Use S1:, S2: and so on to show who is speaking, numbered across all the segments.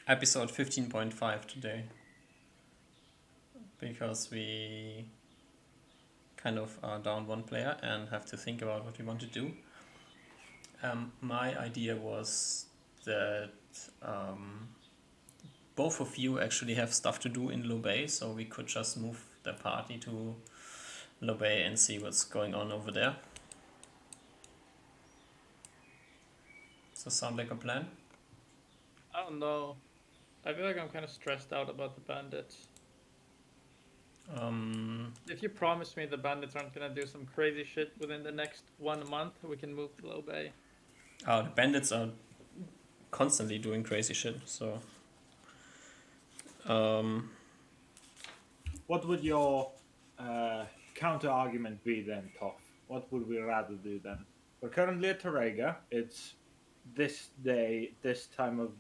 S1: episode 15.5 today because we kind of are down one player and have to think about what we want to do. My idea was that both of you actually have stuff to do in Low Bay, so we could just move the party to Low Bay and see what's going on over there. Does that sound like a plan?
S2: I don't know. I feel like I'm kind of stressed out about the bandits. If you promise me the bandits aren't gonna do some crazy shit within the next 1 month, we can move to Low Bay.
S1: The bandits are constantly doing crazy shit, so
S3: What would your counter argument be then, Toff? What would we rather do then? We're currently at Torrega. It's this day, this time of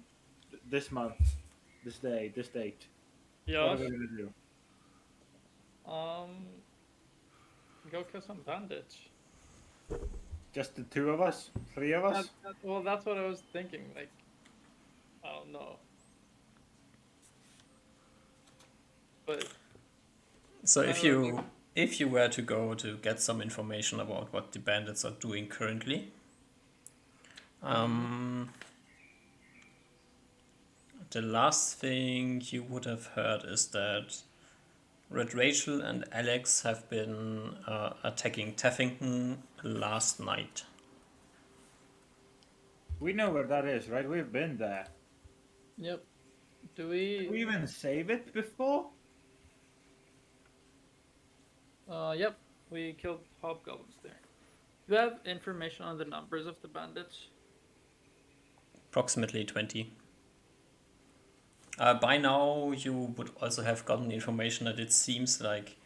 S3: this month, this day, this date. What are
S2: Yes.
S3: we gonna do?
S2: Go kill some bandits.
S3: Just the two of us? Three of us?
S2: Well, that's what I was thinking. Like, I don't know. But
S1: so if you were to go to get some information about what the bandits are doing currently, the last thing you would have heard is that Red Rachel and Alex have been attacking Teffington last night.
S3: We know where that is, right? We've been there.
S2: yep.
S3: Did we even save it before?
S2: Yep. We killed hobgoblins there. Do you have information on the numbers of the bandits?
S1: Approximately 20. By now, you would also have gotten information that it seems like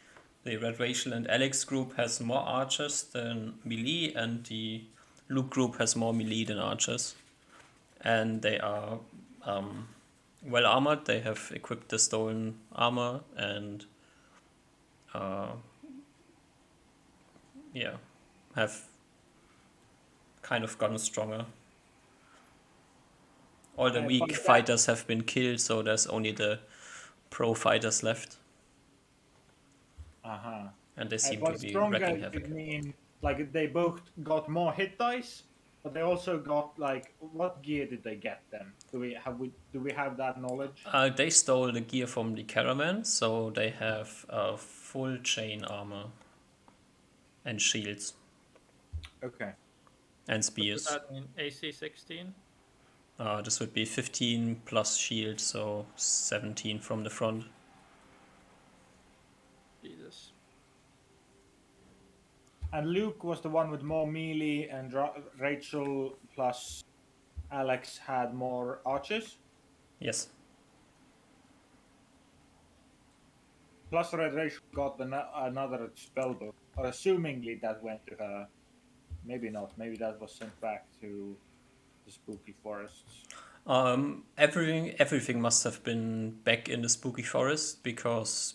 S1: the Red Rachel and Alex group has more archers than melee, and the Luke group has more melee than archers. And they are well armored. They have equipped the stolen armor and have kind of gotten stronger. All the weak fighters have been killed, so there's only the pro fighters left. And they seem to be wrecking havoc.
S3: Could mean like they both got more hit dice, but they also got like what gear did they get then? Do we have that knowledge?
S1: They stole the gear from the caravan, so they have full chain armor and shields.
S3: Okay.
S1: And spears.
S2: What does that mean? AC 16?
S1: This would be 15 plus shield, so 17 from the front.
S2: Jesus.
S3: And Luke was the one with more melee, and Rachel plus Alex had more archers?
S1: Yes.
S3: Plus Red Rachel got another spell book, or assumingly that went to her. Maybe not. Maybe that was sent back to the spooky forests.
S1: Everything must have been back in the spooky forest because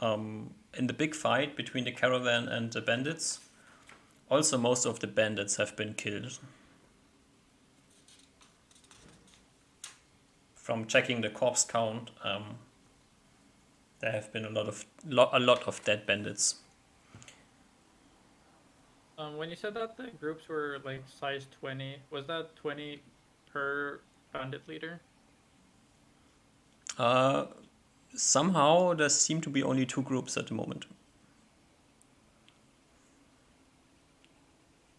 S1: in the big fight between the caravan and the bandits, also most of the bandits have been killed. From checking the corpse count, there have been a lot of dead bandits.
S2: When you said that the groups were like size 20, was that 20 per bandit leader?
S1: Somehow there seem to be only two groups at the moment.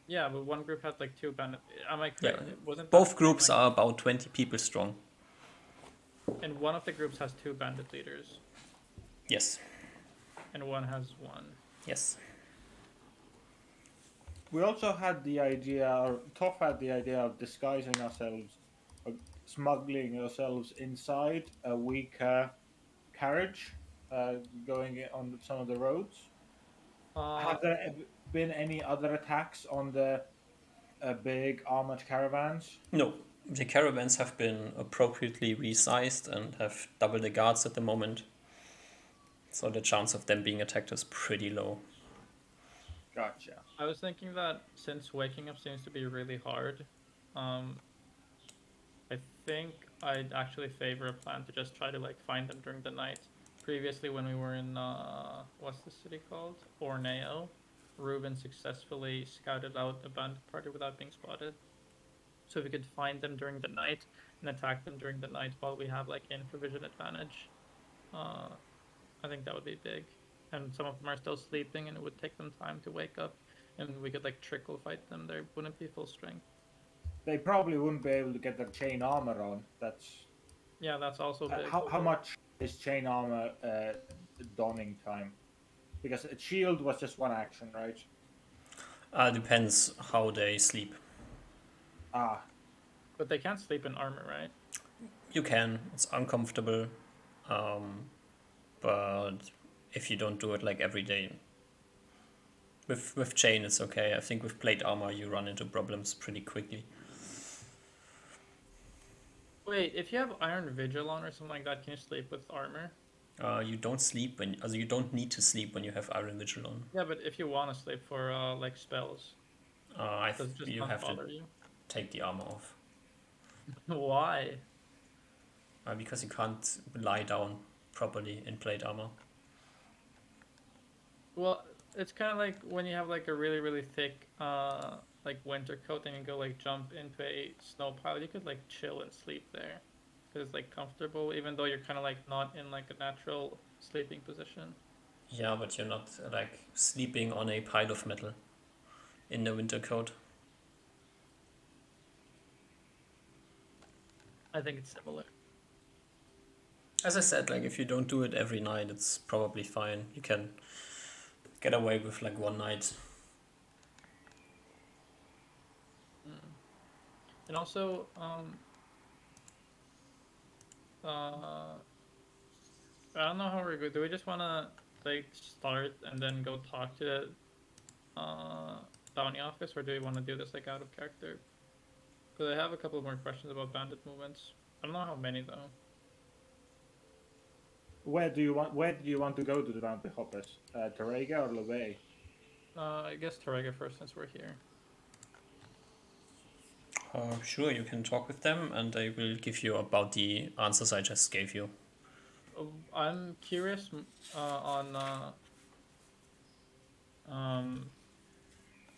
S2: Yeah, but one group had like two bandit. Am I correct?
S1: Yeah.
S2: Wasn't
S1: both groups are about 20 people strong.
S2: And one of the groups has two bandit leaders.
S1: Yes.
S2: And one has one.
S1: Yes.
S3: We also had the idea, or Toff had the idea of disguising ourselves, or smuggling ourselves inside a weaker carriage going on some of the roads. Have there been any other attacks on the big armored caravans?
S1: No. The caravans have been appropriately resized and have double the guards at the moment. So the chance of them being attacked is pretty low.
S3: Gotcha.
S2: I was thinking that since waking up seems to be really hard, I think I'd actually favor a plan to just try to like find them during the night. Previously, when we were in what's the city called? Orneo, Ruben successfully scouted out a bandit party without being spotted. So if we could find them during the night and attack them during the night while we have like infravision advantage, uh, I think that would be big. And some of them are still sleeping, and it would take them time to wake up, and we could like trickle fight them. They wouldn't be full strength.
S3: They probably wouldn't be able to get their chain armor on. That's
S2: Yeah, that's also big.
S3: how much is chain armor donning time? Because a shield was just one action, right?
S1: Depends how they sleep.
S3: Ah,
S2: But they can't sleep in armor, right?
S1: You can. It's uncomfortable, but if you don't do it like every day, with chain it's okay. I think with plate armor you run into problems pretty quickly.
S2: Wait, if you have Iron Vigil on or something like that, can you sleep with armor?
S1: You don't sleep when, also you don't need to sleep when you have Iron Vigil on.
S2: Yeah, but if you want to sleep for like spells, does it just
S1: You
S2: not
S1: have to
S2: bother you?
S1: take the armor off.
S2: Why?
S1: Because you can't lie down properly in plate armor.
S2: Well, it's kind of like when you have like a really really thick like winter coat and you go like jump into a snow pile. You could like chill and sleep there because it's like comfortable, even though you're kind of like not in like a natural sleeping position.
S1: Yeah, but you're not like sleeping on a pile of metal in the winter coat.
S2: I think it's similar.
S1: As I said, like if you don't do it every night, it's probably fine. You can get away with like one night.
S2: And also, I don't know how we're good. Do we just wanna like start and then go talk to the bounty office, or do we want to do this like out of character? Because I have a couple more questions about bandit movements. I don't know how many though.
S3: where do you want to go to the bounty hoppers? Terega or Levay?
S2: I guess Tarega first since we're here.
S1: Sure, you can talk with them and they will give you about the answers I just gave you.
S2: I'm curious on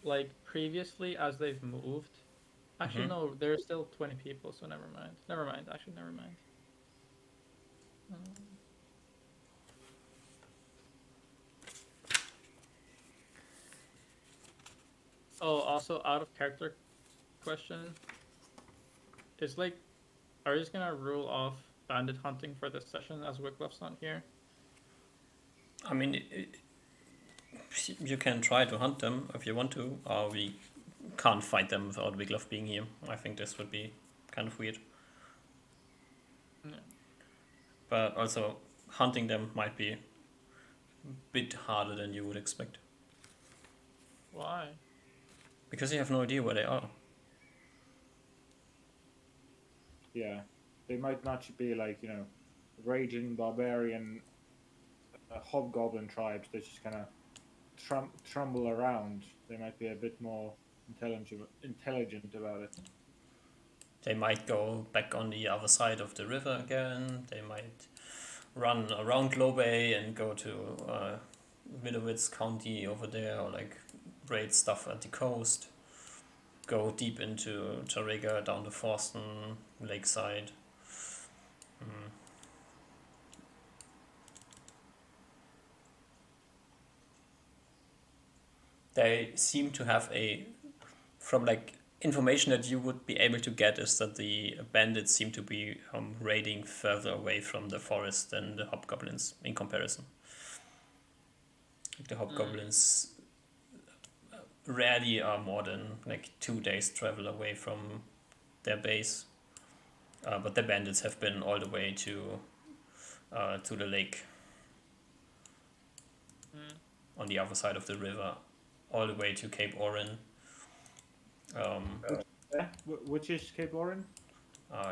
S2: like previously as they've moved. Actually, no, there's still 20 people, so never mind. Never mind. Actually, never mind. Oh, also out of character question. It's like, are you just gonna rule off bandit hunting for this session as Wyclif's not here?
S1: I mean, you can try to hunt them if you want to, or we can't fight them without Wiglaf being here. I think this would be kind of weird.
S2: Yeah.
S1: But also, hunting them might be a bit harder than you would expect.
S2: Why?
S1: Because you have no idea where they are.
S3: Yeah, they might not be like raging barbarian hobgoblin tribes that just kind of trumble around. They might be a bit more intelligent about it.
S1: They might go back on the other side of the river again. They might run around Globay and go to Widowitz County over there, or like raid stuff at the coast. Go deep into Tarega, down to Forsten, Lakeside. They seem to have from like information that you would be able to get is that the bandits seem to be raiding further away from the forest than the hobgoblins in comparison. Like the hobgoblins rarely are more than like 2 days travel away from their base, but the bandits have been all the way to the lake on the other side of the river, all the way to Cape Orin.
S3: Which is Cape Orin?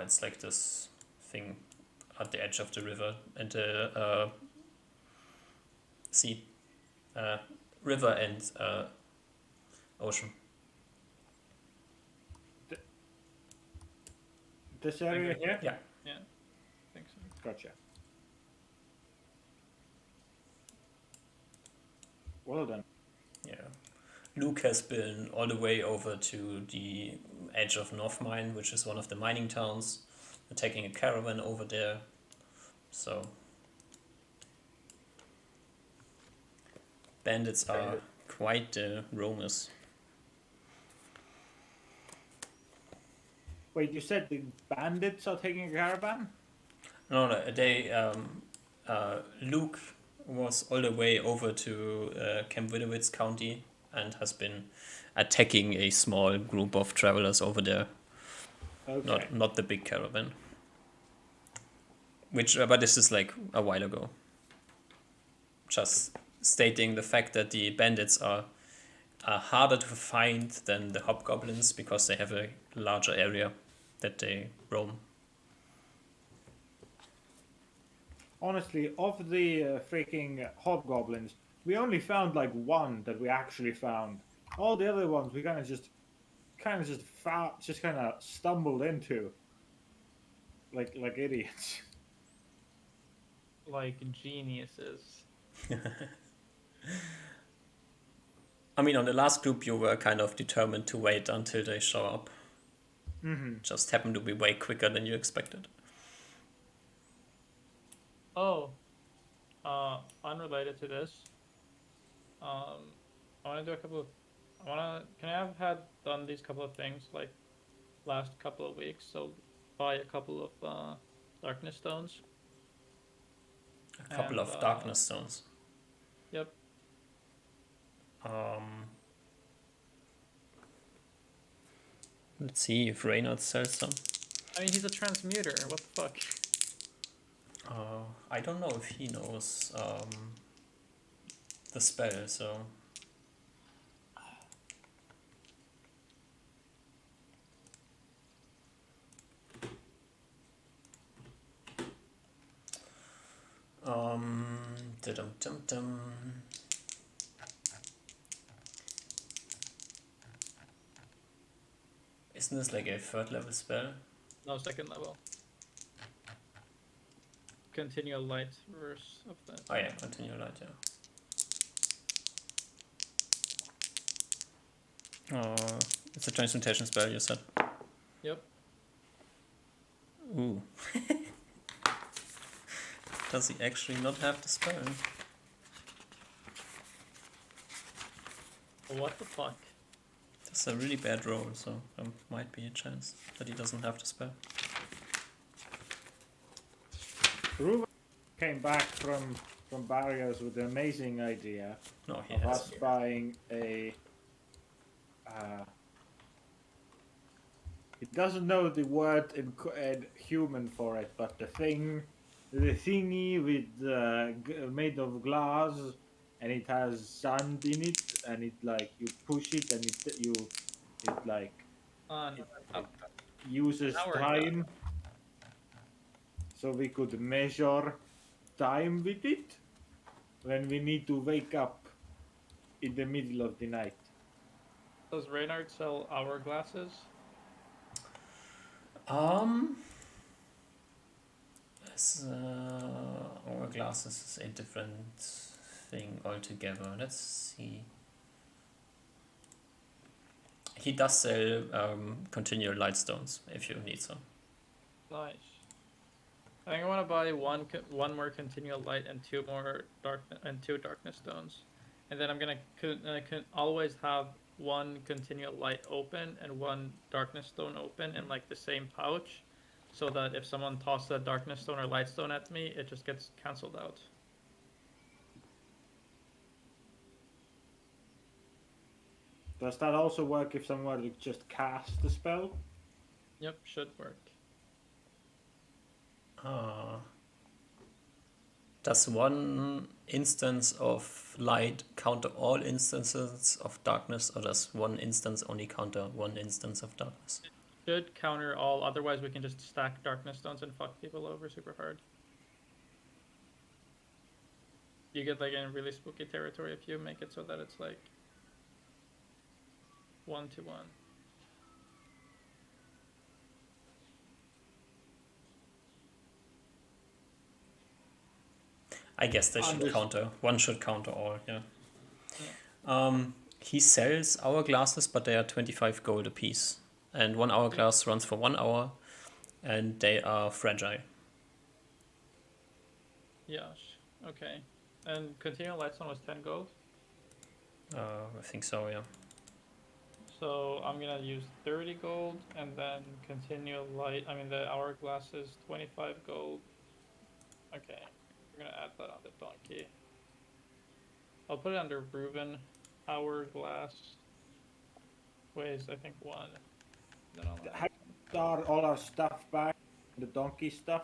S1: It's like this thing at the edge of the river and the sea, river and ocean.
S3: This area here?
S1: Yeah.
S2: Yeah, I think so.
S3: Gotcha. Well done.
S1: Yeah. Luke has been all the way over to the edge of North Mine, which is one of the mining towns, taking a caravan over there. So bandits are quite the roamers.
S3: Wait, you said the bandits are taking a caravan?
S1: No, Luke was all the way over to Camp Widowitz County and has been attacking a small group of travelers over there.
S3: Okay.
S1: Not the big caravan. But this is like a while ago. Just stating the fact that the bandits are harder to find than the hobgoblins because they have a larger area that they roam.
S3: Honestly, of the freaking hobgoblins, we only found like one that we actually found. All the other ones we kind of just stumbled into, like idiots.
S2: Like geniuses.
S1: I mean, on the last group, you were kind of determined to wait until they show up.
S3: Mm-hmm.
S1: Just happened to be way quicker than you expected.
S2: Oh, unrelated to this. I want to do a couple of. Can I have had done these couple of things like last couple of weeks? So buy a couple of darkness stones.
S1: A couple
S2: And,
S1: of darkness stones.
S2: Yep.
S1: Let's see if Reynard sells some.
S2: I mean, he's a transmuter. What the fuck?
S1: I don't know if he knows the spell, so. Dum-dum-dum-dum. Isn't this like a third level spell?
S2: No, second level. Continual light verse of that.
S1: Oh yeah, continue light, yeah. It's a transmutation spell, you said.
S2: Yep.
S1: Ooh. Does he actually not have the spell?
S2: What the fuck?
S1: That's a really bad roll, so there might be a chance that he doesn't have the spell.
S3: Ruben came back from Barrios with the amazing idea
S1: No, he
S3: of
S1: has.
S3: us buying a. He doesn't know the word in human for it, but the thingy with made of glass, and it has sand in it, and it like you push it, and it like
S2: On.
S3: it uses
S2: Hourglass.
S3: time, so we could measure time with it when we need to wake up in the middle of the night.
S2: Does Reynard sell hourglasses?
S1: Hourglasses is a different thing altogether. Let's see. He does sell continual light stones if you need some.
S2: Nice. I think I want to buy one more continual light and two darkness stones, and then I'm gonna always have one continual light open and one darkness stone open in like the same pouch, so that if someone tosses a darkness stone or light stone at me, it just gets cancelled out.
S3: Does that also work if someone were to just cast the spell?
S2: Yep, should work.
S1: Does one instance of light counter all instances of darkness, or does one instance only counter one instance of darkness?
S2: Should counter all, otherwise we can just stack darkness stones and fuck people over super hard. You get like in really spooky territory if you make it so that it's like 1-to-1.
S1: I guess they should
S3: Unders-
S1: counter. One should counter all, yeah.
S2: Yeah.
S1: He sells hourglasses, but they are 25 gold apiece. And one hourglass runs for 1 hour, and they are fragile.
S2: Yes. Okay. And continual lightstone was 10 gold.
S1: I think so, yeah.
S2: So I'm gonna use 30 gold, and then continual light. I mean, the hourglass is 25 gold. Okay, we're gonna add that on the donkey. I'll put it under Reuben. Hourglass weighs, I think, 1. Then I'll add
S3: Have we got all our stuff back? The donkey stuff?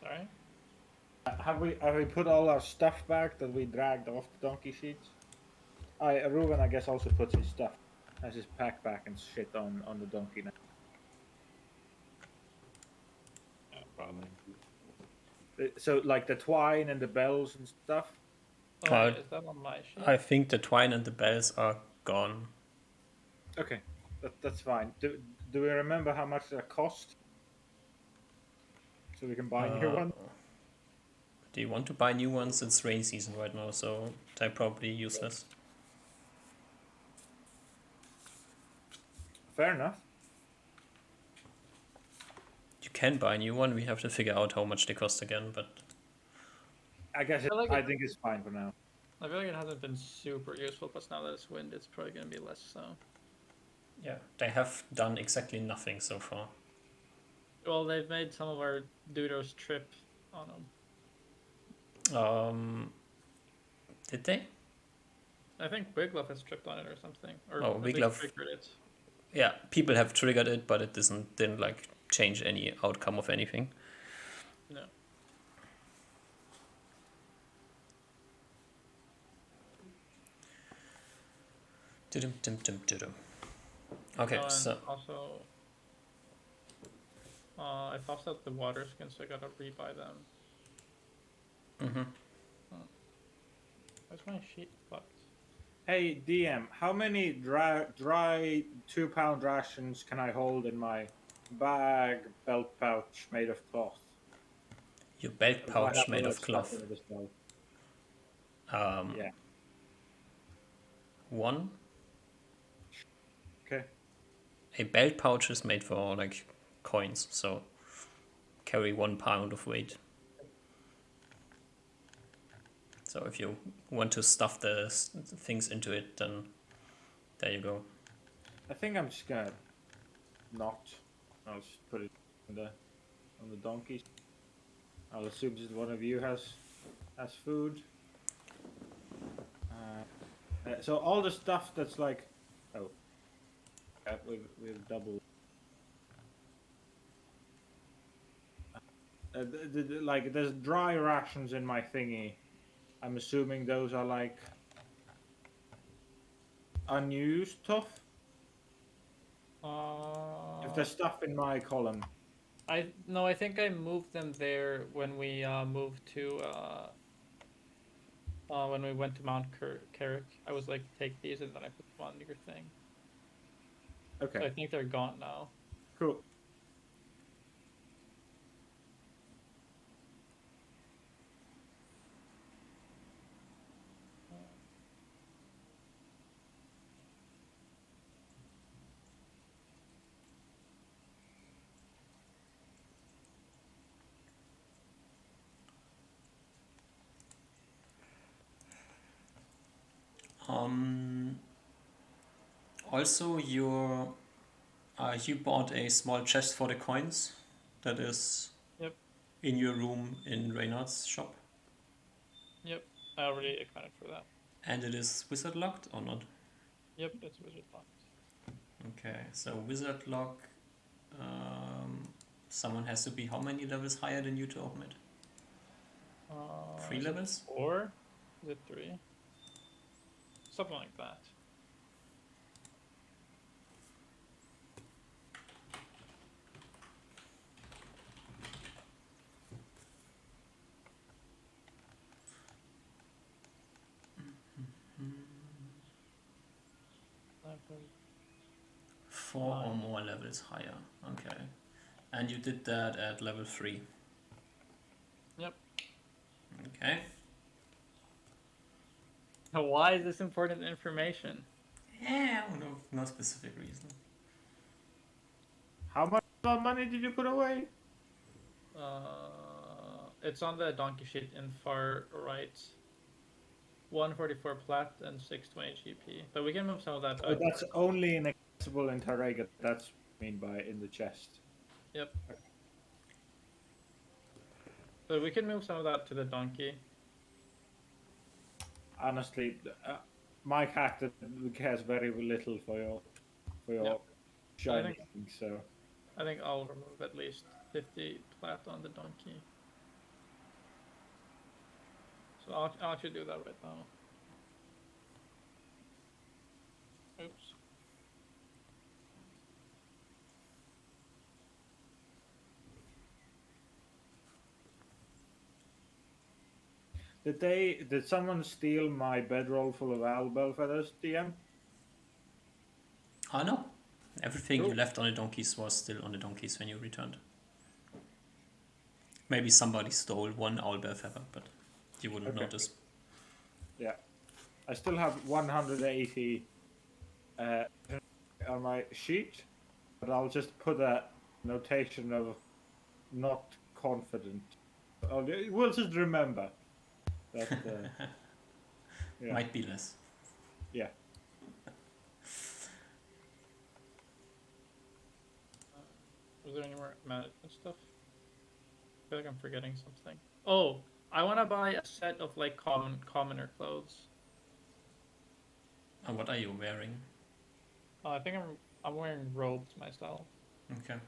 S2: Sorry?
S3: Have we put all our stuff back that we dragged off the donkey sheets? Ruben, I guess, also puts his stuff, has his pack back and shit on the donkey now.
S2: Yeah, probably.
S3: So, like the twine and the bells and stuff.
S2: Oh,
S1: Uh,
S2: wait, is that on my sheet?
S1: I think the twine and the bells are gone.
S3: Okay, that's fine. Do we remember how much that cost? So we can buy new one.
S1: Do you want to buy new ones? It's rain season right now, so they're probably useless.
S3: Fair enough.
S1: You can buy a new one. We have to figure out how much they cost again, but
S3: I guess
S2: I like
S3: I
S2: it.
S3: think it's fine for now.
S2: I feel like it hasn't been super useful, but now that it's wind, it's probably gonna be less so.
S1: yeah, they have done exactly nothing so far.
S2: Well, they've made some of our Dudos trip on them.
S1: Did they?
S2: I think Wiglove has tripped on it or something. Or
S1: Oh,
S2: at least
S1: Wiglove.
S2: triggered it.
S1: Yeah, people have triggered it, but it didn't like change any outcome of anything.
S2: No.
S1: Dum-dum-dum-dum-dum. Okay,
S2: Oh, and
S1: so
S2: also, I tossed out the water skins, so I gotta rebuy them. Where's my sheet fucked?
S3: Hey DM, how many dry 2-pound rations can I hold in my bag belt pouch made of cloth?
S1: your belt
S3: If I
S1: pouch
S3: have
S1: made
S3: all
S1: of
S3: that stuff
S1: cloth.
S3: in it as well. Yeah.
S1: 1.
S3: Okay.
S1: A belt pouch is made for like coins, so carry 1 pound of weight. So if you want to stuff the things into it, then there you go.
S3: I think I'm just gonna not. I'll just put it on the donkeys. I'll assume that one of you has food. So all the stuff that's like, we've double. Like there's dry rations in my thingy. I'm assuming those are like unused stuff. If there's stuff in my column.
S2: I think I moved them there when we moved to when we went to Mount Carrick. I was like, take these, and then I put them on your thing.
S3: Okay.
S2: So I think they're gone now.
S3: Cool.
S1: Also, you bought a small chest for the coins that is
S2: Yep.
S1: in your room in Reynard's shop,
S2: Yep. I already accounted for that.
S1: and it is wizard locked or not?
S2: Yep, it's wizard locked.
S1: Okay, so wizard lock. Someone has to be how many levels higher than you to open it? 3
S2: Is it
S1: levels?
S2: 4? Is it 3? Something like that. Level
S1: 4 or
S2: Nine.
S1: more levels higher. Okay, and you did that at level 3.
S2: Yep.
S1: Okay.
S2: Why is this important information?
S1: Yeah, no specific reason.
S3: How much money did you put away?
S2: It's on the donkey sheet in far right. 144 plat and 620 GP. But we can move some of that
S3: Oh,
S2: back.
S3: that's only inaccessible in Tarrega. That's what I mean by in the chest.
S2: Yep. But we can move some of that to the donkey.
S3: Honestly, my character cares very little for your
S2: Yep.
S3: shiny thing. So
S2: I think I'll remove at least 50 plat on the donkey. So I'll actually do that right now. Oops.
S3: did someone steal my bedroll full of owl bell feathers, DM?
S1: Oh no. Everything you
S3: Cool.
S1: left on the donkeys was still on the donkeys when you returned. Maybe somebody stole one owlbear feather, but you wouldn't
S3: Okay.
S1: notice.
S3: Yeah, I still have 180 on my sheet, but I'll just put a notation of not confident. We'll just remember that. Yeah.
S1: Might be less.
S3: Yeah.
S2: Was there any more management stuff? I feel like I'm forgetting something. Oh, I want to buy a set of like commoner clothes.
S1: And what are you wearing?
S2: I think I'm wearing robes myself.
S1: Okay.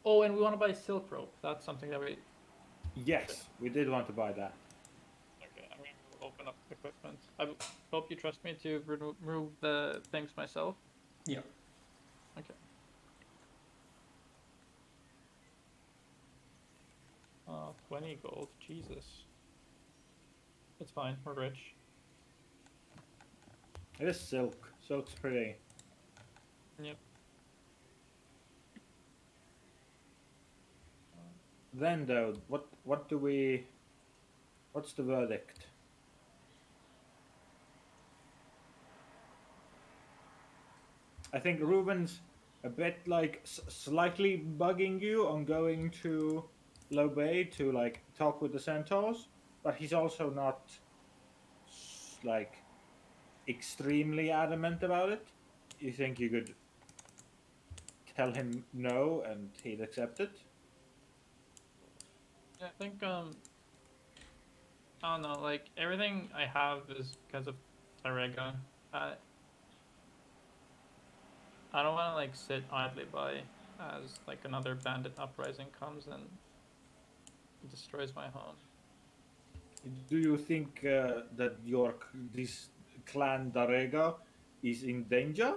S2: Oh, and we want to buy silk rope. That's something that we.
S3: Yes, we did want to buy that.
S2: Okay, I'm going to open up the equipment. I hope you trust me to remove the things myself.
S1: Yeah.
S2: Okay. 20 gold. Jesus. It's fine. We're rich.
S3: It is silk. Silk's pretty.
S2: Yep.
S3: Then though, what do we? What's the verdict? I think Ruben's a bit like slightly bugging you on going to Low Bay to like talk with the centaurs, but he's also not like extremely adamant about it. You think you could tell him no and he'd accept it?
S2: Yeah, I think I don't know, like everything I have is because of Tarega. I don't want to like sit idly by as like another bandit uprising comes and destroys my home.
S3: Do you think that this clan Darega is in danger?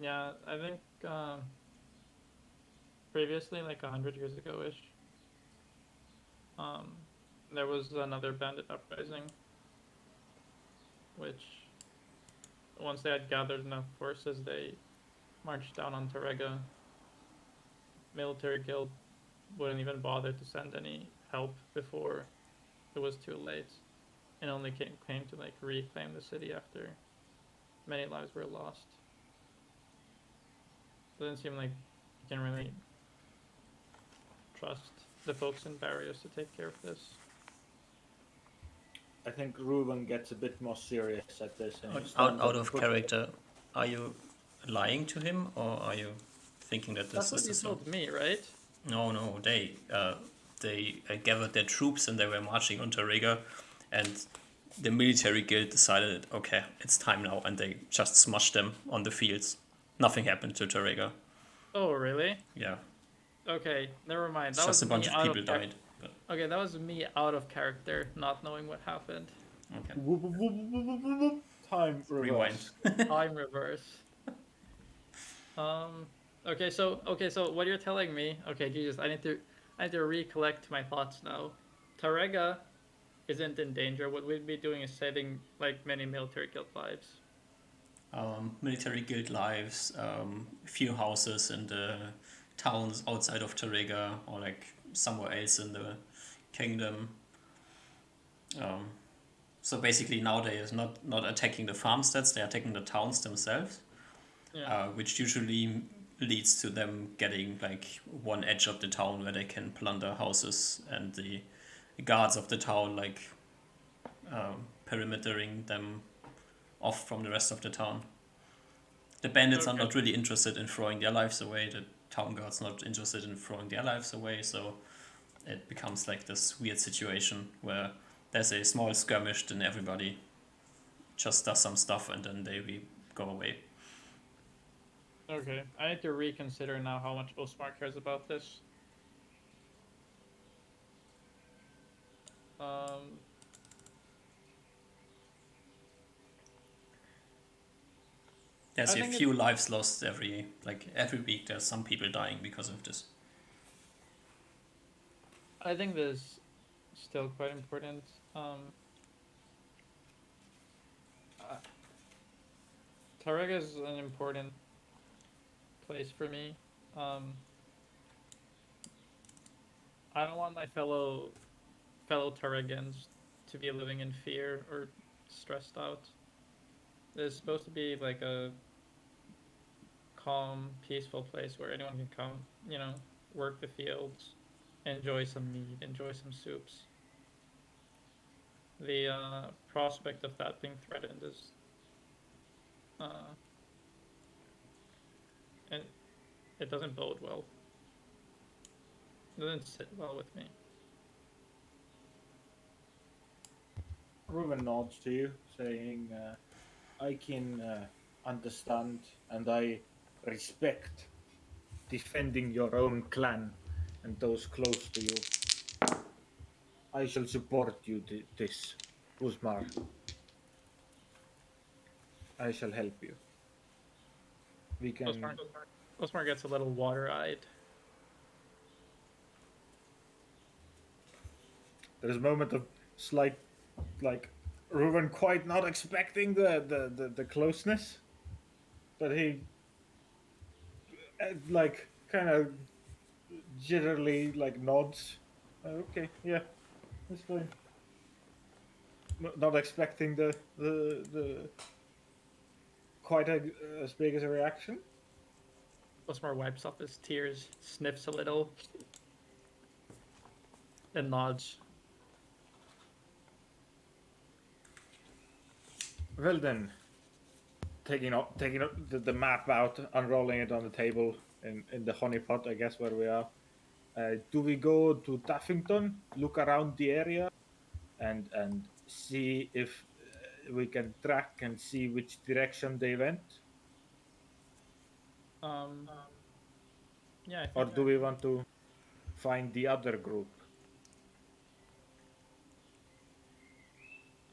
S2: Yeah, I think previously, like 100 years ago ish, um, there was another bandit uprising, which once they had gathered enough forces, they marched down on Tarega. Military guild wouldn't even bother to send any help before it was too late, and only came to like reclaim the city after many lives were lost. Doesn't seem like you can really trust the folks in Barrios to take care of this.
S3: I think Ruben gets a bit more serious at this. And
S1: Out of character, are you lying to him or are you thinking that this
S2: That's what
S1: is
S2: you
S1: the
S2: told me, right?
S1: No. They gathered their troops and they were marching on Tarrega, and the military guild decided, okay, it's time now, and they just smushed them on the fields. Nothing happened to Tarrega.
S2: Oh, really?
S1: Yeah,
S2: Okay, never mind.
S1: it's
S2: That
S1: just
S2: was
S1: a bunch
S2: me
S1: of
S2: out
S1: people
S2: char-
S1: died. But,
S2: Okay, that was me out of character, not knowing what happened.
S1: okay,
S3: Time
S1: rewind.
S3: reverse.
S2: Time reverse. Okay, so what you're telling me? Okay, Jesus, I need to recollect my thoughts now. Tarrega isn't in danger. What we'd be doing is saving like many military guild lives.
S1: Military guild lives, a few houses in the towns outside of Tarrega or like somewhere else in the kingdom. Um, so basically now they is not attacking the farmsteads, they're attacking the towns themselves,
S2: Yeah.
S1: which usually leads to them getting like one edge of the town where they can plunder houses, and the guards of the town like perimetering them off from the rest of the town. The bandits are
S2: Okay.
S1: not really interested in throwing their lives away. The town guards not interested in throwing their lives away. So it becomes like this weird situation where there's a small skirmish, then everybody just does some stuff, and then they go away.
S2: Okay. I need to reconsider now how much Osmar cares about this. Um,
S1: There's
S2: I
S1: a
S2: think
S1: few lives lost every week. There's some people dying because of this.
S2: I think this is still quite important. Uh, Tarrega is an important place for me. Um, I don't want my fellow Tarregans to be living in fear or stressed out. It's supposed to be like a calm, peaceful place where anyone can come, work the fields, enjoy some meat, enjoy some soups. The prospect of that being threatened is, uh, it, it doesn't bode well. It doesn't sit well with me.
S3: Ruben nods to you, saying, I can understand and I respect defending your own clan and those close to you. I shall support you this, Usmar. I shall help you. We
S2: Osmar,
S3: can.
S2: Osmar gets a little water-eyed.
S3: There's a moment of slight, like, Ruben quite not expecting the closeness, but he, like, kind of jitterly, like, nods. Okay, yeah, that's fine. Not expecting the quite as big as a reaction.
S2: Osmar wipes off his tears, sniffs a little, and nods.
S3: Well then, taking the map out, unrolling it on the table in the honeypot, I guess where we are. Do we go to Taffington, look around the area, and see if we can track and see which direction they went,
S2: Um, yeah, I
S3: or
S2: think
S3: do we want to find the other group?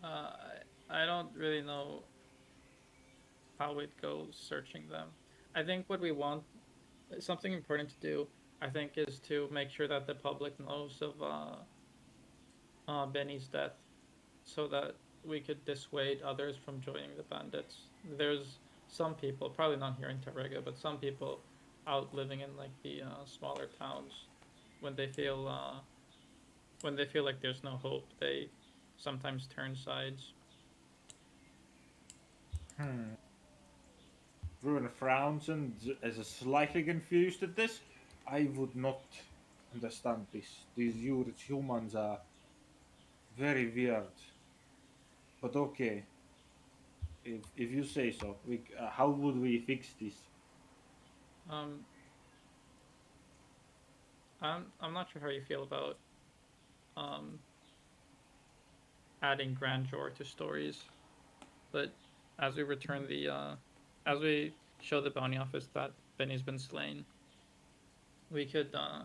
S2: uh, I don't really know how it goes searching them. I think what we want, something important to do, I think, is to make sure that the public knows of Benny's death, so that we could dissuade others from joining the bandits. There's some people, probably not here in Tarrega, but some people out living in like the smaller towns, when they feel uh, when they feel like there's no hope, they sometimes turn sides.
S3: Hmm. Ruin frowns and is slightly confused at this. I would not understand this. These humans are very weird. But okay, if you say so, how would we fix this?
S2: Um, I'm not sure how you feel about um, adding grandeur to stories, but as we return as we show the bounty office that Benny's been slain, we could uh,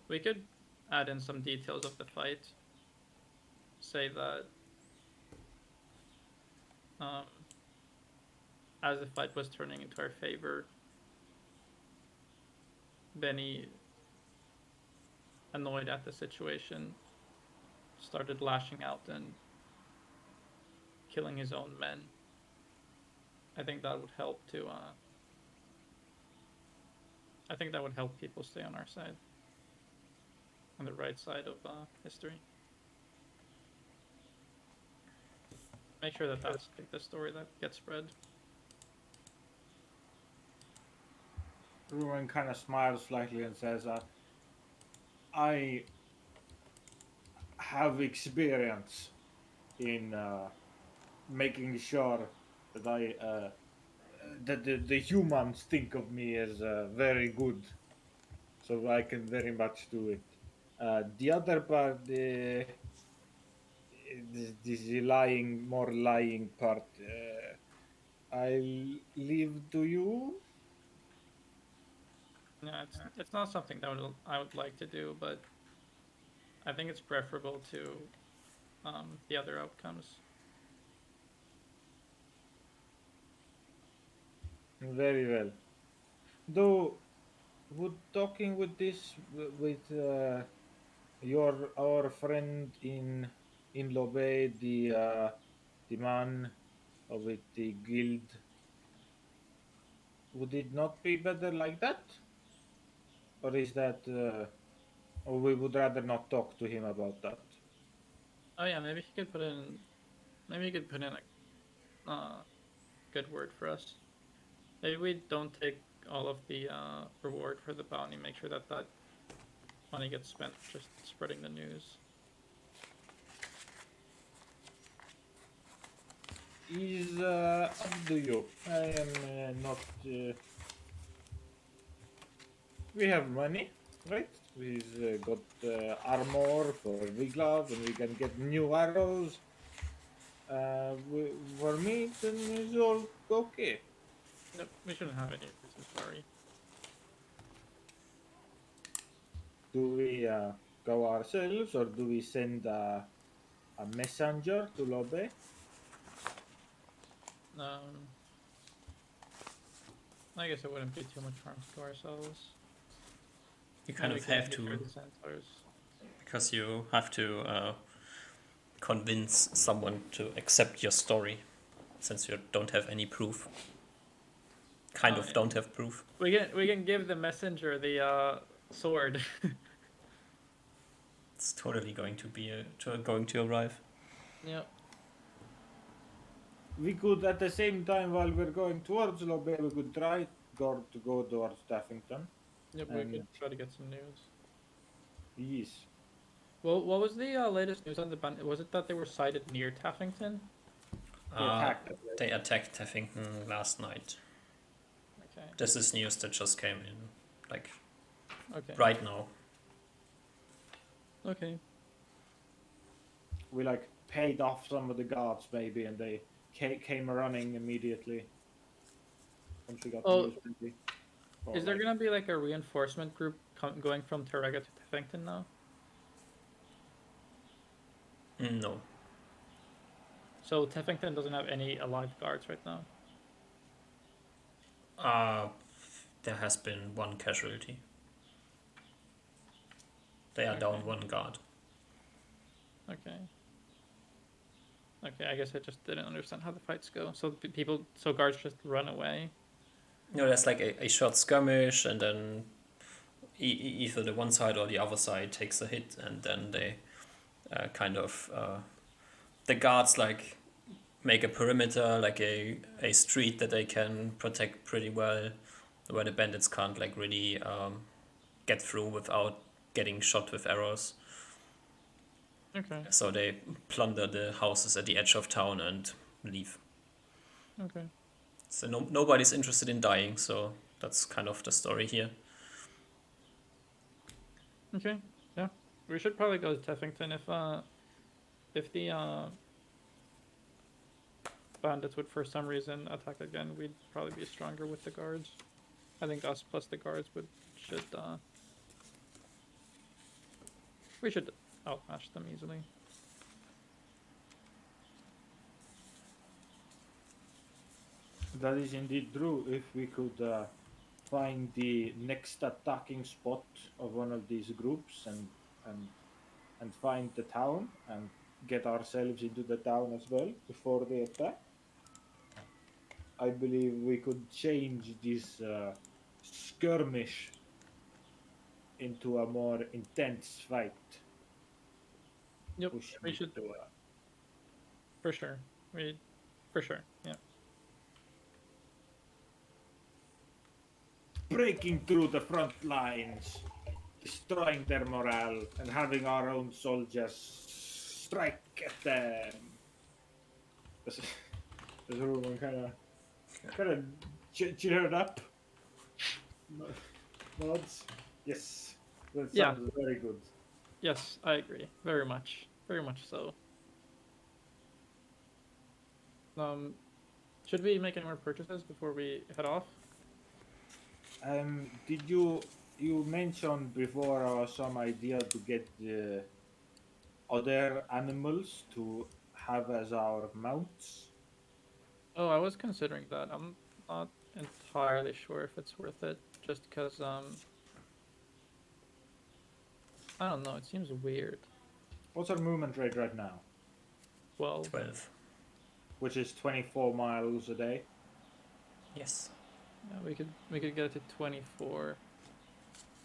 S2: we could add in some details of the fight. Say that um, as the fight was turning into our favor, Benny, annoyed at the situation, started lashing out and killing his own men. I think that would help to I think that would help people stay on our side, on the right side of history. Make sure that that's like the story that gets spread.
S3: Ruin kind of smiles slightly and says, I have experience in making sure that that the humans think of me as very good, so I can very much do it. The other part, this more lying part, I'll leave to you.
S2: Yeah, it's not something that I would like to do, but I think it's preferable to the other outcomes.
S3: Very well. Though, would talking with this with your our friend in Lobe, the man with the guild, would it not be better like that, or is that, or we would rather not talk to him about that?
S2: Oh yeah, maybe he could put in. Maybe he could put in a good word for us. Maybe we don't take all of the reward for the bounty. Make sure that that money gets spent just spreading the news.
S3: Is up to you. I am not. We have money, right? We've got armor for Viglav, and we can get new arrows. For me, then it's all okay.
S2: Nope, we shouldn't have any reason to worry.
S3: Do we go ourselves, or do we send a messenger to Lobe?
S2: I guess it wouldn't be too much harm to ourselves.
S1: You kind
S2: Maybe
S1: of
S2: we
S1: have
S2: could
S1: to,
S2: make sure the centaurs.
S1: because you have to convince someone to accept your story, since you don't have any proof. Kind
S2: Oh,
S1: of
S2: yeah.
S1: don't have proof.
S2: We can give the messenger the sword.
S1: It's totally going to be going to arrive.
S2: Yep.
S3: We could, at the same time, while we're going towards Lobe, we could try to go towards Staffington.
S2: Yep. We could try to get some news.
S3: Yes.
S2: Well, what was the latest news on the bandit? Was it that they were sighted near Taffington?
S3: They attacked us.
S1: They attacked Taffington last night.
S2: Okay.
S1: This is news that just came in, like
S2: Okay.
S1: right now.
S2: Okay.
S3: We like paid off some of the guards maybe, and they came running immediately. Once we got the
S2: Oh,
S3: news, maybe. Or,
S2: is there
S3: like,
S2: gonna be like a reinforcement group going from Tarrega to Taffington now?
S1: No.
S2: So Taffington doesn't have any alive guards right now.
S1: There has been one casualty. They are down
S2: Okay.
S1: one guard.
S2: Okay. Okay, I guess I just didn't understand how the fights go. So so guards just run away.
S1: No, there's like a short skirmish, and then either the one side or the other side takes a hit, and then they the guards like make a perimeter, like a street that they can protect pretty well, where the bandits can't like really get through without getting shot with arrows.
S2: Okay.
S1: So they plunder the houses at the edge of town and leave.
S2: Okay.
S1: So nobody's interested in dying, so that's kind of the story here.
S2: Okay. Yeah. We should probably go to Teffington if the bandits would for some reason attack again, we'd probably be stronger with the guards. I think us plus the guards should we should outmatch them easily.
S3: that is indeed true. If we could find the next attacking spot of one of these groups and find the town and get ourselves into the town as well before they attack, I believe we could change this skirmish into a more intense fight.
S2: Yep,
S3: Pushing
S2: we
S3: it
S2: should
S3: to
S2: for sure. For sure. Yeah.
S3: breaking through the front lines, destroying their morale, and having our own soldiers strike at them. Does everyone kind of cheered up? Nods. Yes, that
S2: Yeah.
S3: sounds very good.
S2: Yes, I agree. Very much. Very much so. Should we make any more purchases before we head off?
S3: Did you mentioned before some idea to get the other animals to have as our mounts?
S2: Oh, I was considering that. I'm not entirely sure if it's worth it, just because I don't know. It seems weird.
S3: What's our movement rate right now?
S2: 12.
S1: 12.
S3: Which is 24 miles a day.
S2: Yeah,
S1: Yes.
S2: we could get it to 24.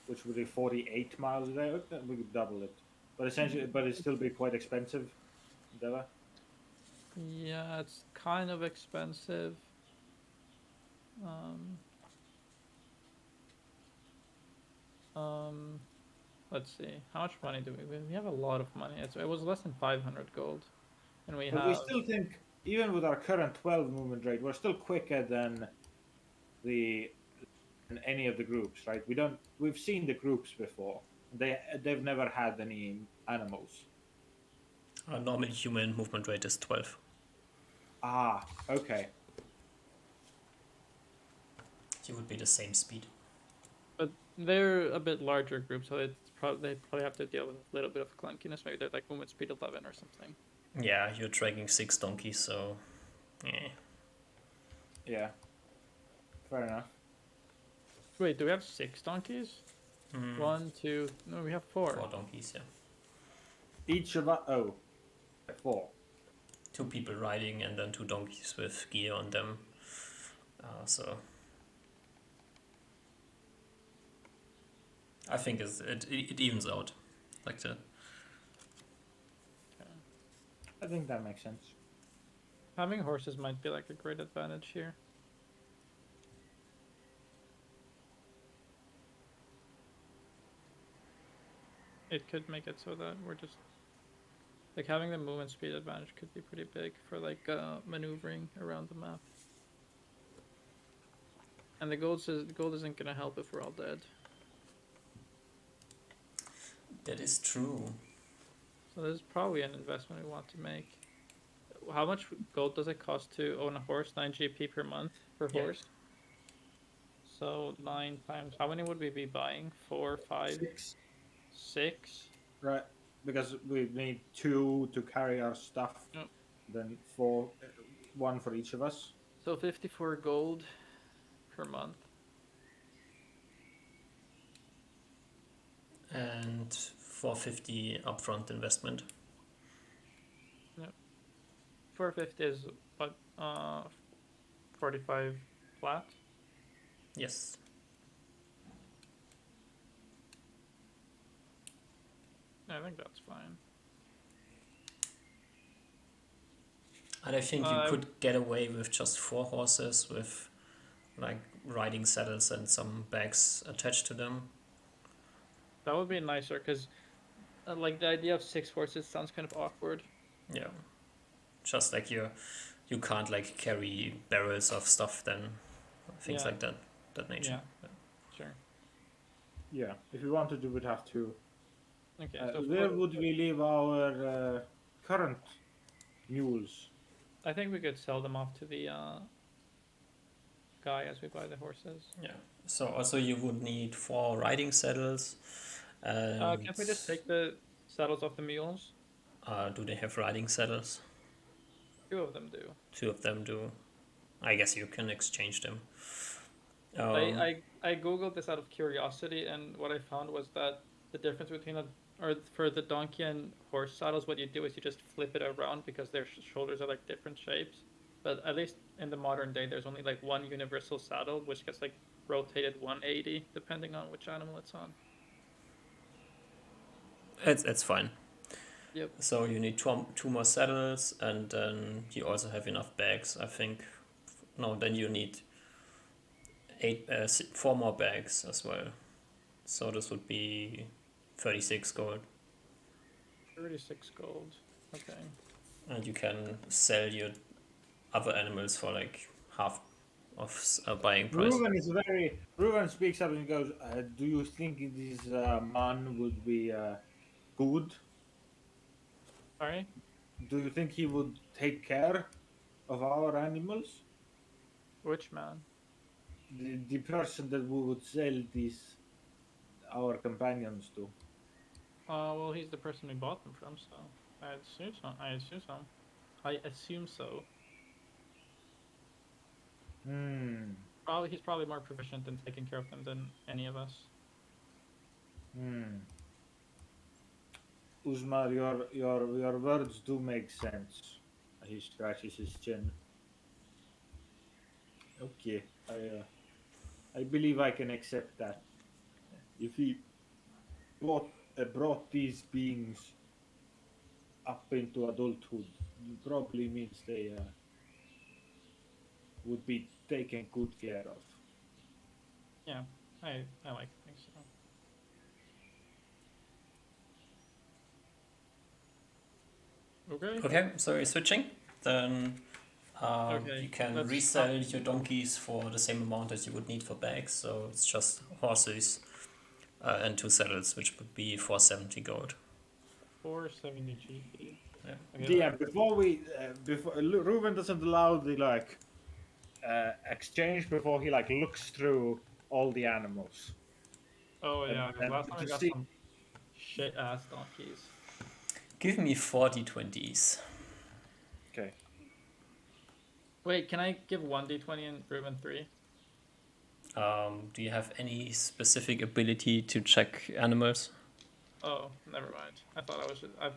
S3: Which would be 48 miles a day. Okay, we could double it, but essentially, but it'd still be quite expensive. Endeavor.
S2: Yeah, it's kind of expensive. Um, let's see. How much money do we have a lot of money. It was less than 500 gold, and we
S3: But we
S2: have
S3: still think, even with our current 12 movement rate, we're still quicker than the than any of the groups, right? We've seen the groups before. They've never had any animals.
S1: Our normal human movement rate is 12.
S3: Ah, okay.
S1: You would be the same speed.
S2: but they're a bit larger group, so they probably have to deal with a little bit of clunkiness. Maybe they're like movement speed 11 or something.
S1: Yeah, you're dragging 6 donkeys, so. Eh.
S3: Yeah. Fair enough.
S2: Wait, do we have 6 donkeys?
S1: Mm,
S2: 1, 2. No, we have 4.
S1: 4 donkeys, yeah.
S3: Each of us. Oh, 4.
S1: 2 people riding and then 2 donkeys with gear on them. So. I think it evens out like that.
S2: Okay.
S3: I think that makes sense.
S2: Having horses might be like a great advantage here. It could make it so that we're just like having the movement speed advantage could be pretty big for like maneuvering around the map. And the gold isn't gonna help if we're all dead.
S1: That is true.
S2: So this is probably an investment we want to make. How much gold does it cost to own a horse? 9 GP per month per
S1: Yeah.
S2: horse. So 9 times. How many would we be buying? 4, 5,
S3: 6.
S2: 6.
S3: Right. Because we need 2 to carry our stuff.
S2: Yep.
S3: Then 4, 1 for each of us.
S2: So 54 gold per month.
S1: And 450 upfront investment.
S2: 450 is what 45 flat.
S1: Yes.
S2: I think that's fine.
S1: And I think you could get away with just 4 horses with like riding saddles and some bags attached to them.
S2: That would be nicer because like the idea of 6 horses sounds kind of awkward.
S1: Yeah. Just like you can't like carry barrels of stuff then, things
S2: Yeah.
S1: like that nature.
S2: Yeah. Sure.
S3: Yeah. If we wanted to, we'd have to.
S2: Okay.
S3: Where would we leave our current mules?
S2: I think we could sell them off to the guy as we buy the horses.
S1: Yeah. So also you would need 4 riding saddles. And
S2: Can't we just take the saddles off the mules?
S1: do they have riding saddles?
S2: 2 of them do.
S1: 2 of them do. I guess you can exchange them.
S2: I googled this out of curiosity, and what I found was that the difference between for the donkey and horse saddles, what you do is you just flip it around because their shoulders are like different shapes. But at least in the modern day, there's only like one universal saddle, which gets like rotated 180 depending on which animal it's on.
S1: It's fine.
S2: Yep.
S1: So you need two more saddles, and then you also have enough bags, I think. No, then you need four more bags as well. So this would be 36 gold,
S2: 36 gold. Okay.
S1: and you can sell your other animals for like half of buying price.
S3: Ruben speaks up and goes, "Do you think this man would be good?
S2: Sorry?
S3: Do you think he would take care of our animals?
S2: Which man?
S3: The person that we would sell these our companions to."
S2: Well, he's the person we bought them from, so I assume so. I assume so.
S3: Hmm.
S2: He's probably more proficient in taking care of them than any of us.
S3: Hmm. Uzmar, your words do make sense. He scratches his chin. Okay, I believe I can accept that. If he brought these beings up into adulthood, it probably means they would be taken good care of.
S2: Yeah, I like to think so. Okay.
S1: Okay, so you're switching. Then
S2: Okay,
S1: you can
S2: let's
S1: resell your donkeys for the same amount as you would need for bags. So it's just horses and two saddles, which would be 470 gold.
S2: 470 GP.
S1: Yeah.
S2: Okay,
S3: Yeah, before Ruben doesn't allow the exchange before he looks through all the animals
S2: Oh yeah, because
S3: and
S2: last time I
S3: to
S2: got
S3: see.
S2: some shit ass donkeys.
S1: Give me 40 20s.
S3: Okay.
S2: Wait, can I give 1d20 and Ruben 3?
S1: Do you have any specific ability to check animals?
S2: Oh, never mind. I thought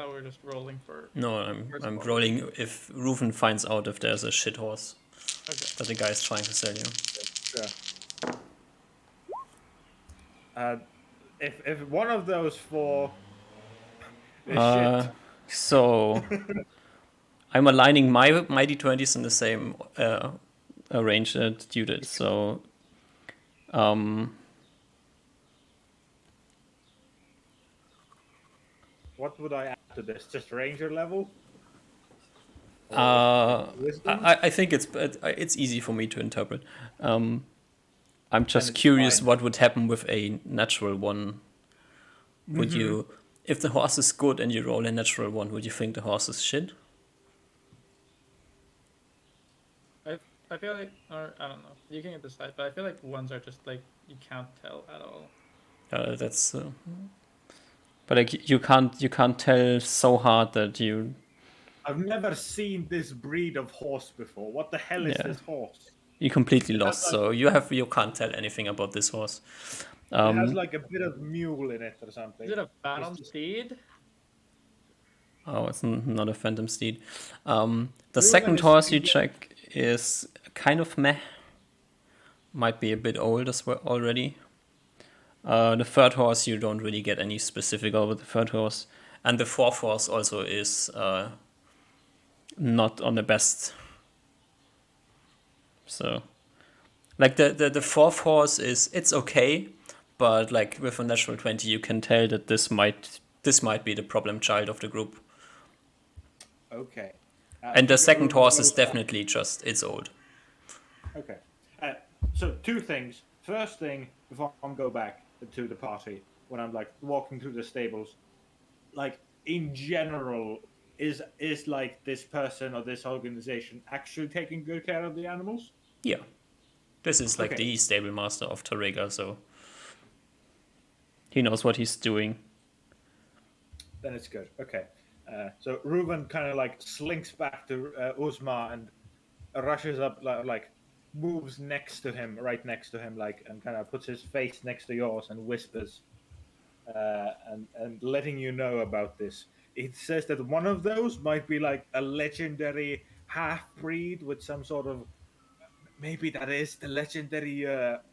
S2: we were just rolling for.
S1: No,
S2: First
S1: I'm
S2: of all-
S1: rolling if Ruven finds out if there's a shit horse
S2: Okay.
S1: that the guy is trying to sell you.
S3: Sure. If one of those four is shit,
S1: So I'm aligning my d20s in the same range that you did. So
S3: what would I add to this? Just ranger level? Wisdom?
S1: I think it's easy for me to interpret. I'm just
S3: it's
S1: curious
S3: fine.
S1: what would happen with a natural one. Would you, if the horse is good and you roll a natural one, would you think the horse is shit?
S2: I feel like, or I don't know. You can decide, but I feel like ones are just like you can't tell at all.
S1: That's. But like you can't tell so hard that you.
S3: I've never seen this breed of horse before. What the hell is
S1: Yeah.
S3: this horse?
S1: You're completely lost. So you can't tell anything about this horse.
S3: It has like a bit of mule in it or something.
S2: Is it a phantom steed?
S1: Oh, it's not a phantom steed. The
S3: Ruben
S1: second
S3: is
S1: horse you
S3: thinking-
S1: check is kind of meh. Might be a bit old as well already. The third horse you don't really get any specific over the third horse, and the fourth horse also is not on the best. So, like the fourth horse it's okay, but like with a natural 20 you can tell that this might be the problem child of the group.
S3: Okay.
S1: And the second
S3: Ruben
S1: horse is
S3: goes back.
S1: definitely just it's old.
S3: Okay. So two things. First thing, before I go back to the party, when I'm walking through the stables, in general, is like this person or this organization actually taking good care of the animals?
S1: Yeah. This is like
S3: Okay.
S1: the stable master of Torrega, so he knows what he's doing.
S3: Then it's good. Okay. So Ruben kind of slinks back to Uzma and rushes up, moves right next to him, and kind of puts his face next to yours and whispers, and letting you know about this. It says that one of those might be like a legendary half breed with some sort of, maybe that is the legendary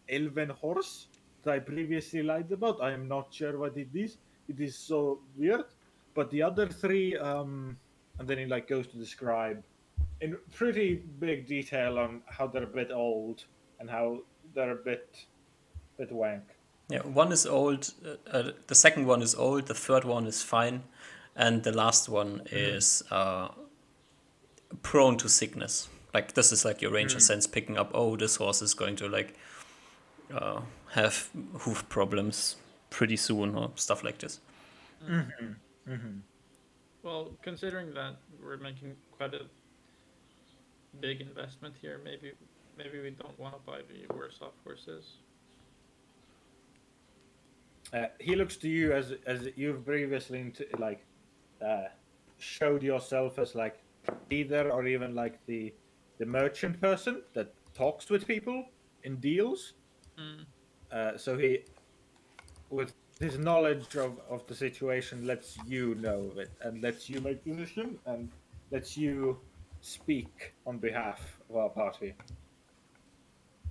S3: elven horse that I previously lied about. I am not sure what it is, it is so weird. But the other three, and then he like goes to describe in pretty big detail on how they're a bit old and how they're a bit wank.
S1: Yeah, one is old. The second one is old. The third one is fine, and the last one is prone to sickness. Like this is like your ranger sense picking up. Oh, this horse is going to like have hoof problems pretty soon or stuff like this.
S2: Well, considering that we're making quite a big investment here, maybe we don't want to buy the worse off horses.
S3: He looks to you as you've previously showed yourself as like leader or even like the merchant person that talks with people in deals. So he, with his knowledge of the situation, lets you know of it and lets you make the decision and lets you speak on behalf of our party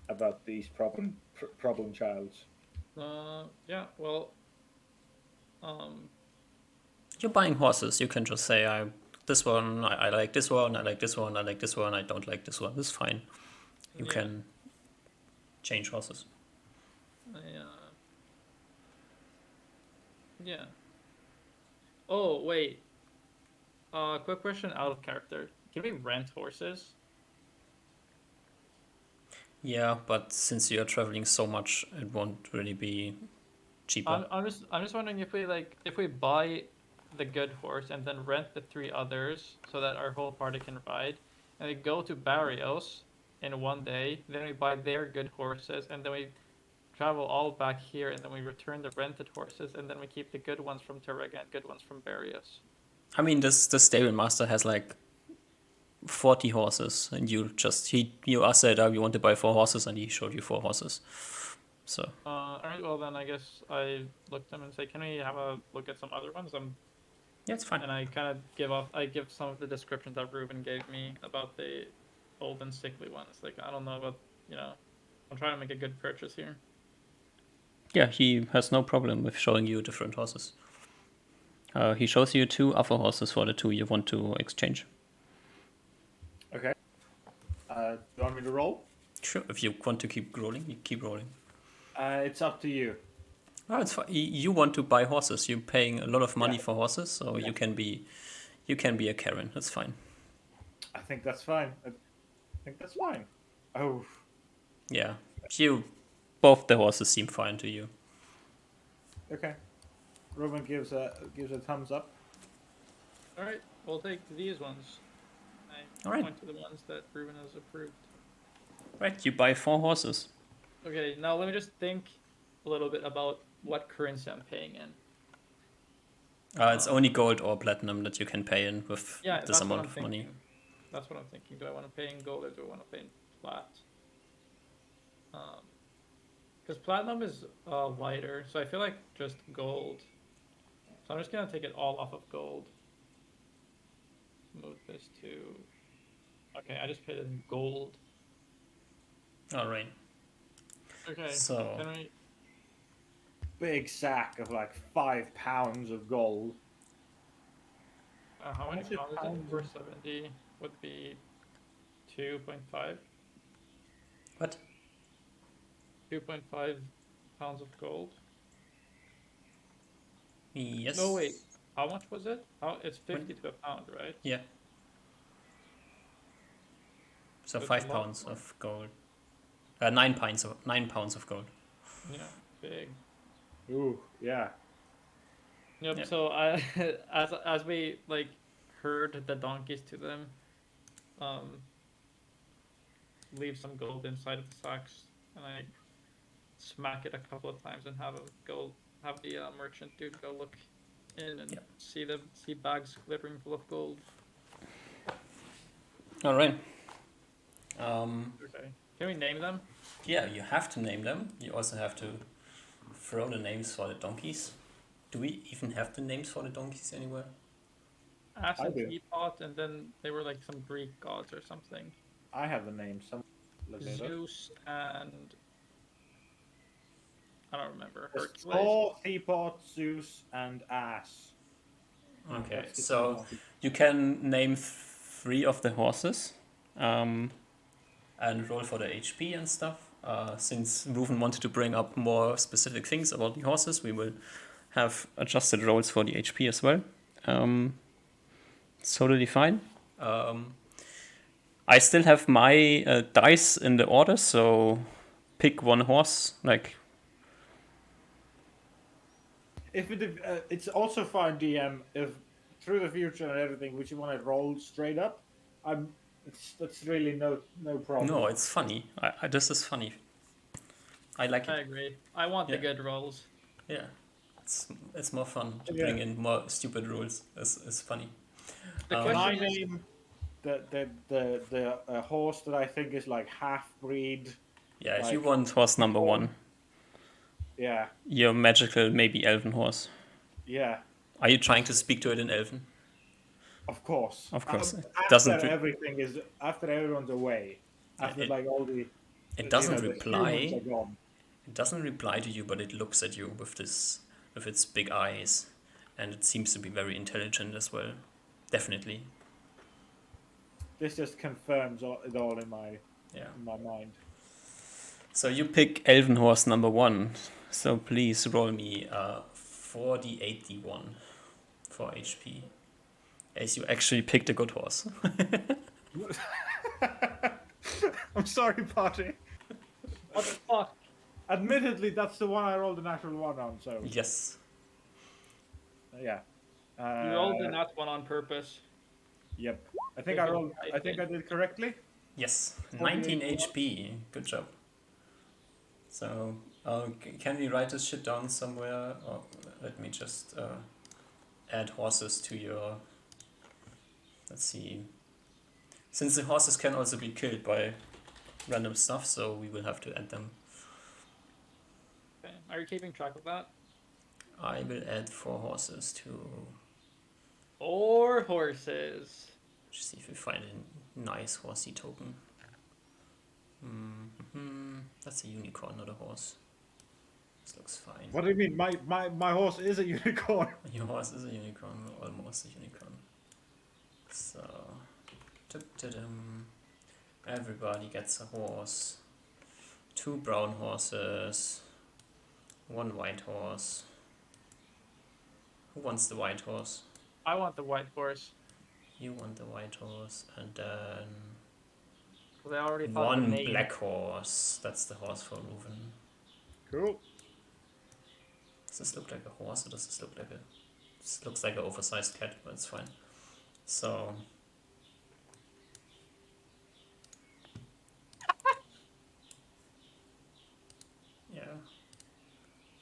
S3: about these problem childs.
S2: Yeah, well, um,
S1: You're buying horses. You can just say, "I this one. I like this one. I like this one. I like this one. I don't like this one." It's fine. You
S2: yeah,
S1: can change horses.
S2: yeah. Oh, wait. Quick question out of character. Can we rent horses?
S1: Yeah, but since you're traveling so much, it won't really be cheaper.
S2: I'm just wondering if we buy the good horse and then rent the three others so that our whole party can ride, and we go to Barrios in one day, then we buy their good horses, and then we travel all back here, and then we return the rented horses, and then we keep the good ones from Terrega and good ones from Barrios.
S1: I mean, this stable master has like 40 horses, and you asked that you want to buy 4 horses, and he showed you 4 horses. So
S2: All right, well then I guess I look them and say, can we have a look at some other ones?
S1: yeah, it's fine.
S2: And I kind of give some of the descriptions that Ruben gave me about the old and sickly ones. Like, I don't know about, I'm trying to make a good purchase here.
S1: Yeah, he has no problem with showing you different horses. He shows you 2 other horses for the 2 you want to exchange.
S3: Okay. Do you want me to roll?
S1: Sure, if you want to keep rolling, you keep rolling.
S3: It's up to you.
S1: Oh, it's fine. You want to buy horses. You're paying a lot of money
S3: Yeah.
S1: for horses, so
S3: Yeah.
S1: you can be a Karen. That's fine.
S3: I think that's fine. I think that's fine. Oh,
S1: Yeah, both the horses seem fine to you.
S3: okay. Ruben gives a thumbs up.
S2: All right, we'll take these ones. I
S1: All right.
S2: point to the ones that Ruben has approved.
S1: Right, you buy 4 horses.
S2: Okay, now let me just think a little bit about what currency I'm paying in.
S1: It's only gold or platinum that you can pay in with
S2: Yeah,
S1: this
S2: that's what
S1: amount
S2: I'm
S1: of
S2: thinking.
S1: money.
S2: That's what I'm thinking. Do I want to pay in gold or do I want to pay in flat? Because platinum is lighter, so I feel like just gold. So I'm just gonna take it all off of gold. Move this to. Okay, I just paid it in gold.
S1: All right.
S2: Okay.
S1: So-
S2: Can we?
S3: Big sack of like 5 pounds of gold.
S2: How many
S3: much is
S2: pounds is
S3: pound?
S2: it? 470 would be 2.5.
S1: What?
S2: 2.5 pounds of gold.
S1: Yes.
S2: No, wait. How much was it? It's 50 to a pound, right?
S1: Yeah. So
S2: That's
S1: 5
S2: a lot
S1: pounds
S2: more.
S1: of gold. 9 pounds of gold.
S2: Yeah, big.
S3: Ooh, yeah.
S2: Yep.
S1: Yeah.
S2: So I, as we like herd the donkeys to them, leave some gold inside of the sacks, and I smack it a couple of times and have the merchant dude go look in and
S1: Yeah.
S2: see bags glittering full of gold.
S1: All right.
S2: Okay. Can we name them?
S1: Yeah, you have to name them. You also have to throw the names for the donkeys. Do we even have the names for the donkeys anywhere?
S2: Ass
S3: I
S2: and
S3: do.
S2: Teapot, and then they were like some Greek gods or something.
S3: I have the name. Some look it up.
S2: Zeus and I don't remember.
S3: There's
S2: Hercules.
S3: Thor, Teapot, Zeus, and Ass.
S1: Okay,
S3: That's the
S1: so
S3: team.
S1: you can name 3 of the horses, and roll for the HP and stuff. Since Ruven wanted to bring up more specific things about the horses, we will have adjusted rolls for the HP as well. It's totally fine. I still have my dice in the order, so pick one horse. Like,
S3: If it's also fine, DM, if through the future and everything, which you want to roll straight up, that's really no problem.
S1: no, it's funny. This is funny. I like
S2: I
S1: it.
S2: agree. I want the
S1: Yeah.
S2: good rolls.
S1: Yeah, it's more fun to
S3: Yeah.
S1: bring in more stupid rules. It's funny.
S2: The
S3: Can I
S2: question is,
S3: name the horse that I think is like half breed?
S1: Yeah, if
S3: Like,
S1: you want horse number 1,
S3: yeah,
S1: your magical, maybe elven horse.
S3: yeah,
S1: Are you trying to speak to it in elven?
S3: of course.
S1: Of course. It
S3: After
S1: doesn't.
S3: everything is after everyone's away, after
S1: It,
S3: like all the
S1: it doesn't
S3: the humans
S1: reply.
S3: are gone.
S1: It doesn't reply to you, but it looks at you with its big eyes, and it seems to be very intelligent as well. Definitely.
S3: This just confirms it all in
S1: Yeah.
S3: my mind.
S1: So you pick elven horse number 1. So please roll me 4d8d1 for HP. As you actually picked a good horse.
S3: I'm sorry, Potty.
S2: what the fuck?
S3: Admittedly, that's the one I rolled a natural one on. So
S1: Yes.
S3: yeah.
S2: You rolled the nat one on purpose.
S3: Yep. I think
S2: Take
S3: I
S2: it
S3: rolled.
S2: right
S3: I think I
S2: in.
S3: did correctly.
S1: Yes.
S3: 48.
S1: 19 HP. Good job. So, can we write this shit down somewhere? Or let me just add horses to your... Let's see. Since the horses can also be killed by random stuff, so we will have to add them.
S2: Okay. Are you keeping track of that?
S1: I will add 4 horses to...
S2: 4 horses.
S1: Just see if we find a nice horsey token. That's a unicorn, not a horse. This looks fine.
S3: What do you mean? My horse is a unicorn.
S1: Your horse is a unicorn, almost a unicorn. So, everybody gets a horse. 2 brown horses. 1 white horse. Who wants the white horse?
S2: I want the white horse.
S1: You want the white horse, and then
S2: Well, I already thought the
S1: 1
S2: name.
S1: black horse. That's the horse for Ruven.
S3: Cool.
S1: Does this look like a horse, or does this look like a... This looks like an oversized cat, but it's fine. So... Yeah.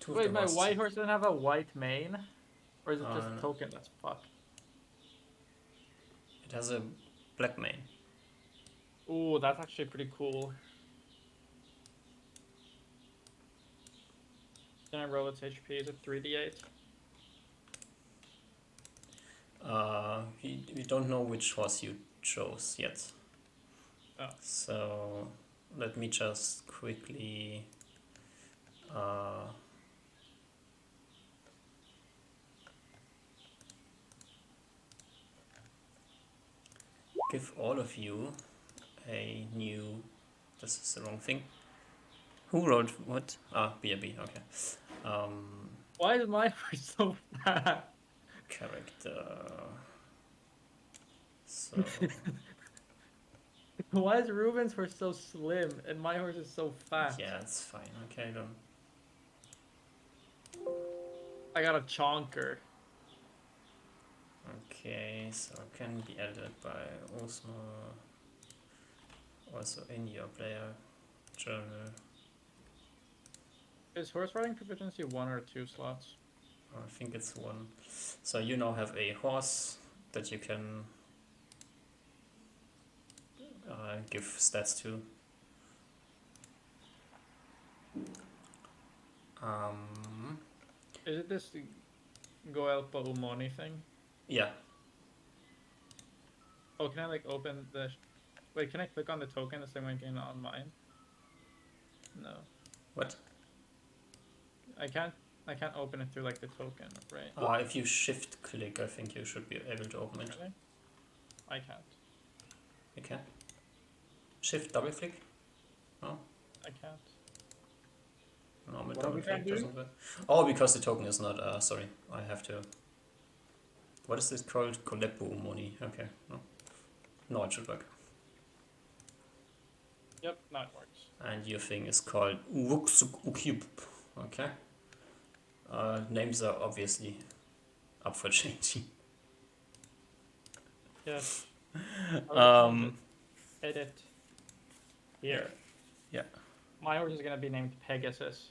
S1: 2 of
S2: Wait,
S1: the
S2: my
S1: horses-
S2: white horse doesn't have a white mane? Or is it just
S1: no.
S2: a token that's fucked?
S1: It has a black mane.
S2: Ooh, that's actually pretty cool. Can I roll its HP? Is it 3d8?
S1: We don't know which horse you chose yet.
S2: Oh.
S1: So let me just quickly give all of you a new... This is the wrong thing. Who wrote what? Ah, BRB, okay.
S2: Why is my horse so fat?
S1: Character. So
S2: Why is Ruben's horse so slim and my horse is so fat?
S1: yeah, it's fine. Okay, then.
S2: I got a chonker.
S1: Okay, so can be edited by Osmo. Also in your player journal.
S2: Is horse riding proficiency 1 or 2 slots?
S1: I think it's 1. So you now have a horse that you can give stats to.
S2: Is it this Goelpa Umoni thing?
S1: Yeah.
S2: Oh, can I like open the... Wait, can I click on the token the same way I can on mine? No.
S1: What?
S2: I can't open it through like the token, right?
S1: If you shift click, I think you should be able to open it.
S2: Really? I can't.
S1: You can. Shift double click. No,
S2: I can't.
S1: normal
S3: What are
S1: double
S3: we trying
S1: click
S3: to do?
S1: doesn't work. Oh, because the token is not. Sorry, I have to. What is this called? Kolepo money. Okay. No, it should work.
S2: Yep, now it works.
S1: And your thing is called Wuxuk. Okay. Names are obviously up for changing.
S2: Yes. How do you change
S1: Um,
S2: it? Edit. Here.
S1: Yeah.
S2: My horse is gonna be named Pegasus.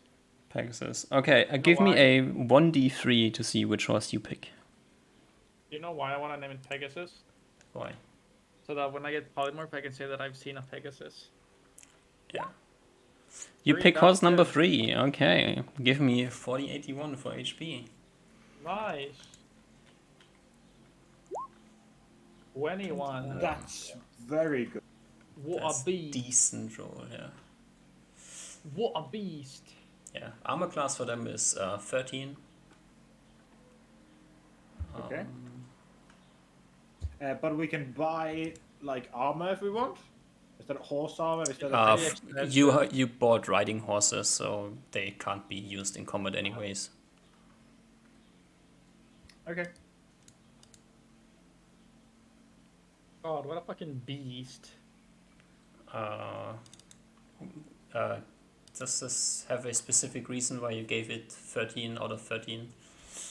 S1: Pegasus. Okay, give me
S2: why?
S1: a 1d3 to see which horse you pick.
S2: You know why I want to name it Pegasus?
S1: Why?
S2: So that when I get polymorph, I can say that I've seen a Pegasus.
S1: Yeah. You
S2: Three
S1: pick horse number
S2: down.
S1: 3. Okay. Give me 4081 for HP.
S2: Nice. 21.
S3: That's very good.
S2: What
S1: That's
S2: a beast.
S1: decent roll, yeah.
S2: What a beast.
S1: Yeah. Armor class for them is 13.
S3: Okay. But we can buy like armor if we want. Instead of horse armor, instead of
S1: You bought riding horses, so they can't be used in combat anyways.
S3: Okay.
S2: God, what a fucking beast.
S1: Does this have a specific reason why you gave it 13 out of 13?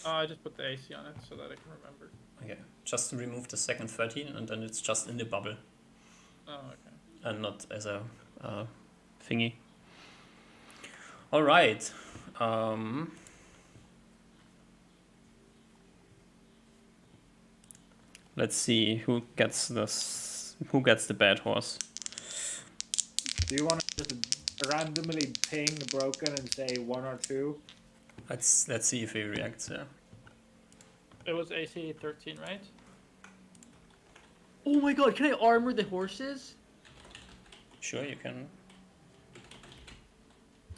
S2: I just put the AC on it so that I can remember.
S1: Okay, just remove the second 13 and then it's just in the bubble
S2: Oh, okay.
S1: and not as a thingy. All right. Let's see who gets this. Who gets the bad horse?
S3: Do you want to just randomly ping broken and say 1 or 2?
S1: Let's see if he reacts. Yeah.
S2: It was AC 13, right? Oh my god, can I armor the horses?
S1: Sure, you can.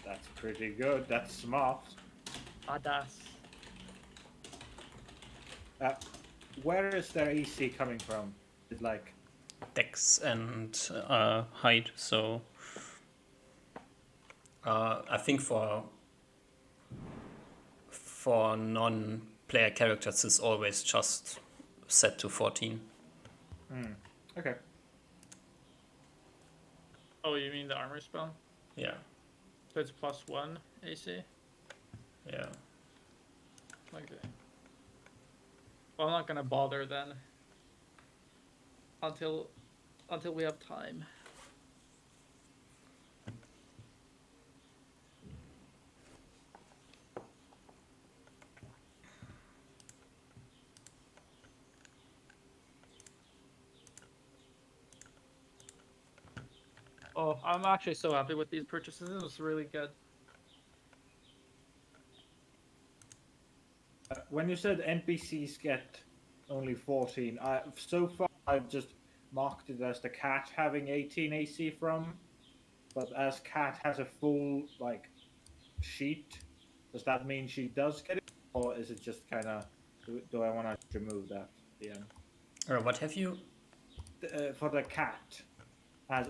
S3: That's pretty good. That's smart.
S2: Badass.
S3: Where is their EC coming from? Is it like
S1: Dex and height. So I think for non-player characters, it's always just set to 14.
S3: okay?
S2: Oh, you mean the armor spell?
S1: Yeah,
S2: So it's +1 AC?
S1: yeah.
S2: Okay. Well, I'm not gonna bother then. Until we have time. Oh, I'm actually so happy with these purchases. It was really good.
S3: When you said NPCs get only 14, so far I've just marked it as the cat having 18 AC from, but as cat has a full like sheet, does that mean she does get it, or is it just kind of do I want to remove that? Yeah.
S1: What have you?
S3: For the cat,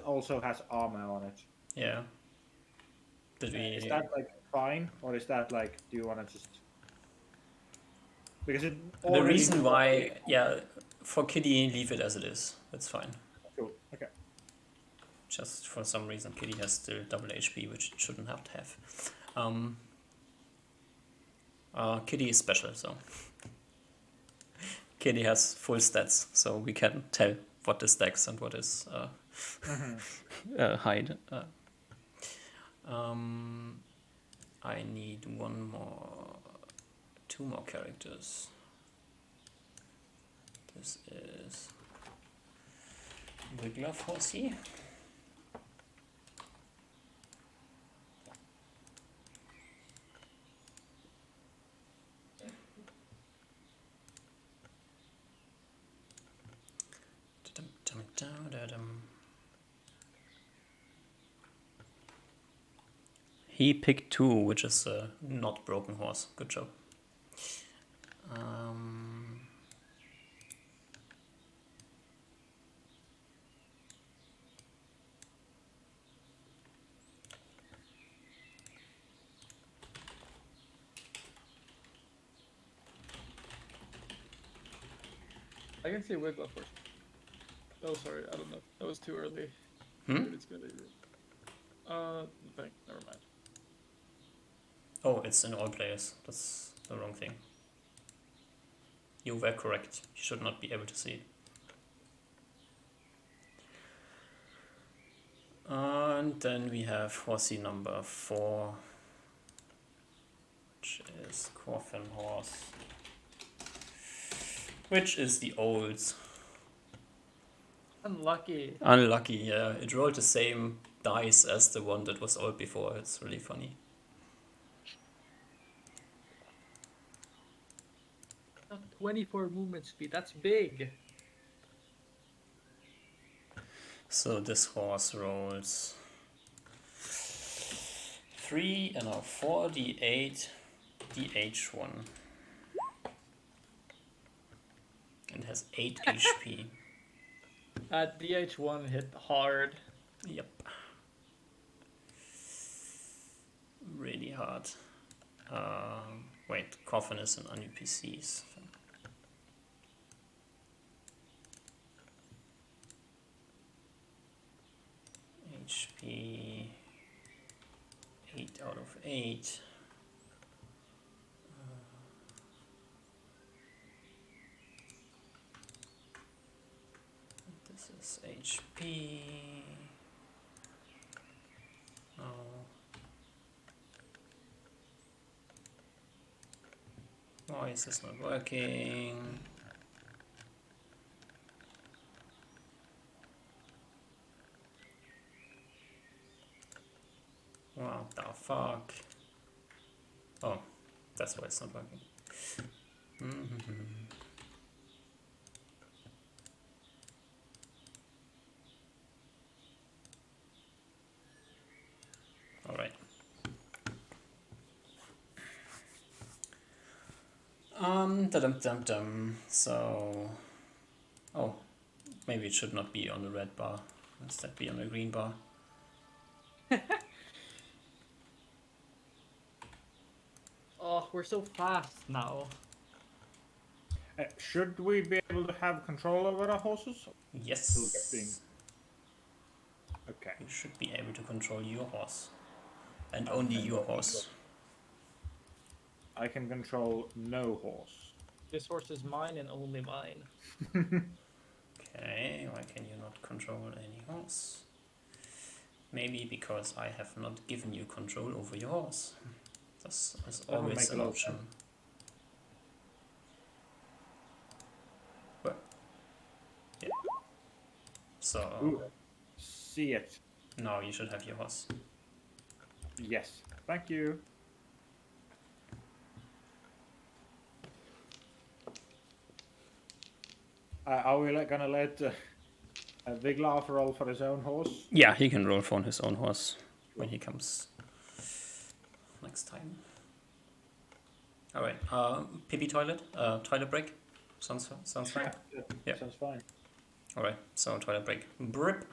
S3: also has armor on it.
S1: Yeah. Did we?
S3: Is that like fine, or is that like? Do you want to just? Because it.
S1: The reason why, yeah, for Kitty, leave it as it is. That's fine.
S3: Cool. Okay.
S1: Just for some reason, Kitty has still double HP, which it shouldn't have to have. Kitty is special, so Kitty has full stats, so we can tell what is Dex and what is hide. I need two more characters. This is Wiggler Horsey. He picked 2, which is a not broken horse. Good job.
S2: I can see Wiggler first. Oh, sorry, I don't know. That was too early.
S1: Hmm?
S2: It's gonna be. Nothing. Never mind.
S1: Oh, it's in all players. That's the wrong thing. You were correct. You should not be able to see it. And then we have horsey number 4, which is Coffin Horse, which is the old.
S2: Unlucky.
S1: Unlucky, yeah. It rolled the same dice as the one that was old before. It's really funny.
S2: 24 movement speed. That's big.
S1: So this horse rolls 3 and a 4d8 dh1. And has 8 HP.
S2: DH1 hit hard.
S1: Yep. Really hard. Wait, Coffin is on new PCs. HP 8 out of 8. This is HP. Oh. Why is this not working? What the fuck? Oh, that's why it's not working. All right. So, oh, maybe it should not be on the red bar. Instead, be on the green bar.
S2: Oh, we're so fast now.
S3: Should we be able to have control over our horses?
S1: Yes.
S3: Okay.
S1: You should be able to control your horse. And only your horse.
S3: I can control no horse.
S2: This horse is mine and only mine.
S1: Okay, why can you not control any horse? Maybe because I have not given you control over your horse. That's always
S3: make a
S1: an
S3: lot of
S1: option.
S3: sense.
S1: What? Yeah. So,
S3: Ooh. See it.
S1: now you should have your horse.
S3: Yes. Thank you. Are we gonna let Wiglaf roll for his own horse?
S1: Yeah, he can roll for his own horse when he comes next time. Alright, pee toilet? Toilet break? Sounds fine? Yeah.
S3: Sounds fine.
S1: Alright, so toilet break. Brip.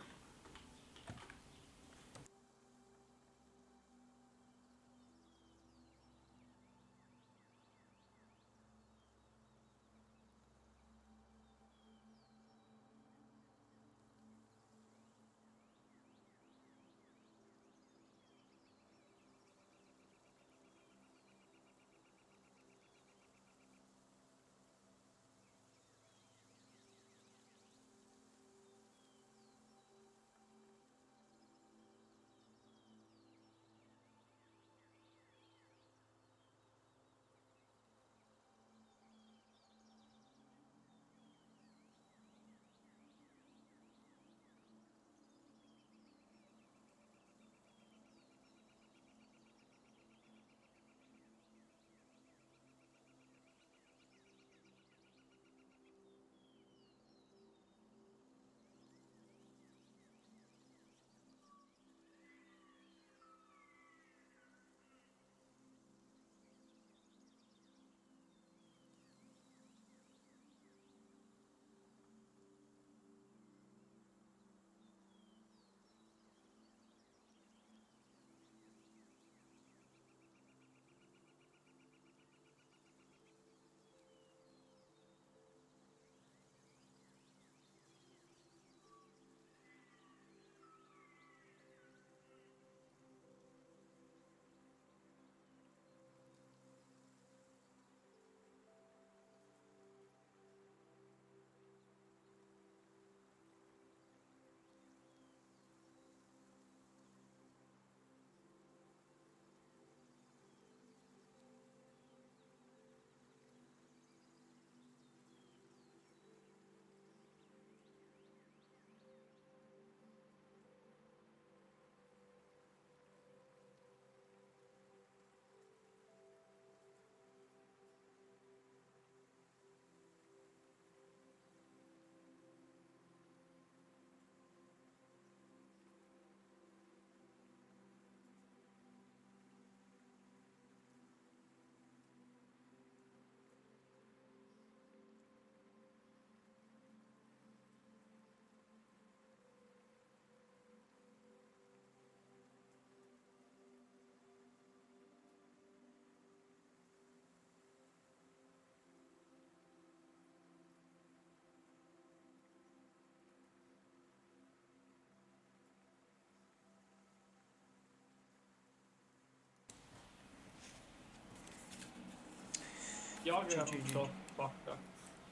S2: Jag är också backa.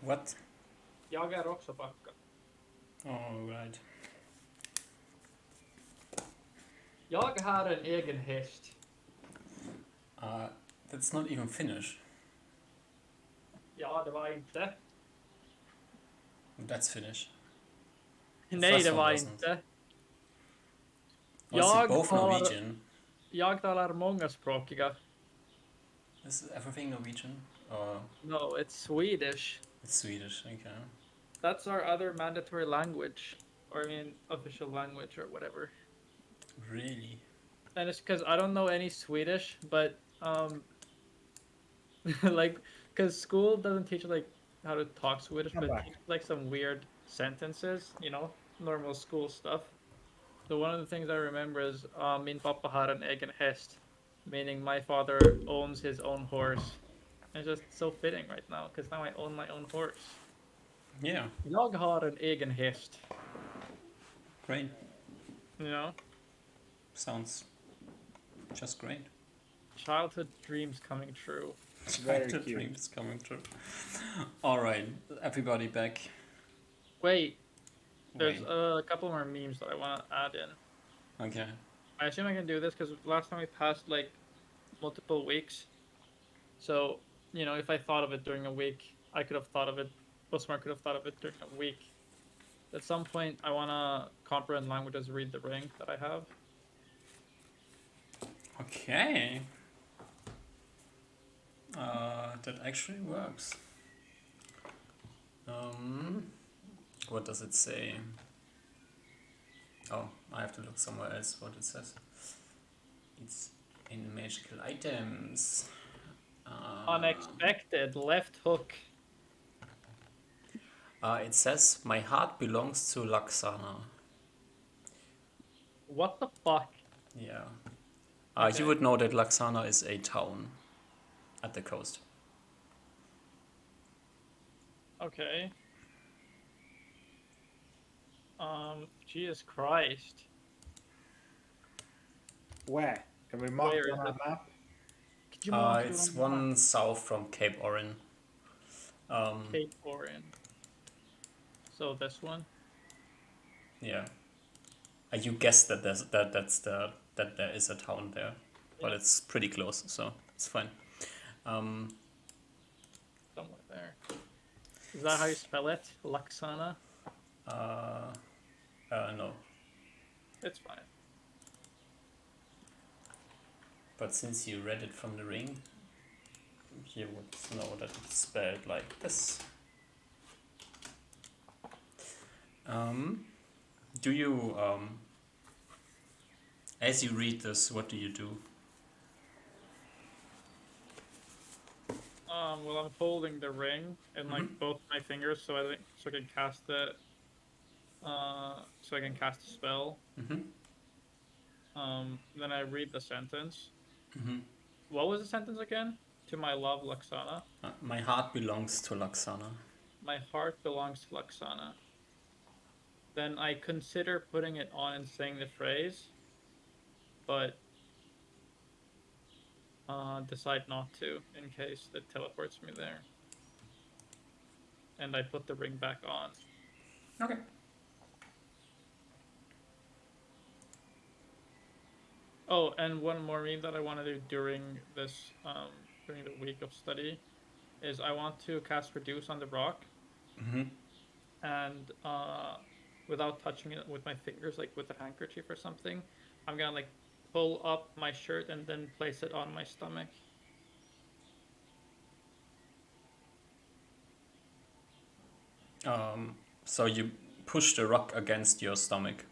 S1: What?
S2: Jag är också backa.
S1: All right.
S2: Jag har en egen häst.
S1: That's not even Finnish.
S2: Ja, det var inte.
S1: That's Finnish.
S2: Nej,
S1: first
S2: det
S1: one
S2: var
S1: wasn't.
S2: inte.
S1: Was it
S2: Jag
S1: both
S2: har-
S1: Norwegian?
S2: Jag talar mångspråkiga.
S1: Is everything Norwegian? Or
S2: No, it's Swedish.
S1: it's Swedish? Okay.
S2: That's our other mandatory language. Or I mean, official language or whatever.
S1: Really?
S2: And it's because I don't know any Swedish, but like, because school doesn't teach like how to talk Swedish,
S3: Come
S2: but
S3: back.
S2: teach, like some weird sentences, you know, normal school stuff. So one of the things I remember is min pappa har en egen häst, meaning my father owns his own horse. And it's just so fitting right now, because now I own my own horse.
S1: Yeah.
S2: Jag har en egen häst,
S1: Great.
S2: you know?
S1: Sounds just great.
S2: Childhood dreams coming true.
S3: Very
S1: Childhood
S3: cute.
S1: dreams coming true. All right, everybody back.
S2: Wait, there's
S1: Wait.
S2: a couple more memes that I want to add in.
S1: Okay.
S2: I assume I can do this because last time we passed like multiple weeks. So, you know, if I thought of it during a week, I could have thought of it, Osmar could have thought of it during a week. At some point, I want to comprehend languages, read the ring that I have.
S1: Okay. That actually works. What does it say? Oh, I have to look somewhere else what it says. It's in magical items.
S2: Unexpected left hook.
S1: It says, my heart belongs to Laksana.
S2: What the fuck?
S1: Yeah.
S2: Okay.
S1: You would know that Laksana is a town at the coast.
S2: Okay. Jesus Christ.
S3: Where? Can we mark
S2: Where
S3: it
S2: is
S3: on
S2: it?
S3: our map?
S2: Could you mark it
S1: It's
S2: on the
S1: one
S2: map?
S1: south from Cape Orin.
S2: Cape Orin. So this one?
S1: Yeah. You guessed that that there is a town there, but
S2: Yeah.
S1: it's pretty close, so it's fine.
S2: Somewhere there. Is that how you spell it? Laksana?
S1: No.
S2: It's fine.
S1: But since you read it from the ring, you would know that it's spelled like this. Do you, as you read this, what do you do?
S2: Well, I'm holding the ring in like
S1: Mhm.
S2: both my fingers, so I can cast it. So I can cast a spell.
S1: Mm-hmm.
S2: Then I read the sentence.
S1: Mm-hmm.
S2: What was the sentence again? To my love, Laksana.
S1: My heart belongs to Laksana.
S2: My heart belongs to Laksana. Then I consider putting it on and saying the phrase, but decide not to in case it teleports me there. And I put the ring back on.
S1: Okay.
S2: Oh, and one more meme that I want to do during this during the week of study is I want to cast Reduce on the rock,
S1: Mm-hmm.
S2: and without touching it with my fingers, like with a handkerchief or something, I'm gonna like pull up my shirt and then place it on my stomach.
S1: So you push the rock against your stomach.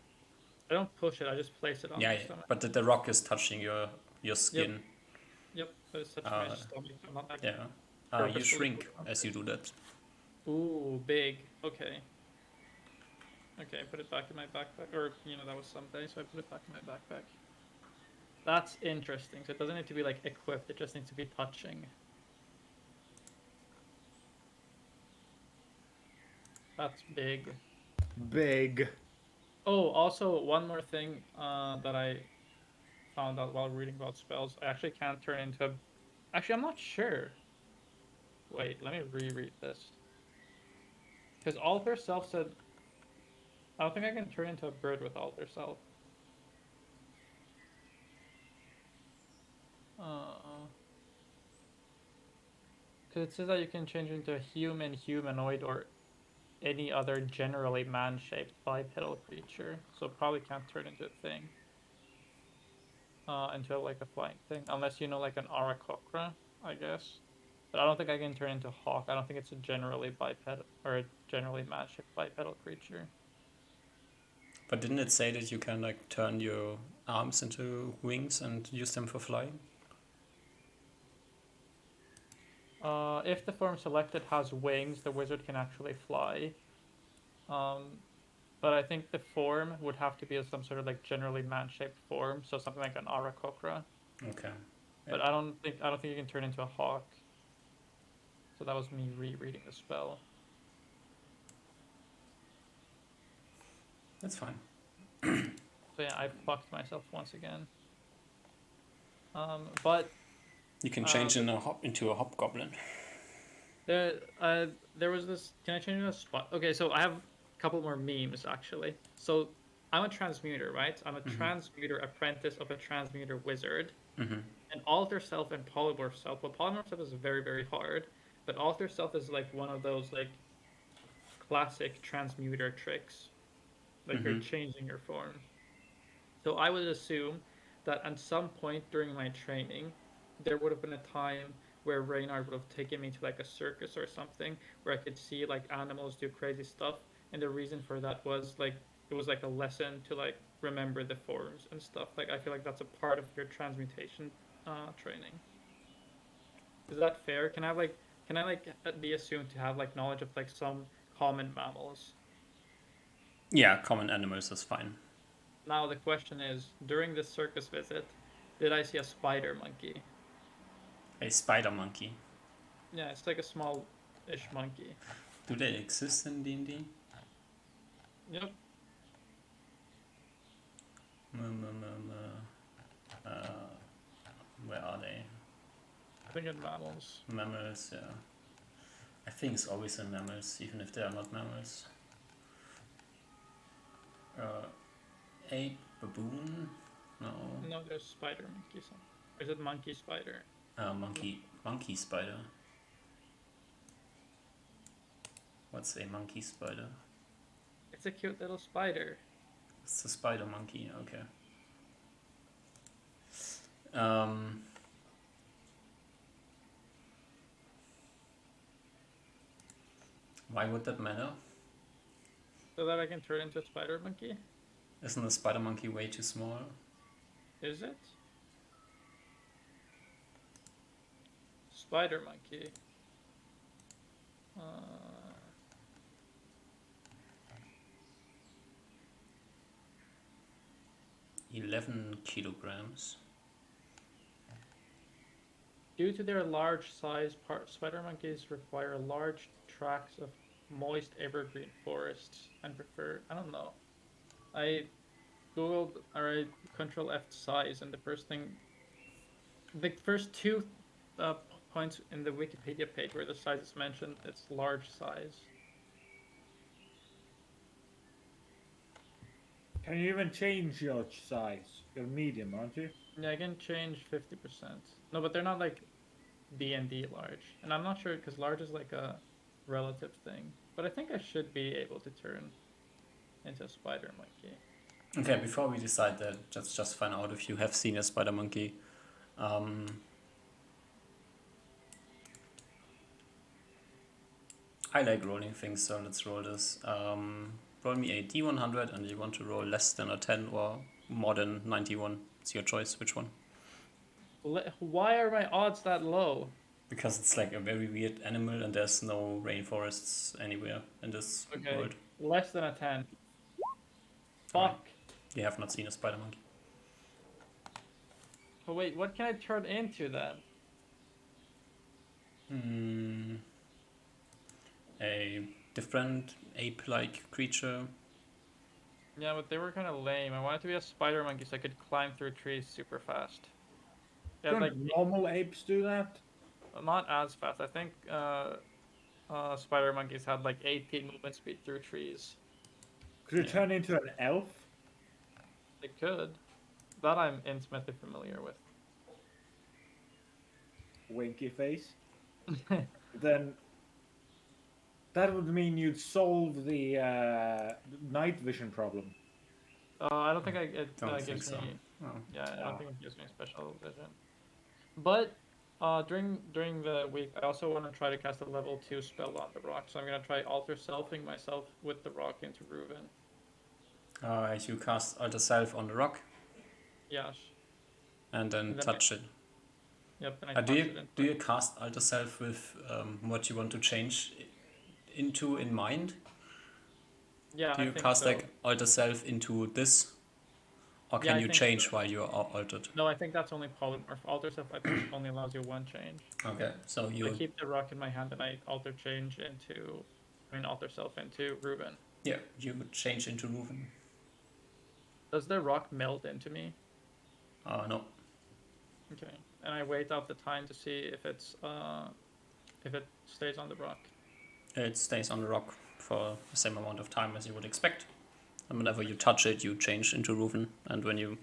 S2: I don't push it; I just place it on
S1: Yeah,
S2: my
S1: yeah.
S2: stomach.
S1: But the rock is touching your skin.
S2: Yep, but it's touching my stomach. I'm not like,
S1: Yeah. You
S2: Purposefully
S1: shrink
S2: put it on
S1: as you do that.
S2: ooh, big. Okay. Okay, put it back in my backpack, or you know that was someday, so I put it back in my backpack. That's interesting. So it doesn't need to be like equipped; it just needs to be touching. That's big.
S3: Big.
S2: Oh, also one more thing that I found out while reading about spells. I actually can't turn into a. Actually, I'm not sure. Wait, let me reread this. Because Alter Self said, I don't think I can turn into a bird with Alter Self. Because it says that you can change into a human, humanoid, or any other generally man-shaped bipedal creature. So probably can't turn into a thing. Into like a flying thing, unless you know like an Aarakocra, I guess. But I don't think I can turn into a hawk. I don't think it's a generally bipedal or a generally man-shaped bipedal creature.
S1: But didn't it say that you can like turn your arms into wings and use them for flying?
S2: If the form selected has wings, the wizard can actually fly. But I think the form would have to be some sort of like generally man-shaped form, so something like an Aarakocra.
S1: Okay.
S2: But I don't think you can turn into a hawk. So that was me rereading the spell.
S1: That's fine.
S2: So yeah, I fucked myself once again. But
S1: You can change into a hobgoblin.
S2: there was this. Can I change the spot? Okay, so I have a couple more memes actually. So I'm a transmuter, right? I'm a transmuter apprentice of a transmuter wizard. And alter self and polymorph self. Well, polymorph self is very, very hard, but alter self is like one of those like classic transmuter tricks. Like you're changing your form. So I would assume that at some point during my training, there would have been a time where Reynard would have taken me to like a circus or something where I could see like animals do crazy stuff. And the reason for that was like it was like a lesson to like remember the forms and stuff. Like I feel like that's a part of your transmutation training. Is that fair? Can I like be assumed to have like knowledge of like some common mammals?
S1: Yeah, common animals is fine.
S2: Now the question is, during this circus visit, did I see a spider monkey?
S1: A spider monkey.
S2: Yeah, it's like a small-ish monkey.
S1: Do they exist in D&D?
S2: Yep.
S1: Where are they?
S2: I think in mammals.
S1: Mammals, yeah. I think it's always in mammals, even if they are not mammals. Ape, baboon? No.
S2: No, there's spider monkey. Or is it monkey spider?
S1: Monkey spider. What's a monkey spider?
S2: It's a cute little spider.
S1: It's a spider monkey, okay. Why would that matter?
S2: So that I can turn into a spider monkey?
S1: Isn't a spider monkey way too small?
S2: Is it? Spider monkey.
S1: 11 kilograms.
S2: Due to their large size, spider monkeys require large tracts of moist evergreen forests and prefer, I don't know. I googled, or control F size, and the first two points in the Wikipedia page where the size is mentioned, it's large size.
S3: Can you even change your size? You're medium, aren't you?
S2: Yeah, I can change 50%. No, but they're not like D&D large. And I'm not sure because large is like a relative thing. But I think I should be able to turn into a spider monkey.
S1: Okay, before we decide that, just find out if you have seen a spider monkey. I like rolling things, so let's roll this. Roll me a D100 and you want to roll less than a 10 or more than 91. It's your choice, which one?
S2: Why are my odds that low?
S1: Because it's like a very weird animal and there's no rainforests anywhere in this world.
S2: Less than a 10. Fuck.
S1: You have not seen a spider monkey.
S2: Oh wait, what can I turn into then?
S1: A different ape-like creature.
S2: Yeah, but they were kind of lame. I wanted to be a spider monkey so I could climb through trees super fast.
S3: Don't normal apes do that?
S2: not as fast. I think spider monkeys had like 18 movement speed through trees.
S3: Could it
S2: Yeah.
S3: turn into an elf?
S2: They could. That I'm intimately familiar with.
S3: Winky face. Then that would mean you'd solve the night vision problem.
S2: I don't think it
S1: Don't think
S2: gives
S1: so.
S2: me.
S1: Oh.
S2: Yeah, I
S3: No.
S2: don't think it gives me special vision. But during the week, I also want to try to cast a level 2 spell on the rock. So I'm gonna try alter selfing myself with the rock into Reuven.
S1: You cast Alter Self on the rock
S2: Yes.
S1: and then
S2: And then
S1: touch it.
S2: Yep. Then I
S1: Do
S2: touch
S1: you
S2: it into
S1: do you cast Alter Self with what you want to change into in mind?
S2: Yeah,
S1: Do
S2: I
S1: you
S2: think
S1: cast
S2: so.
S1: like Alter Self into this, or
S2: Yeah,
S1: can
S2: I
S1: you
S2: think
S1: change
S2: so.
S1: while you are altered?
S2: No, I think that's only polymorph. Alter self, I think, only allows you one change.
S1: Okay, so
S2: I
S1: you
S2: keep the rock in my hand and I alter change into, alter self into Reuben.
S1: you would change into Reuven.
S2: Does the rock melt into me?
S1: No,
S2: Okay, and I wait out the time to see if it stays on the rock.
S1: it stays on the rock for the same amount of time as you would expect. And whenever you touch it, you change into Reuven, and when you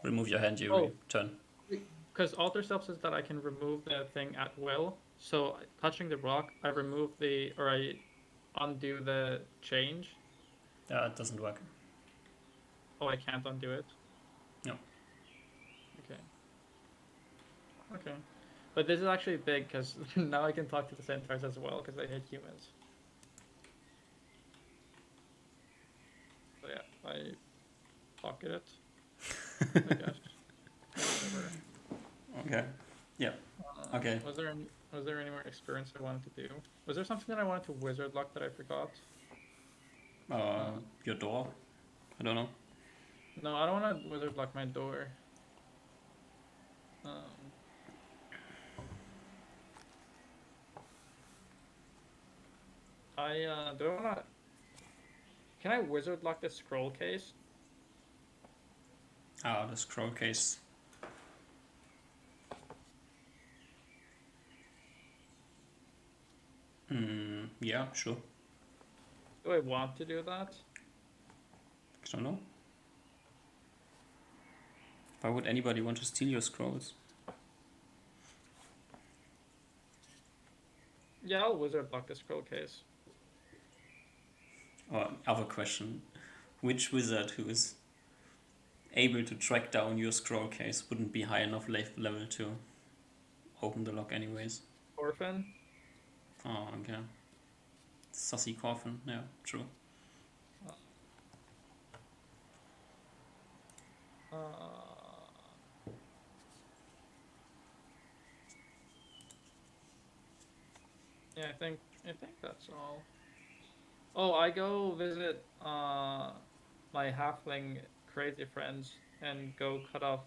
S1: remove your hand, you
S2: Oh,
S1: return.
S2: because alter self says that I can remove the thing at will. So touching the rock, I remove I undo the change.
S1: It doesn't work.
S2: Oh, I can't undo it.
S1: No.
S2: Okay. Okay. But this is actually big because now I can talk to the centaurs as well because they hate humans. So yeah, I pocket it, I guess. Whatever.
S1: Okay. Yeah. Okay.
S2: Was there any more experience I wanted to do? Was there something that I wanted to wizard luck that I forgot?
S1: Your door. I don't know.
S2: No, I don't want to wizard luck my door. Um, do I wanna? Can I wizard lock the scroll case?
S1: The scroll case. Yeah, sure.
S2: Do I want to do that?
S1: I don't know. Why would anybody want to steal your scrolls?
S2: Yeah, I'll wizard lock the scroll case.
S1: Or other question. Which wizard who is able to track down your scroll case wouldn't be high enough level to open the lock anyways?
S2: Orphan.
S1: Oh, okay. Sussy coffin, yeah, true.
S2: Uh, yeah, I think that's all. Oh, I go visit my halfling crazy friends and go cut off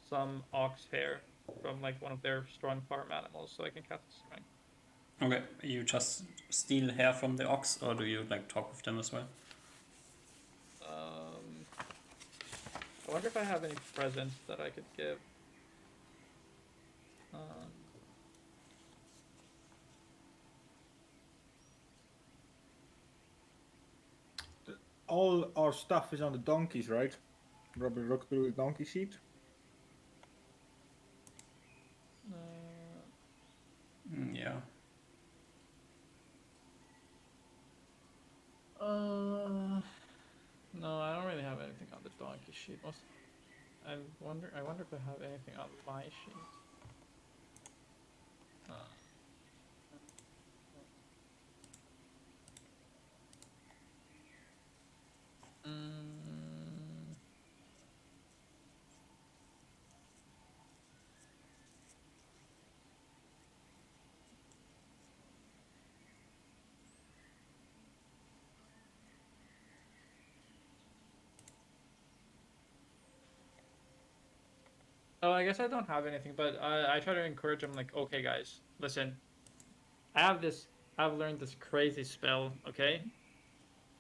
S2: some ox hair from like one of their strong farm animals so I can cast strength.
S1: Okay, you just steal hair from the ox, or do you like talk with them as well?
S2: I wonder if I have any presents that I could give.
S3: All our stuff is on the donkeys, right? Robert look through the donkey sheet.
S1: Yeah.
S2: No, I don't really have anything on the donkey sheet. I wonder if I have anything on my sheet. Oh, I guess I don't have anything, but I try to encourage them. Like, okay, guys, listen. I've learned this crazy spell, okay,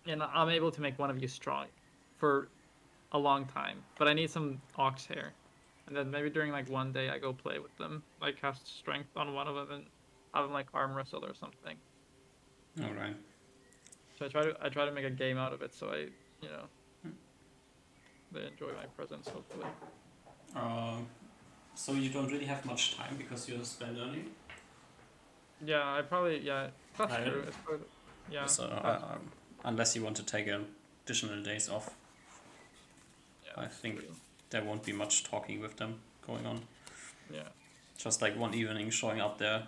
S2: and I'm able to make one of you strong for a long time. But I need some ox hair, and then maybe during like one day I go play with them, like cast strength on one of them and have them like arm wrestle or something.
S1: All right.
S2: So I try to make a game out of it, so you know they enjoy my presence hopefully.
S1: So you don't really have much time because you're spent early.
S2: Yeah, I probably that's
S1: Right.
S2: true. It's probably, yeah.
S1: So
S2: that's-
S1: unless you want to take additional days off,
S2: yeah,
S1: I
S2: that's
S1: think
S2: true.
S1: there won't be much talking with them going on.
S2: Yeah.
S1: Just like one evening showing up there,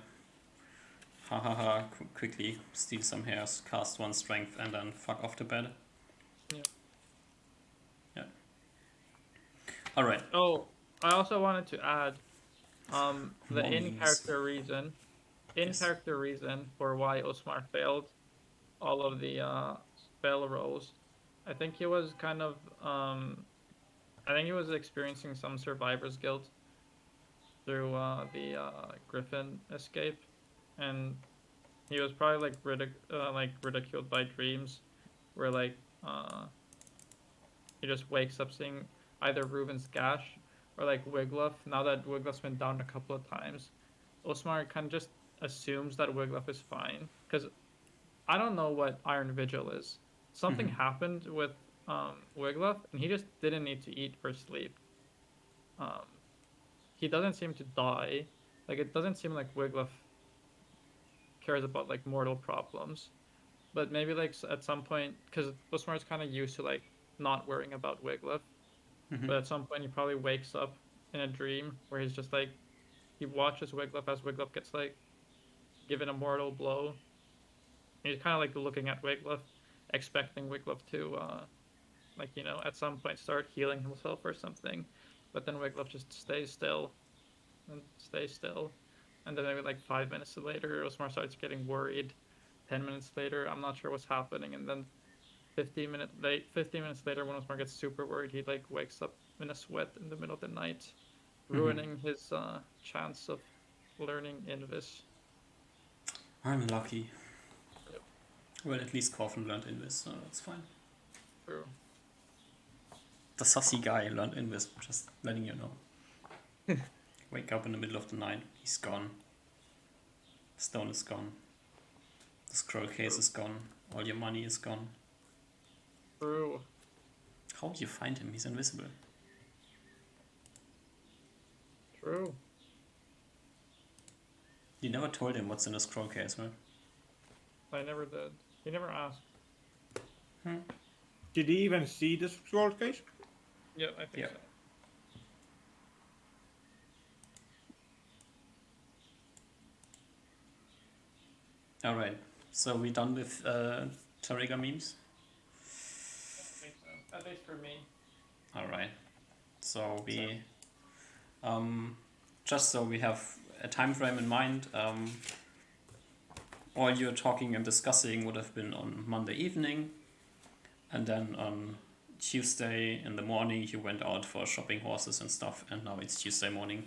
S1: ha ha ha, quickly steal some hairs, cast one strength, and then fuck off to bed.
S2: Yeah.
S1: Yeah. All right.
S2: Oh, I also wanted to add, the
S1: Mummies.
S2: in character reason for why Osmar failed all of the spell rolls. I think he was kind of I think he was experiencing some survivor's guilt through the Griffin escape, and he was probably like ridiculed by dreams, where like he just wakes up seeing either Ruben's gash or like Wiglaf. Now that Wiglaf's been down a couple of times, Osmar kind of just assumes that Wiglaf is fine because I don't know what Iron Vigil is. Something happened with Wiglaf, and he just didn't need to eat or sleep. Um, he doesn't seem to die. Like it doesn't seem like Wiglaf cares about like mortal problems. But maybe like at some point, because Osmar is kind of used to like not worrying about Wiglaf. But at some point, he probably wakes up in a dream where he's just like he watches Wiglaf as Wiglaf gets like given a mortal blow. And he's kind of like looking at Wiglaf, expecting Wiglaf to like at some point start healing himself or something. But then Wiglaf just stays still and stays still. And then maybe like 5 minutes later, Osmar starts getting worried. 10 minutes later, I'm not sure what's happening, and then 15 minutes later, when Osmar gets super worried, he like wakes up in a sweat in the middle of the night, ruining his chance of learning Invis.
S1: I'm lucky.
S2: Yep.
S1: Well, at least Coffin learned Invis, so that's fine.
S2: True.
S1: The sussy guy learned Invis, just letting you know. Wake up in the middle of the night, he's gone. Stone is gone. The scroll case is gone. All your money is gone.
S2: True.
S1: How do you find him? He's invisible.
S2: True.
S1: You never told him what's in the scroll case, right?
S2: I never did. He never asked.
S3: Did he even see the scroll case?
S2: Yeah, I think
S1: Yeah.
S2: so.
S1: Alright, so we done with Tariga memes?
S2: I think so. At least for me.
S1: Alright, so we just so we have a time frame in mind, all you're talking and discussing would have been on Monday evening, and then on Tuesday in the morning you went out for shopping horses and stuff, and now it's Tuesday morning.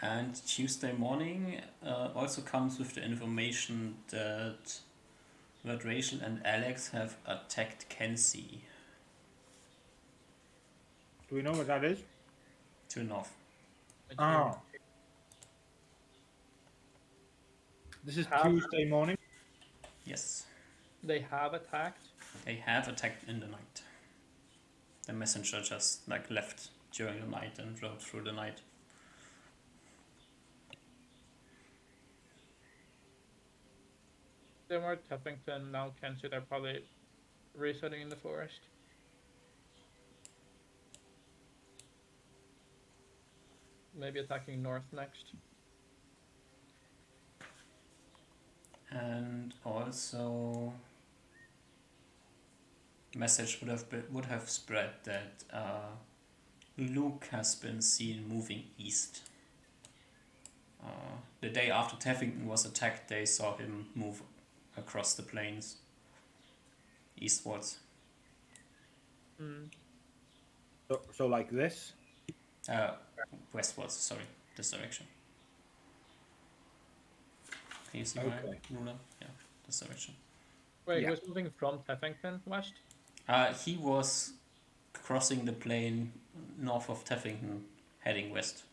S1: And Tuesday morning also comes with the information that Rachel and Alex have attacked Kenzie
S3: Do we know what that is?
S1: to the north.
S3: Oh. This is Tuesday morning.
S1: Yes,
S2: They have attacked.
S1: they have attacked in the night. The messenger just like left during the night and rode through the night.
S2: They were Teffington, now Kenzie, they're probably resetting in the forest. Maybe attacking north next.
S1: And also, message would have spread that Luke has been seen moving east. The day after Teffington was attacked, they saw him move across the plains eastwards.
S3: So like this.
S1: Westwards, sorry, this direction. Can you see
S3: Okay.
S1: my ruler? Yeah, this direction.
S2: Wait,
S3: Yeah.
S2: he was moving from Teffington west?
S1: He was crossing the plain north of Teffington, heading west.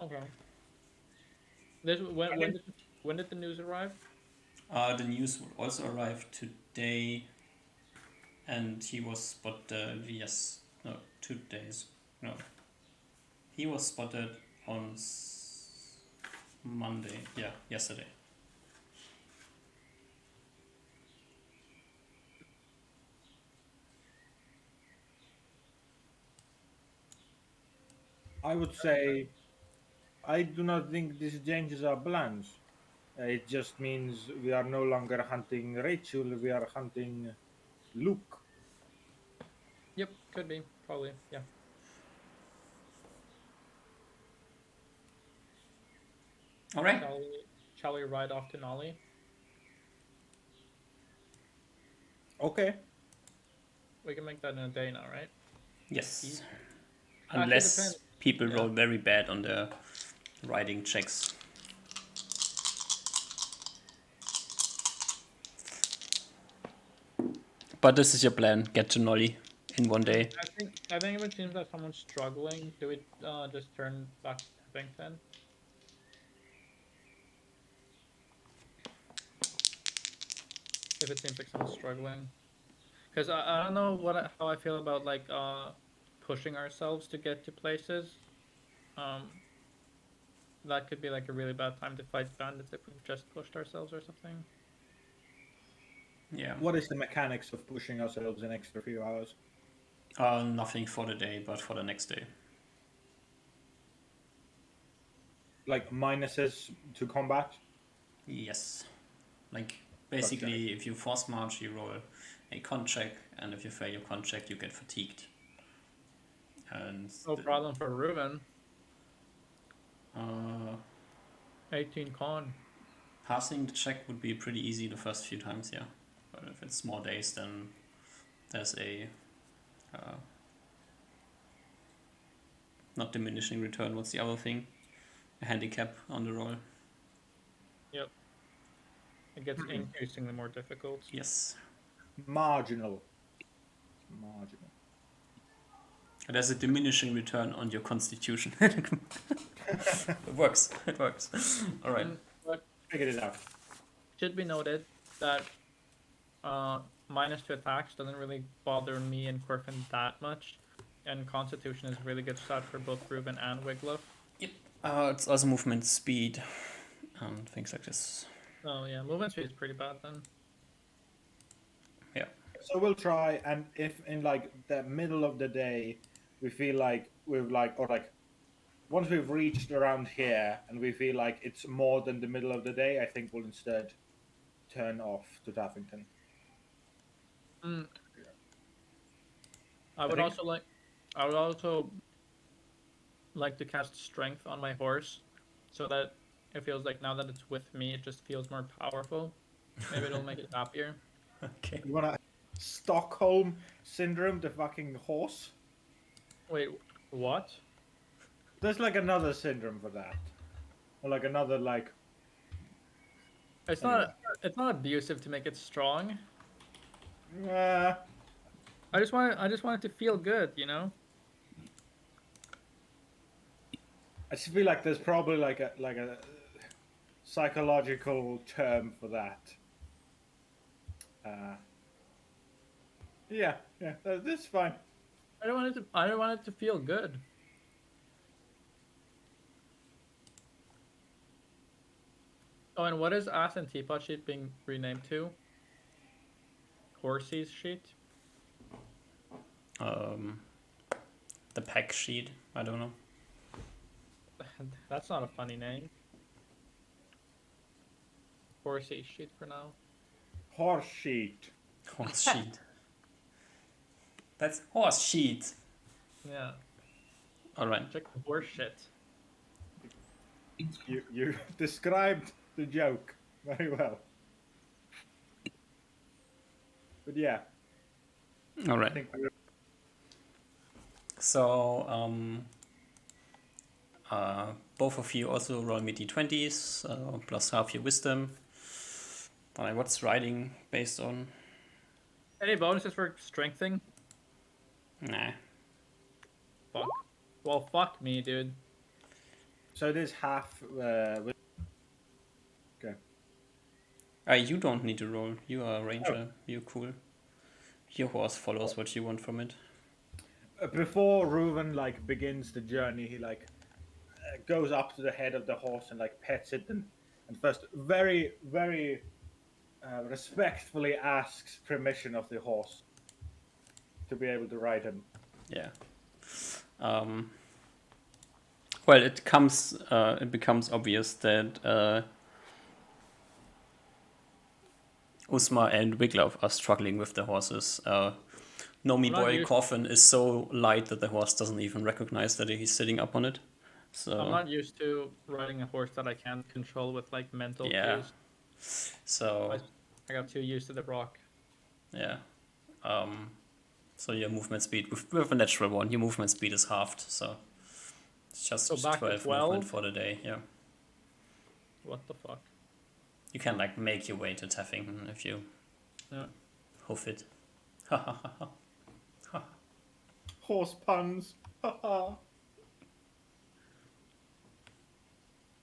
S2: Okay. When did the news arrive?
S1: The news also arrived today, and he was spotted. Yes, no, 2 days. No, he was spotted on Monday. Yeah, yesterday.
S3: I would say I do not think this changes our plans. It just means we are no longer hunting Rachel, we are hunting Luke.
S2: Yep, could be, probably, yeah.
S1: All right.
S2: Shall we ride off to Nolly?
S3: Okay.
S2: We can make that in a day now, right?
S1: Yes.
S2: Actually,
S1: Unless
S2: depends.
S1: people
S2: Yeah.
S1: roll very bad on their riding checks. But this is your plan. Get to Nolly in one day.
S2: I think if it seems that someone's struggling, do we just turn back to Teffington? If it seems like someone's struggling, because I don't know how I feel about like pushing ourselves to get to places. Um, that could be like a really bad time to fight bandits if we've just pushed ourselves or something.
S1: Yeah.
S3: What is the mechanics of pushing ourselves an extra few hours?
S1: Nothing for the day, but for the next day.
S3: Like minuses to combat?
S1: Yes. Like, basically, if you force march, you roll a con check, and if you fail your con check, you get fatigued. And
S2: No problem for Ruben.
S1: uh,
S2: 18 con.
S1: passing the check would be pretty easy the first few times, yeah. But if it's more days, then there's a not diminishing return. What's the other thing? A handicap on the roll.
S2: Yep. It gets increasingly more difficult.
S1: Yes.
S3: Marginal. Marginal.
S1: There's a diminishing return on your constitution. It works. It works. All right.
S2: But
S3: Figured it out.
S2: should be noted that -2 attacks doesn't really bother me and Corfin that much, and Constitution is a really good stat for both Ruben and Wiglaf.
S1: Yep. It's also movement speed and things like this.
S2: Oh yeah, movement speed is pretty bad then.
S1: Yeah.
S3: So we'll try, and if in like the middle of the day we feel like we've like, or like once we've reached around here and we feel like it's more than the middle of the day, I think we'll instead turn off to Taffington.
S2: I would
S3: think-
S2: also like to cast Strength on my horse, so that it feels like now that it's with me, it just feels more powerful. Maybe it'll make it happier.
S1: Okay.
S3: You wanna Stockholm syndrome, the fucking horse?
S2: Wait, what?
S3: There's like another syndrome for that, or like another like.
S2: It's not abusive to make it strong.
S3: Uh,
S2: I just want it to feel good, you know.
S3: I just feel like there's probably like a psychological term for that. Yeah, this is fine.
S2: I don't want it to feel good. Oh, and what is Ass and Teapot Sheet being renamed to? Horsey's Sheet?
S1: The pack sheet. I don't know.
S2: That's not a funny name. Horsey's Sheet for now.
S3: Horse sheet.
S1: Horse sheet. That's horse sheet.
S2: Yeah,
S1: All right.
S2: check the horse shit.
S3: You described the joke very well. But yeah,
S1: All
S3: I
S1: right.
S3: think we're
S1: So, both of you also roll me d20s, plus half your wisdom. What's riding based on?
S2: Any bonuses for strengthening?
S1: Nah.
S2: Fuck. Well, fuck me, dude.
S3: So it is half. Okay.
S1: You don't need to roll. You are a ranger. You're cool. Your horse follows what you want from it.
S3: Before Reuven like begins the journey, he like goes up to the head of the horse and like pets it, and first very very respectfully asks permission of the horse to be able to ride him.
S1: Yeah. Well, it becomes obvious that Usma and Wiglaf are struggling with the horses. Nomi
S2: I'm not
S1: Boy
S2: used-
S1: Coffin is so light that the horse doesn't even recognize that he's sitting up on it.
S2: I'm
S1: So
S2: not used to riding a horse that I can't control with like mental
S1: Yeah.
S2: cues.
S1: so
S2: I got too used to the rock.
S1: yeah. So your movement speed with a natural one, your movement speed is halved. So it's just
S2: So back to
S1: 12
S2: 12?
S1: movement for the day. Yeah.
S2: What the fuck?
S1: You can like make your way to Teffington if you
S2: Yeah.
S1: hoof it.
S3: Horse puns. Haha.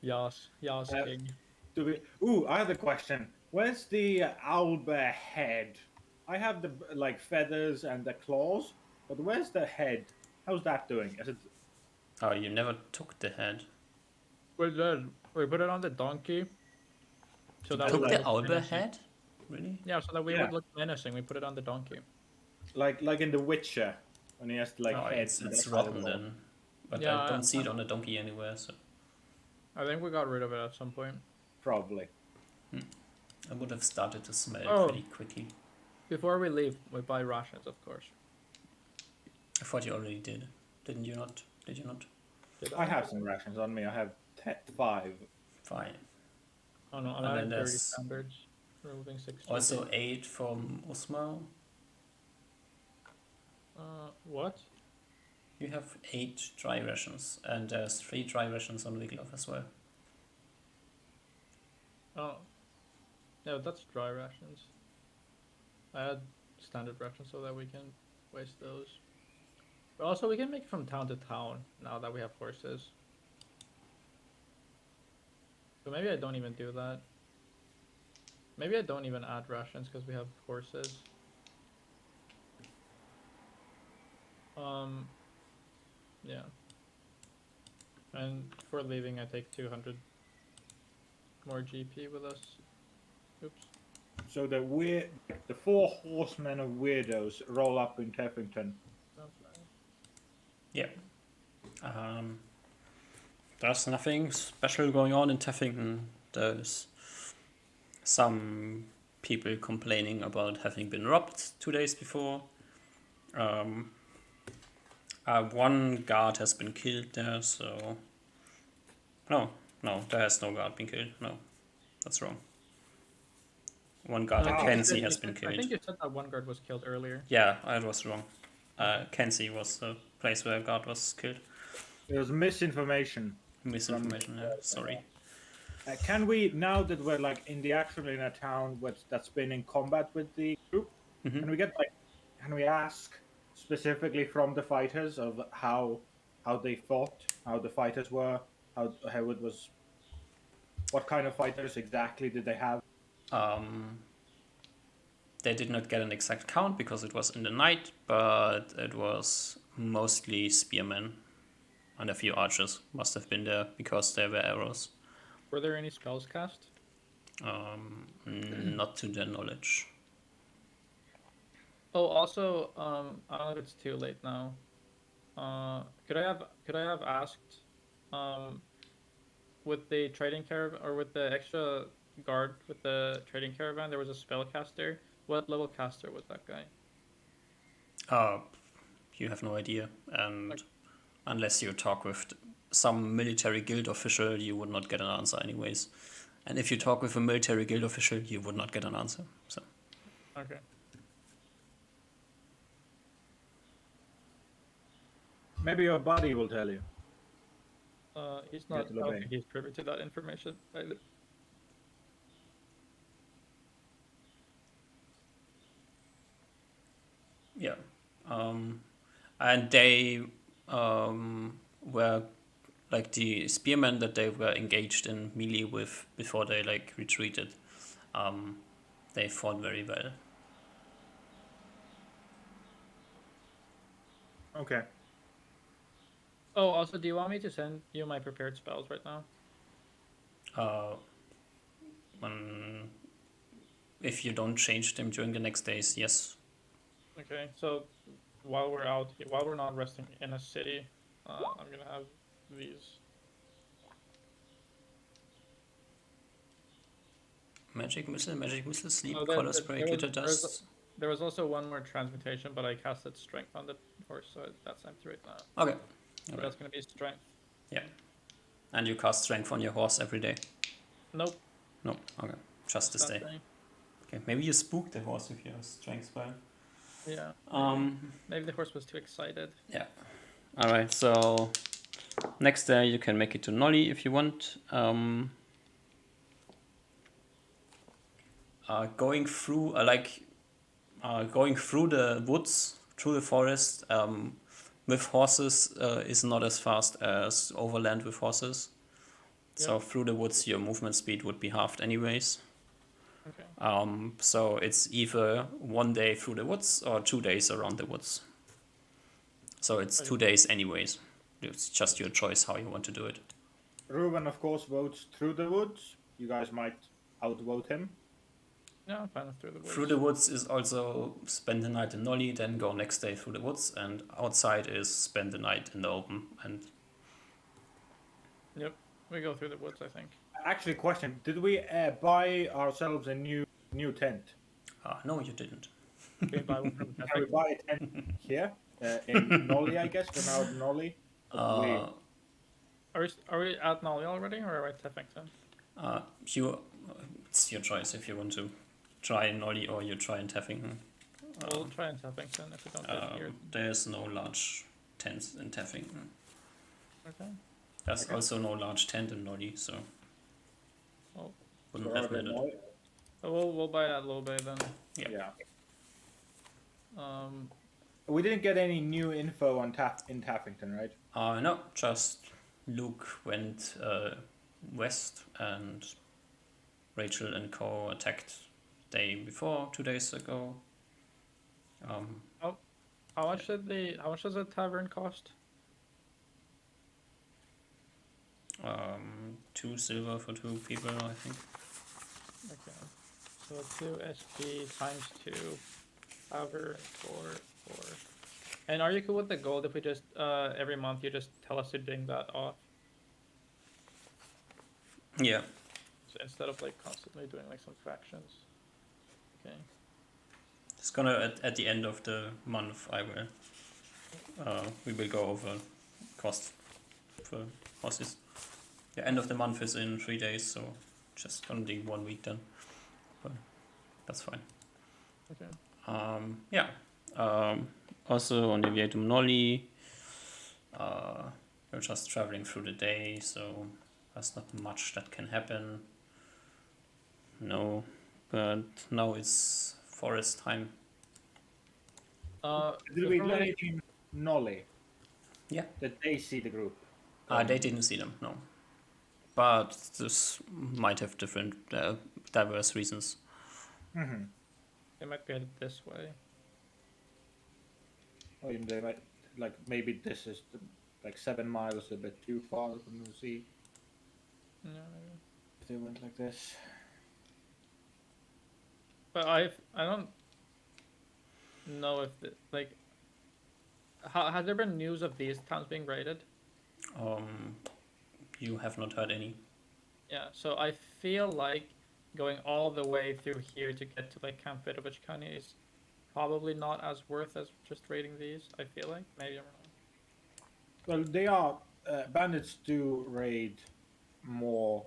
S2: Yas
S3: Yeah.
S2: King.
S3: Do we? Ooh, I have a question. Where's the owlbear head? I have the like feathers and the claws, but where's the head? How's that doing? Is it?
S1: Oh, you never took the head.
S2: We did. We put it on the donkey. So that
S1: Took
S2: would
S1: the
S2: look
S1: owlbear
S2: menacing.
S1: head? Really?
S2: Yeah, so that we
S3: Yeah.
S2: would look menacing. We put it on the donkey.
S3: Like in The Witcher when he has to like
S1: Oh,
S3: head.
S1: it's rotten then. But
S2: Yeah,
S1: I don't see it on a donkey anywhere, so
S2: I think we got rid of it at some point.
S3: Probably.
S1: I would have started to smell it
S2: Oh.
S1: pretty quickly.
S2: Before we leave, we buy rations, of course.
S1: I thought you already did. Didn't you not? Did you not?
S2: Did
S3: I have some rations on me. I have 5.
S1: Fine.
S2: Oh no,
S1: And
S2: I'm
S1: then
S2: at 30
S1: there's
S2: standards. Removing 60.
S1: Also 8 from Usma.
S2: What?
S1: You have 8 dry rations, and there's 3 dry rations on Wiglaf as well.
S2: Oh. Yeah, that's dry rations. I had standard rations so that we can waste those. But also, we can make from town to town now that we have horses. So maybe I don't even do that. Maybe I don't even add rations because we have horses. Yeah. And for leaving, I take 200 more GP with us. Oops.
S3: So the 4 horsemen of weirdos roll up in Teffington.
S1: Yeah. There's nothing special going on in Teffington. There's some people complaining about having been robbed 2 days before. One guard has been killed there, so... No, there has no guard been killed. No, that's wrong. One guard at Kenzie has been
S2: I
S1: killed.
S2: think you said that one guard was killed earlier.
S1: Yeah, I was wrong. Kenzie was the place where a guard was killed.
S3: There was misinformation.
S1: Misinformation, yeah, sorry.
S3: Can we, now that we're like in the actually in a town that's been in combat with the group,
S1: Mhm.
S3: can we ask specifically from the fighters of how they fought, how the fighters were, how it was, what kind of fighters exactly did they have?
S1: They did not get an exact count because it was in the night, but it was mostly spearmen, and a few archers must have been there because there were arrows.
S2: Were there any spells cast?
S1: Not to their knowledge.
S2: Oh, also, I don't know if it's too late now. Could I have asked, with the trading caravan or with the extra guard with the trading caravan, there was a spellcaster. What level caster was that guy?
S1: You have no idea, and unless you talk with some military guild official, you would not get an answer anyways. And if you talk with a military guild official, you would not get an answer. So
S2: Okay.
S3: Maybe your buddy will tell you.
S2: He's not. I
S3: to
S2: don't
S3: obey.
S2: think he's privy to that information either.
S1: And they were like the spearmen that they were engaged in melee with before they like retreated. They fought very well.
S3: Okay.
S2: Oh, also, do you want me to send you my prepared spells right now?
S1: When, if you don't change them during the next days, yes.
S2: Okay, so while we're out, while we're not resting in a city, I'm gonna have these.
S1: Magic missile, sleep,
S2: Oh,
S1: color spray, glitter dust.
S2: there was also one more transmutation, but I casted strength on the horse, so that's empty right now.
S1: Okay.
S2: So
S1: Alright.
S2: that's gonna be strength.
S1: Yeah. And you cast strength on your horse every day?
S2: Nope.
S1: No. Okay. Just this day.
S2: Thing.
S1: Okay. Maybe you spook the horse with your strength spell.
S2: Yeah. Maybe the horse was too excited.
S1: Yeah. All right. So next day you can make it to Nolly if you want. Going through going through the woods, through the forest with horses is not as fast as overland with horses. So
S2: Yep.
S1: through the woods, your movement speed would be halved anyways.
S2: Okay.
S1: So it's either 1 day through the woods or 2 days around the woods. So it's 2 days anyways. It's just your choice how you want to do it.
S3: Ruben, of course, votes through the woods. You guys might outvote him.
S2: Yeah, I'm fine with through the woods.
S1: Through the woods is also spend the night in Nolly, then go next day through the woods, and outside is spend the night in the open. And
S2: Yep, we go through the woods, I think.
S3: Actually, question: did we buy ourselves a new tent?
S1: no, you didn't.
S2: Can we buy one from
S3: Can we buy a tent here in Nolly? I guess we're now in Nolly.
S2: Are we at Nolly already, or are we at Teffington?
S1: It's your choice if you want to try in Nolly or you try in Teffington.
S2: We'll try in Teffington if we don't get here.
S1: There's no large tents in Teffington.
S2: Okay.
S1: There's also no large tent in Nolly, so
S2: Well,
S1: wouldn't have mattered.
S2: So we'll buy that little bit then.
S3: Yeah.
S2: Um,
S3: We didn't get any new info on in Taffington, right?
S1: No, just Luke went west and Rachel and Co attacked day before, 2 days ago.
S2: how much does the tavern cost?
S1: 2 silver for 2 people, I think.
S2: Okay. So 2 SP times 2 tavern 4. And are you cool with the gold if we just every month you just tell us to ding that off?
S1: Yeah.
S2: So instead of like constantly doing like some factions. Okay.
S1: It's gonna at the end of the month we will go over cost for horses. The end of the month is in 3 days, so just gonna be 1 week then. But that's fine.
S2: Okay.
S1: Yeah. Also on the way to Nolly, we're just traveling through the day, so there's not much that can happen. No, but now it's forest time.
S3: Did we do anything in Nolly?
S1: Yeah.
S3: Did they see the group?
S1: They didn't see them, no. But this might have different, diverse reasons.
S3: Mm-hmm.
S2: They might be headed this way.
S3: Or even they might, like, maybe this is like 7 miles a bit too far from the sea.
S2: Yeah, maybe.
S3: If they went like this.
S2: But I don't know if has there been news of these towns being raided?
S1: You have not heard any.
S2: Yeah, so I feel like going all the way through here to get to like Camp Vidovich County is probably not as worth as just raiding these. I feel like maybe I'm wrong.
S3: Well, they are bandits do raid more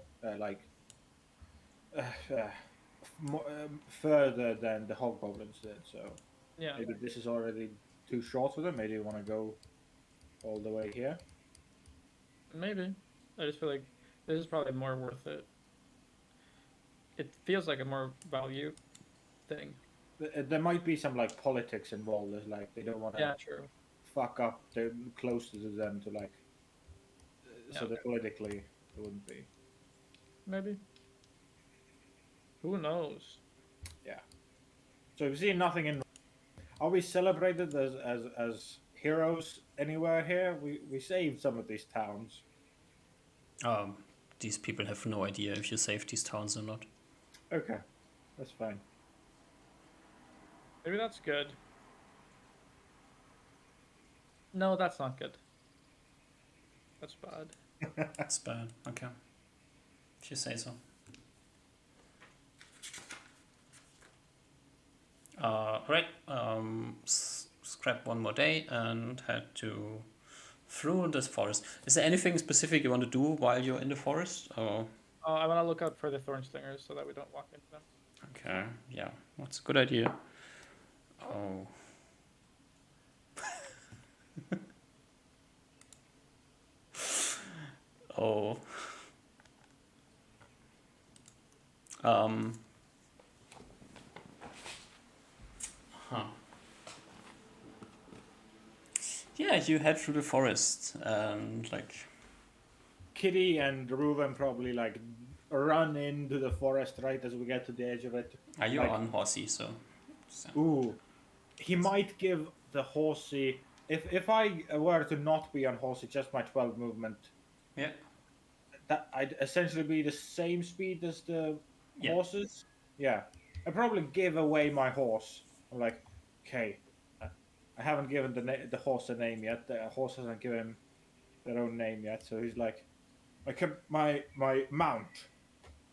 S3: more, further than the hobgoblins did. So
S2: Yeah,
S3: maybe this is already too short for them. Maybe they want to go all the way here.
S2: maybe. I just feel like this is probably more worth it. It feels like a more value thing.
S3: there might be some like politics involved. There's like they don't want to
S2: Yeah, true.
S3: fuck up. They're closer to them to like, so
S2: Yeah.
S3: that politically it wouldn't be.
S2: Maybe. Who knows?
S3: Yeah. So we've seen nothing in. Are we celebrated as heroes anywhere here? We saved some of these towns.
S1: These people have no idea if you save these towns or not.
S3: Okay, that's fine.
S2: Maybe that's good. No, that's not good. That's bad.
S1: That's bad. Okay. If you say so. Right. Scrap one more day and head to through this forest. Is there anything specific you want to do while you're in the forest? Or
S2: I want to look out for the thorn stingers so that we don't walk into them.
S1: okay, yeah, that's a good idea. Oh. Oh. Huh. Yeah, you head through the forest and like
S3: Kitty and Reuven probably like run into the forest right as we get to the edge of it.
S1: you're
S3: Like,
S1: on horsey, so
S3: ooh, he might give the horsey. If I were to not be on horsey, just my 12 movement,
S1: yeah.
S3: that I'd essentially be the same speed as the
S1: Yeah.
S3: horses. Yeah, I'd probably give away my horse. I'm like, okay, I haven't given the horse a name yet. The horse hasn't given their own name yet, so he's like, my mount,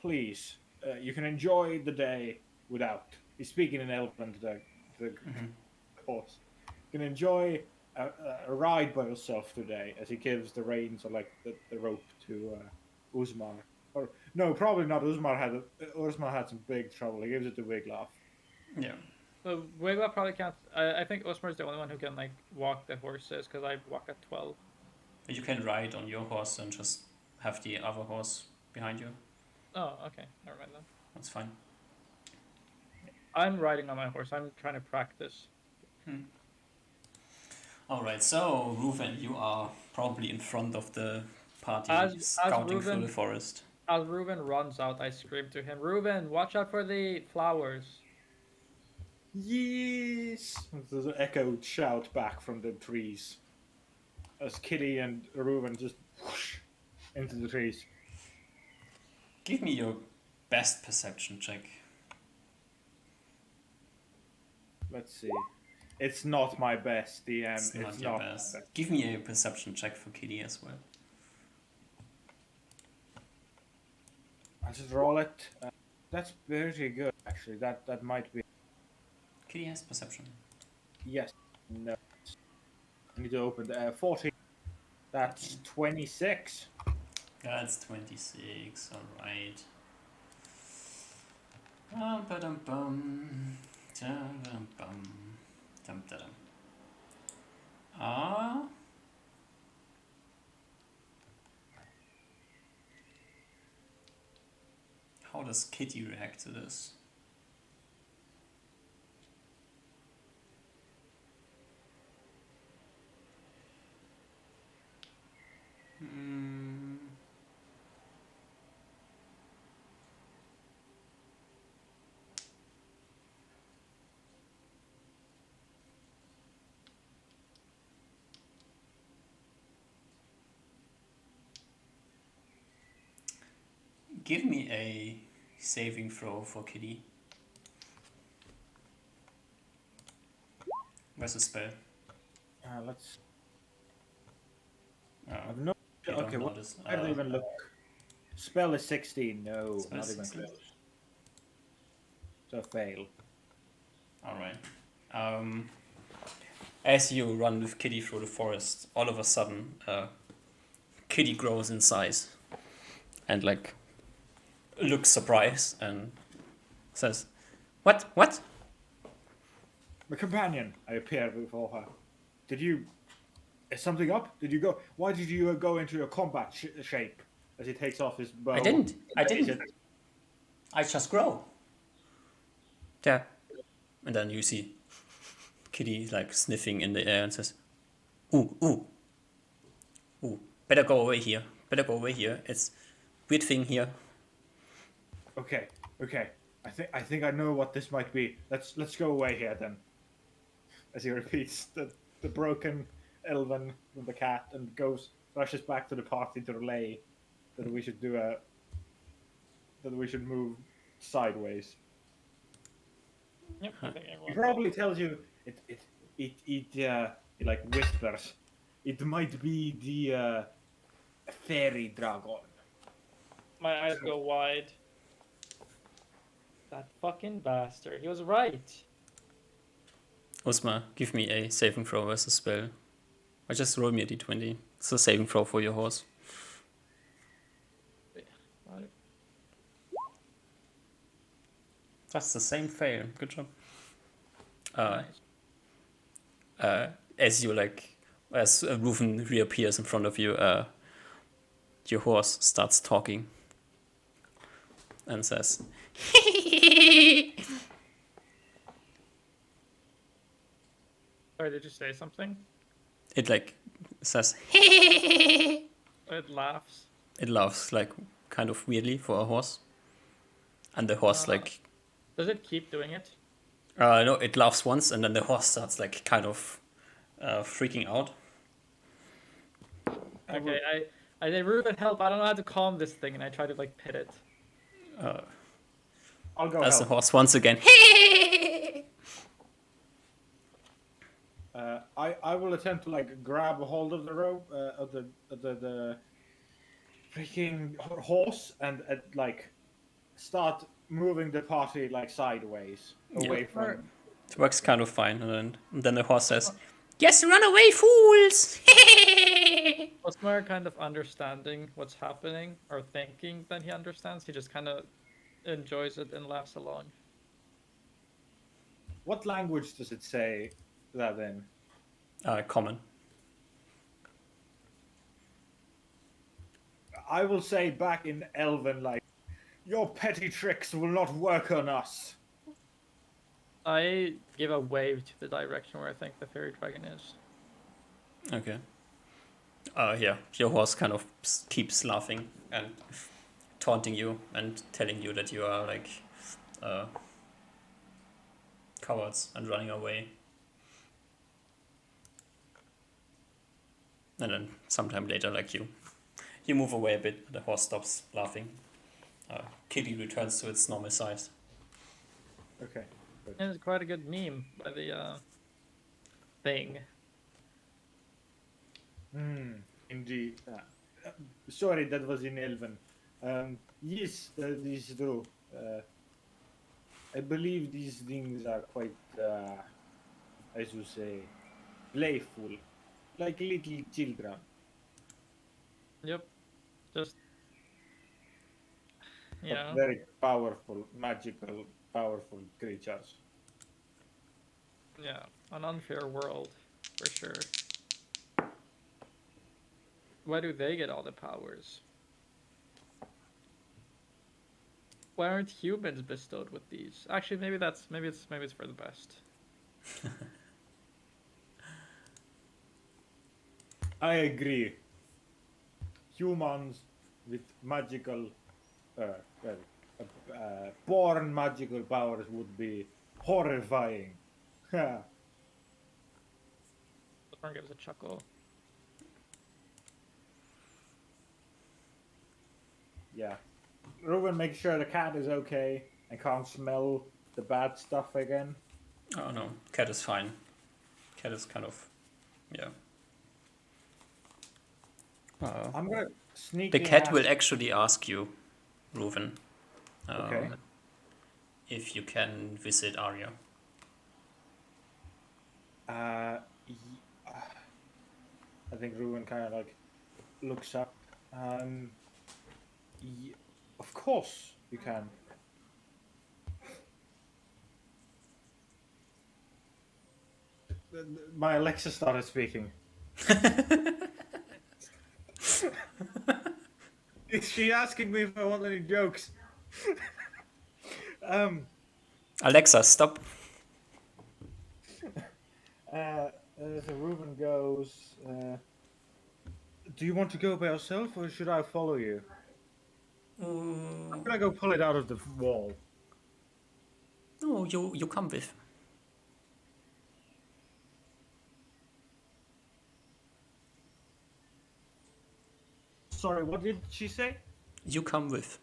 S3: please. You can enjoy the day without. He's speaking in Elven to the horse. You can enjoy a ride by yourself today, as he gives the reins or like the rope to Uzmar. Or no, probably not. Uzmar had some big trouble. He gives it to Wiglaf.
S1: Yeah.
S2: So Wiglaf probably can't. I think Osmar's the only one who can like walk the horses because I walk at 12.
S1: You can ride on your horse and just have the other horse behind you.
S2: Oh, okay. Never mind then.
S1: That's fine.
S2: I'm riding on my horse. I'm trying to practice.
S1: Alright, so Reuven, you are probably in front of the party
S2: As
S1: scouting through
S2: Reuven-
S1: the forest.
S2: As Reuven runs out, I scream to him, Reuven, watch out for the flowers.
S3: Yes! There's an echoed shout back from the trees as Kitty and Reuven just whoosh into the trees.
S1: Give me your best perception check.
S3: Let's see. It's not my best, DM.
S1: It's not your best. Give me a perception check for Kitty as well.
S3: I'll just roll it. That's very good, actually. That might be.
S1: Kitty has perception.
S3: Yes. No. I need to open the 14. That's 26.
S1: That's 26, alright. How does Kitty react to this? Give me a saving throw for Kitty. Where's the spell?
S3: Let's.
S1: Oh,
S3: I've no.
S1: you don't
S3: Okay, what?
S1: notice.
S3: I don't even look. Spell is 16. No,
S1: Spell
S3: not
S1: is
S3: even
S1: 16.
S3: close. So fail.
S1: Alright. As you run with Kitty through the forest, all of a sudden, Kitty grows in size and like looks surprised and says, "What? What?"
S3: My companion, I appear before her. Did you? Is something up? Did you go? Why did you go into your combat shape? As he takes off his bow.
S1: I didn't. I just grow. And then you see Kitty like sniffing in the air and says, "Ooh, ooh, ooh! Better go away here. Better go away here. It's weird thing here."
S3: Okay, okay. I think I know what this might be. Let's go away here then. As he repeats the broken elven with the cat and rushes back to the party to relay that we should move sideways.
S2: Yep, I think
S3: He
S2: everyone
S3: probably tells you it like whispers. It might be the fairy dragon.
S2: My eyes go wide. That fucking bastard. He was right.
S1: Osmar, give me a saving throw versus spell. Or just roll me a d20. It's a saving throw for your horse.
S2: Right.
S1: That's the same fail. Good job.
S2: Nice.
S1: As Reuven reappears in front of you, your horse starts talking and says,
S2: Sorry, did you say something?
S1: it like says,
S2: It laughs.
S1: it laughs like kind of weirdly for a horse. And the horse like,
S2: Does it keep doing it?
S1: no, it laughs once and then the horse starts like kind of freaking out.
S2: Okay, I say, Ruben, help! I don't know how to calm this thing, and I try to like pit it.
S3: I'll go
S1: As the
S3: help.
S1: horse once again,
S3: I will attempt to like grab a hold of the rope of the freaking horse and like start moving the party like sideways away from.
S1: it works kind of fine. And then the horse says, "Yes, run away, fools!"
S2: Osmar kind of understanding what's happening or thinking that he understands. He just kind of enjoys it and laughs along.
S3: What language does it say that in?
S1: Common.
S3: I will say back in Elven, like, your petty tricks will not work on us.
S2: I give a wave to the direction where I think the fairy dragon is.
S1: Okay. Yeah, your horse kind of keeps laughing and taunting you and telling you that you are like cowards and running away. And then sometime later, like you move away a bit, the horse stops laughing. Kitty returns to its normal size.
S3: Okay.
S2: And it's quite a good meme by the thing.
S3: Indeed. Sorry, that was in Elven. Yes, this is true. I believe these things are quite, as you say, playful, like little children.
S2: Yep. Just
S3: But very powerful, magical, powerful creatures.
S2: yeah, an unfair world for sure. Why do they get all the powers? Why aren't humans bestowed with these? Actually, maybe it's for the best.
S3: I agree. Humans with magical, born magical powers would be horrifying.
S2: This one gives a chuckle.
S3: Yeah. Ruben, make sure the cat is okay and can't smell the bad stuff again.
S1: Oh no, cat is fine. Cat is kind of, yeah.
S3: I'm gonna sneak.
S1: The cat will actually ask you, Reuven,
S3: Okay.
S1: if you can visit Arya.
S3: I think Ruben kind of like looks up. Of course you can. My Alexa started speaking. Is she asking me if I want any jokes?
S1: Alexa, stop.
S3: So Reuben goes. Do you want to go by yourself, or should I follow you? I'm gonna go pull it out of the wall.
S1: No, you come with.
S3: Sorry, what did she say?
S1: You come with.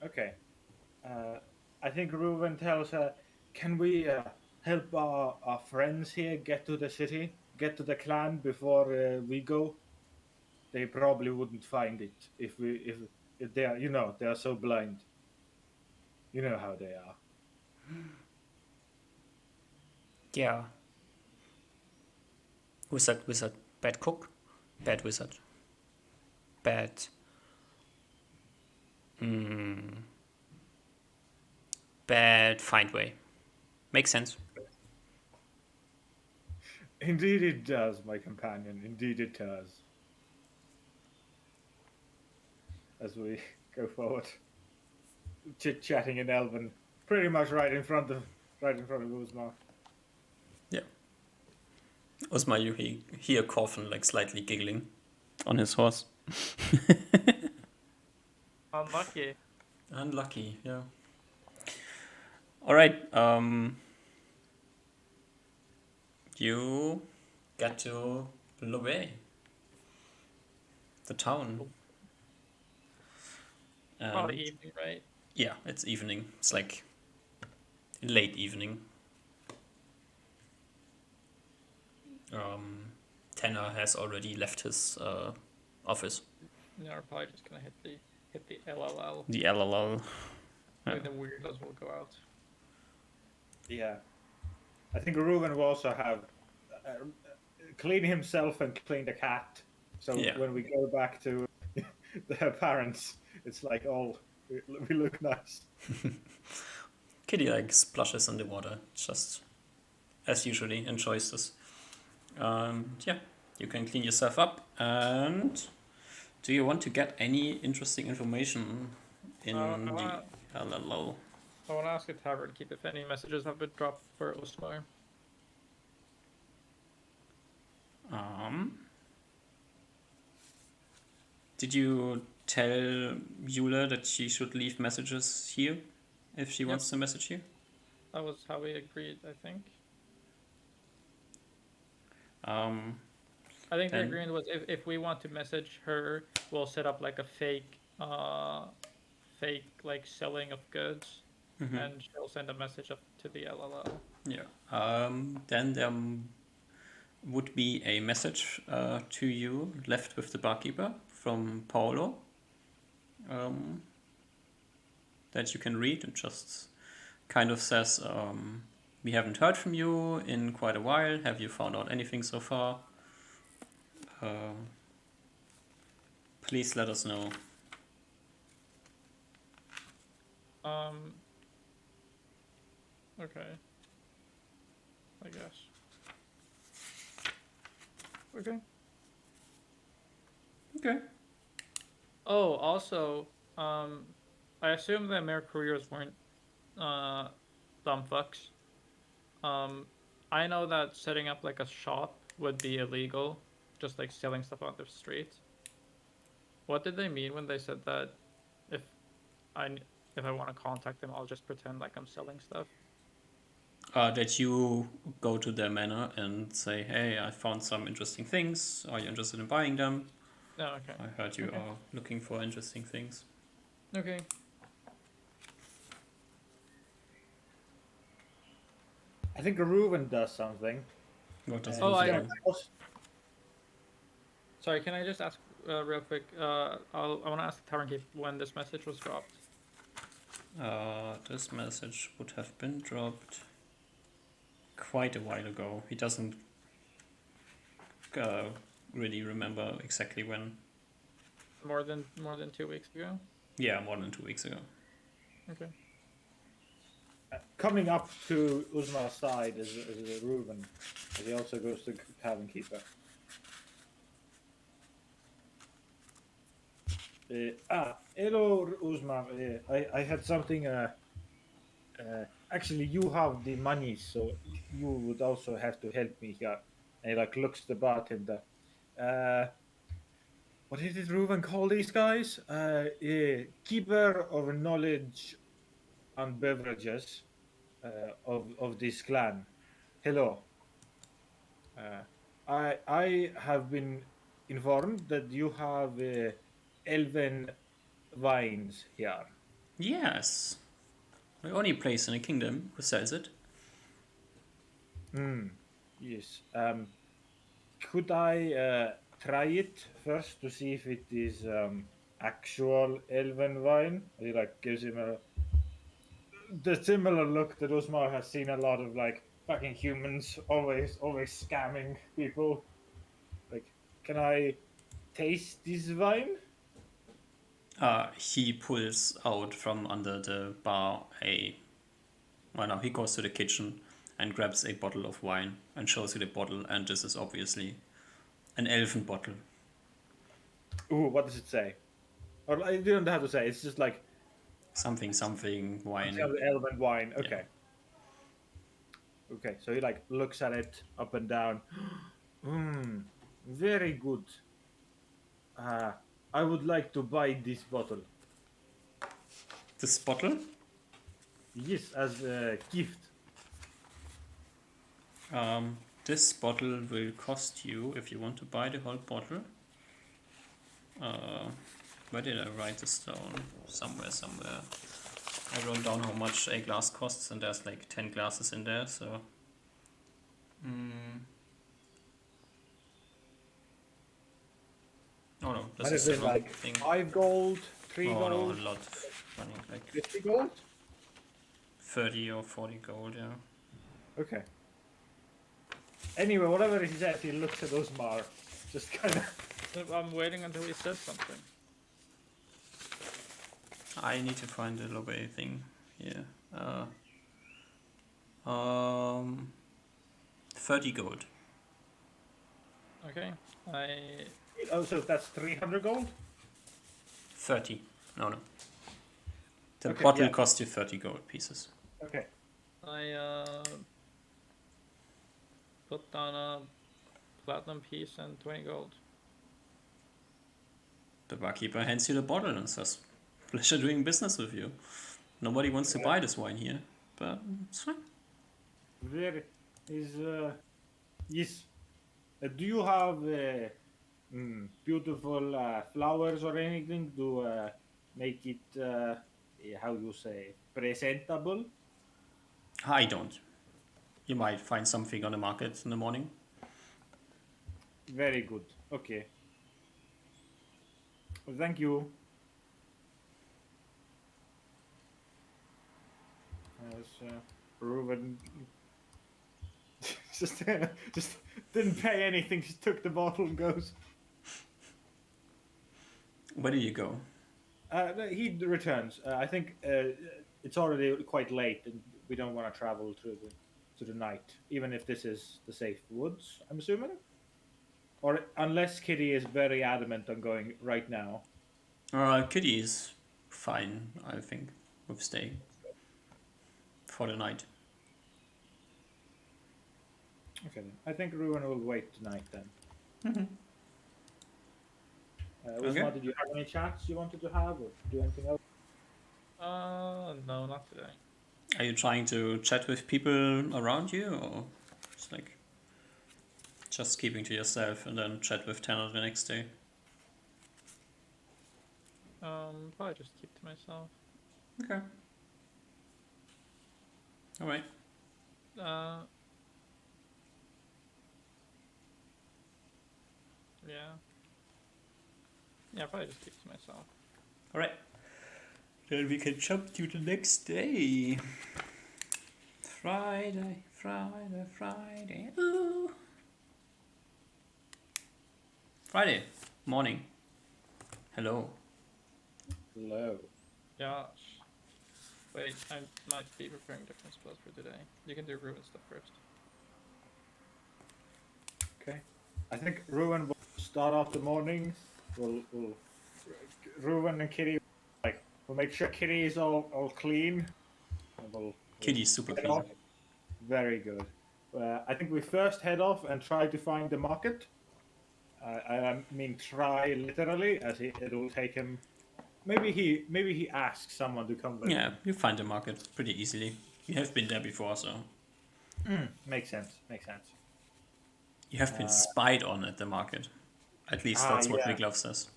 S3: Okay. I think Reuben tells her, "Can we help our friends here get to the city, get to the clan before we go? They probably wouldn't find it if they are, they are so blind. You know how they are."
S1: Yeah. Wizard, wizard. Bad cook. Bad wizard. Bad. Bad find way. Makes sense.
S3: Indeed, it does, my companion. Indeed, it does. As we go forward, chit chatting in Elven, pretty much right in front of Uzma.
S1: Yeah. Osmar, you hear Corfin like slightly giggling on his horse.
S2: Unlucky.
S1: Unlucky, yeah. All right. You get to Lobé, the town.
S2: Probably evening, right?
S1: Yeah, it's evening. It's like late evening. Tanner has already left his office.
S2: No, we're probably just gonna hit the LLL.
S1: The LLL.
S2: Like the weirdos will go out.
S3: Yeah. I think Reuben will also have clean himself and clean the cat. So
S1: Yeah.
S3: when we go back to their parents, it's like, oh, we look nice.
S1: Kitty like splashes in the water, just as usually enjoys this. Yeah, you can clean yourself up. And do you want to get any interesting information in the LLL?
S2: I want to ask a tavern keep if any messages have been dropped for Osmar.
S1: Did you tell Eula that she should leave messages here if she wants to message you?
S2: That was how we agreed, I think. I think the agreement was if we want to message her, we'll set up like a fake like selling of goods, and she'll send a message up to the LLL.
S1: Yeah. Then there would be a message to you left with the barkeeper from Paolo that you can read. It just kind of says, we haven't heard from you in quite a while. Have you found out anything so far? Please let us know.
S2: Okay. I guess. Okay.
S1: Okay.
S2: Oh, also, I assume that Mayor couriers weren't dumb fucks. I know that setting up like a shop would be illegal, just like selling stuff on the street. What did they mean when they said that if I want to contact them, I'll just pretend like I'm selling stuff?
S1: That you go to their manor and say, hey, I found some interesting things. Are you interested in buying them?
S2: Oh, okay.
S1: I heard you are looking for interesting things.
S2: Okay.
S3: I think Reuben does something.
S1: What does
S2: Oh,
S1: he do?
S2: Sorry, can I just ask real quick? I want to ask the tavern keep when this message was dropped.
S1: This message would have been dropped quite a while ago. He doesn't really remember exactly when.
S2: More than 2 weeks ago.
S1: Yeah, more than 2 weeks ago.
S2: Okay.
S3: Coming up to Uzma's side is Reuben, as he also goes to Tavern Keeper. Hello, Uzma. I had something actually, you have the money, so you would also have to help me here. And he like looks at the bartender. What did Reuven call these guys? Keeper of knowledge and beverages of this clan. Hello. Uh, I have been informed that you have elven wines here.
S1: Yes. The only place in the kingdom who sells it.
S3: Hmm. Yes. Could I try it first to see if it is actual elven wine? He like gives him the similar look that Usmar has seen a lot of like fucking humans always scamming people. Like, can I taste this wine?
S1: He pulls out from under the bar well, no, he goes to the kitchen and grabs a bottle of wine and shows you the bottle, and this is obviously an elven bottle.
S3: Ooh, what does it say? Or I don't have to say. It's just like
S1: Something wine.
S3: elven wine.
S1: Yeah.
S3: Okay. Okay. So he like looks at it up and down. Mmm. Very good. Uh, I would like to buy this bottle.
S1: This bottle?
S3: Yes, as a gift.
S1: This bottle will cost you, if you want to buy the whole bottle. Where did I write this down? Somewhere. I wrote down how much a glass costs, and there's like 10 glasses in there, so. Oh no, this
S3: What
S1: is
S3: is
S1: the
S3: it
S1: wrong
S3: like?
S1: thing.
S3: 5 gold, 3
S1: Oh no,
S3: gold,
S1: a lot. Money, like
S3: 50 gold?
S1: 30 or 40 gold, yeah.
S3: Okay. Anyway, whatever he says, he looks at Osmar. Just kind of.
S2: I'm waiting until he says something.
S1: I need to find the Lobby thing here. 30 gold.
S2: Okay.
S3: Oh, so that's 300 gold?
S1: 30. No. The
S3: Okay,
S1: bottle
S3: yeah.
S1: costs you 30 gold pieces.
S3: Okay.
S2: I put down a platinum piece and 20 gold.
S1: The barkeeper hands you the bottle and says, "Pleasure doing business with you. Nobody wants to buy this wine here, but it's fine."
S3: Very. Yes. Do you have beautiful flowers or anything to make it, how you say, presentable?
S1: I don't. You might find something on the market in the morning.
S3: Very good. Okay. Well, thank you. As Reuven just didn't pay anything. Just took the bottle and goes.
S1: Where do you go?
S3: No, he returns. I think it's already quite late, and we don't want to travel through the night, even if this is the safe woods. I'm assuming, or unless Kitty is very adamant on going right now.
S1: Kitty is fine, I think, with staying for the night.
S3: Okay, then. I think Ruin will wait tonight then.
S1: Okay.
S3: Usma, did you have any chats you wanted to have, or do anything else?
S2: No, not today.
S1: Are you trying to chat with people around you, or just like just keeping to yourself and then chat with Tanner the next day?
S2: Probably just keep to myself.
S1: Okay. All right.
S2: Yeah. Yeah, probably just keep to myself.
S1: All right. Then we can jump to the next day. Friday. Ooh. Friday morning. Hello.
S3: Hello.
S2: Gosh. Wait, I might be preparing different spells for today. You can do ruin stuff first.
S3: Okay. I think Ruin will start off the morning. Ruin and Kitty, like, we'll make sure Kitty is all clean. And we'll
S1: Kitty's super
S3: Head
S1: clean.
S3: off. Very good. I think we first head off and try to find the market. I mean, try literally, as it will take him. Maybe he asks someone to come with
S1: Yeah,
S3: him.
S1: you find the market pretty easily. You have been there before, so
S3: Makes sense. Makes sense.
S1: you have been spied on at the market. At least that's what
S3: Yeah.
S1: Wiglaf says.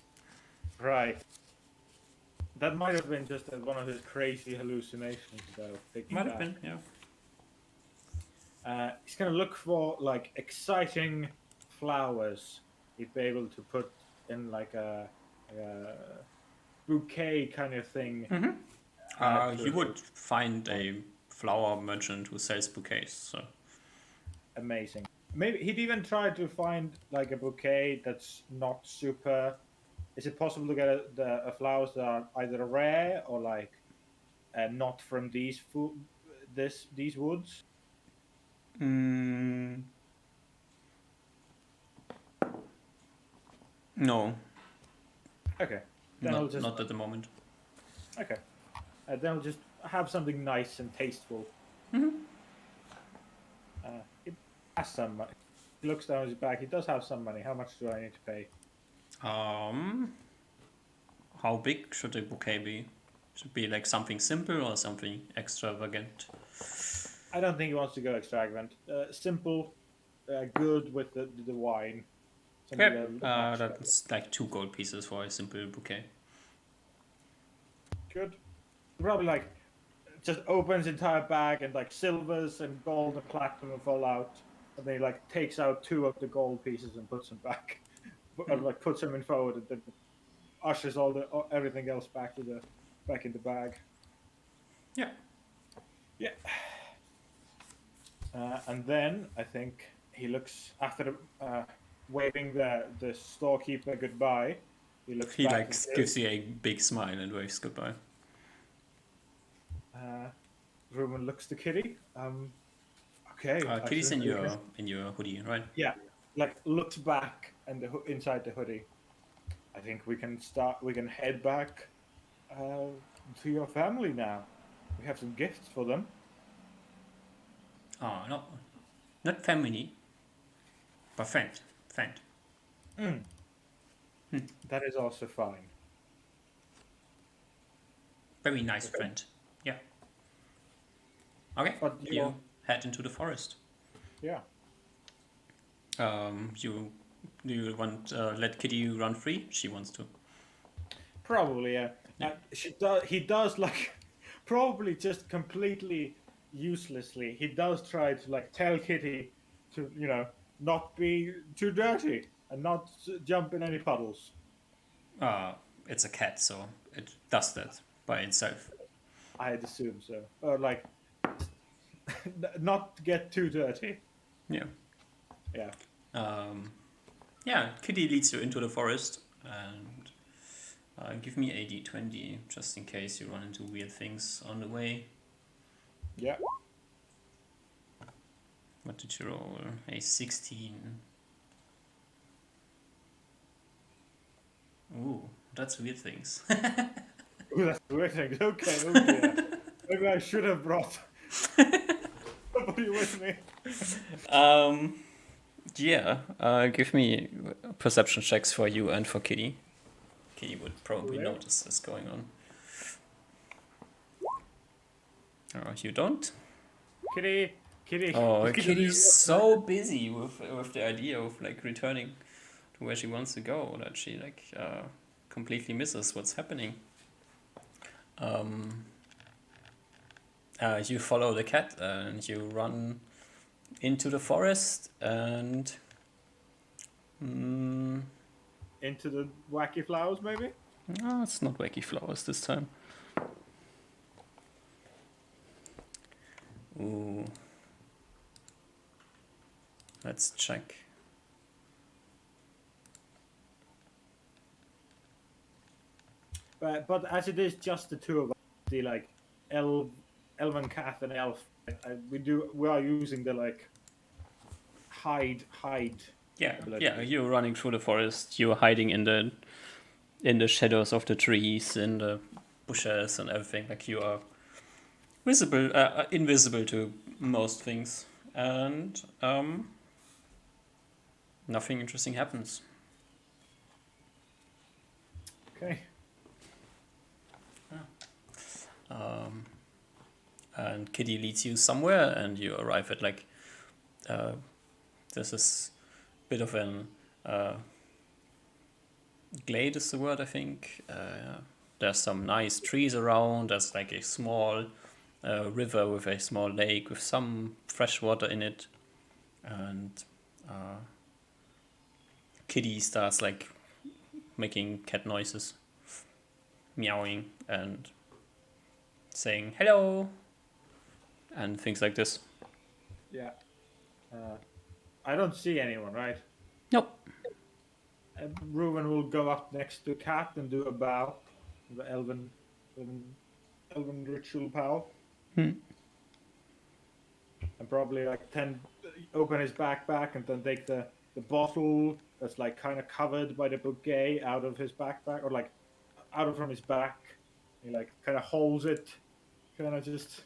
S3: Right. That might have been just one of his crazy hallucinations, though. Thinking
S1: Might have
S3: back.
S1: been, yeah.
S3: He's gonna look for like exciting flowers he'd be able to put in like a bouquet kind of thing.
S1: You would find a flower merchant who sells bouquets. So
S3: Amazing. Maybe he'd even try to find like a bouquet that's not super. Is it possible to get a flowers that are either rare or like not from these these woods?
S1: no,
S3: Okay, then I'll just
S1: not at the moment.
S3: okay. Then I'll just have something nice and tasteful. He has some money. He looks down his bag. He does have some money. How much do I need to pay?
S1: How big should a bouquet be? Should it be like something simple or something extravagant?
S3: I don't think he wants to go extravagant. Simple, good with the wine. Something
S1: Okay,
S3: that looks
S1: that's like 2 gold pieces for a simple bouquet.
S3: good. Probably like just opens entire bag and like silvers and gold and platinum fall out, and then he like takes out 2 of the gold pieces and puts them back, or like puts them in forward and then ushers everything else back in the bag.
S1: Yeah.
S3: Yeah. And then I think he looks after waving the storekeeper goodbye. He looks
S1: He
S3: back
S1: like
S3: at
S1: gives you a big smile and waves goodbye.
S3: Ruben looks to Kitty. Okay.
S1: Kitty's in
S3: accidentally-
S1: your hoodie, right?
S3: Yeah, like looks back and inside the hoodie. I think we can start. We can head back to your family now. We have some gifts for them.
S1: Oh, no, not family, but friend.
S3: That is also fine.
S1: Very nice friend. Yeah. Okay,
S3: But
S1: you head into the forest.
S3: Yeah.
S1: Do you want let Kitty run free? She wants to.
S3: Probably, yeah. He does like probably just completely uselessly. He does try to like tell Kitty to not be too dirty and not jump in any puddles.
S1: It's a cat, so it does that by itself.
S3: I'd assume so, or like not get too dirty.
S1: Yeah.
S3: Yeah.
S1: Yeah, Kitty leads you into the forest and give me a d20 just in case you run into weird things on the way.
S3: Yeah.
S1: What did you roll? A 16. Ooh, that's weird things.
S3: Ooh, that's weird thing. Okay. Oh dear. Maybe I should have brought somebody with me.
S1: Yeah, give me perception checks for you and for Kitty. Kitty would probably
S3: Yeah.
S1: notice this going on. You don't?
S3: Kitty.
S1: Oh,
S3: Kitty.
S1: Kitty's so busy with the idea of like returning to where she wants to go that she like completely misses what's happening. You follow the cat and you run into the forest and
S3: Into the wacky flowers, maybe?
S1: no, it's not wacky flowers this time. Ooh. Let's check.
S3: But as it is just the two of us, the like elven cat and elf, we are using the like hide.
S1: Yeah,
S3: ability.
S1: yeah. You're running through the forest. You're hiding in the shadows of the trees, in the bushes, and everything. Like you are invisible to most things, and nothing interesting happens.
S3: Okay.
S1: And Kitty leads you somewhere, and you arrive at like this is a bit of an glade is the word, I think. There's some nice trees around. There's like a small river with a small lake with some fresh water in it, and Kitty starts like making cat noises, meowing and saying hello and things like this.
S3: Yeah. I don't see anyone, right?
S1: Nope.
S3: Reuben will go up next to Cat and do a bow, the elven ritual bow, and probably like open his backpack and then take the bottle that's like kind of covered by the bouquet out of his backpack or like out of from his back. He like kind of holds it, kind of just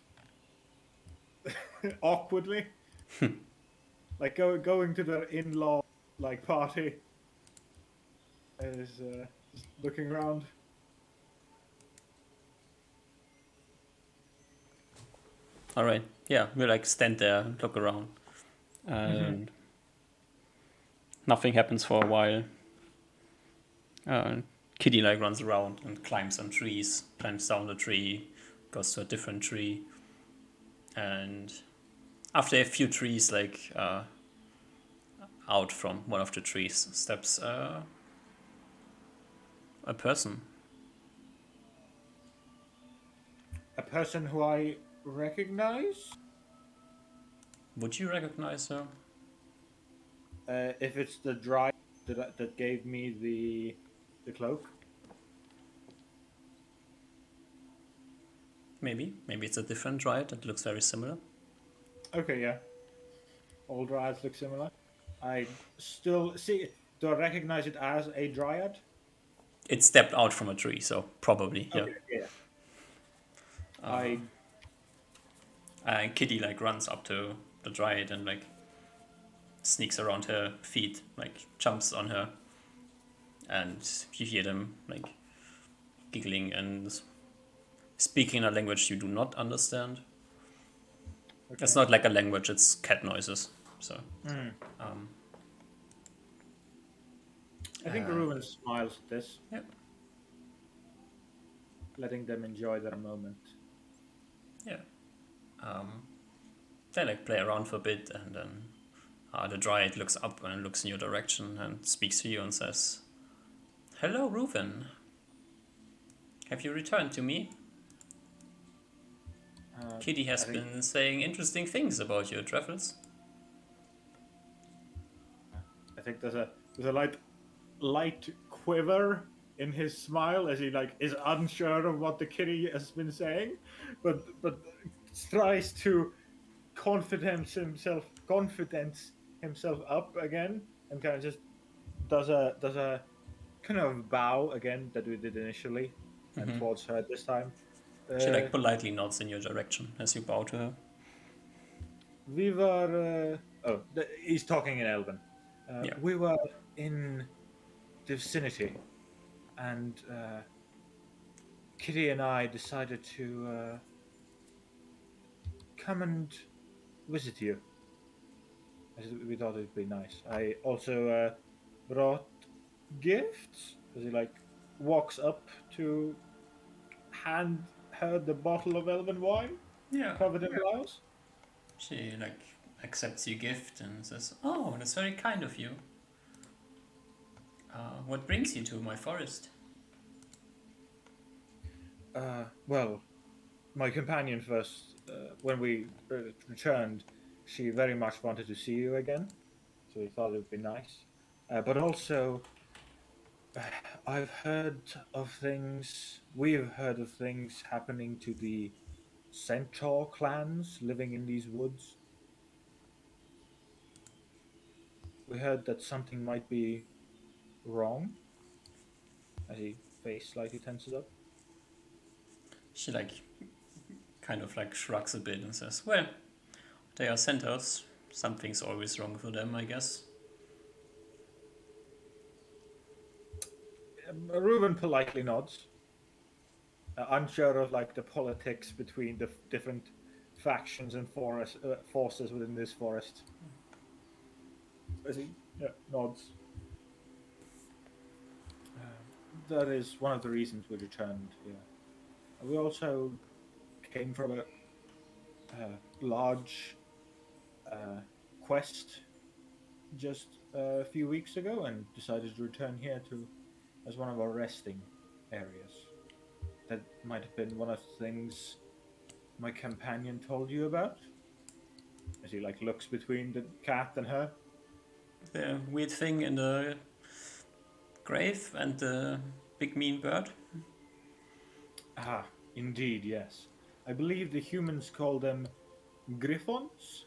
S3: awkwardly, like going to the in-law like party. And is just looking around.
S1: All right. Yeah, we like stand there and look around, and nothing happens for a while. Kitty like runs around and climbs on trees, climbs down the tree, goes to a different tree, and after a few trees, like out from one of the trees, steps a person.
S3: A person who I recognize.
S1: Would you recognize her?
S3: If it's the dry that gave me the cloak.
S1: Maybe it's a different dryad that looks very similar.
S3: Okay, yeah. All dryads look similar. I still see. Do I recognize it as a dryad?
S1: It stepped out from a tree, so probably, yeah.
S3: Okay, yeah. I
S1: And Kitty like runs up to the dryad and like sneaks around her feet, like jumps on her, and you hear them like giggling and speaking a language you do not understand.
S3: okay.
S1: It's not like a language; it's cat noises. So
S3: I think Reuben smiles at this,
S1: Yep.
S3: letting them enjoy their moment.
S1: Yeah. They like play around for a bit, and then the dryad looks up and looks in your direction and speaks to you and says, "Hello, Reuven. Have you returned to me? Kitty has
S3: I think-
S1: been saying interesting things about your travels."
S3: I think there's a light quiver in his smile as he like is unsure of what the kitty has been saying, but tries to confidence himself up again and kind of just does a kind of bow again that we did initially and towards her this time.
S1: She like politely nods in your direction as you bow to her.
S3: We were. He's talking in Elven.
S1: Yeah.
S3: We were in the vicinity, and Kitty and I decided to come and visit you. We thought it'd be nice. I also brought gifts. As he like walks up to hand her the bottle of Elven wine
S1: Yeah.
S3: covered in flowers.
S1: She like accepts your gift and says, "Oh, that's very kind of you. What brings you to my forest?"
S3: Well, my companion first, when we returned, she very much wanted to see you again, so we thought it would be nice. But also, I've heard of things, we've heard of things happening to the centaur clans living in these woods. We heard that something might be wrong, as his face slightly tenses up.
S1: She like kind of like shrugs a bit and says, well, they are centaurs. Something's always wrong for them, I guess.
S3: Reuben politely nods, unsure of like the politics between the different factions and forces within this forest. As he nods. That is one of the reasons we returned here. We also came from a large quest just a few weeks ago and decided to return here as one of our resting areas. That might have been one of the things my companion told you about. As he like looks between the cat and her.
S1: The weird thing in the grave and the big mean bird.
S3: Ah, indeed, yes. I believe the humans call them griffons.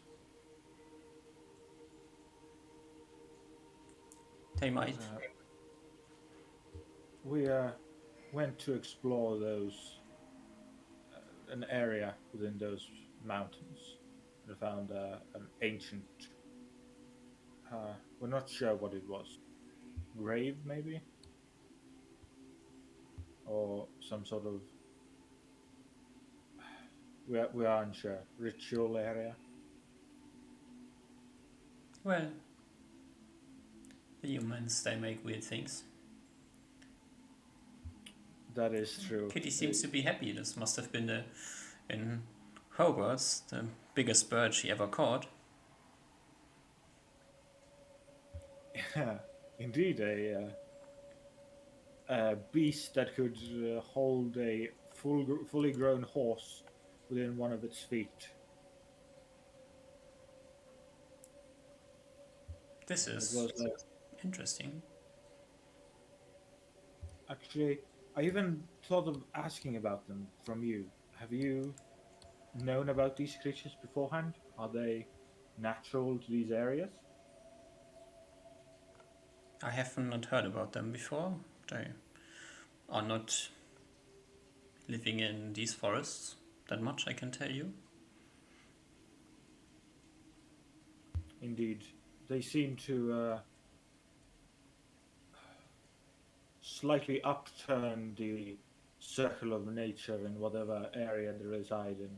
S1: They might.
S3: We went to explore those an area within those mountains. We found an ancient. We're not sure what it was. Grave, maybe, or some sort of. We are unsure. Ritual area.
S1: Well, the humans, they make weird things.
S3: That is true.
S1: Kitty seems to be happy. This must have been in Hogwarts, the biggest bird she ever caught.
S3: Indeed, a beast that could hold a fully grown horse within one of its feet.
S1: This is interesting.
S3: Actually, I even thought of asking about them from you. Have you known about these creatures beforehand? Are they natural to these areas?
S1: I have not heard about them before. They are not living in these forests that much, I can tell you.
S3: Indeed. They seem to slightly upturn the circle of nature in whatever area they reside in.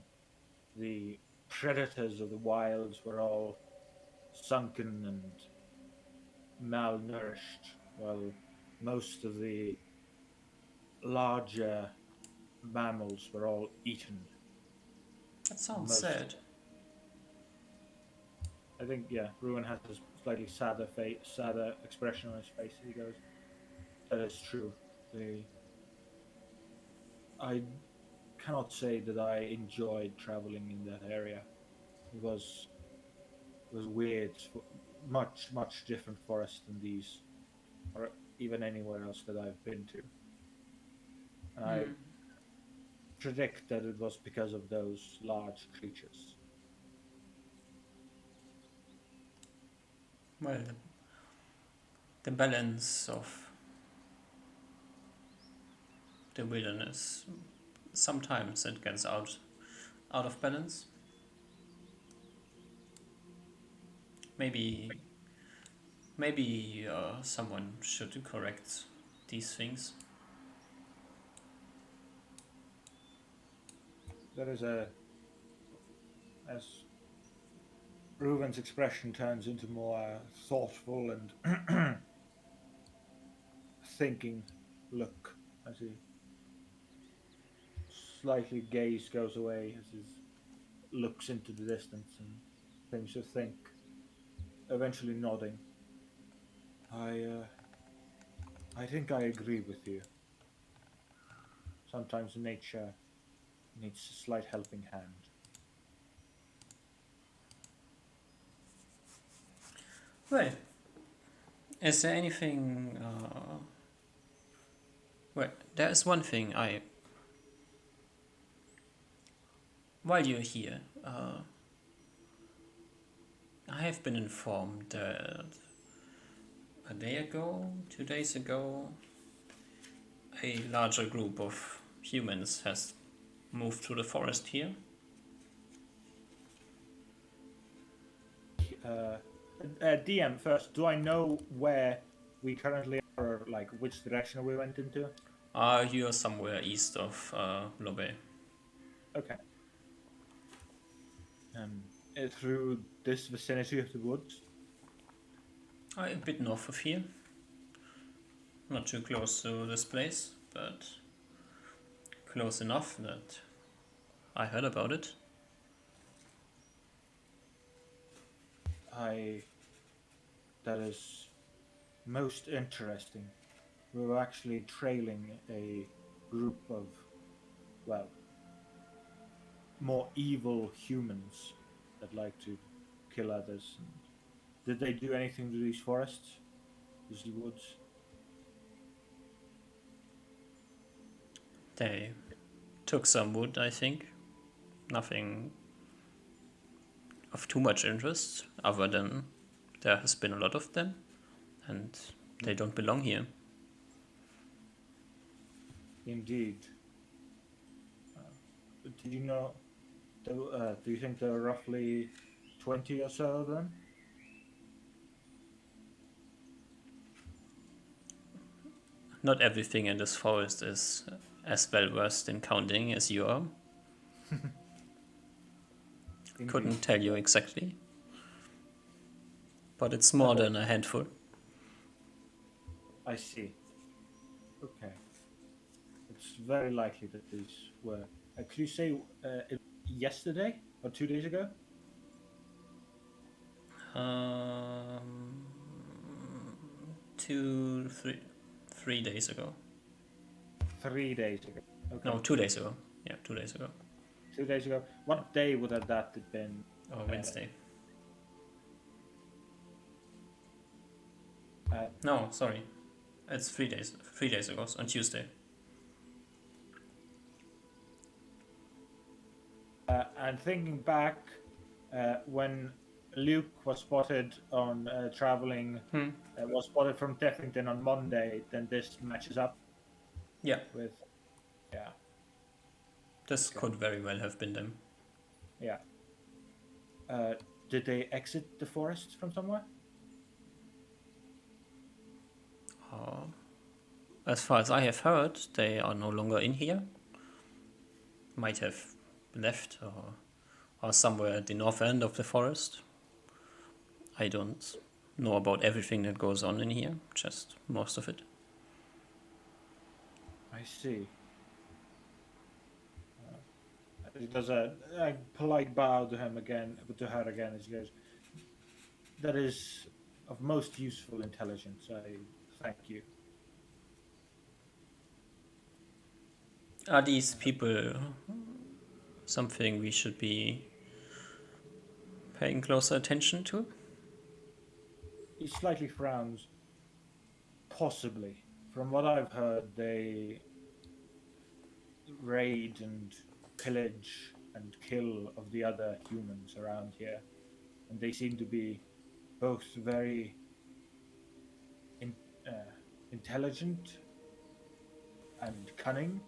S3: The predators of the wilds were all sunken and malnourished, while most of the larger mammals were all eaten.
S1: That sounds
S3: Most.
S1: sad.
S3: I think, yeah, Ruin has a slightly sadder expression on his face. He goes, "That is true. I cannot say that I enjoyed traveling in that area. It was weird, much different forest than these, or even anywhere else that I've been to. And I predict that it was because of those large creatures."
S1: Well, the balance of the wilderness, sometimes it gets out of balance. Maybe someone should correct these things.
S3: There is as Reuven's expression turns into more thoughtful and thinking look as he slightly gaze goes away as he looks into the distance and seems to think, eventually nodding. I think I agree with you. Sometimes nature needs a slight helping hand.
S1: Well, is there anything? Well, there is one thing while you're here, I have been informed that a day ago, 2 days ago, a larger group of humans has moved to the forest here.
S3: DM first. Do I know where we currently are, or like which direction we went into?
S1: You're somewhere east of Lobe.
S3: Okay. Through this vicinity of the woods.
S1: A bit north of here. Not too close to this place, but close enough that I heard about it.
S3: That is most interesting. We were actually trailing a group of, well, more evil humans that like to kill others. Did they do anything to these forests, these woods?
S1: They took some wood, I think. Nothing of too much interest, other than there has been a lot of them, and they don't belong here.
S3: Indeed. Do you know? Do you think there are roughly 20 or so of them?
S1: Not everything in this forest is as well versed in counting as you are. Couldn't tell you exactly. But it's more than a handful.
S3: I see. Okay. It's very likely that these were. Could you say yesterday or 2 days ago?
S1: Um, 3 days ago.
S3: 3 days ago. Okay.
S1: No, 2 days ago. Yeah, 2 days ago.
S3: 2 days ago. What day would that have been?
S1: Or Wednesday. No, sorry. It's 3 days. 3 days ago, on Tuesday.
S3: And thinking back, when Luke was spotted on traveling, was spotted from Deffington on Monday, then this matches up
S1: Yeah,
S3: with, yeah,
S1: this could very well have been them.
S3: yeah. Did they exit the forest from somewhere?
S1: As far as I have heard, they are no longer in here. Might have left or somewhere at the north end of the forest. I don't know about everything that goes on in here, just most of it.
S3: I see. He does a polite bow to him again, to her again, as he goes, "That is of most useful intelligence. I thank you."
S1: Are these people something we should be paying closer attention to?
S3: He slightly frowns. Possibly. From what I've heard, they raid and pillage and kill of the other humans around here. And they seem to be both very intelligent and cunning,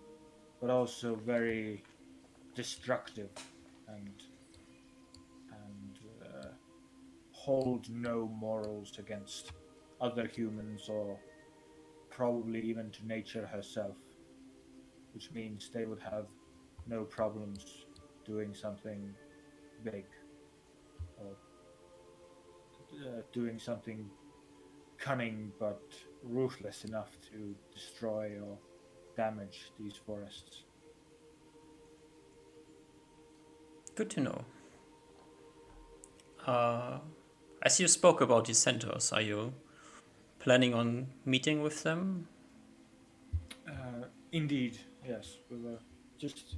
S3: but also very destructive and hold no morals against other humans or probably even to nature herself, which means they would have no problems doing something big or doing something cunning but ruthless enough to destroy or damage these forests.
S1: Good to know. As you spoke about these centaurs, are you planning on meeting with them?
S3: Indeed, yes. We were just.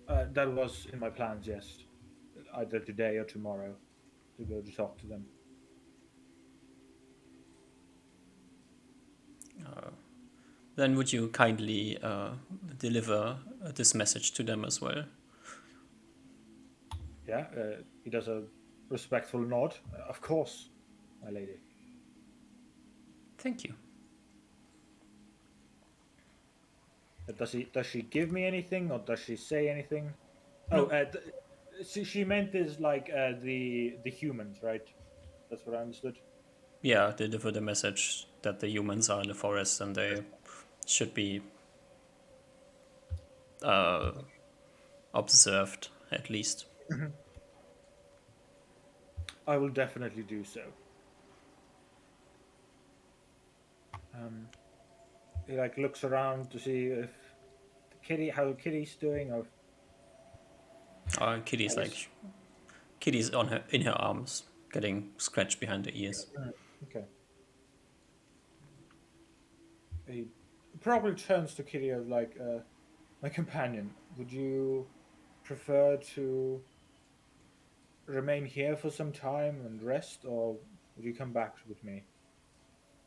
S3: That was in my plans, yes. Either today or tomorrow to go to talk to them.
S1: Then would you kindly deliver this message to them as well?
S3: Yeah, he does a respectful nod. Of course, my lady.
S1: Thank you.
S3: Does she give me anything or does she say anything?
S1: No.
S3: Oh, she meant is like the humans, right? That's what I understood.
S1: Yeah, they deliver the message that the humans are in the forest and they should be uh, observed at least.
S3: I will definitely do so. He like looks around to see if how Kitty's doing, or I
S1: Kitty's
S3: guess.
S1: like Kitty's on her in her arms, getting scratched behind the ears.
S3: Okay. He probably turns to Kitty as like, my companion. Would you prefer to remain here for some time and rest, or would you come back with me?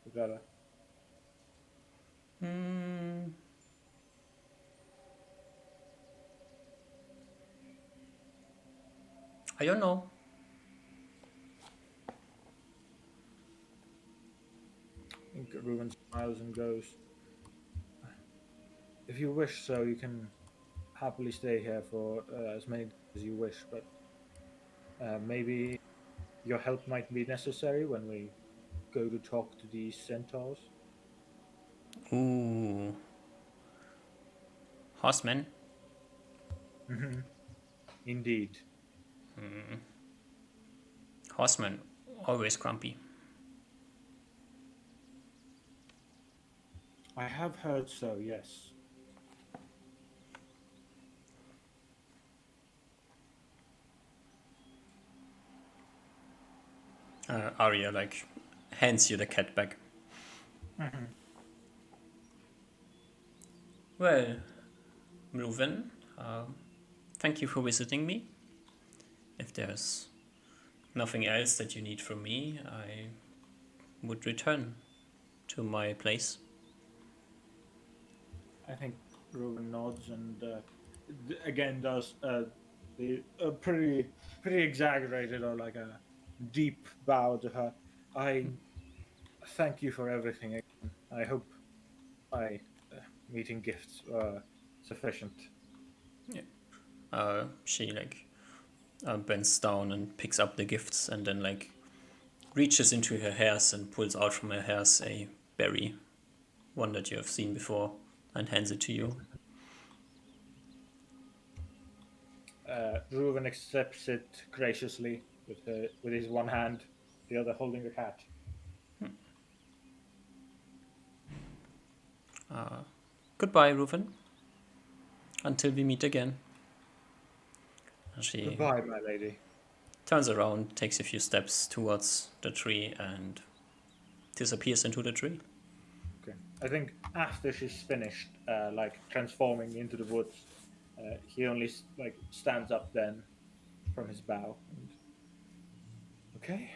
S3: Would rather.
S1: Hmm, I don't know.
S3: I think Reuben smiles and goes, "If you wish, so you can happily stay here for as many days as you wish, but maybe your help might be necessary when we go to talk to these centaurs."
S1: Ooh, horseman.
S3: Indeed.
S1: Horseman, always grumpy.
S3: I have heard so, yes.
S1: Arya like hands you the cat back. Well, Reuven, thank you for visiting me. If there's nothing else that you need from me, I would return to my place.
S3: I think Reuben nods and again does the pretty exaggerated or like a deep bow to her. I thank you for everything. Again. I hope my meeting gifts were sufficient.
S1: She like bends down and picks up the gifts and then like reaches into her hairs and pulls out from her hairs a berry, one that you have seen before, and hands it to you.
S3: Reuben accepts it graciously with his one hand, the other holding the cat.
S1: Goodbye, Reuven. Until we meet again. And she
S3: Goodbye, my lady.
S1: turns around, takes a few steps towards the tree, and disappears into the tree.
S3: Okay. I think after she's finished, like transforming into the woods, he only like stands up then from his bow. And, okay.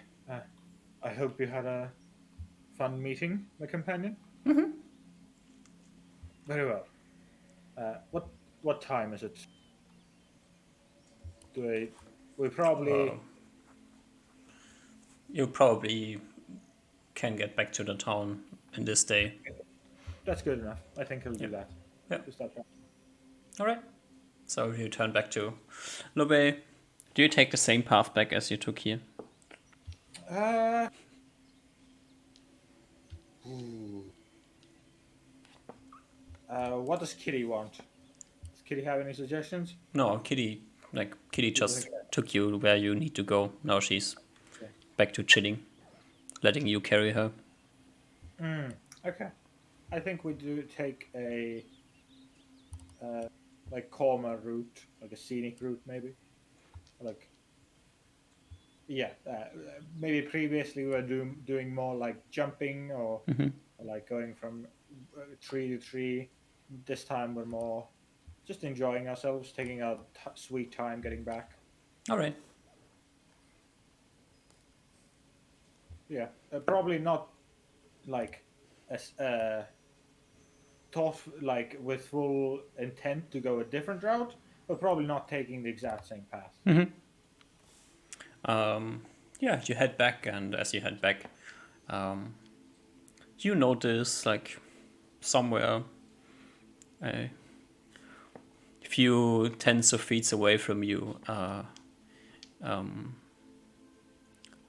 S3: I hope you had a fun meeting, my companion. Very well. What time is it? Do I? We probably.
S1: You probably can get back to the town in this day.
S3: That's good enough. I think he'll do that.
S1: Yeah.
S3: Just that.
S1: All right. So you turn back to Lobe. Do you take the same path back as you took here?
S3: Ooh. What does Kitty want? Does Kitty have any suggestions?
S1: No, Kitty just took you where you need to go. Now she's
S3: Okay.
S1: back to chilling, letting you carry her.
S3: Okay. I think we do take a like calmer route, like a scenic route, maybe. Like, yeah, maybe previously we were doing more like jumping or like going from tree to tree. This time we're more just enjoying ourselves, taking our sweet time getting back.
S1: All right.
S3: Yeah, probably not like as thought like with full intent to go a different route, but probably not taking the exact same path.
S1: Yeah, you head back, and as you head back, you notice like somewhere a few tens of feet away from you,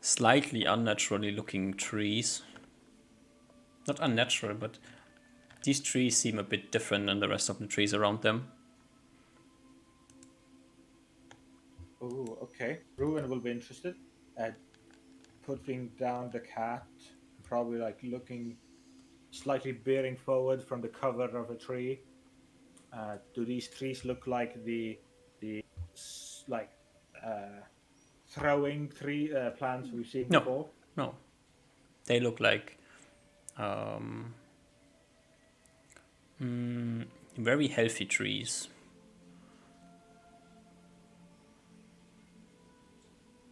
S1: slightly unnaturally looking trees. Not unnatural, but these trees seem a bit different than the rest of the trees around them.
S3: Oh, okay. Ruben will be interested at putting down the cat, probably like looking slightly bearing forward from the cover of a tree. Do these trees look like the like uh, throwing tree plants we've seen
S1: No,
S3: before?
S1: no. They look like very healthy trees.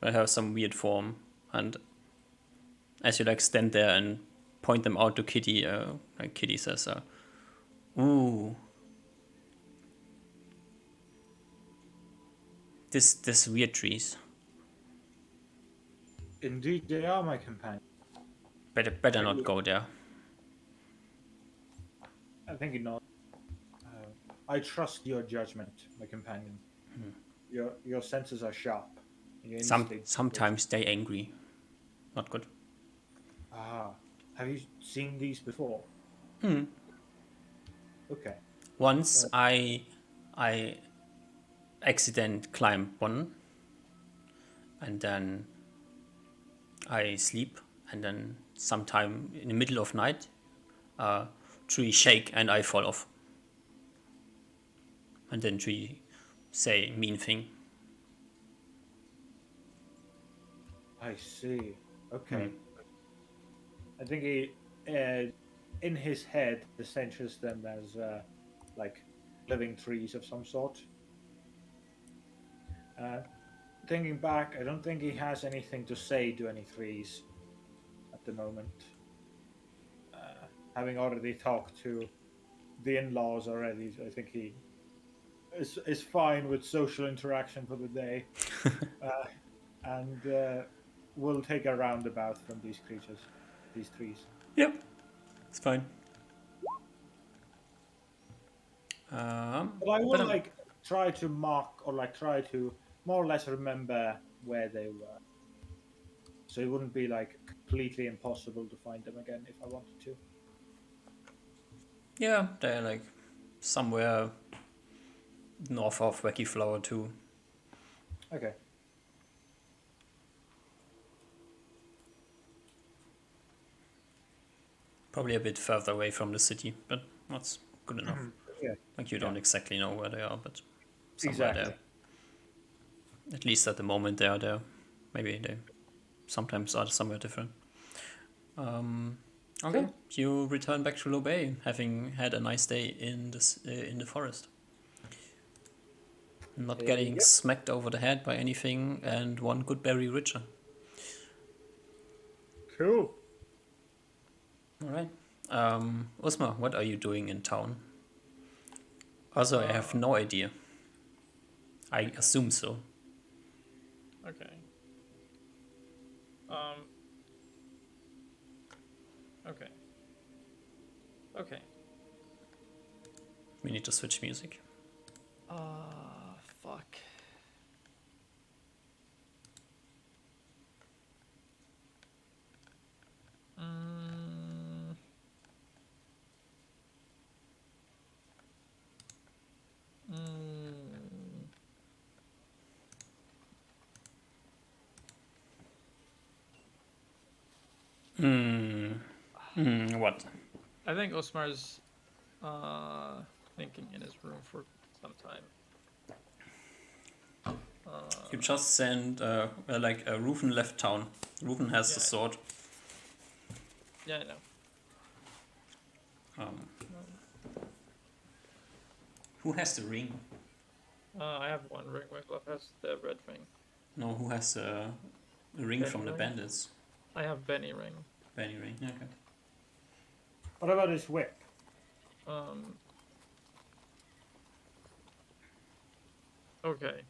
S1: They have some weird form, and as you like stand there and point them out to Kitty, like Kitty says, "Ooh, this weird trees.
S3: Indeed, they are my companion.
S1: Better not go there."
S3: I think you know. I trust your judgment, my companion. Your senses are sharp. Your instincts.
S1: Sometimes they angry, not good.
S3: Ah, have you seen these before? Okay.
S1: Once I accident climb one, and then I sleep, and then sometime in the middle of night, tree shake and I fall off, and then tree say mean thing.
S3: I see. Okay. I think he, in his head, essentials them as like living trees of some sort. Uh, Thinking back, I don't think he has anything to say to any trees at the moment. Having already talked to the in-laws already, I think he is fine with social interaction for the day, and will take a roundabout from these creatures, these trees.
S1: Yep, it's fine.
S3: But I will like try to mark or like try to more or less remember where they were, so it wouldn't be like completely impossible to find them again if I wanted to.
S1: Yeah, they're like somewhere north of Wacky Flower too.
S3: Okay.
S1: Probably a bit further away from the city, but that's good enough.
S3: Yeah.
S1: Like you don't
S3: Yeah.
S1: exactly know where they are, but somewhere
S3: Exactly.
S1: there. At least at the moment they are there. Maybe they sometimes are somewhere different. Okay, you return back to Lobay, having had a nice day in the forest. Not getting
S3: Yep.
S1: smacked over the head by anything, and one good berry richer.
S3: Cool.
S1: All right. Usma, what are you doing in town? Also, I have no idea. I assume so.
S2: Okay. Okay. Okay.
S1: We need to switch music.
S2: Fuck.
S1: What?
S2: I think Osmar's thinking in his room for some time.
S1: You just sent like Rufen left town. Rufen has the
S2: Yeah.
S1: sword.
S2: Yeah, I know.
S1: Who has the ring?
S2: I have one ring. Wycliffe has the red ring.
S1: No, who has the ring
S2: Benny
S1: from the
S2: ring?
S1: bandits?
S2: I have Benny ring.
S1: Benny ring. Okay.
S3: What about his whip?
S2: Okay.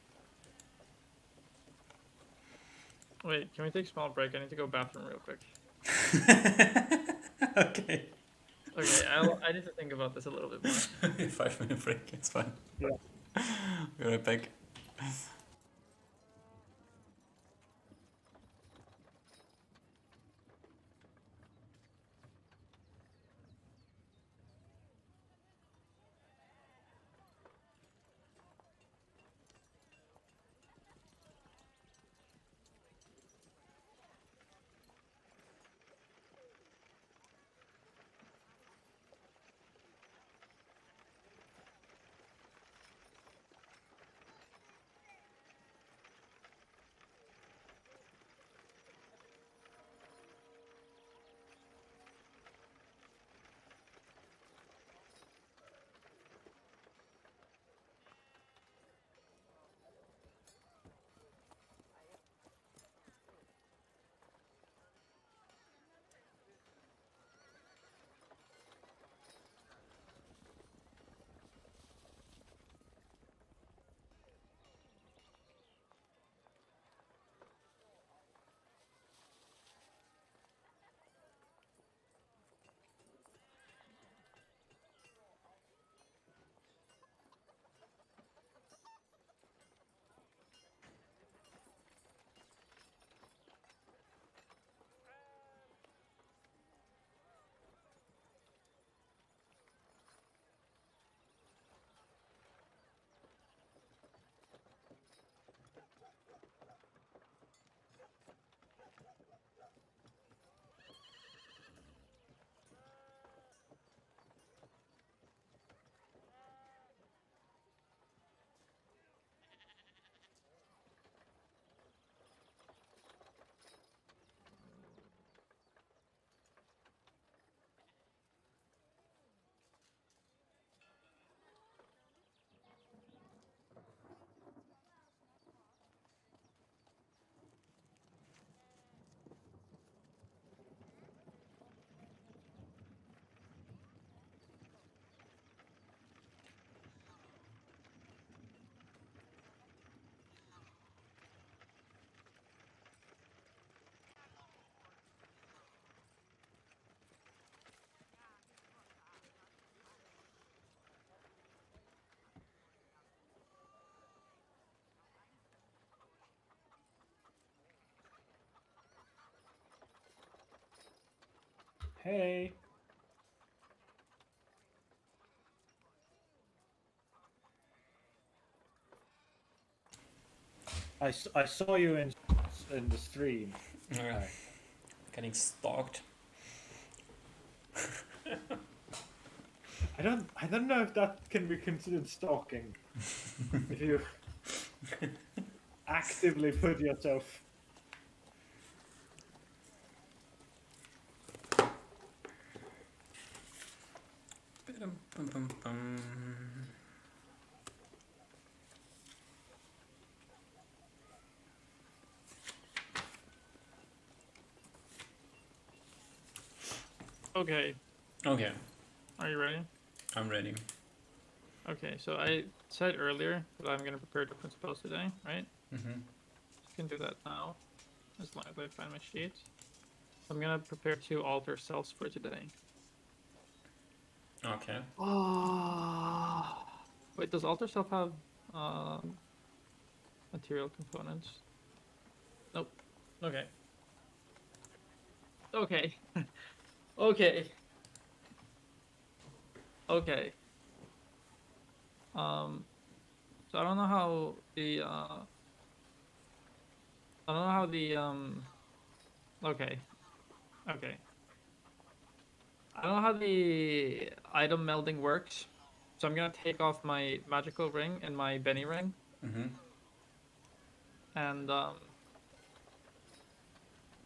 S2: Wait, can we take a small break? I need to go bathroom real quick.
S1: Okay.
S2: Okay, I need to think about this a little bit more.
S1: 5 minute break. It's fine.
S3: Yeah.
S1: Be right back.
S3: Hey. I saw you in the stream.
S1: Yeah,
S3: Hi.
S1: getting stalked.
S3: I don't know if that can be considered stalking. If you actively put yourself.
S1: Bum.
S2: Okay,
S1: Okay,
S2: are you ready?
S1: I'm ready.
S2: Okay, so I said earlier that I'm gonna prepare different spells today, right?
S1: Mm-hmm.
S2: Just can do that now, as long as I find my sheet. I'm gonna prepare 2 altar cells for today.
S1: Okay.
S2: Oh. Wait, does altar self have material components? Nope. Okay. Okay. Okay. Okay. So I don't know how the I don't know how the okay. Okay. I don't know how the item melding works. So I'm gonna take off my magical ring and my Benny ring,
S1: Mm-hmm.
S2: and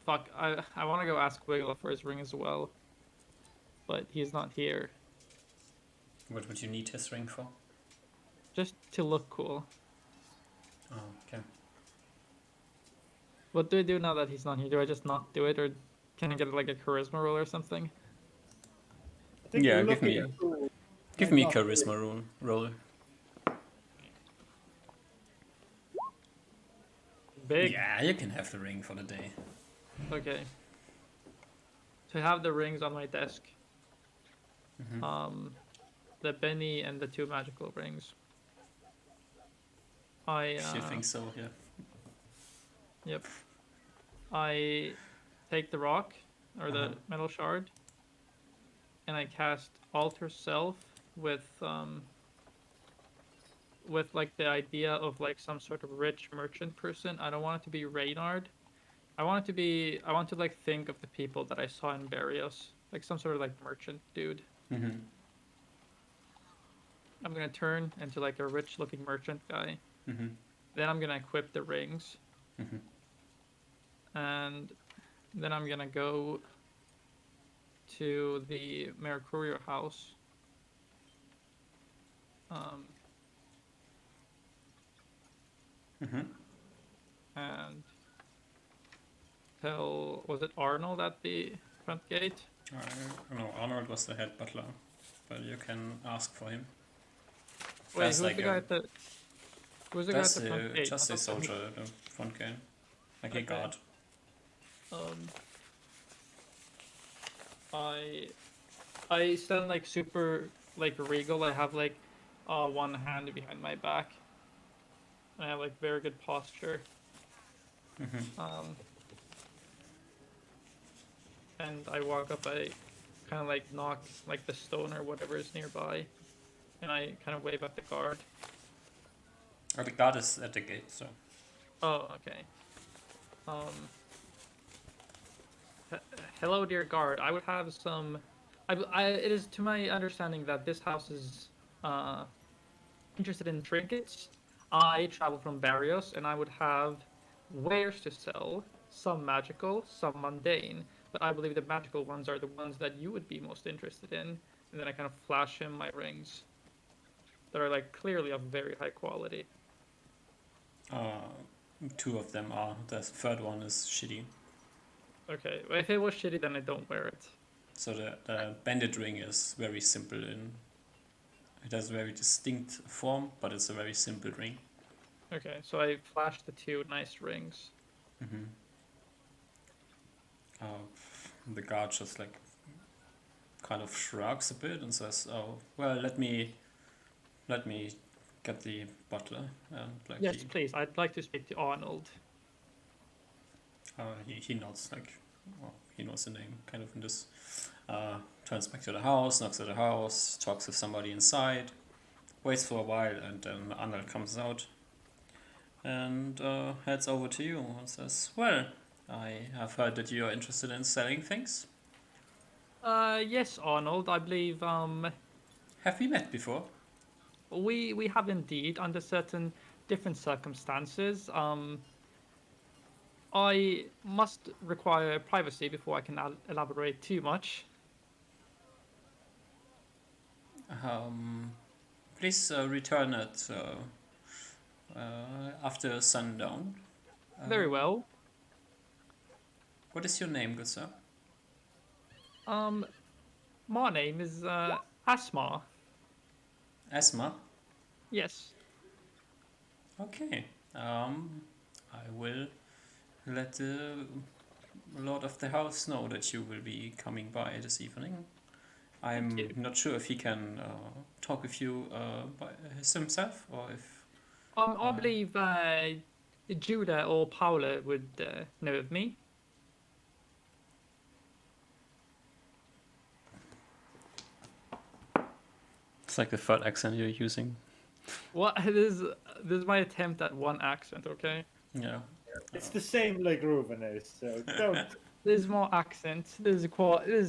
S2: fuck, I want to go ask Wiggle for his ring as well, but he's not here.
S1: What would you need his ring for?
S2: Just to look cool.
S1: Oh, okay.
S2: What do I do now that he's not here? Do I just not do it, or can I get like a charisma roll or something?
S3: I think
S1: Yeah,
S3: looking cool
S1: give
S3: might
S1: me
S3: not be.
S1: charisma roll.
S2: Big.
S1: Yeah, you can have the ring for the day.
S2: Okay. So I have the rings on my desk.
S1: Mm-hmm.
S2: The Benny and the 2 magical rings. I
S1: If you think so, yeah.
S2: Yep. I take the rock or
S1: Uh-huh.
S2: the metal shard, and I cast alter self with like the idea of like some sort of rich merchant person. I don't want it to be Reynard. I want to like think of the people that I saw in Barrios, like some sort of like merchant dude.
S1: Mm-hmm.
S2: I'm gonna turn into like a rich looking merchant guy.
S1: Mm-hmm.
S2: Then I'm gonna equip the rings,
S1: Mm-hmm.
S2: and then I'm gonna go to the Mercurio house. Um,
S1: Mm-hmm.
S2: and tell, was it Arnold at the front gate?
S1: No, Arnold was the head butler, but you can ask for him.
S2: Wait,
S1: That's like
S2: who's the guy at
S1: that's
S2: the front gate? I
S1: just a
S2: thought that he,
S1: soldier at the front gate, like a
S2: okay.
S1: guard.
S2: Um, I stand like super like regal. I have like one hand behind my back. And I have like very good posture.
S1: Mm-hmm.
S2: And I walk up, I kind of like knock like the stone or whatever is nearby, and I kind of wave at the guard.
S1: The guard is at the gate, so.
S2: Oh, okay. Um, hello, dear guard. I would have some. It is to my understanding that this house is uh, interested in trinkets. I travel from Barrios, and I would have wares to sell. Some magical, some mundane. But I believe the magical ones are the ones that you would be most interested in. And then I kind of flash him my rings that are like clearly of very high quality.
S1: Uh, Two of them are. The third one is shitty.
S2: Okay, if it was shitty, then I don't wear it.
S1: So the bandit ring is very simple in. It has a very distinct form, but it's a very simple ring.
S2: Okay, so I flashed the 2 nice rings.
S1: Mm-hmm. The guard just like kind of shrugs a bit and says, "Oh, well, let me get the butler." And like
S2: Yes, please. I'd like to speak to Arnold.
S1: he nods like, "Oh, he knows the name, kind of in this. Turns back to the house, knocks at the house, talks with somebody inside, waits for a while, and then Arnold comes out and heads over to you and says, "Well, I have heard that you are interested in selling things.
S2: Yes, Arnold. I believe
S1: Have we met before?"
S2: we have indeed under certain different circumstances. I must require privacy before I can elaborate too much.
S1: Please return at after sundown.
S2: Very well.
S1: What is your name, good sir?
S2: My name is Asmar.
S1: Asma.
S2: Yes.
S1: Okay. I will let the lord of the house know that you will be coming by this evening. I'm
S2: you.
S1: not sure if he can talk with you by himself or if.
S2: I believe Judah or Paula would know of me.
S1: It's like the third accent you're using.
S2: What this is my attempt at one accent, okay?
S1: Yeah.
S3: It's the same like Reuven is, so don't.
S2: This is more accent. This is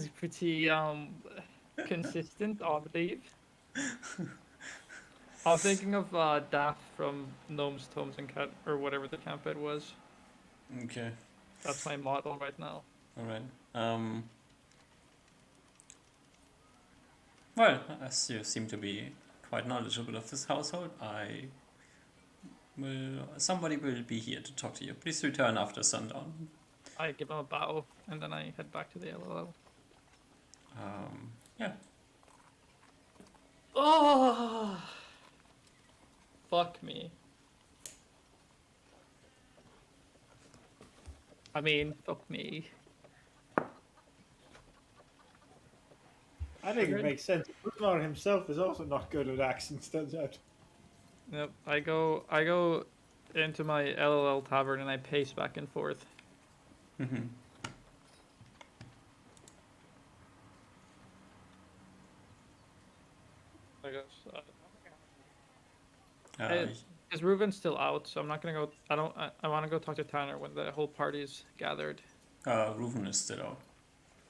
S2: pretty consistent, I believe. I'm thinking of Daff from Gnomes, Tomes, and Cat, or whatever the campaign was.
S1: Okay.
S2: That's my model right now.
S1: All right. Well, as you seem to be quite knowledgeable of this household, somebody will be here to talk to you. Please return after sundown.
S2: I give him a bow, and then I head back to the LOL.
S1: Yeah.
S2: Oh, fuck me. I mean, fuck me.
S3: I think it makes sense. Rudmar himself is also not good at accents, turns out.
S2: Yep, I go into my LOL tavern and I pace back and forth.
S1: Mm-hmm.
S2: I guess. Is Reuven still out? So I'm not gonna go. I want to go talk to Tanner when the whole party's gathered.
S1: Reuven is still out.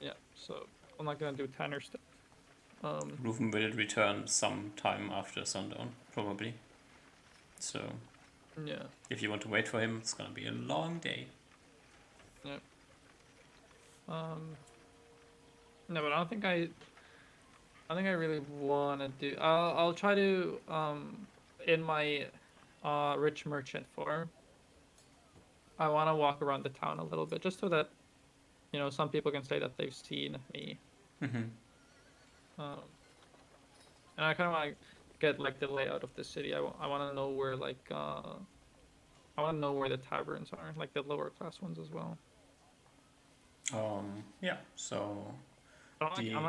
S2: Yeah. So I'm not gonna do Tanner stuff.
S1: Reuven will return sometime after sundown, probably. So.
S2: Yeah.
S1: If you want to wait for him, it's gonna be a long day.
S2: Yep. No, but I don't think I really want to do. I'll try to in my rich merchant form. I want to walk around the town a little bit, just so that some people can say that they've seen me.
S1: Mm-hmm.
S2: And I kind of want to get like the layout of the city. I want to know where I want to know where the taverns are, like the lower class ones as well.
S1: Yeah. So.
S2: I'm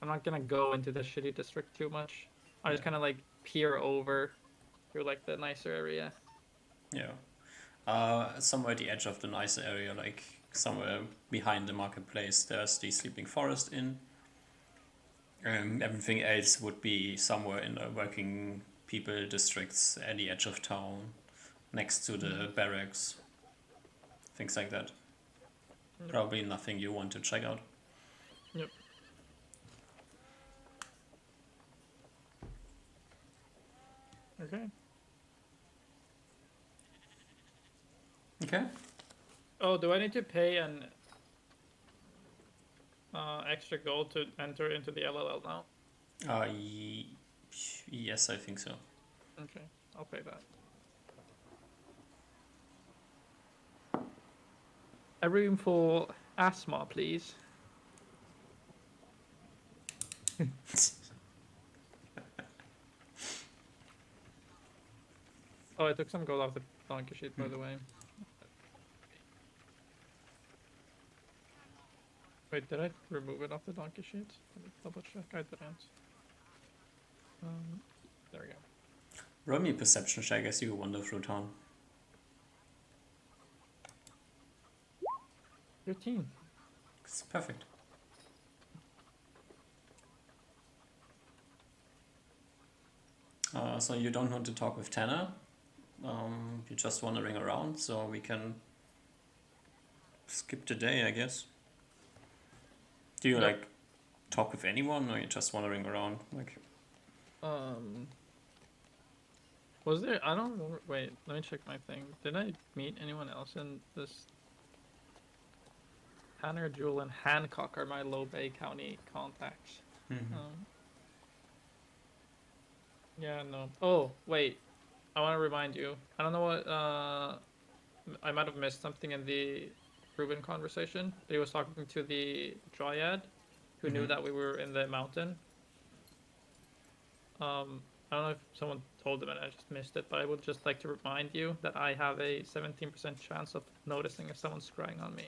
S2: not gonna go into the shitty district too much. I just kind of like peer over through like the nicer area.
S1: Yeah. Somewhere at the edge of the nicer area, like somewhere behind the marketplace, there's the Sleeping Forest Inn. Everything else would be somewhere in the working people districts at the edge of town, next to the barracks, things like that. Yep. Probably nothing you want to check out.
S2: Yep. Okay.
S1: Okay.
S2: Oh, do I need to pay an extra gold to enter into the LLL now?
S1: Yes, I think so.
S2: Okay, I'll pay that. A room for Asma, please. Oh, I took some gold off the donkey sheet, by the way. Wait, did I remove it off the donkey sheet? Let me double check. I didn't. There we go.
S1: Roll me a perception check as you wander through town.
S2: 13.
S1: It's perfect. So you don't want to talk with Tanner. You're just wandering around, so we can skip the day, I guess. Do you
S2: Yep.
S1: like talk with anyone, or you're just wandering around? Like,
S2: Was there? I don't remember. Wait, let me check my thing. Did I meet anyone else in this? Tanner, Jewel, and Hancock are my Low Bay County contacts. Yeah, no. Oh, wait. I want to remind you. I don't know what. I might have missed something in the Ruben conversation. He was talking to the Dryad, who knew that we were in the mountain. I don't know if someone told him and I just missed it, but I would just like to remind you that I have a 17% chance of noticing if someone's scrying on me.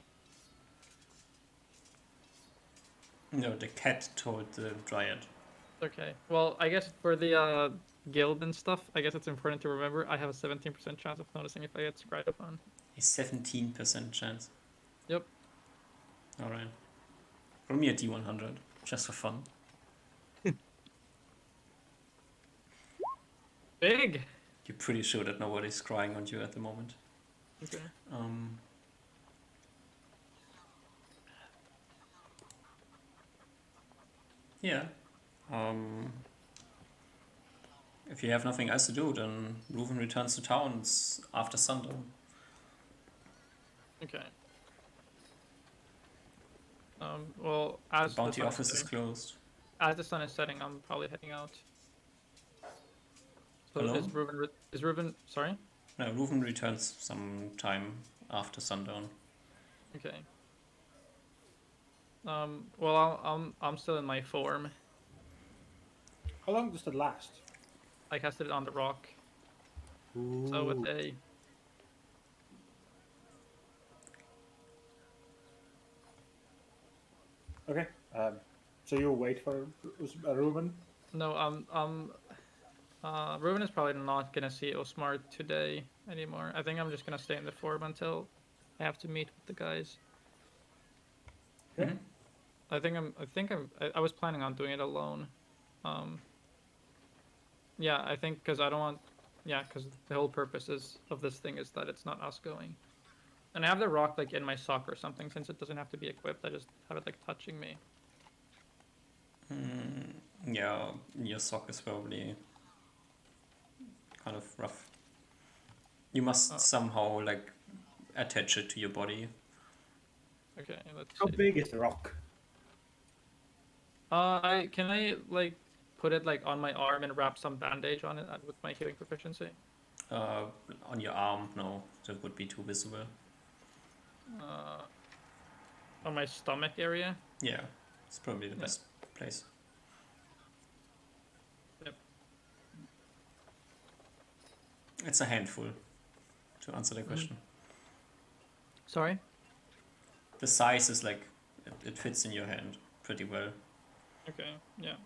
S1: no, the cat told the Dryad.
S2: Okay. Well, I guess for the guild and stuff, I guess it's important to remember I have a 17% chance of noticing if I get scryed upon.
S1: A 17% chance.
S2: Yep.
S1: Alright. Roll me a D100, just for fun.
S2: Big.
S1: You're pretty sure that nobody's crying on you at the moment.
S2: Okay.
S1: Yeah. If you have nothing else to do, then Reuven returns to town after sundown.
S2: Okay. Well, as
S1: The bounty
S2: sun
S1: office is
S2: setting-
S1: closed.
S2: as the sun is setting, I'm probably heading out. So
S1: Hello?
S2: is Reuven? Sorry.
S1: No, Reuven returns sometime after sundown.
S2: Okay. Well, I'm still in my form.
S3: How long does it last?
S2: I casted it on the rock. So with a
S3: Okay. So you'll wait for Ruben?
S2: no, Ruben is probably not gonna see Osmar today anymore. I think I'm just gonna stay in the form until I have to meet with the guys.
S3: Okay.
S1: Mhm.
S2: I was planning on doing it alone. Yeah, I think because I don't want. Yeah, because the whole purpose of this thing is that it's not us going. And I have the rock like in my sock or something since it doesn't have to be equipped. I just have it like touching me.
S1: Yeah, your sock is probably kind of rough. You must somehow like attach it to your body.
S2: Okay, let's
S3: How
S2: see.
S3: big is the rock?
S2: Can I like put it like on my arm and wrap some bandage on it with my healing proficiency?
S1: On your arm, no, that would be too visible.
S2: On my stomach area.
S1: Yeah, it's probably the best place.
S2: Yep.
S1: It's a handful, to answer the question.
S2: Sorry.
S1: The size is like, it fits in your hand pretty well.
S2: Okay. Yeah.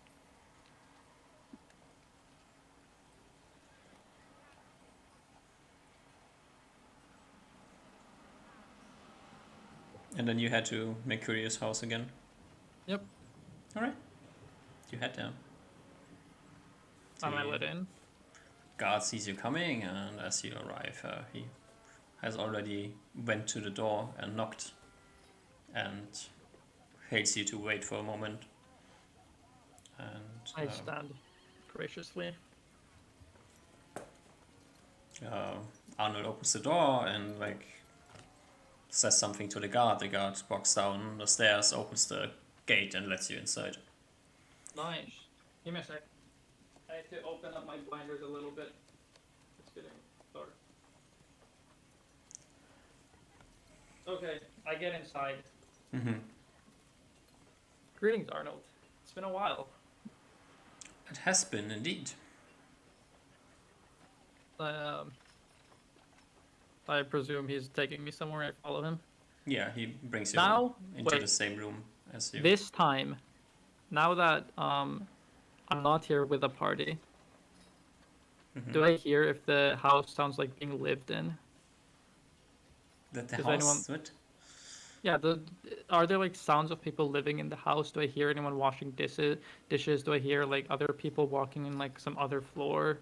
S1: And then you head to Mercurius' house again.
S2: Yep.
S1: Alright. You head down.
S2: Am I
S1: The
S2: let in?
S1: guard sees you coming, and as you arrive, he has already went to the door and knocked, and hates you to wait for a moment. And
S2: I stand graciously.
S1: Arnold opens the door and like says something to the guard. The guard walks down the stairs, opens the gate, and lets you inside.
S2: Nice. Give me a sec. I need to open up my blinders a little bit. It's getting dark. Okay, I get inside.
S1: Mm-hmm.
S2: Greetings, Arnold. It's been a while.
S1: It has been indeed.
S2: I presume he's taking me somewhere. I follow him.
S1: Yeah, he brings you
S2: Now,
S1: into
S2: wait.
S1: the same room as you.
S2: This time, now that I'm not here with a party,
S1: Mhm.
S2: do I hear if the house sounds like being lived in?
S1: That the
S2: does
S1: house.
S2: anyone-
S1: What?
S2: Yeah, are there like sounds of people living in the house? Do I hear anyone washing dishes? Do I hear like other people walking in like some other floor?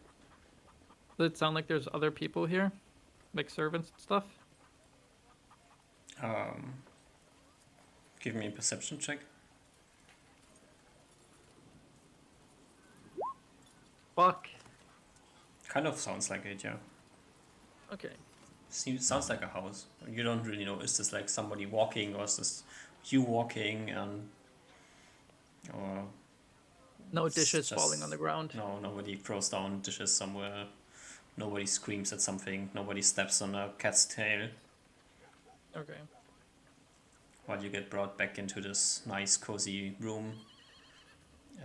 S2: Does it sound like there's other people here, like servants and stuff?
S1: Um, Give me a perception check.
S2: Fuck.
S1: Kind of sounds like it, yeah.
S2: Okay.
S1: Sounds like a house. You don't really know. Is this like somebody walking, or is this you walking, and or
S2: No
S1: it's
S2: dishes falling on the
S1: just
S2: ground.
S1: no, nobody throws down dishes somewhere. Nobody screams at something. Nobody steps on a cat's tail.
S2: Okay.
S1: While you get brought back into this nice cozy room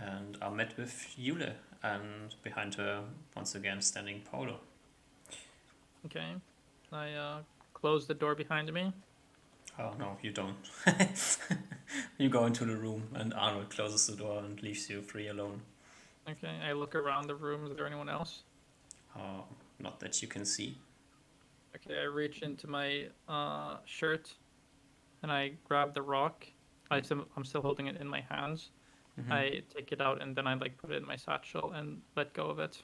S1: and are met with Yule, and behind her once again standing Paolo.
S2: Okay. I close the door behind me.
S1: Oh no, you don't. You go into the room and Arnold closes the door and leaves you free alone.
S2: Okay. I look around the room. Is there anyone else?
S1: Not that you can see.
S2: Okay. I reach into my shirt and I grab the rock. I'm still holding it in my hands.
S1: Mm-hmm.
S2: I take it out and then I like put it in my satchel and let go of it,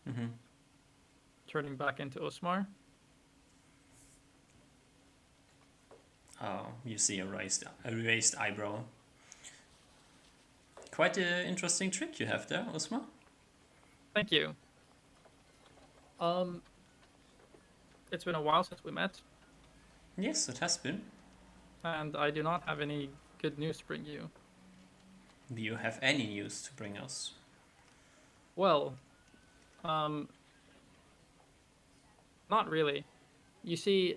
S1: Mm-hmm.
S2: turning back into Osmar.
S1: You see a raised eyebrow. Quite an interesting trick you have there, Osmar.
S2: Thank you. It's been a while since we met,
S1: Yes, it has been.
S2: and I do not have any good news to bring you.
S1: Do you have any news to bring us?
S2: Well, um, not really. You see,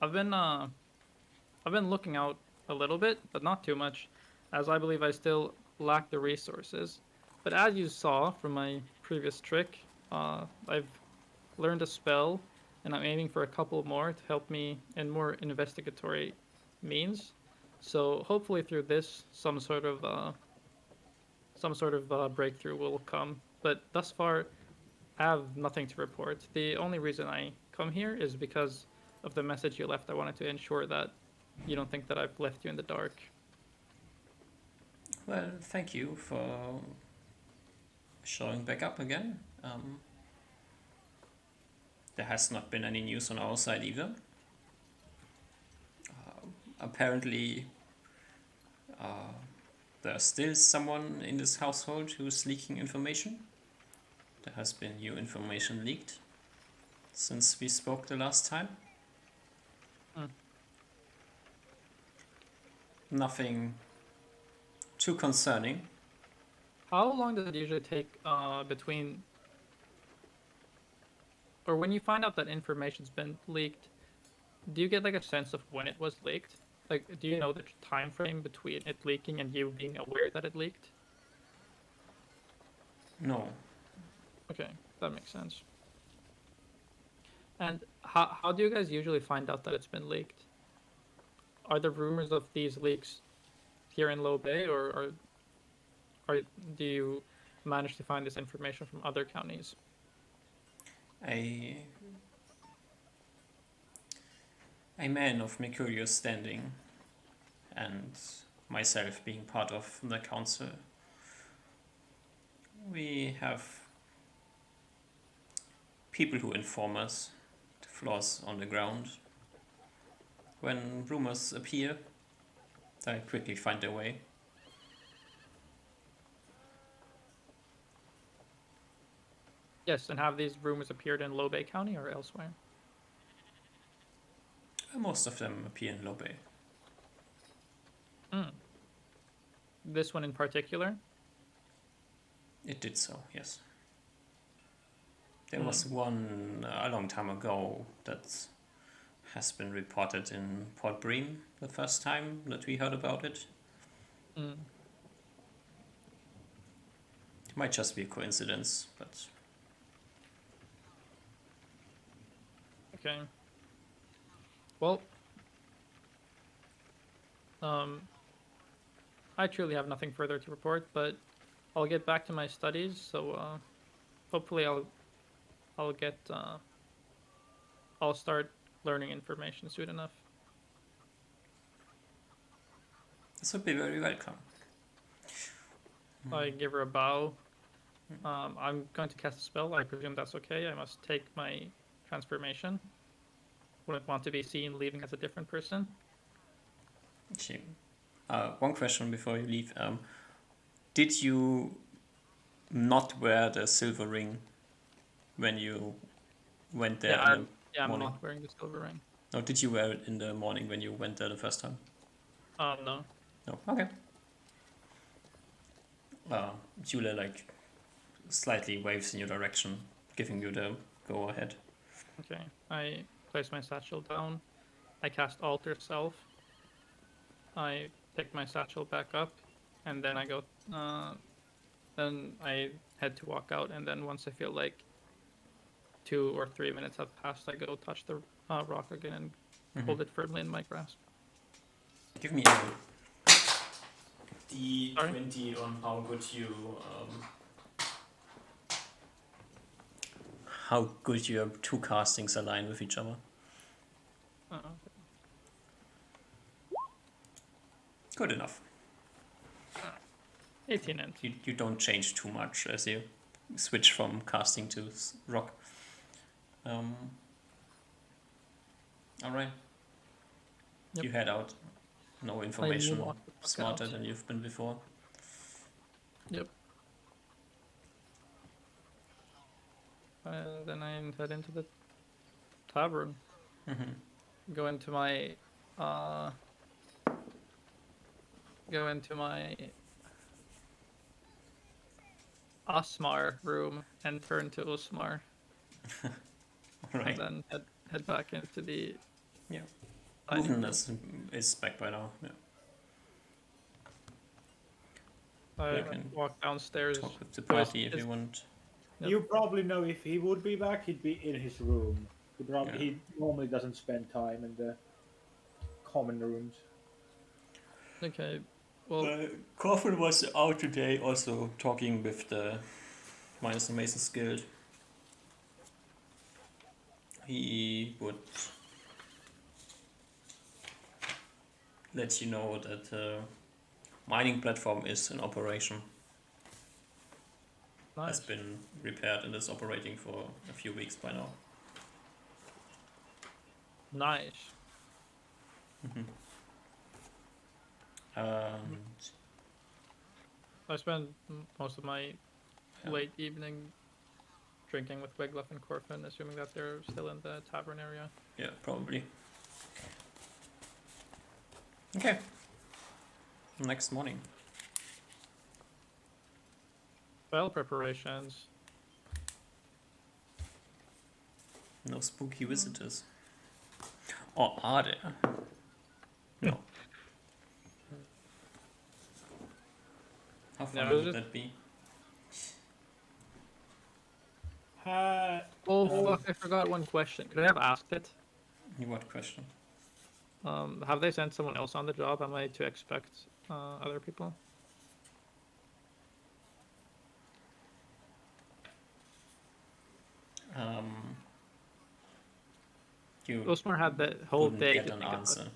S2: I've been looking out a little bit, but not too much, as I believe I still lack the resources. But as you saw from my previous trick, I've learned a spell, and I'm aiming for a couple more to help me in more investigatory means. So hopefully through this, some sort of breakthrough will come. But thus far, I have nothing to report. The only reason I come here is because of the message you left. I wanted to ensure that you don't think that I've left you in the dark.
S1: Well, thank you for showing back up again. There has not been any news on our side either. Apparently, there's still someone in this household who's leaking information. There has been new information leaked since we spoke the last time.
S2: Hmm.
S1: Nothing too concerning.
S2: How long does it usually take between, or when you find out that information's been leaked, do you get like a sense of when it was leaked? Like, do you know the time frame between it leaking and you being aware that it leaked?
S1: No.
S2: Okay, that makes sense. And how do you guys usually find out that it's been leaked? Are the rumors of these leaks here in Low Bay, or do you manage to find this information from other counties?
S1: A man of Mercurius standing and myself being part of the council, we have people who inform us the flaws on the ground. When rumors appear, they quickly find their way.
S2: Yes, and have these rumors appeared in Low Bay County or elsewhere?
S1: Most of them appear in Low Bay.
S2: Hmm. This one in particular?
S1: It did so, yes. There was one a long time ago that has been reported in Port Bream the first time that we heard about it.
S2: Mm.
S1: It might just be a coincidence, but
S2: Okay. Well, I truly have nothing further to report, but I'll get back to my studies. So hopefully I'll get I'll start learning information soon enough.
S1: This would be very welcome.
S2: I give her a bow. I'm going to cast a spell. I presume that's okay. I must take my transformation. Wouldn't want to be seen leaving as a different person.
S1: Okay. One question before you leave. Did you not wear the silver ring when you went there
S2: Yeah,
S1: in the
S2: Yeah, I'm
S1: morning?
S2: not wearing the silver ring.
S1: No, did you wear it in the morning when you went there the first time?
S2: No.
S1: No. Okay. Jule like slightly waves in your direction, giving you the go ahead.
S2: Okay. I place my satchel down. I cast Alter Self. I pick my satchel back up, and then I go. Then I head to walk out, and then once I feel like 2 or 3 minutes have passed, I go touch the rock again and hold it firmly in my grasp.
S1: Give me a D20 on how good your two castings align with each other.
S2: Okay.
S1: Good enough.
S2: 18 int.
S1: You don't change too much as you switch from casting to rock. Alright.
S2: Yep.
S1: You head out. No information.
S2: walk the fuck
S1: Smarter
S2: out.
S1: than you've been before.
S2: Yep. Then I head into the tavern. Go into my Osmar room and turn to Osmar.
S1: Right.
S2: And then head back into the
S1: Yeah.
S2: dining room.
S1: Movement is back by now. Yeah.
S2: I
S1: You can
S2: walk downstairs.
S1: talk with the
S2: So it's-
S1: party if you
S2: it's-
S1: want.
S2: Yep.
S3: You probably know if he would be back, he'd be in his room. He normally doesn't spend time in the common rooms.
S2: Okay. Well,
S1: Coffin was out today also talking with the Minus the Masons Guild. He would let you know that the mining platform is in operation.
S2: nice.
S1: Has been repaired and is operating for a few weeks by now.
S2: Nice.
S1: And
S2: I spend most of my
S1: Yeah.
S2: late evening drinking with Wiglaf and Corfin, assuming that they're still in the tavern area.
S1: yeah, probably. Okay. Next morning.
S2: Spell preparations.
S1: No spooky visitors. Or are there? No. How fun
S2: Yeah,
S1: would
S2: just-
S1: that be?
S2: Oh fuck! I forgot one question. Could I have asked it?
S1: What question?
S2: Have they sent someone else on the job? Am I to expect other people?
S1: You
S2: Osmar had the whole
S1: wouldn't
S2: day
S1: get
S2: to
S1: an
S2: think about
S1: answer.
S2: it.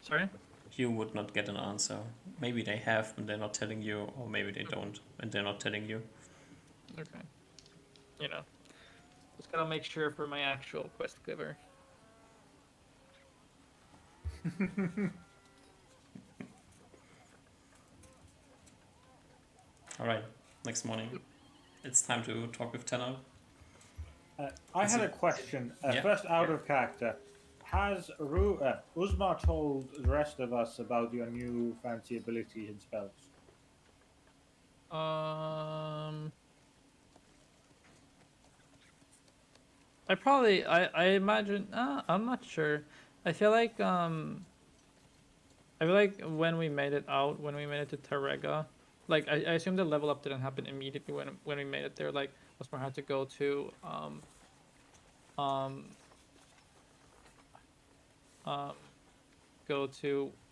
S2: Sorry?
S1: You would not get an answer. Maybe they have and they're not telling you, or maybe they don't and they're not telling you.
S2: Okay. You know. Just gotta make sure for my actual quest giver.
S1: Alright, next morning. It's time to talk with Tanner.
S3: I had a question.
S1: Yeah.
S3: First, out of character. Has Uzma told the rest of us about your new fancy abilities and spells?
S2: I imagine I'm not sure. I feel like when we made it to Tarrega, like I assume the level up didn't happen immediately when we made it there. Like Osmar had to go to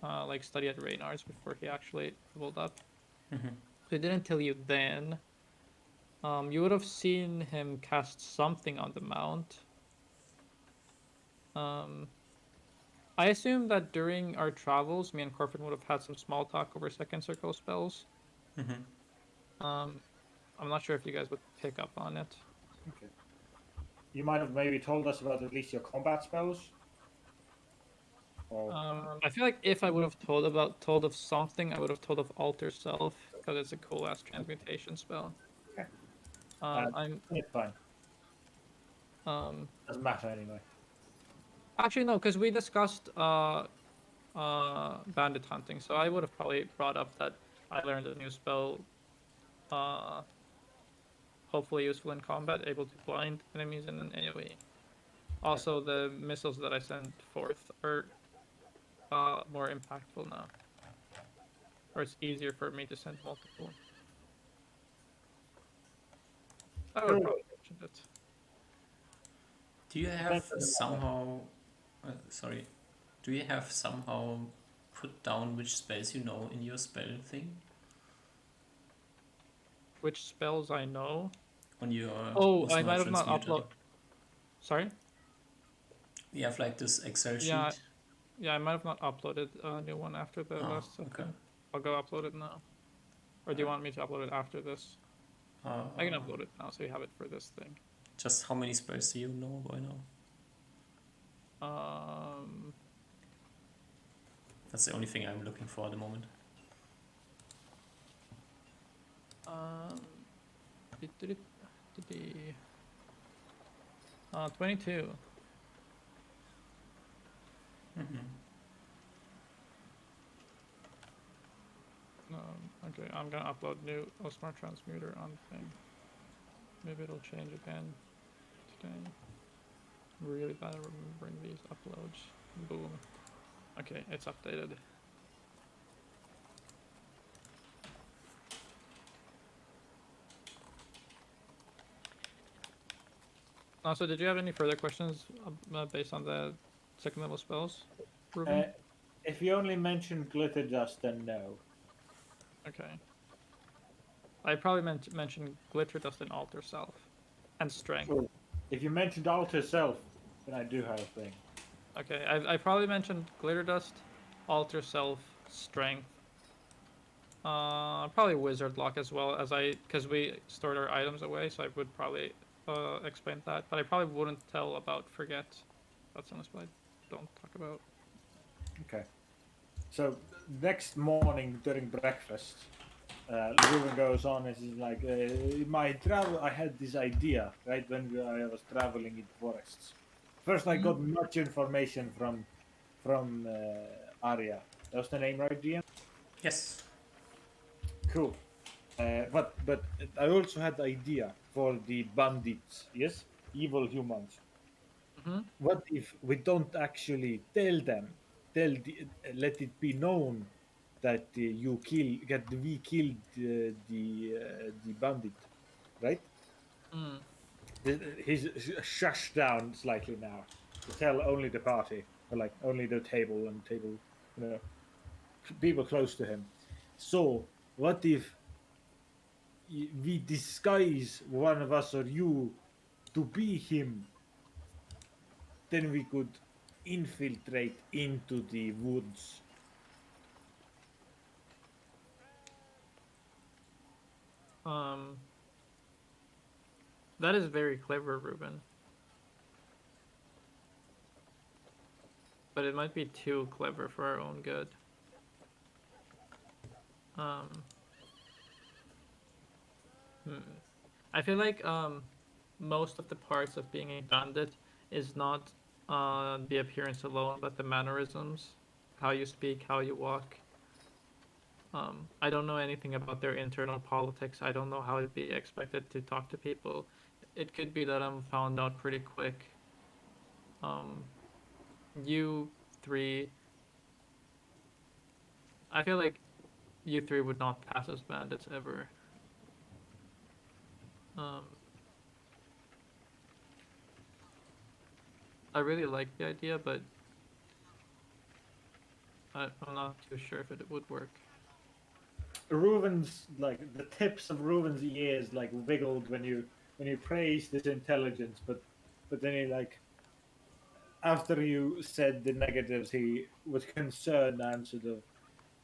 S2: like study at Reynard's before he actually leveled up. So he didn't tell you then. You would have seen him cast something on the mount. I assume that during our travels, me and Corfin would have had some small talk over second circle spells. I'm not sure if you guys would pick up on it.
S3: Okay. You might have maybe told us about at least your combat spells. Or
S2: I feel like if I would have told of something, I would have told of Alter Self because it's a cool ass transmutation spell.
S3: okay,
S2: I'm
S3: it's fine.
S2: um
S3: Doesn't matter anyway.
S2: actually no, because we discussed bandit hunting, so I would have probably brought up that I learned a new spell, uh hopefully useful in combat, able to blind enemies in an AoE. Also, the missiles that I sent forth are more impactful now, or it's easier for me to send multiple. I would
S3: Cool.
S2: probably mention it.
S1: Do you have somehow, sorry, do you have somehow put down which spells you know in your spell thing
S2: Which spells I know?
S1: on your
S2: Oh, I
S1: Osmo
S2: might have not
S1: transmuter?
S2: upload. Sorry.
S1: You have like this Excel
S2: Yeah,
S1: sheet.
S2: yeah, I might have not uploaded a new one after the
S1: Oh,
S2: last session.
S1: okay.
S2: I'll go upload it now. Or do you want me to upload it after this? I can upload it now, so you have it for this thing.
S1: Just how many spells do you know by now? That's the only thing I'm looking for at the moment.
S2: 22. Okay, I'm gonna upload new Osmar transmuter on the thing. Maybe it'll change again today. I'm really bad at remembering these uploads. Boom. Okay, it's updated. Also, did you have any further questions based on the second level spells, Ruben?
S3: If you only mentioned glitter dust, then no.
S2: Okay. I probably mention glitter dust and alter self, and strength.
S3: So, if you mentioned alter self, then I do have a thing.
S2: Okay, I probably mentioned glitter dust, alter self, strength. Probably wizard lock as well as because we stored our items away, so I would probably explain that. But I probably wouldn't tell about forget. That's on a spell I don't talk about.
S3: Okay. So next morning during breakfast, Ruben goes on and he's like, "My travel, I had this idea right when I was traveling in forests. First, I got much information from Arya. That was the name, right, GM?
S1: Yes.
S3: Cool. But I also had the idea for the bandits. Yes, evil humans. What if we don't actually tell them? Let it be known that we killed the bandit, right? He's shushed down slightly now to tell only the party, or like only the table and table, you know, people close to him. So what if we disguise one of us or you to be him? Then we could infiltrate into the woods.
S2: That is very clever, Ruben. But it might be too clever for our own good. I feel like most of the parts of being a bandit is not the appearance alone, but the mannerisms, how you speak, how you walk. I don't know anything about their internal politics. I don't know how it'd be expected to talk to people. It could be that I'm found out pretty quick. You three, I feel like you three would not pass as bandits ever. I really like the idea, but I'm not too sure if it would work.
S3: Reuven's like the tips of Reuven's ears like wiggled when you praised his intelligence, but then he like after you said the negatives, he with concern answered of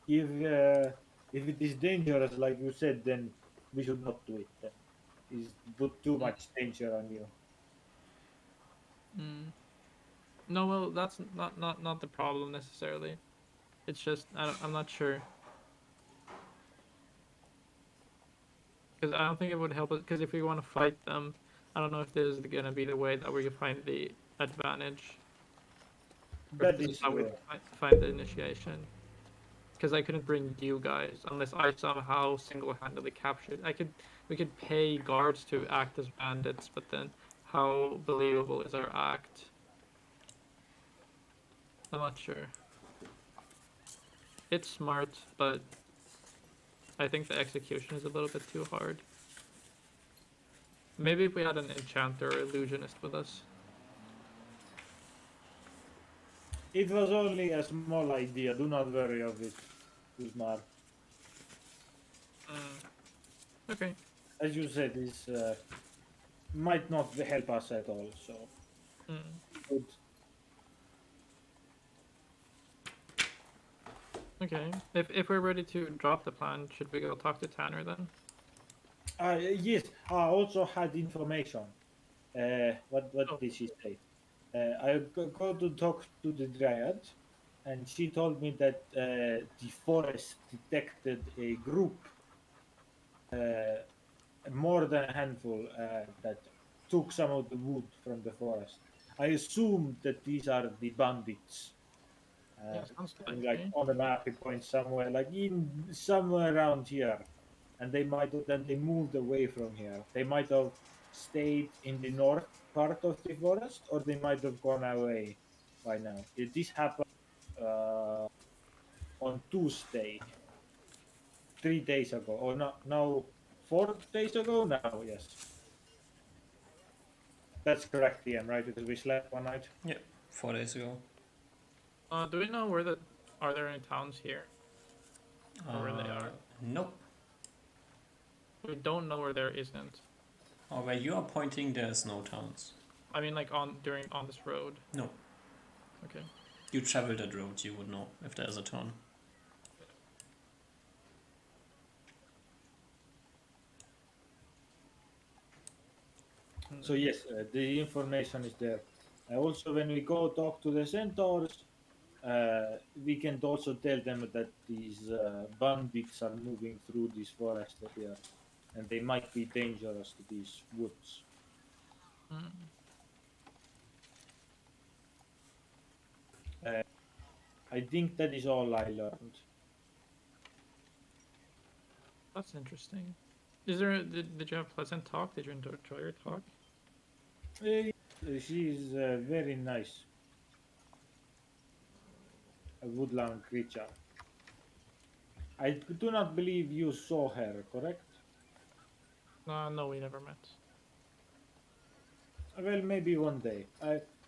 S3: if it is dangerous, like you said, then we should not do it. Then it's put too
S2: Mm.
S3: much danger on you.
S2: Mm. No, well, that's not the problem necessarily. It's just I'm not sure because I don't think it would help us. Because if we want to fight them, I don't know if this is gonna be the way that we find the advantage, or if
S3: That
S2: this is
S3: is
S2: how we
S3: true.
S2: find the initiation. Because I couldn't bring you guys unless I somehow single-handedly captured. We could pay guards to act as bandits, but then how believable is our act? I'm not sure. It's smart, but I think the execution is a little bit too hard. Maybe if we had an enchanter or illusionist with us.
S3: It was only a small idea. Do not worry of it, Usmar.
S2: Okay.
S3: As you said, this might not help us at all. So
S2: Mm.
S3: good.
S2: Okay. If we're ready to drop the plan, should we go talk to Tanner then?
S3: Yes, I also had information. What
S2: Oh.
S3: did she say? Go to talk to the dryad, and she told me that the forest detected a group, uh, more than a handful, that took some of the wood from the forest. I assume that these are the bandits.
S2: Yeah, sounds
S3: And like
S2: likely.
S3: on the map, it points somewhere, like in somewhere around here, and they might have then they moved away from here. They might have stayed in the north part of the forest, or they might have gone away by now. This happened uh, on Tuesday, 3 days ago, or no, 4 days ago now. Yes, that's correct, Ian. Right, because we slept one night.
S1: Yeah, 4 days ago.
S2: Do we know are there any towns here or where they are?
S1: Nope.
S2: We don't know where there isn't.
S1: Where you are pointing, there's no towns.
S2: I mean, like on this road.
S1: No.
S2: Okay.
S1: You travel that road, you would know if there's a town.
S3: So yes, the information is there. Also, when we go talk to the centaurs, we can also tell them that these bandits are moving through this forest here, and they might be dangerous to these woods.
S2: Mm.
S3: Uh, I think that is all I learned.
S2: That's interesting. Did you have pleasant talk? Did you enjoy your talk?
S3: She is very nice, a woodland creature. I do not believe you saw her, correct?
S2: No, we never met.
S3: Well, maybe one day.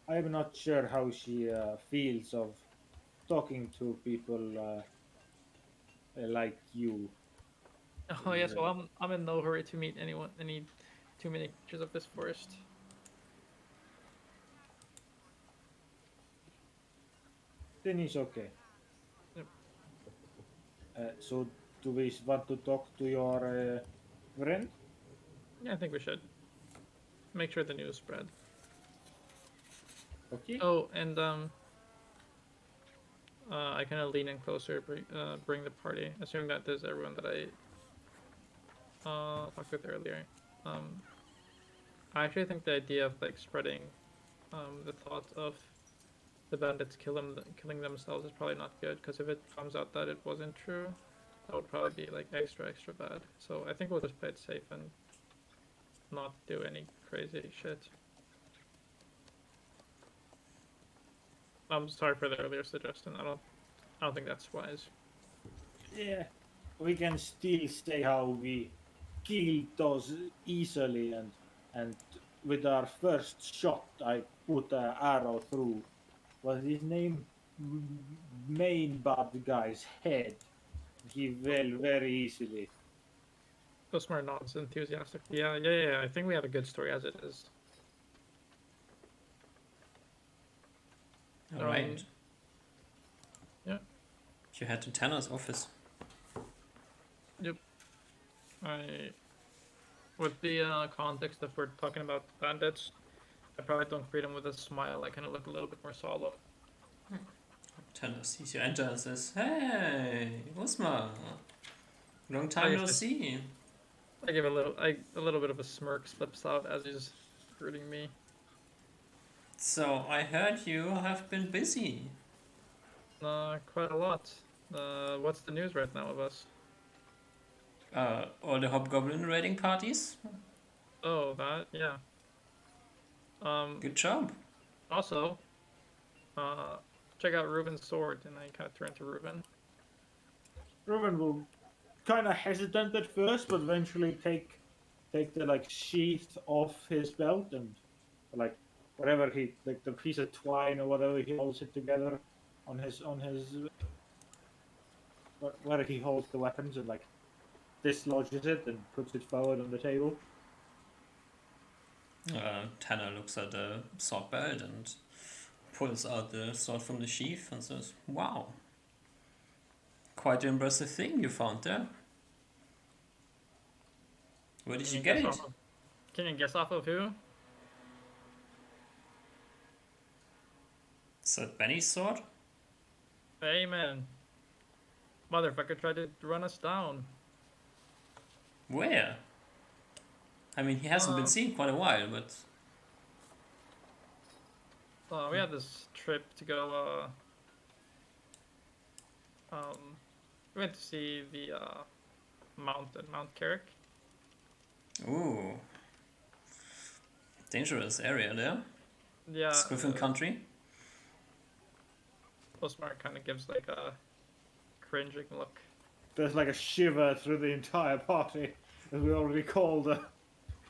S3: I'm not sure how she feels of talking to people like you.
S2: Oh yes, well I'm in no hurry to meet any too many creatures of this forest.
S3: Then it's okay.
S2: Yep.
S3: So, do we want to talk to your friend?
S2: Yeah, I think we should make sure the news spread.
S3: Okay.
S2: Oh, and I kind of lean in closer, bring the party, assuming that there's everyone that I talked with earlier. I actually think the idea of like spreading the thought of the bandits killing themselves is probably not good, because if it comes out that it wasn't true, that would probably be like extra bad. So I think we'll just play it safe and not do any crazy shit. I'm sorry for the earlier suggestion. I don't think that's wise.
S3: Yeah. We can still say how we killed those easily, and with our first shot, I put an arrow through. What's his name? Main bad guy's head. He fell very easily.
S2: Cosmar nods enthusiastically. Yeah. I think we have a good story as it is.
S1: Alright.
S2: Yeah.
S1: You head to Tanner's office.
S2: With the context that we're talking about bandits, I probably don't greet him with a smile. I kind of look a little bit more solemn.
S1: Tanner sees you enter and says, "Hey, Usma. Long
S2: I
S1: time
S2: guess
S1: no
S2: just-
S1: see."
S2: I give a little bit of a smirk slips out as he's greeting me.
S1: So I heard you have been busy.
S2: Quite a lot. What's the news right now of us?
S1: All the Hobgoblin raiding parties?
S2: Oh, that, yeah.
S1: Good job.
S2: Also, check out Ruben's sword, and I kind of turn to Ruben.
S3: Ruben will kind of hesitant at first, but eventually take the like sheath off his belt and like whatever he like the piece of twine or whatever he holds it together on his where he holds the weapons and like dislodges it and puts it forward on the table.
S1: Tanner looks at the sword belt and pulls out the sword from the sheath and says, "Wow. Quite an impressive thing you found there. Where did you get it?"
S2: Can you guess off of who?
S1: Is that Benny's sword?
S2: Hey, man. Motherfucker tried to run us down.
S1: Where? I mean, he hasn't been seen quite a while, but
S2: We had this trip to go, we went to see the, Mount Carrick.
S1: ooh, dangerous area there.
S2: Yeah.
S1: It's Griffin country.
S2: Postmark kind of gives like a cringing look.
S3: There's like a shiver through the entire party, as we already called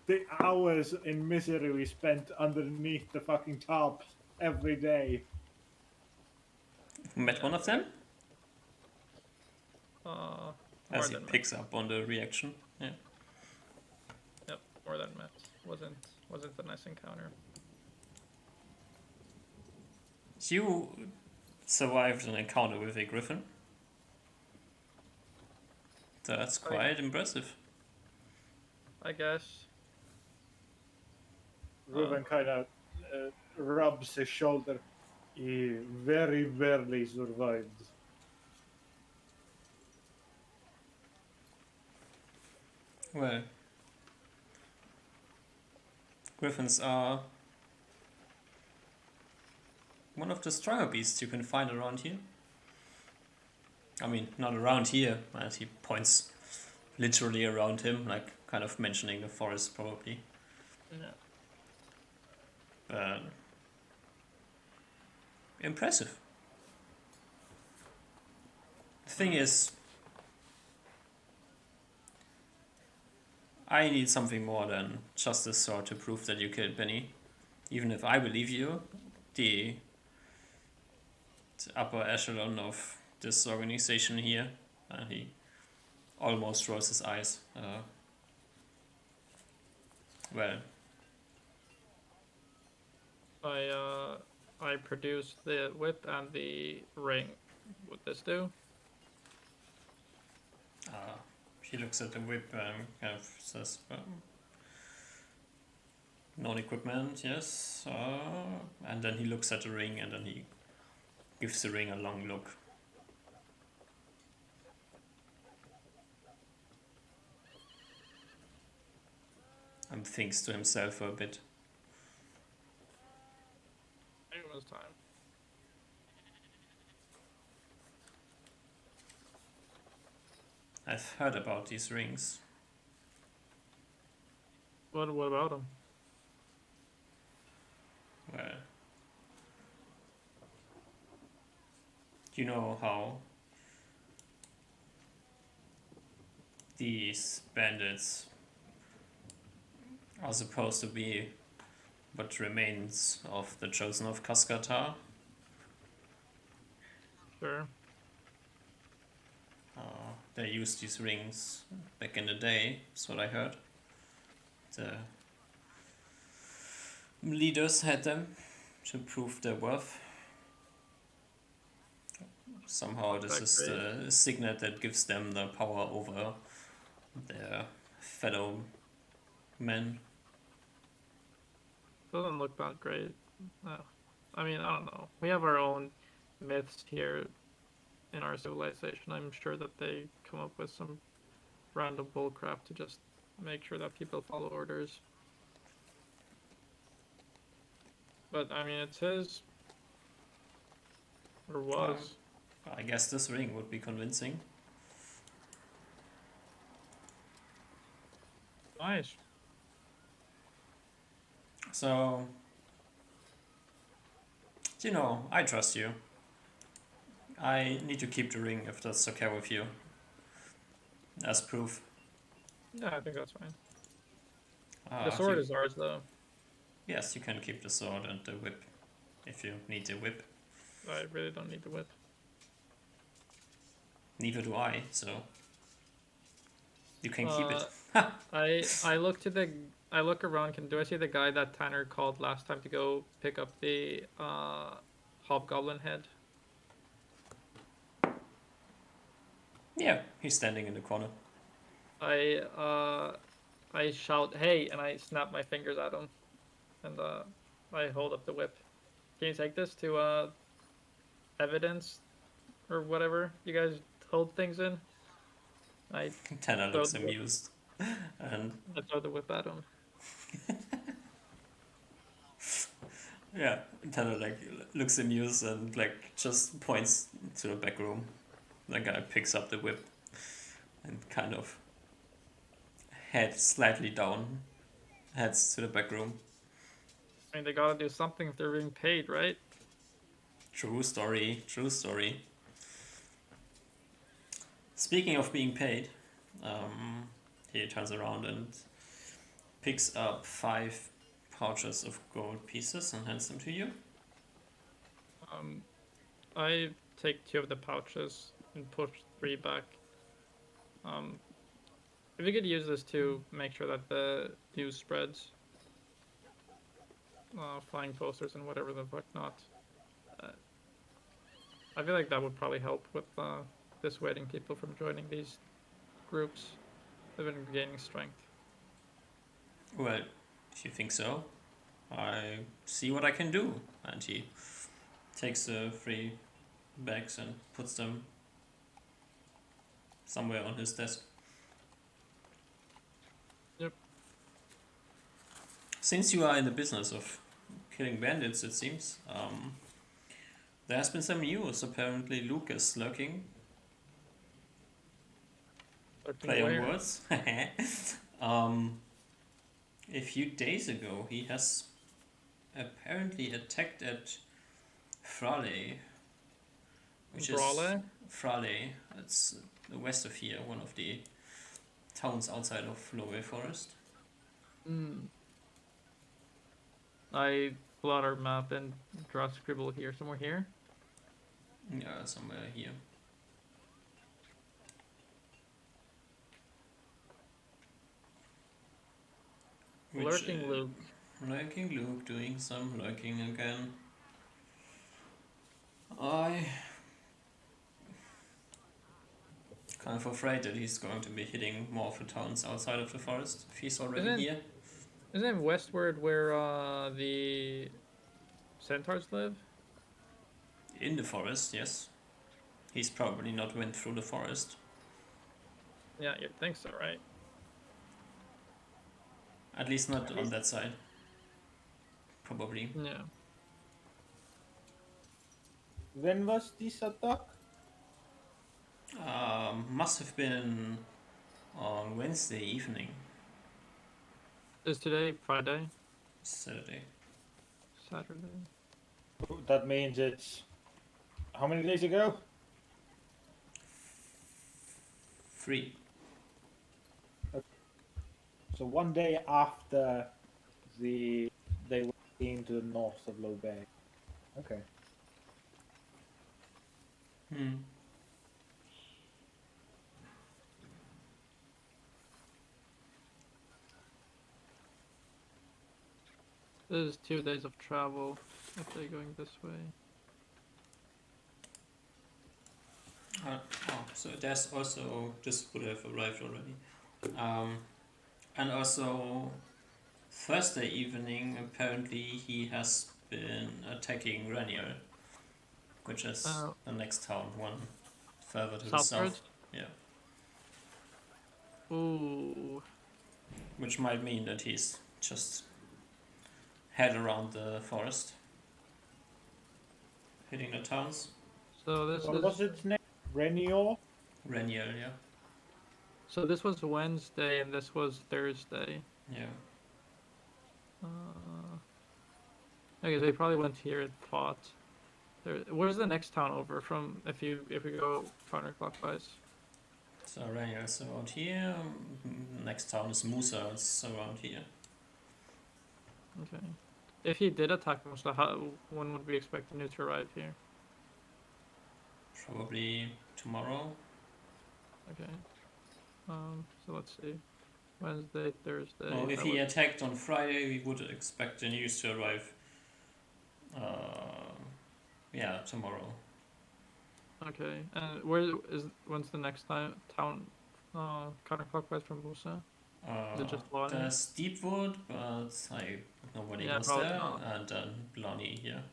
S3: the hours in misery we spent underneath the fucking tarps every day.
S1: Met one of them
S2: More
S1: as he
S2: than
S1: picks up on the reaction. Yeah.
S2: met. Yep, more than met. Wasn't a nice encounter.
S1: You survived an encounter with a griffin. That's quite impressive.
S2: I guess.
S3: Ruben kind of rubs his shoulder. He very barely survived.
S1: Well, griffins are one of the stronger beasts you can find around here. I mean, not around here, as he points literally around him, like kind of mentioning the forest probably.
S2: Yeah.
S1: But impressive. The thing is, I need something more than just this sword to prove that you killed Benny. Even if I believe you, the upper echelon of this organization here, he almost rolls his eyes. Well,
S2: I produced the whip and the ring. Would this do?
S1: he looks at the whip and kind of says, non-equipment, yes. And then he looks at the ring and then he gives the ring a long look. And thinks to himself for a bit.
S2: It was time.
S1: I've heard about these rings.
S2: What about them?
S1: Well, you know how these bandits are supposed to be what remains of the Chosen of Kaskatar?
S2: Sure.
S1: They used these rings back in the day, that's what I heard. The leaders had them to prove their worth. Somehow this
S2: That
S1: is
S2: great.
S1: the signet that gives them the power over their fellow men.
S2: Doesn't look that great. I mean, I don't know. We have our own myths here in our civilization. I'm sure that they come up with some random bullcrap to just make sure that people follow orders. But I mean, it says, or was.
S1: I guess this ring would be convincing.
S2: Nice.
S1: So, you know, I trust you. I need to keep the ring if that's okay with you. As proof.
S2: Yeah, I think that's fine.
S1: Uh,
S2: The sword
S1: you-
S2: is ours, though.
S1: Yes, you can keep the sword and the whip if you need the whip.
S2: I really don't need the whip.
S1: Neither do I, so you can keep it.
S2: I look to the I look around. Do I see the guy that Tanner called last time to go pick up the hobgoblin head?
S1: Yeah, he's standing in the corner.
S2: I shout, "Hey!" and I snap my fingers at him, and I hold up the whip. Can you take this to evidence or whatever you guys hold things in? I
S1: Tanner
S2: throw
S1: looks
S2: the whip,
S1: amused. And
S2: I throw the whip at him.
S1: yeah, Tanner like looks amused and like just points to the back room. The guy picks up the whip and kind of head slightly down, heads to the back room.
S2: I mean, they gotta do something if they're being paid, right?
S1: True story, true story. Speaking of being paid, he turns around and picks up 5 pouches of gold pieces and hands them to you.
S2: I take 2 of the pouches and push 3 back. If you could use this to make sure that the news spreads, flying posters and whatever the fuck not. I feel like that would probably help with dissuading people from joining these groups. They've been gaining strength.
S1: Well, if you think so, I see what I can do. And he takes the 3 bags and puts them somewhere on his desk.
S2: Yep.
S1: Since you are in the business of killing bandits, it seems, there has been some news. Apparently, Luke is lurking. Play on words. A few days ago, he has apparently attacked at Frale, which
S2: Brawley?
S1: is Frale. It's the west of here, one of the towns outside of Lowell Forest.
S2: I pull out our map and draw a scribble here, somewhere here.
S1: Yeah, somewhere here.
S2: Lurking Luke.
S1: Lurking Luke doing some lurking again. I kind of afraid that he's going to be hitting more of the towns outside of the forest if he's already here.
S2: Isn't it westward where the centaurs live?
S1: In the forest, yes. He's probably not went through the forest.
S2: Yeah, you'd think so, right?
S1: At least not on that side. Probably.
S2: Yeah.
S3: When was this attack?
S1: Must have been on Wednesday evening.
S2: Is today Friday?
S1: Saturday.
S2: Saturday?
S3: That means it's how many days ago?
S1: 3.
S3: So one day after they were into the north of Low Bay. Okay.
S2: This is 2 days of travel if they're going this way.
S1: So there's also, this would have arrived already. And also Thursday evening, apparently he has been attacking Renier, which is the next town, one further to the south.
S2: Southwards?
S1: Yeah.
S2: Ooh.
S1: Which might mean that he's just head around the forest, hitting the towns.
S2: So this
S3: What
S2: is.
S3: was its name? Renio?
S1: Renier, yeah.
S2: So this was Wednesday and this was Thursday.
S1: Yeah.
S2: Okay, so he probably went here and fought. Where's the next town over from? If we go counterclockwise.
S1: So Renier is around here. Next town is Musa, it's around here.
S2: Okay. If he did attack Musa, when would we expect him to arrive here?
S1: Probably tomorrow.
S2: Okay. So let's see. Wednesday, Thursday.
S1: Well, if he attacked on Friday, we would expect the news to arrive. Yeah, tomorrow.
S2: Okay. And when's the next town counterclockwise from Musa? Is it just Lonnie?
S1: There's Deepwood, but nobody
S2: Yeah,
S1: goes
S2: probably
S1: there,
S2: not.
S1: and then Lonnie here.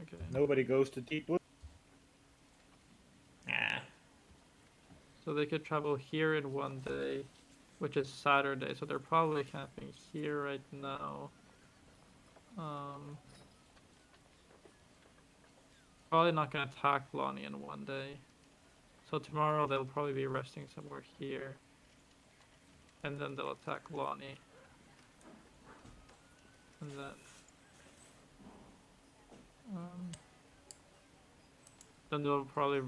S2: Okay.
S3: Nobody goes to Deepwood.
S1: Ah,
S2: So they could travel here in one day, which is Saturday. So they're probably camping here right now. Probably not gonna attack Lonnie in one day. So tomorrow they'll probably be resting somewhere here. And then they'll attack Lonnie. And then they'll go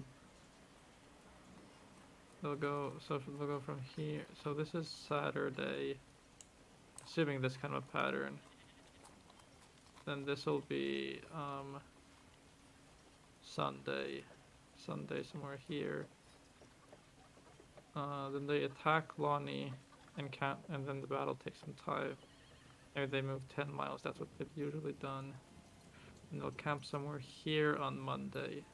S2: from here. So this is Saturday. Assuming this kind of a pattern. Then this will be Sunday somewhere here. Then they attack Lonnie and camp, and then the battle takes some time. Maybe they move 10 miles, that's what they've usually done. And they'll camp somewhere here on Monday.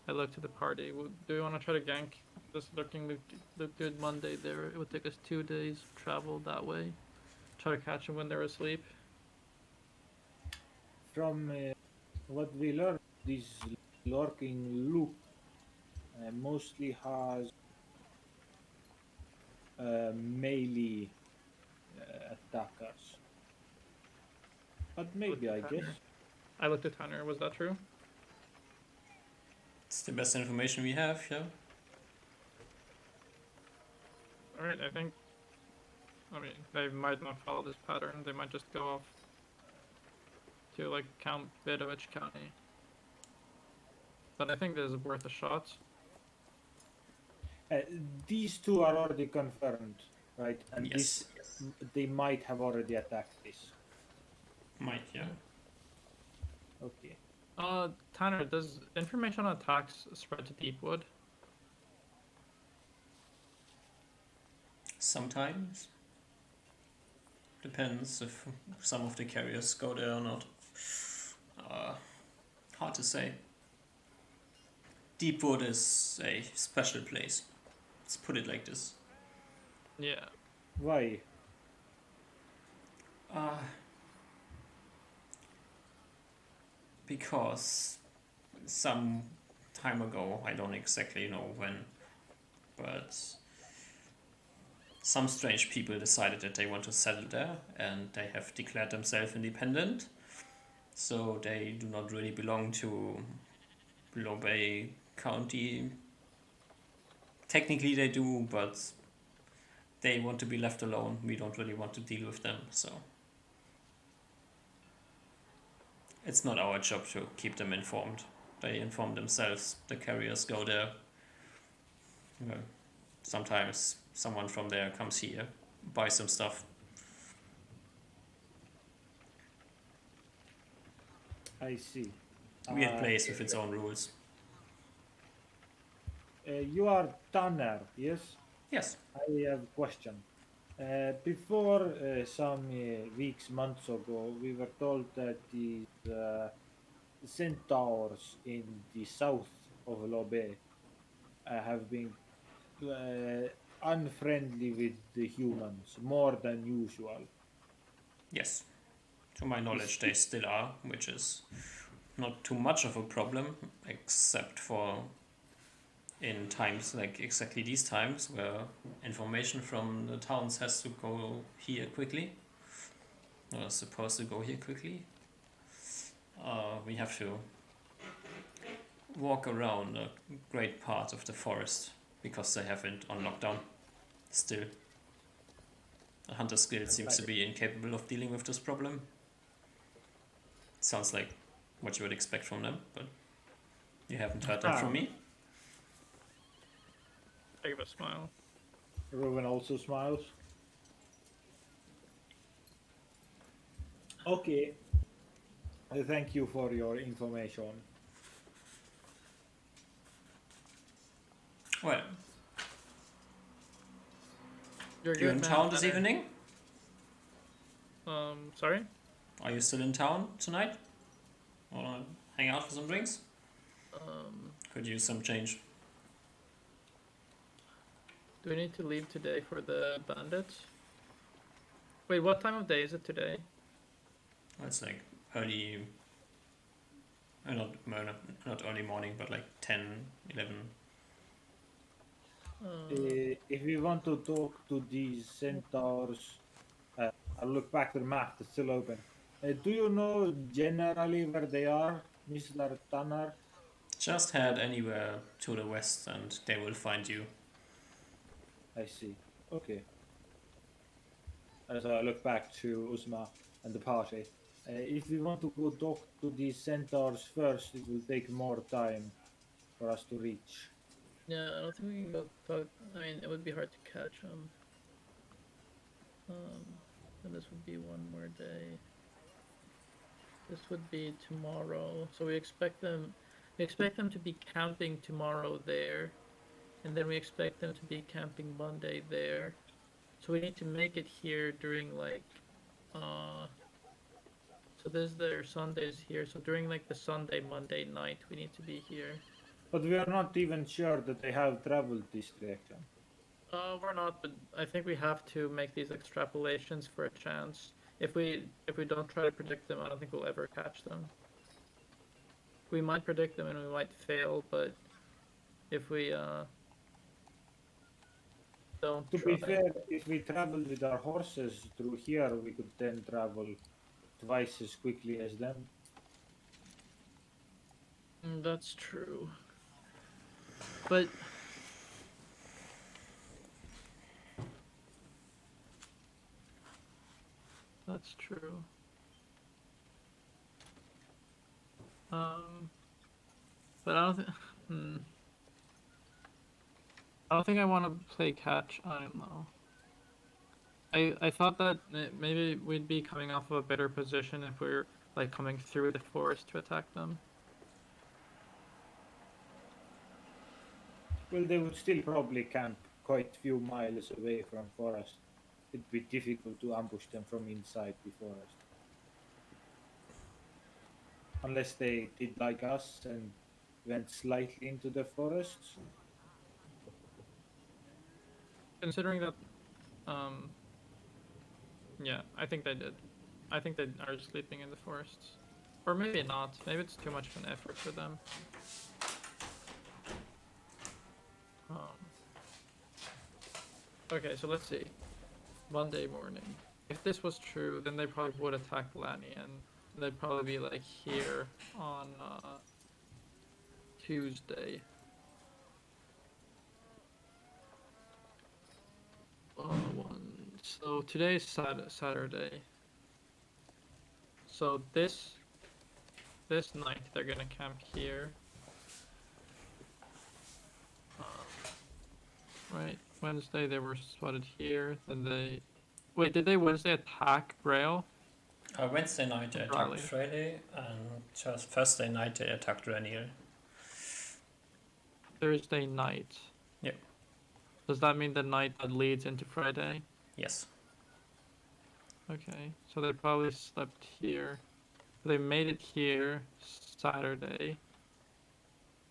S2: I look to the party. Do we want to try to gank this looking good Monday there? It would take us 2 days travel that way. Try to catch them when they're asleep.
S3: From what we learned, this lurking loop mostly has melee attackers. But maybe, I guess.
S2: I looked at Tanner. Was that true?
S1: it's the best information we have, yeah.
S2: Alright, I mean, they might not follow this pattern. They might just go off to, like, Count Vidovich County. But I think this is worth a shot.
S3: These two are already confirmed, right? And
S1: Yes.
S3: they might have already attacked this.
S1: Might, yeah.
S3: Okay.
S2: Tanner, does information on attacks spread to Deepwood?
S1: Sometimes. Depends if some of the carriers go there or not. Hard to say. Deepwood is a special place. Let's put it like this.
S2: Yeah.
S3: Why?
S1: Because some time ago, I don't exactly know when, but some strange people decided that they want to settle there, and they have declared themselves independent. So they do not really belong to Below Bay County. Technically they do, but they want to be left alone. We don't really want to deal with them, so it's not our job to keep them informed. They inform themselves. The carriers go there. Sometimes someone from there comes here, buys some stuff.
S3: I see.
S1: Weird place with its own rules.
S3: You are Tanner, yes?
S1: Yes.
S3: I have a question. Before some weeks, months ago, we were told that the centaurs in the south of Lobe have been unfriendly with the humans more than usual.
S1: Yes, to my
S3: Is
S1: knowledge, they still are, which is not too much of a problem, except for in times like exactly these times where information from the towns has to go here quickly, or is supposed to go here quickly. We have to walk around a great part of the forest because they have it on lockdown still. A hunter's guild seems to be incapable of dealing with this problem. Sounds like what you would expect from them, but you haven't heard that from
S3: ah,
S1: me.
S2: I give a smile.
S3: Ruben also smiles. Okay, thank you for your information.
S1: Well,
S2: You're
S1: you
S2: good,
S1: in
S2: man.
S1: town this evening?
S2: Sorry?
S1: Are you still in town tonight? Wanna hang out for some drinks?
S2: Um,
S1: Could use some change.
S2: do we need to leave today for the bandits? Wait, what time of day is it today?
S1: It's like early, not early morning, but like 10, 11.
S3: If we want to talk to these centaurs, I'll look back to the map, it's still open. Do you know generally where they are, Mr. Tanner?
S1: Just head anywhere to the west and they will find you.
S3: I see. Okay. So I look back to Uzma and the party. If we want to go talk to these centaurs first, it will take more time for us to reach.
S2: Yeah, I don't think we can go talk. I mean, it would be hard to catch them. And this would be one more day. This would be tomorrow. So we expect them. We expect them to be camping tomorrow there, and then we expect them to be camping Monday there. So we need to make it here during like, uh. So this is their Sundays here. So during like the Sunday Monday night, we need to be here.
S3: But we are not even sure that they have traveled this direction.
S2: We're not, but I think we have to make these extrapolations for a chance. If we don't try to predict them, I don't think we'll ever catch them. We might predict them and we might fail, but if we don't
S3: To
S2: try,
S3: be fair, if we traveled with our horses through here, we could then travel twice as quickly as them.
S2: That's true. But that's true. But I don't think. I don't think I want to play catch. I don't know. I thought that maybe we'd be coming off of a better position if we were like coming through the forest to attack them.
S3: Well, they would still probably camp quite few miles away from forest. It'd be difficult to ambush them from inside the forest. Unless they did like us and went slightly into the forests.
S2: Considering that, um, yeah, I think they did. I think they are sleeping in the forests, or maybe not. Maybe it's too much of an effort for them. Okay, so let's see. Monday morning. If this was true, then they probably would attack Lanny, and they'd probably be like here on Tuesday. So today's Saturday. So this night they're gonna camp here. Right. Wednesday they were spotted here. Then they wait. Did they Wednesday attack Grail?
S1: Wednesday night they attacked
S2: Raleigh.
S1: Friday, and just Thursday night they attacked Ranier.
S2: Thursday night.
S1: Yep.
S2: Does that mean the night that leads into Friday?
S1: Yes.
S2: Okay. So they probably slept here. They made it here Saturday.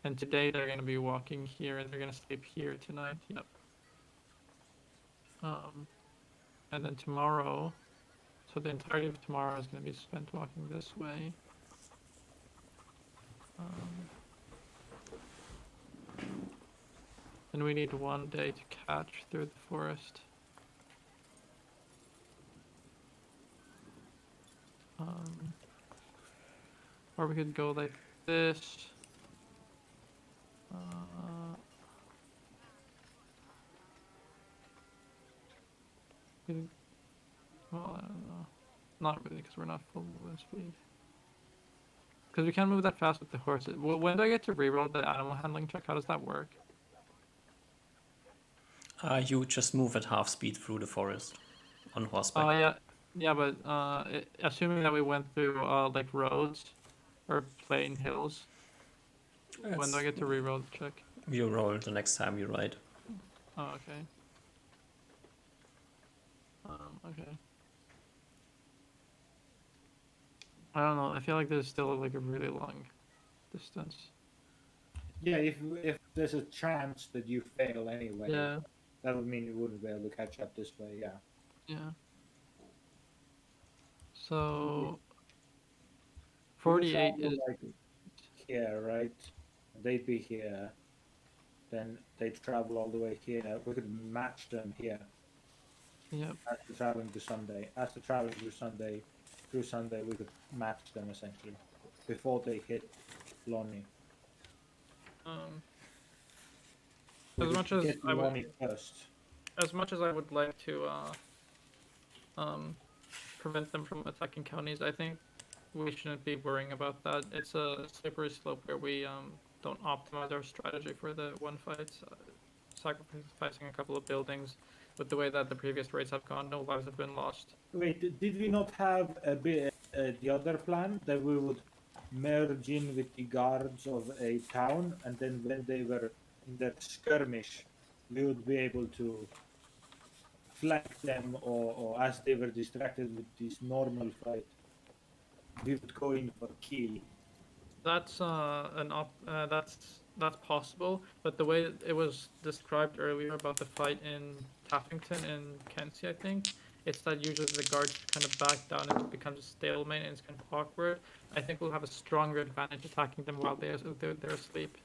S2: And today they're gonna be walking here, and they're gonna sleep here tonight. Yep. And then tomorrow, so the entirety of tomorrow is gonna be spent walking this way. And we need 1 day to catch through the forest. Or we could go like this. Well, I don't know. Not really, because we're not full movement speed. Because we can't move that fast with the horses. When do I get to reroll the animal handling check? How does that work?
S1: You just move at half speed through the forest on horseback.
S2: Oh yeah, but assuming that we went through like roads or plain hills, when do I get to reroll the check?
S1: You roll the next time you ride.
S2: Oh, okay. Okay. I don't know. I feel like there's still like a really long distance.
S3: Yeah, if there's a chance that you fail anyway,
S2: Yeah.
S3: that would mean you wouldn't be able to catch up this way. Yeah.
S2: Yeah. So 48 is
S3: like here, right? They'd be here. Then they'd travel all the way here. We could match them here.
S2: yep.
S3: After traveling to Sunday, through Sunday, we could match them essentially before they hit Lonnie.
S2: As much as I would,
S3: Lonnie first.
S2: as much as I would like to prevent them from attacking counties, I think we shouldn't be worrying about that. It's a slippery slope where we don't optimize our strategy for the one fight, sacrificing a couple of buildings. With the way that the previous raids have gone, no lives have been lost.
S3: Wait, did we not have a bit the other plan that we would merge in with the guards of a town, and then when they were in that skirmish, we would be able to flank them, or as they were distracted with this normal fight, we would go in for kill.
S2: That's that's possible, but the way it was described earlier about the fight in Taffington and Kenzie, I think, it's that usually the guards kind of back down and it becomes a stalemate and it's kind of awkward. I think we'll have a stronger advantage attacking them while they're asleep.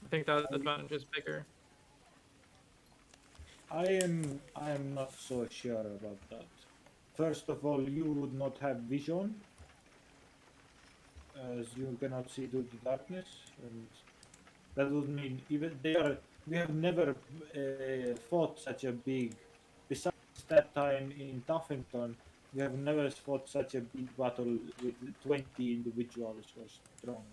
S2: I think that advantage is bigger.
S3: I am not so sure about that. First of all, you would not have vision, as you cannot see through the darkness, and that would mean even we have never fought such a big. Besides that time in Tuffington, we have never fought such a big battle with 20 individuals or strong.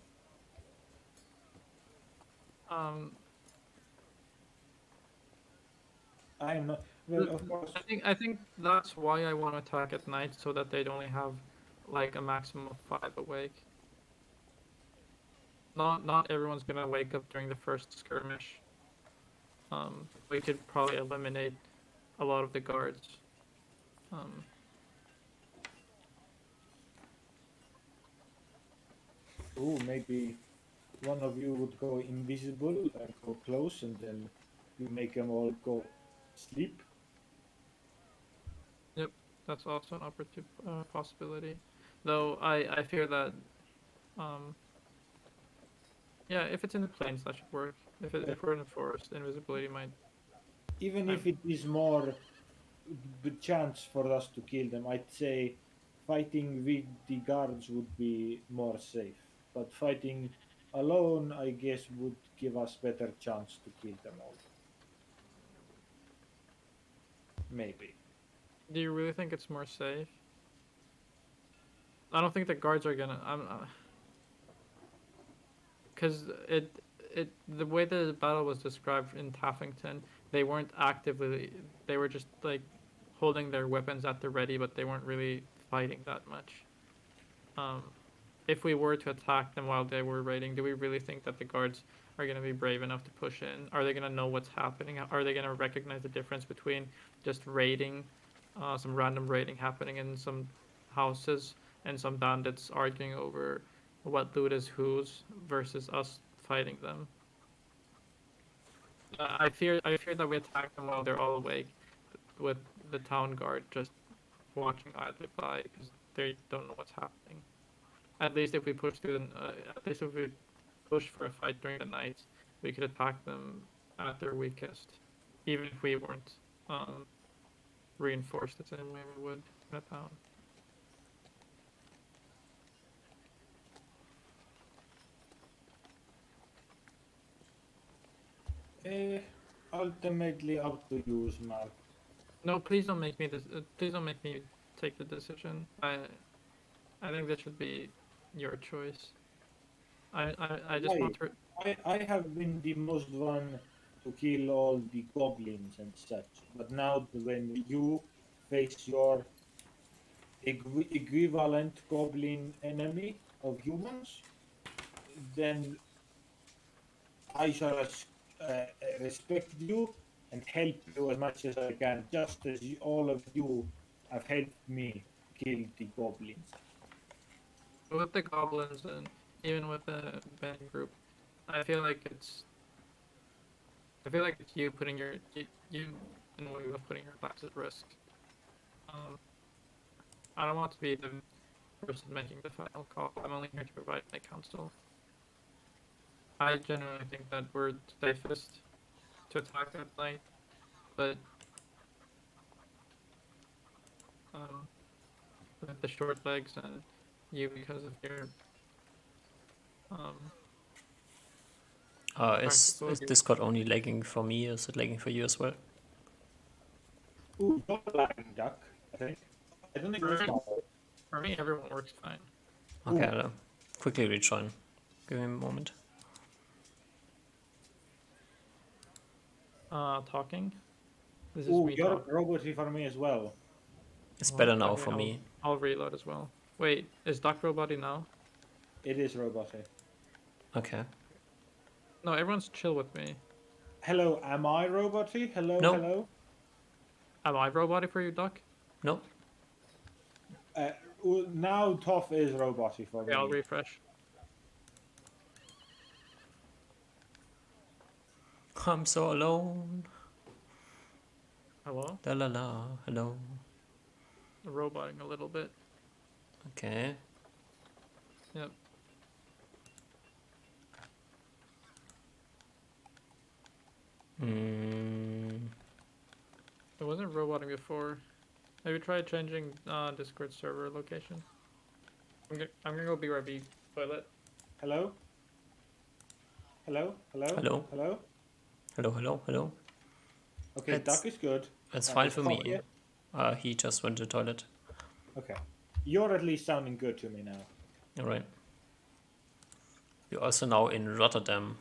S3: I'm not. Well, of course.
S2: I think that's why I want to attack at night, so that they'd only have like a maximum of 5 awake. Not everyone's gonna wake up during the first skirmish. We could probably eliminate a lot of the guards.
S3: Oh, maybe one of you would go invisible and go close, and then you make them all go sleep.
S2: Yep, that's also an possibility. Though I fear that, yeah, if it's in the plains, that should work. If we're in the forest, invisibility might.
S3: Even if it is more the chance for us to kill them, I'd say fighting with the guards would be more safe. But fighting alone, I guess, would give us better chance to kill them all. Maybe.
S2: Do you really think it's more safe? I don't think the guards are gonna. Because the way the battle was described in Taffington, they weren't actively. They were just like holding their weapons at the ready, but they weren't really fighting that much. If we were to attack them while they were raiding, do we really think that the guards are going to be brave enough to push in? Are they going to know what's happening? Are they going to recognize the difference between just raiding, some random raiding happening in some houses, and some bandits arguing over what loot is whose versus us fighting them. I fear that we attack them while they're all awake, with the town guard just watching idly by because they don't know what's happening. At least if we push through at least if we push for a fight during the night, we could attack them at their weakest, even if we weren't reinforced the same way we would in a town.
S3: Ultimately up to you, Mark.
S2: No, please don't make me this. Please don't make me take the decision. I think this should be your choice. I just want to.
S3: I have been the most one to kill all the goblins and such, but now when you face your equivalent goblin enemy of humans, then I shall respect you and help you as much as I can, just as all of you have helped me kill the goblins.
S2: With the goblins and even with the band group, I feel like it's you putting you in a way of putting your lives at risk. I don't want to be the person making the final call. I'm only here to provide my counsel. I genuinely think that we're safest to attack at night, but with the short legs and you because of your
S1: Is Discord only lagging for me? Is it lagging for you as well?
S3: Ooh, you're lagging, Duck, I think. I don't think it's
S2: for me, everyone works fine.
S1: Okay, I'll quickly rejoin. Give me a moment.
S2: Talking. This is
S3: Ooh,
S2: me
S3: you're
S2: talking.
S3: roboty for me as well.
S1: It's better now
S2: Okay,
S1: for me.
S2: I'll reload as well. Wait, is Doc Roboty now?
S3: It is roboty.
S1: Okay.
S2: No, everyone's chill with me.
S3: Hello, am I roboty? Hello,
S1: No.
S3: hello.
S2: Am I Roboty for you, Doc?
S1: No.
S3: Now Toff is roboty for me.
S2: Okay, I'll refresh.
S1: I'm so alone.
S2: Hello?
S1: La la la. Hello.
S2: Roboting a little bit.
S1: Okay.
S2: Yep. It wasn't roboting before. Maybe try changing Discord server location. I'm gonna go BRB toilet.
S3: Hello? Hello? Hello?
S1: Hello.
S3: Hello?
S1: Hello, hello, hello.
S3: Okay,
S1: That's-
S3: Duck is good.
S1: That's fine
S3: is
S1: for
S3: Toff
S1: me.
S3: here?
S1: He just went to the toilet.
S3: Okay. You're at least sounding good to me now.
S1: Alright. You're also now in Rotterdam.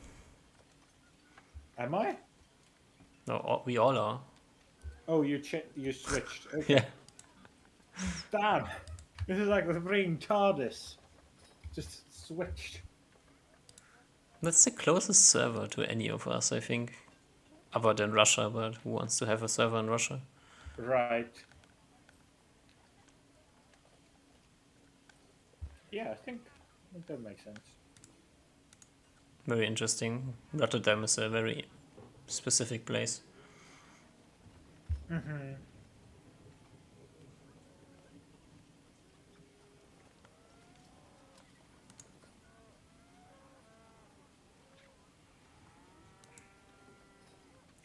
S3: Am I?
S1: No, we all are.
S3: Oh, you switched. Okay.
S1: Yeah.
S3: Damn. This is like the freaking TARDIS. Just switched.
S1: That's the closest server to any of us, I think. Other than Russia, but who wants to have a server in Russia?
S3: Right. Yeah, I think that makes sense.
S1: Very interesting. Rotterdam is a very specific place.
S3: Mm-hmm.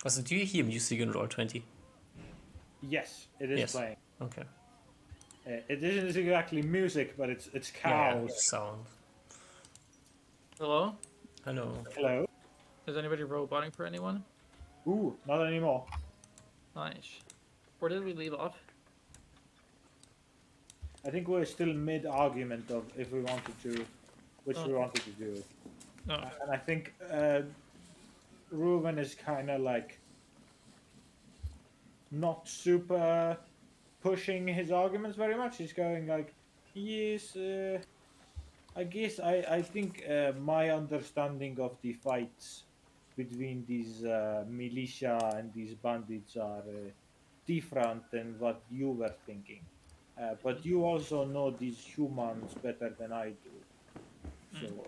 S1: Also, do you hear music in Roll20?
S3: Yes, it is
S1: Yes.
S3: playing.
S1: Okay.
S3: It isn't exactly music, but it's
S1: Yeah,
S3: cows.
S1: sound.
S2: Hello?
S1: Hello.
S3: Hello?
S2: Is anybody roboting for anyone?
S3: Ooh, not anymore.
S2: Nice. Where did we leave off?
S3: I think we're still mid-argument of if we wanted to, which we wanted to do.
S2: No.
S3: And I think Ruben is kind of like not super pushing his arguments very much. He's going like, yes, I guess I think my understanding of the fights between these militia and these bandits are different than what you were thinking. But you also know these humans better than I do. So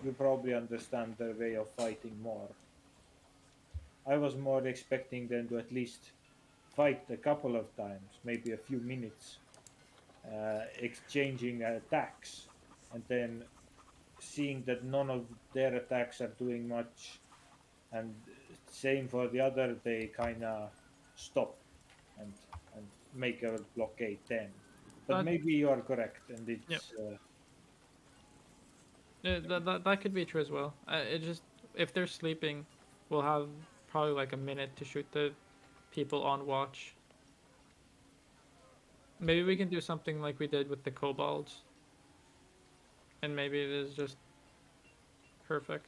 S3: you probably understand their way of fighting more. I was more expecting them to at least fight a couple of times, maybe a few minutes, exchanging attacks, and then seeing that none of their attacks are doing much, and same for the other, they kind of stop and and make a blockade then. But
S2: That
S3: maybe you are correct, and
S2: yeah,
S3: it's
S2: that could be true as well. It just if they're sleeping, we'll have probably like a minute to shoot the people on watch. Maybe we can do something like we did with the kobolds, and maybe it is just perfect.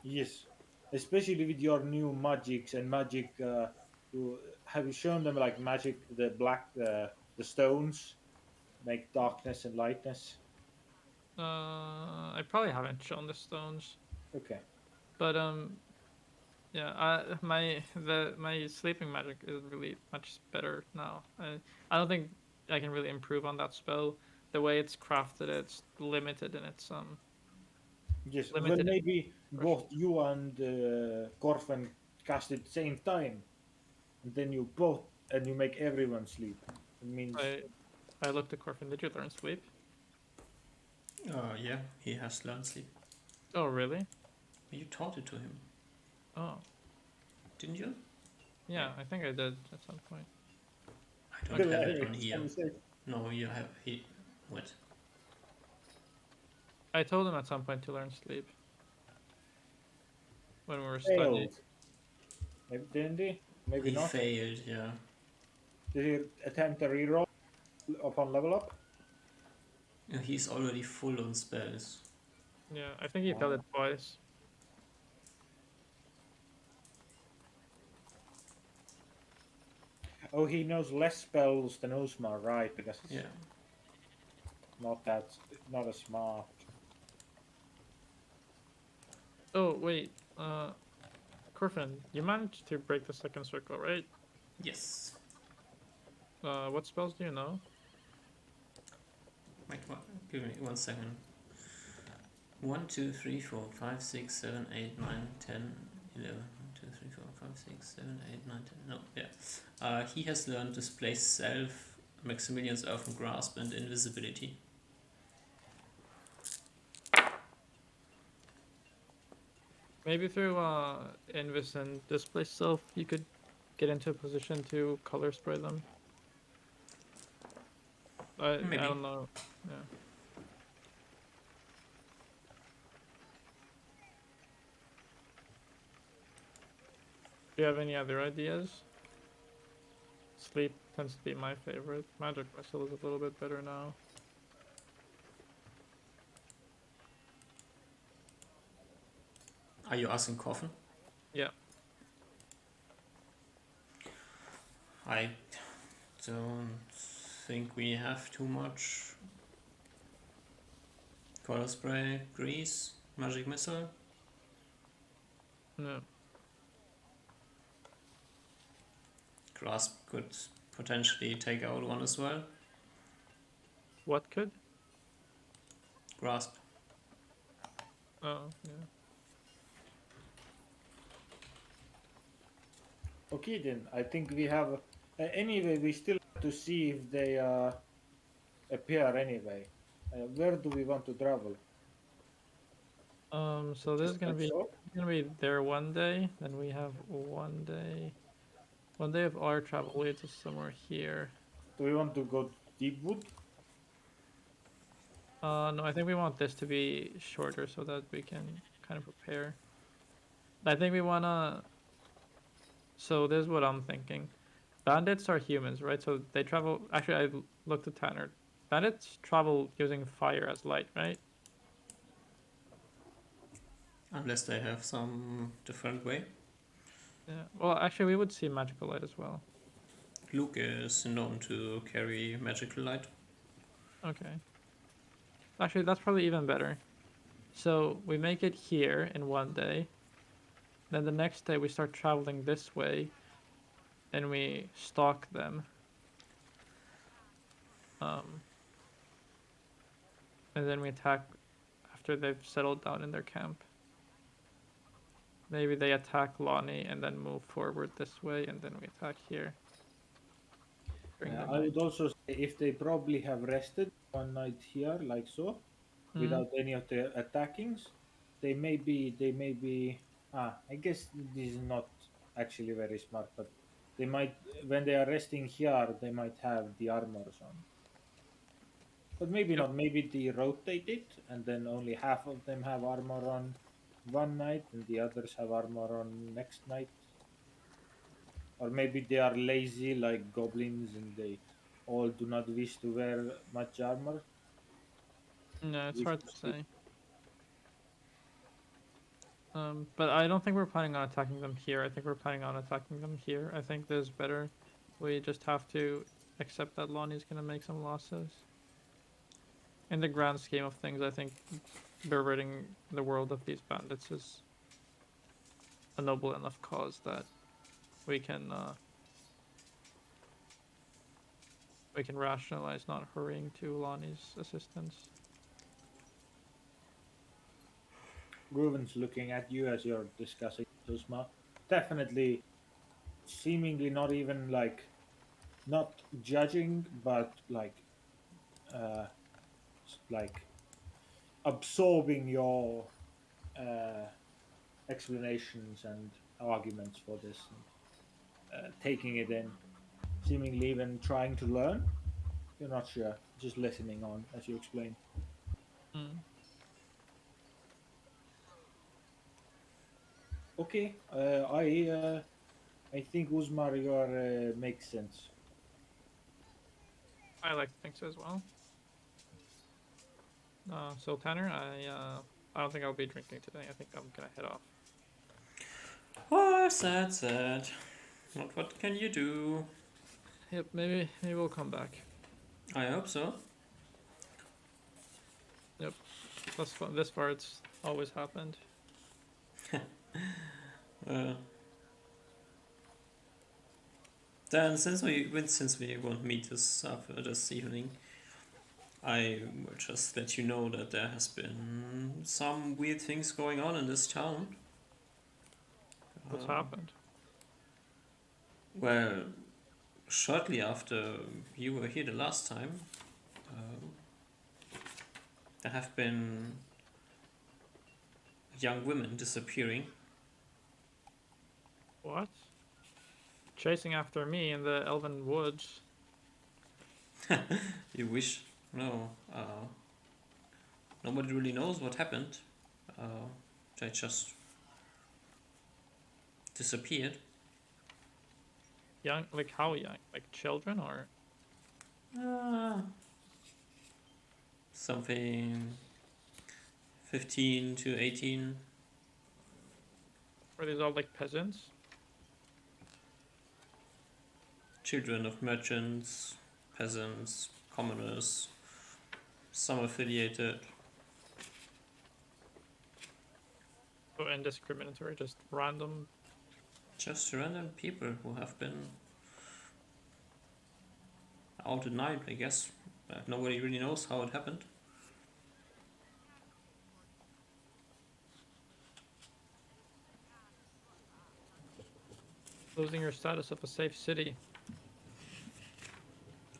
S3: yes, especially with your new magics and magic. Have you shown them like magic, the black, the stones make darkness and lightness?
S2: I probably haven't shown the stones,
S3: Okay.
S2: but yeah, my sleeping magic is really much better now. I don't think I can really improve on that spell. The way it's crafted, it's limited in its
S3: Yes. Well,
S2: limited in
S3: maybe
S2: expression.
S3: both you and Corfen cast it same time, and then you both and you make everyone sleep. It means
S2: I I looked at Corfin. Did you learn sleep?
S1: Yeah, he has learned sleep.
S2: Oh really?
S1: You taught it to him,
S2: Oh
S1: didn't you?
S2: yeah, I think I did at some point.
S1: I don't
S2: Okay.
S1: have it on
S3: hilarious
S1: here.
S3: conversation.
S1: No, you have he. What?
S2: I told him at some point to learn sleep when we were studying.
S3: Failed. Maybe didn't he? Maybe
S1: He
S3: not.
S1: failed. Yeah.
S3: Did he attempt a reroll upon level up?
S1: He's already full on spells.
S2: Yeah, I think he failed it twice.
S3: Oh, he knows less spells than Usmar, right? Because it's
S1: Yeah.
S3: not as smart.
S2: Oh wait, Corfin, you managed to break the second circle, right?
S1: Yes.
S2: What spells do you know?
S1: Wait, what? Give me 1 second. 1, 2, 3, 4, 5, 6, 7, 8, 9, 10, 11. 1, 2, 3, 4, 5, 6, 7, 8, 9, 10. No, yeah. He has learned Display Self, Maximilian's Earthen Grasp, and Invisibility.
S2: Maybe through Invis and Display Self, you could get into a position to color spray them. I
S1: Maybe.
S2: don't know. Yeah. Do you have any other ideas? Sleep tends to be my favorite. Magic Missile is a little bit better now.
S1: Are you asking Coffin?
S2: Yeah.
S1: I don't think we have too much. Color Spray, Grease, Magic Missile.
S2: No.
S1: Grasp could potentially take out one as well.
S2: What could?
S1: Grasp.
S2: Oh, yeah.
S3: Okay, then I think we have. Anyway, we still have to see if they appear anyway. Where do we want to travel?
S2: So this is
S3: Just
S2: gonna
S3: that
S2: be
S3: short?
S2: there one day. Then we have 1 day. 1 day of our travel leads us somewhere here.
S3: Do we want to go to Deepwood?
S2: No, I think we want this to be shorter so that we can kind of prepare. I think we wanna. So this is what I'm thinking. Bandits are humans, right? So they travel. Actually, I looked at Tanner. Bandits travel using fire as light, right?
S1: Unless they have some different way.
S2: Yeah. Well, actually, we would see magical light as well.
S1: Luke is known to carry magical light.
S2: Okay. Actually, that's probably even better. So we make it here in 1 day. Then the next day we start traveling this way, and we stalk them. And then we attack after they've settled down in their camp. Maybe they attack Lonnie and then move forward this way, and then we attack here. During the
S3: I
S2: night.
S3: would also say if they probably have rested one night here, like so, without any of the attackings, they may be. I guess this is not actually very smart, but they might, when they are resting here, they might have the armors on. But maybe
S2: Yep.
S3: not. Maybe they rotate it, and then only half of them have armor on one night, and the others have armor on next night. Or maybe they are lazy like goblins, and they all do not wish to wear much armor.
S2: No, it's
S3: Wish
S2: hard
S3: to
S2: to
S3: skip.
S2: say. But I don't think we're planning on attacking them here. I think we're planning on attacking them here. I think this is better. We just have to accept that Lonnie's gonna make some losses. In the grand scheme of things, I think ridding the world of these bandits is a noble enough cause that we can rationalize not hurrying to Lonnie's assistance.
S3: Ruven's looking at you as you're discussing Susma. Definitely, seemingly not even not judging, but uh, like absorbing your uh, explanations and arguments for this, and taking it in. Seemingly even trying to learn. You're not sure, just listening on as you explain.
S2: Mm.
S3: Okay, I think Uzmar, your makes sense.
S2: I like to think so as well. So Tanner, I don't think I'll be drinking today. I think I'm gonna head off.
S1: Oh, sad, sad. What can you do?
S2: Yep, maybe we'll come back.
S1: I hope so.
S2: This far, it's always happened.
S1: Uh, then since we won't meet this evening, I will just let you know that there has been some weird things going on in this town.
S2: What's happened?
S1: Well, shortly after you were here the last time, uh, there have been young women disappearing.
S2: What? Chasing after me in the Elven Woods.
S1: You wish? No. Nobody really knows what happened. They just disappeared.
S2: Young? Like how young? Like children or?
S1: Something 15 to 18.
S2: Were these all like peasants?
S1: Children of merchants, peasants, commoners, some affiliated.
S2: So indiscriminatory, just random.
S1: Just random people who have been out at night, I guess. Nobody really knows how it happened.
S2: Losing your status of a safe city.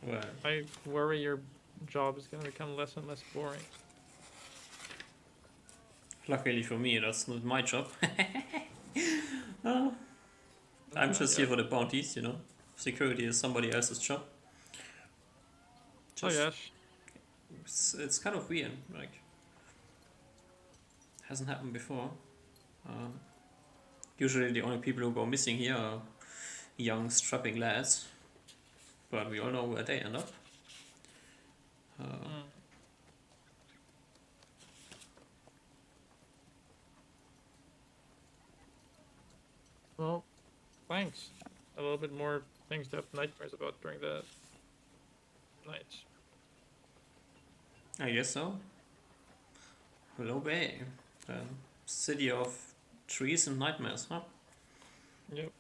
S1: Well,
S2: I worry your job is gonna become less and less boring.
S1: luckily for me, that's not my job. I'm just here for the bounties, you know. Security is somebody else's job.
S2: Oh yes.
S1: It's kind of weird, like, hasn't happened before. Usually the only people who go missing here are young strapping lads, but we all know where they end up.
S2: Well, thanks. A little bit more things to have nightmares about during the nights.
S1: I guess so. Willow Bay, city of trees and nightmares, huh?
S2: Yep.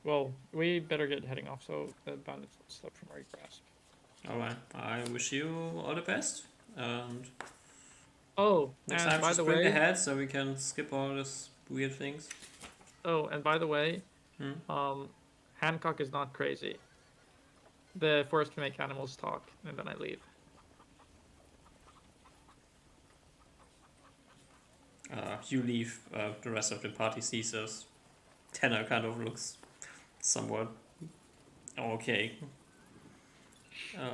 S2: Well, we better get heading off so the bandits don't slip from our grasp.
S1: Alright, I wish you all the best. And
S2: Oh,
S1: next
S2: and
S1: time
S2: by
S1: just
S2: the
S1: bring
S2: way,
S1: ahead so we can skip all these weird things. Hmm?
S2: Hancock is not crazy. The forest can make animals talk, and then I leave.
S1: You leave, the rest of the party sees us. Tanner kind of looks somewhat okay. Uh,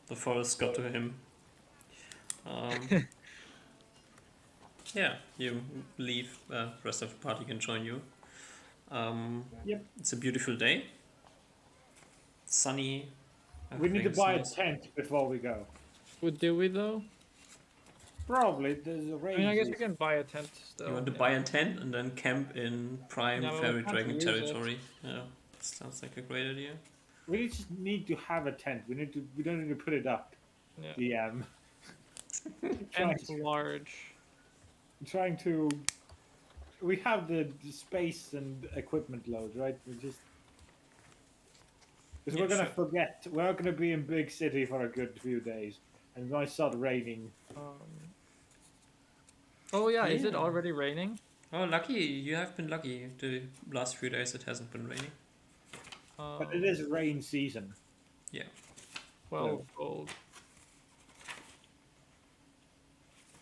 S1: the forest got to him. Um, yeah, you leave. The rest of the party can join you.
S3: Yep.
S1: It's a beautiful day. Sunny.
S3: We need to
S1: Everything's
S3: buy a
S1: nice.
S3: tent before we go.
S2: Do we though?
S3: Probably there's a
S2: I mean,
S3: rain
S2: I guess we
S3: season.
S2: can buy a tent
S1: You
S2: still.
S1: want to buy a tent and then camp in prime
S2: Yeah, but we
S1: fairy
S2: can't
S1: dragon
S2: use it.
S1: territory. Yeah, sounds like a great idea.
S3: We just need to have a tent. We need to. We don't need to put it up.
S2: Yeah,
S3: DM. trying
S2: tent's large.
S3: trying to. We have the space and equipment load, right? We just because
S1: Yeah,
S3: we're gonna
S1: sure.
S3: forget. We're not gonna be in big city for a good few days, and it might start raining.
S2: Um. Oh yeah, is it
S1: Yeah.
S2: already raining?
S1: Oh, lucky. You have been lucky. The last few days it hasn't been raining.
S3: But it is rain season.
S1: Yeah.
S2: 12 gold.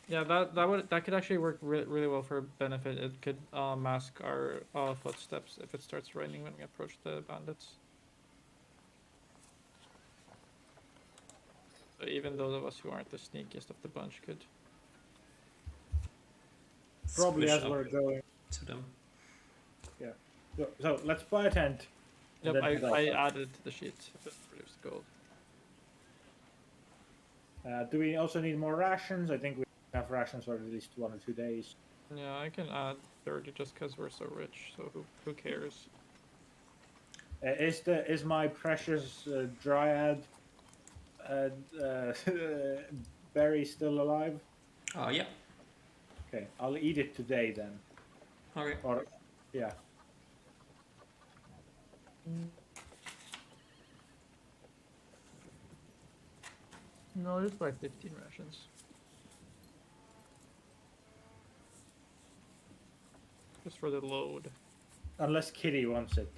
S2: Yeah, that could actually work really well for benefit. It could mask our footsteps if it starts raining when we approach the bandits. So even those of us who aren't the sneakiest of the bunch could.
S3: Probably
S1: Squish
S3: as
S1: up
S3: we're going.
S1: to them.
S3: Yeah. So let's buy a tent. and
S2: Yep,
S3: then head
S2: I
S3: off.
S2: added to the sheet if it produced gold.
S3: Do we also need more rations? I think we have rations for at least 1 or 2 days.
S2: Yeah, I can add 30 just because we're so rich. So who cares?
S3: Is my precious dryad uh, uh, berry still alive?
S1: Oh, yeah.
S3: Okay, I'll eat it today then.
S1: Okay.
S3: Or yeah,
S2: No, just buy 15 rations. Just for the load.
S3: unless Kitty wants it,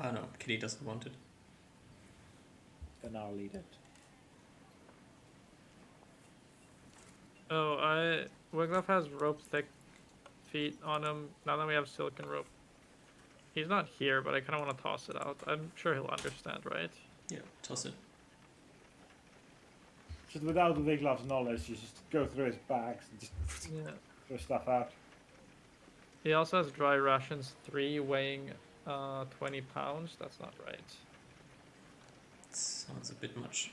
S1: Oh, no. Kitty doesn't want it.
S3: then I'll eat it.
S2: Oh, Wiglaf has rope thick feet on him. Now that we have silicon rope. He's not here, but I kind of want to toss it out. I'm sure he'll understand, right?
S1: Yeah, toss it.
S3: Just without Viglav's knowledge, you just go through his bags and just
S2: Yeah.
S3: throw stuff out.
S2: He also has dry rations 3 weighing 20 pounds. That's not right.
S1: Sounds a bit much.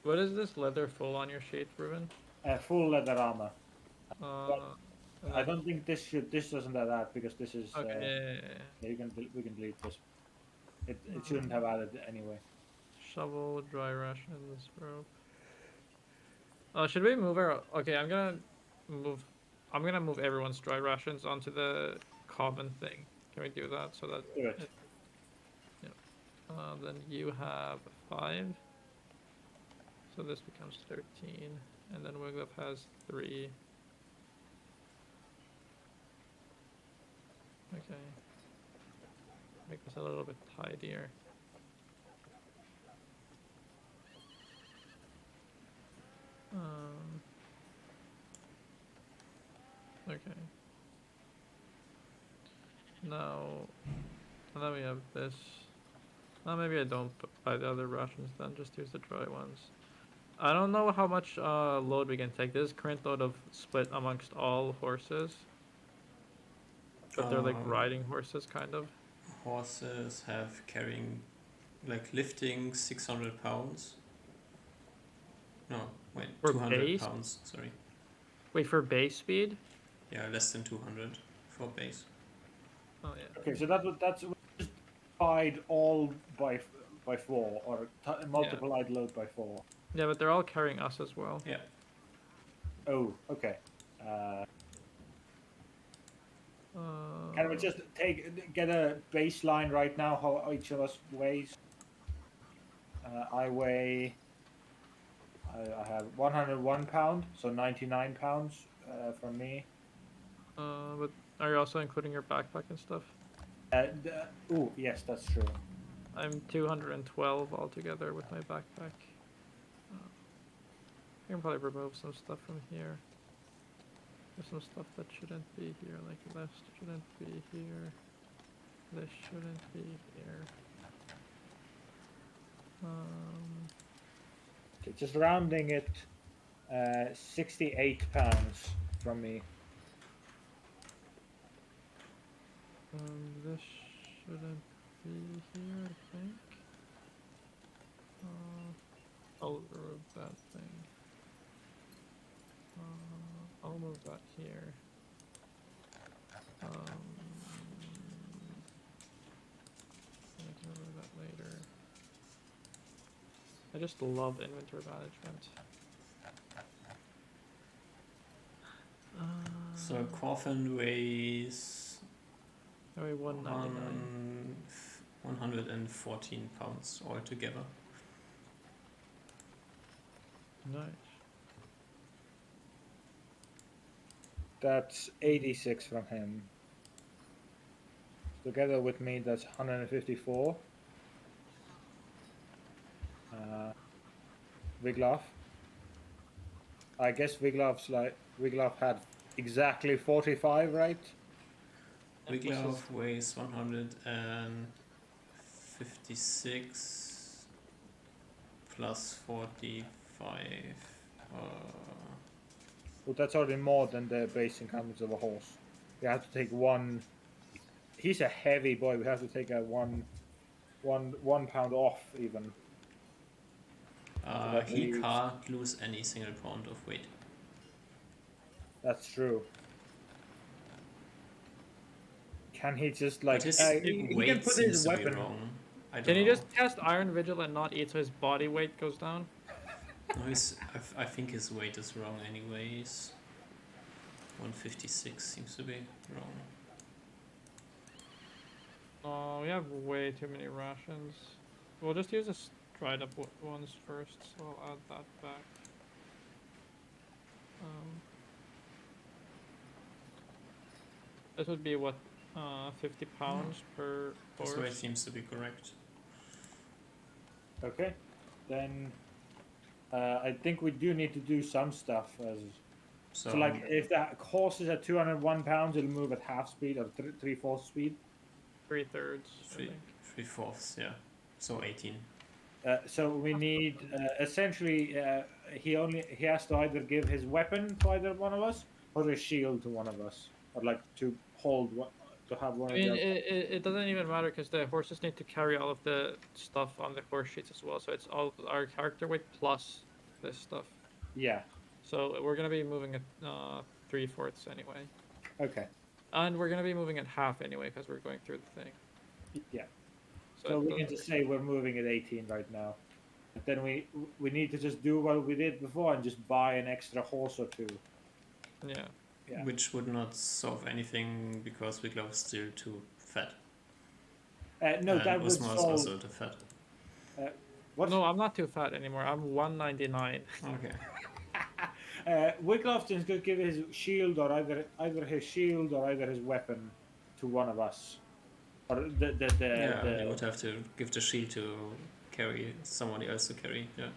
S2: What is this leather full on your sheet, Ruben?
S3: Full leather armor.
S2: Uh,
S3: I don't think this should. This doesn't have that because this is.
S2: okay.
S3: Yeah, we can delete this. It shouldn't have added anyway.
S2: Shovel, dry rations, rope. Should we move our? Okay, I'm gonna move everyone's dry rations onto the common thing. Can we do that so that?
S3: Do it.
S2: Then you have 5. So this becomes 13, and then Wiglaf has 3. Okay. Make this a little bit tidier. Okay. Now, and then we have this. Maybe I don't buy the other rations then, just use the dry ones. I don't know how much load we can take. This is current load of split amongst all horses. But they're like riding horses, kind of.
S1: Horses have carrying, like lifting 600 pounds. No, wait,
S2: For
S1: 200
S2: base?
S1: pounds, sorry.
S2: Wait, for base speed?
S1: Yeah, less than 200 for base.
S2: Oh yeah.
S3: Okay, so that's just divide all by 4 or multiplied load by 4.
S2: Yeah, but they're all carrying us as well.
S1: Yeah.
S3: Oh, okay. Can we just get a baseline right now? How each of us weighs? I weigh. I have 101 pound, so 99 pounds from me.
S2: But are you also including your backpack and stuff?
S3: Oh, yes, that's true.
S2: I'm 212 altogether with my backpack. I can probably remove some stuff from here. There's some stuff that shouldn't be here, like this shouldn't be here. This shouldn't be here.
S3: Okay, just rounding it, 68 pounds from me.
S2: This shouldn't be here, I think. I'll remove that thing. I'll move that here. I can remove that later. I just love inventory management.
S1: So Coffin weighs
S2: I weigh 199.
S1: 114 pounds altogether.
S2: Nice.
S3: That's 86 from him. Together with me, that's 154. Wiglaf. I guess Wiglaf had exactly 45, right?
S1: Wiglaf weighs 156 plus 45.
S3: Well, that's already more than the base incumbents of a horse. We have to take one. He's a heavy boy. We have to take a one pound off even. that
S1: He
S3: leaves-
S1: can't lose any single pound of weight.
S3: That's true. Can he just
S1: But
S3: like?
S1: his
S3: He
S1: weight
S3: can put
S1: seems
S3: his
S1: to be
S3: weapon.
S1: wrong. I don't
S2: Can you
S1: know.
S2: just cast Iron Vigil and not eat so his body weight goes down?
S1: No, I think his weight is wrong anyways. 156 seems to be wrong.
S2: Oh, we have way too many rations. We'll just use the dried up ones first, so I'll add that back. This would be what, 50 pounds per
S1: His
S2: horse?
S1: weight seems to be correct.
S3: Okay, then I think we do need to do some stuff. So like, if that horse is at 201 pounds, it'll move at half speed or 3/4 speed.
S2: 3/3, I think.
S1: 3/4, yeah. So 18.
S3: So we need essentially he has to either give his weapon to either one of us or his shield to one of us, or like to hold one, to have one
S2: I
S3: of
S2: mean,
S3: the
S2: it doesn't even matter because the horses need to carry all of the stuff on the horse sheets as well. So it's all our character weight plus this stuff.
S3: yeah.
S2: So we're gonna be moving at 3/4 anyway,
S3: Okay.
S2: and we're gonna be moving at half anyway because we're going through the thing.
S3: Yeah.
S2: So,
S3: So
S2: it
S3: we can
S2: doesn't
S3: just say we're moving at 18 right now. But then we need to just do what we did before and just buy an extra horse or two.
S2: yeah.
S3: Yeah.
S1: Which would not solve anything because Wiglaf is still too fat.
S3: No,
S1: and
S3: that would
S1: Usma is
S3: solve.
S1: also too fat.
S3: What's
S2: No, I'm not too fat anymore. I'm 199.
S1: Okay.
S3: Wiglaf is going to give his shield or either his shield or either his weapon to one of us. Or
S1: Yeah, you would have to give the shield to carry someone else to carry. Yeah.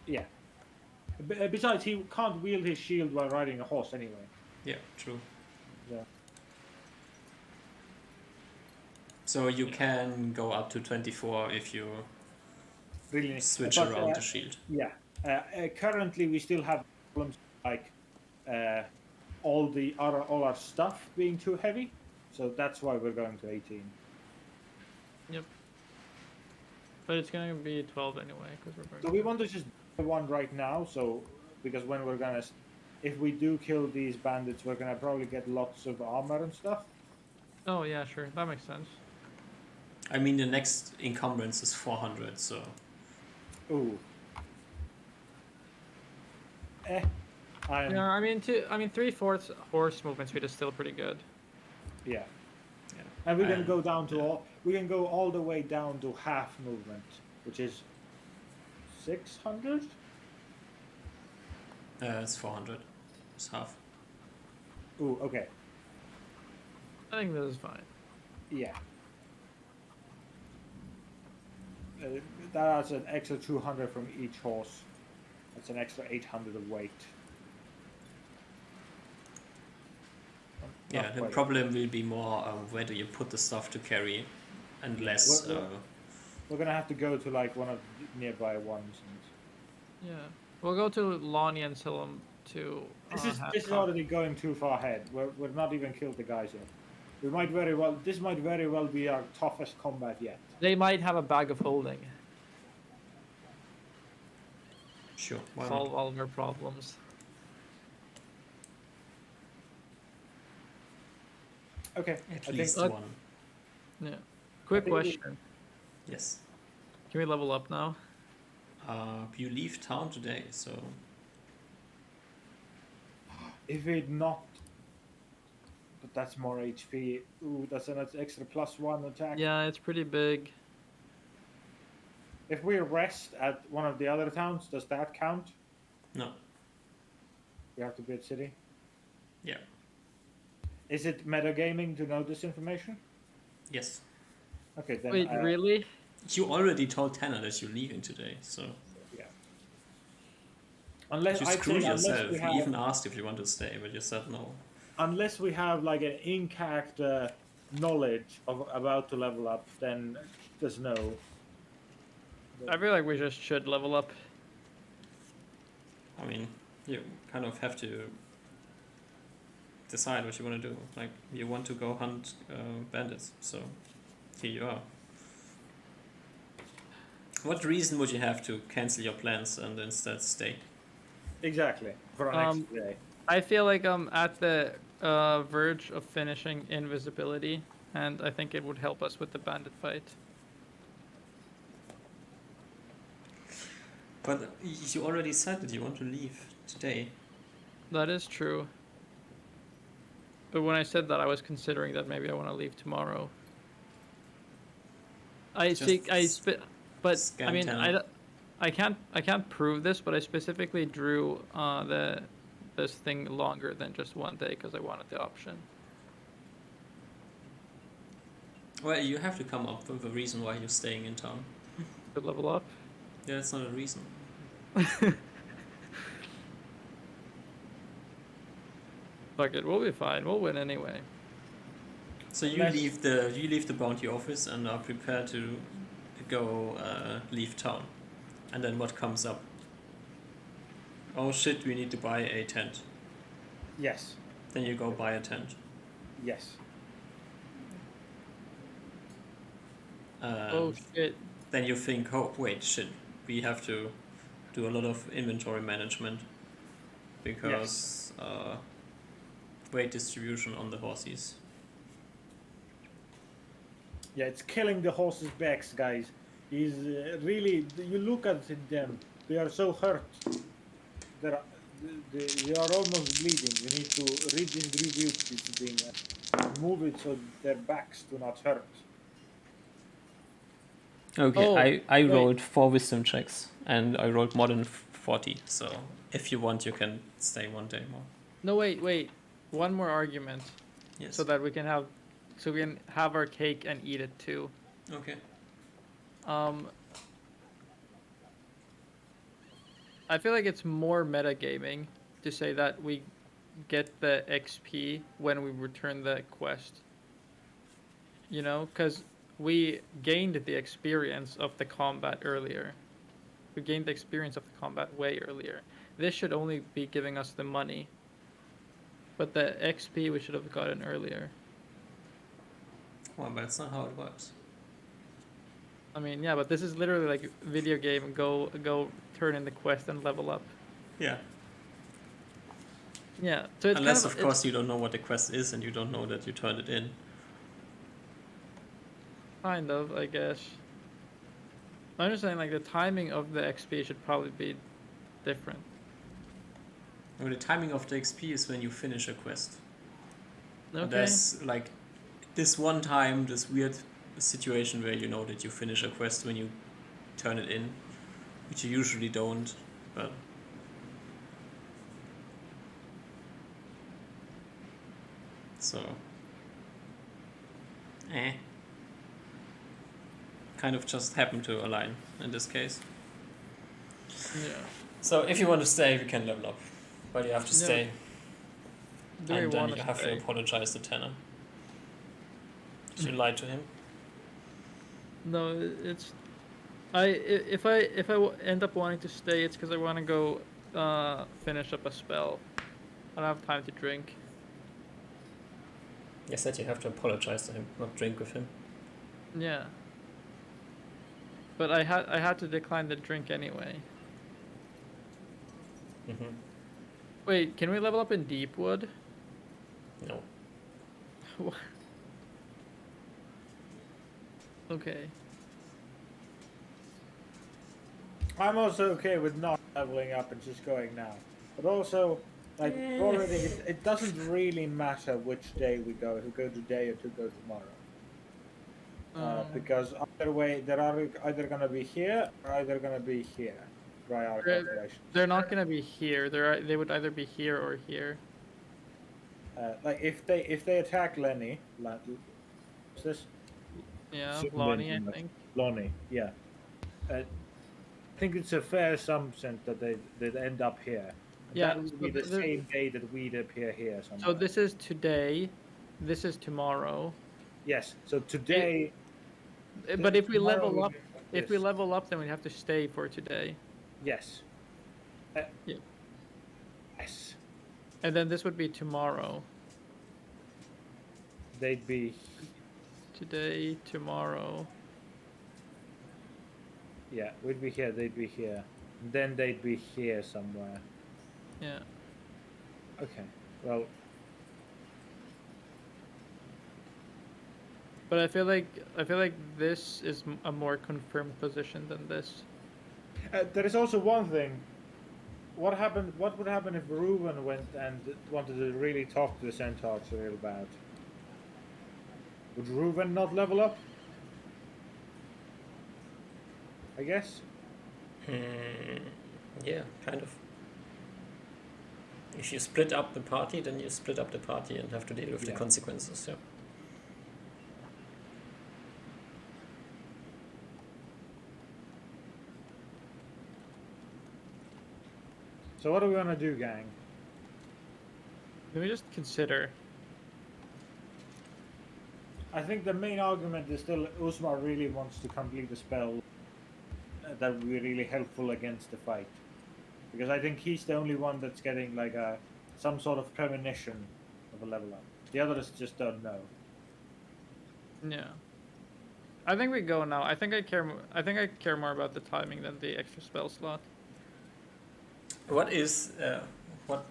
S3: yeah. Besides, he can't wield his shield while riding a horse anyway.
S1: Yeah, true.
S3: Yeah.
S1: So you can go up to 24 if you
S3: Really.
S1: switch
S3: But,
S1: around the shield.
S3: Yeah. Currently, we still have problems like all our stuff being too heavy, so that's why we're going to 18.
S2: Yep. But it's gonna be 12 anyway because we're going.
S3: So we want to just do one right now, so because when we're gonna, if we do kill these bandits, we're gonna probably get lots of armor and stuff.
S2: Oh yeah, sure. That makes sense.
S1: I mean, the next encumbrance is 400, so
S3: Ooh.
S2: Yeah, I mean 3/4 horse movement speed is still pretty good.
S3: Yeah.
S1: Yeah.
S3: And we can go down to
S1: yeah.
S3: we can go all the way down to half movement, which is 600.
S1: It's 400. It's half.
S3: Ooh, okay.
S2: I think this is fine.
S3: Yeah. That's an extra 200 from each horse. That's an extra 800 of weight.
S1: Yeah,
S3: Not
S1: the
S3: quite.
S1: problem will be more where do you put the stuff to carry, and less.
S3: We're gonna have to go to like one of the nearby ones. And
S2: Yeah. We'll go to Lonnie and tell him to.
S3: this is already going too far ahead. We're not even killed the guys yet. We might very well. This might very well be our toughest combat yet.
S2: They might have a bag of holding.
S1: Sure, why
S2: Solve
S1: not?
S2: all of our problems.
S3: Okay.
S1: At
S3: I
S1: least
S3: think,
S1: one.
S2: Yeah. Quick
S3: think we-
S2: question.
S1: Yes.
S2: Can we level up now?
S1: You leave town today, so
S3: if it not, but that's more HP. Ooh, that's an extra +1 attack.
S2: Yeah, it's pretty big.
S3: If we rest at one of the other towns, does that count?
S1: no.
S3: We have to be at city.
S1: Yeah.
S3: Is it metagaming to know this information?
S1: Yes.
S3: Okay, then.
S2: Wait, really?
S1: You already told Tanner that you're leaving today, so
S3: Yeah. Unless
S1: you
S3: I'd
S1: screwed
S3: say
S1: yourself.
S3: we
S1: You
S3: have,
S1: even asked if you want to stay, but you said no.
S3: unless we have like an in-character knowledge of about to level up, then there's no.
S2: I feel like we just should level up.
S1: I mean, you kind of have to decide what you want to do. Like, you want to go hunt bandits, so here you are. What reason would you have to cancel your plans and instead stay?
S3: Exactly. For our next day.
S2: I feel like I'm at the verge of finishing invisibility, and I think it would help us with the bandit fight.
S1: But you already said that you want to leave today.
S2: That is true. But when I said that, I was considering that maybe I want to leave tomorrow. But
S1: scam
S2: I mean,
S1: Tanner.
S2: I can't prove this, but I specifically drew this thing longer than just one day because I wanted the option.
S1: Well, you have to come up with a reason why you're staying in town.
S2: To level up.
S1: Yeah, that's not a reason.
S2: Fuck it, we'll be fine. We'll win anyway.
S1: So you leave the bounty office and are prepared to go leave town, and then what comes up? Oh shit, we need to buy a tent.
S3: Yes.
S1: Then you go buy a tent.
S3: Yes.
S2: Oh shit.
S1: Then you think, oh wait, shit, we have to do a lot of inventory management because weight distribution on the horses.
S3: Yeah, it's killing the horses' backs, guys. He's really. You look at them; they are so hurt. They are almost bleeding. We need to redistribute this thing and move it so their backs do not hurt.
S1: Okay,
S2: Oh,
S1: I
S2: wait.
S1: rolled 4 wisdom checks and I rolled more than 40. So if you want, you can stay one day more.
S2: No, wait. One more argument,
S1: Yes.
S2: so that we can have our cake and eat it too.
S1: Okay.
S2: I feel like it's more metagaming to say that we get the XP when we return the quest. You know, because we gained the experience of the combat earlier. We gained the experience of the combat way earlier. This should only be giving us the money. But the XP we should have gotten earlier.
S1: Well, but that's not how it works.
S2: I mean, yeah, but this is literally like video game. Go turn in the quest and level up.
S1: Yeah.
S2: Yeah. So it's
S1: Unless,
S2: kind
S1: of course, you don't know what the quest is and you don't know that you turned it in.
S2: kind of, I guess. I'm just saying, like, the timing of the XP should probably be different.
S1: Well, the timing of the XP is when you finish a quest. And
S2: Okay.
S1: there's like this one time, this weird situation where you know that you finish a quest when you turn it in, which you usually don't, but so kind of just happened to align in this case.
S2: Yeah.
S1: So if you want to stay, we can level up, but you have to
S2: Yeah.
S1: stay,
S2: Do we
S1: and then
S2: want
S1: you
S2: to
S1: have to
S2: stay?
S1: apologize to Tanner. Did you lie to him?
S2: No, it's if I end up wanting to stay, it's because I want to go finish up a spell. I don't have time to drink.
S1: You said you have to apologize to him, not drink with him.
S2: Yeah. But I had to decline the drink anyway.
S1: Mm-hmm.
S2: Wait, can we level up in Deepwood?
S1: No.
S2: Okay.
S3: I'm also okay with not leveling up and just going now. But also, like already, it doesn't really matter which day we go. If we go today or to go tomorrow. Because either way, they're either gonna be here or either gonna be here. By our calculations.
S2: They're not gonna be here. They would either be here or here.
S3: Like if they attack Lenny, what's this?
S2: Yeah,
S3: Zoom
S2: Lonnie, I
S3: in,
S2: think.
S3: Lonnie, yeah. I think it's a fair assumption that they'd end up here. And
S2: Yeah,
S3: that would
S2: so
S3: be the
S2: the-
S3: same day that we'd appear here somewhere.
S2: So this is today. This is tomorrow.
S3: Yes. So today.
S2: But if we
S3: tomorrow
S2: level
S3: would
S2: up,
S3: be like
S2: if we
S3: this.
S2: level up, then we have to stay for today.
S3: Yes.
S2: Yeah.
S3: Yes.
S2: And then this would be tomorrow.
S3: They'd be.
S2: Today, tomorrow.
S3: Yeah, we'd be here. They'd be here. And then they'd be here somewhere.
S2: Yeah.
S3: Okay. Well.
S2: But I feel like this is a more confirmed position than this.
S3: There is also one thing. What happened? What would happen if Reuben went and wanted to really talk to the centaurs real bad? Would Reuben not level up? I guess.
S1: Yeah, kind of. If you split up the party, then you split up the party and have to deal with the
S3: Yeah.
S1: consequences. Yeah.
S3: So what are we gonna do, gang?
S2: Can we just consider?
S3: I think the main argument is still Usmar really wants to complete a spell that would be really helpful against the fight, because I think he's the only one that's getting like some sort of premonition of a level up. The others just don't know.
S2: Yeah. I think we go now. I think I care. I think I care more about the timing than the extra spell slot.
S1: What is what?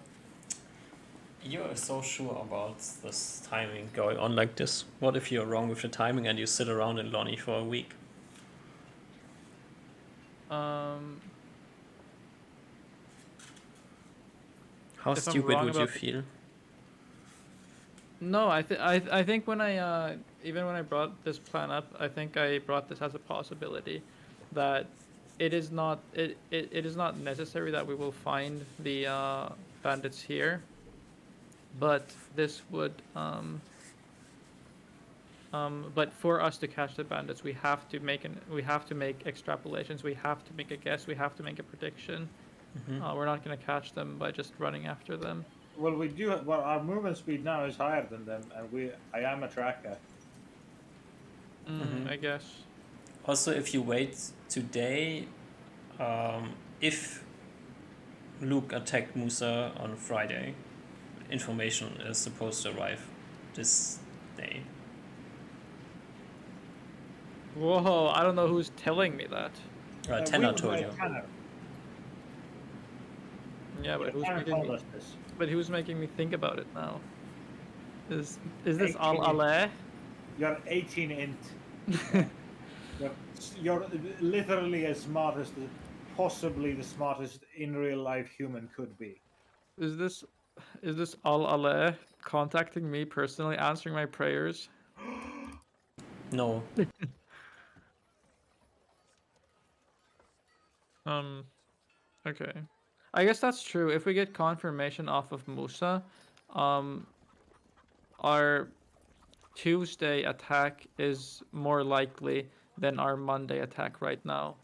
S1: You're so sure about this timing going on like this. What if you're wrong with the timing and you sit around in Lonnie for a week? How
S2: If I'm
S1: stupid
S2: wrong
S1: would you
S2: about the-
S1: feel?
S2: No, I think when I even when I brought this plan up, I think I brought this as a possibility that it is not it is not necessary that we will find the bandits here, but this would but for us to catch the bandits, we have to make extrapolations. We have to make a guess. We have to make a prediction. We're not going to catch them by just running after them.
S3: Well, we do. Well, our movement speed now is higher than them, and I am a tracker.
S2: I guess.
S1: Also, if you wait today, if Luke attacked Musa on Friday, information is supposed to arrive this day.
S2: Whoa! I don't know who's telling me that.
S1: Tanner told you.
S3: Tanner.
S2: Yeah, but who's
S3: Tanner
S2: making
S3: told
S2: me?
S3: us this.
S2: But who's making me think about it now? Is this
S3: 18
S2: Al Ale?
S3: You're 18 int. You're literally as smart as possibly the smartest in real life human could be.
S2: Is this Al Ale contacting me personally, answering my prayers?
S1: No.
S2: Okay. I guess that's true. If we get confirmation off of Musa, our Tuesday attack is more likely than our Monday attack right now.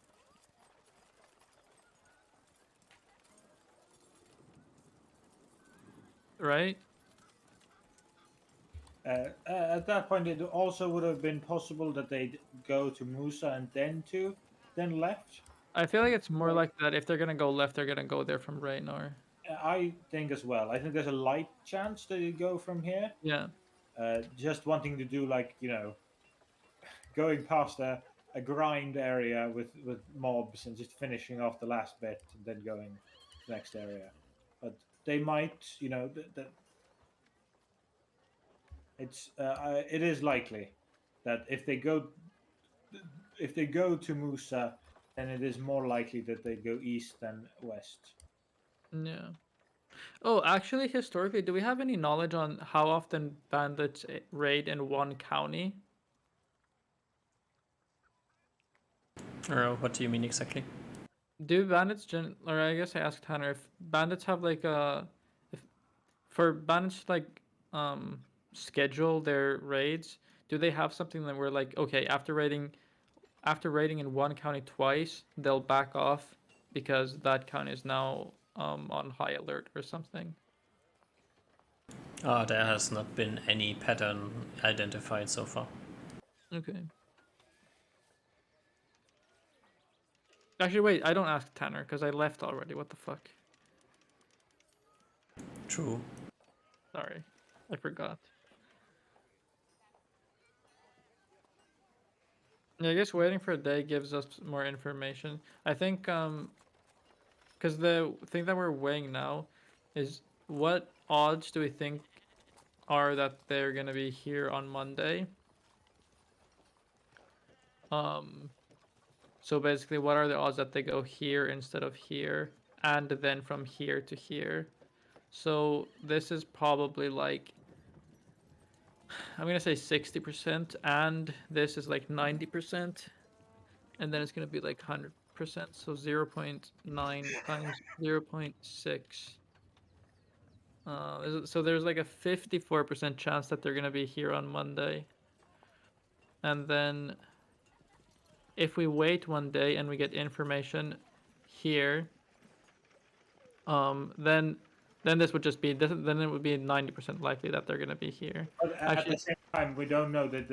S2: Right?
S3: At that point, it also would have been possible that they'd go to Musa and then left.
S2: I feel like it's more
S3: Like,
S2: like that. If they're gonna go left, they're gonna go there from Raynor.
S3: I think as well. I think there's a light chance that you go from here.
S2: Yeah.
S3: Just wanting to do like going past a grind area with mobs and just finishing off the last bit and then going to the next area. But they might, it is likely that if they go to Musa, then it is more likely that they go east than west.
S2: Yeah. Oh, actually, historically, do we have any knowledge on how often bandits raid in one county?
S1: Or what do you mean exactly?
S2: Do bandits or I guess I asked Tanner if bandits have like if for bandits to, like schedule their raids, do they have something that we're like, okay, after raiding in one county twice, they'll back off because that county is now on high alert or something?
S1: There has not been any pattern identified so far.
S2: Okay. Actually, wait, I don't ask Tanner because I left already. What the fuck?
S1: True.
S2: Sorry, I forgot. Yeah, I guess waiting for a day gives us more information. I think because the thing that we're weighing now is what odds do we think are that they're gonna be here on Monday? So basically, what are the odds that they go here instead of here, and then from here to here? So this is probably like, I'm gonna say 60%, and this is like 90%, and then it's gonna be like 100%. So 0.9 times 0.6. So there's like a 54% chance that they're gonna be here on Monday, and then if we wait one day and we get information here, then this would just be then it would be 90% likely that they're gonna be here.
S3: But at
S2: Actually,
S3: the same time, we don't know that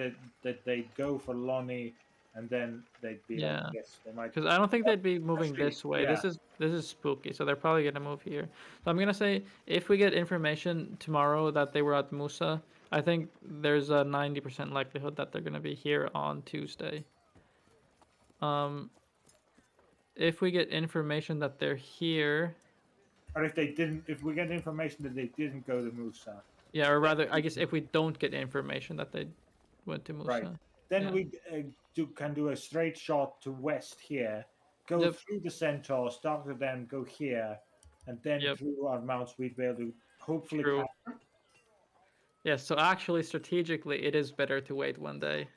S3: they'd go for Lonnie and then they'd be like
S2: yeah,
S3: this. They might.
S2: because I don't think they'd be moving
S3: Actually,
S2: this way.
S3: yeah.
S2: This is spooky, so they're probably gonna move here. So I'm gonna say if we get information tomorrow that they were at Musa, I think there's a 90% likelihood that they're gonna be here on Tuesday. If we get information that they're here,
S3: Or if we get information that they didn't go to Musa,
S2: yeah, or rather, I guess if we don't get information that they went to Musa,
S3: right? Then
S2: yeah.
S3: we can do a straight shot to west here, go
S2: Yep.
S3: through the centaurs, talk to them, go here, and then
S2: Yep.
S3: through our mounts we'd be able to hopefully.
S2: True. Yeah, so actually, strategically, it is better to wait one day.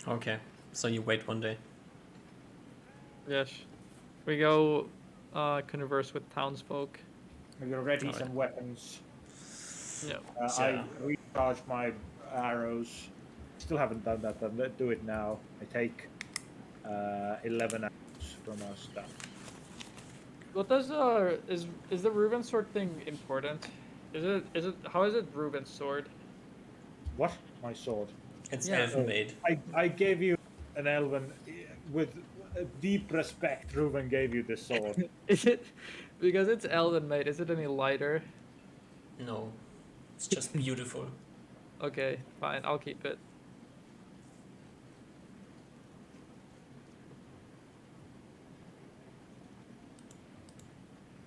S1: Okay, so you wait one day.
S2: Yes. We go converse with townsfolk.
S3: We ready
S1: Alright.
S3: some weapons.
S2: Yep.
S3: I recharge my arrows. Still haven't done that. But let's do it now. I take 11 arrows from our stuff.
S2: What does is the Reuben sword thing important? Is it how is it Reuben's sword?
S3: What? My sword.
S1: It's
S2: Yeah.
S1: elven made.
S3: I gave you an elven with deep respect. Ruben gave you this sword.
S2: Is it because it's elven made? Is it any lighter?
S1: No, it's just beautiful.
S2: Okay, fine. I'll keep it.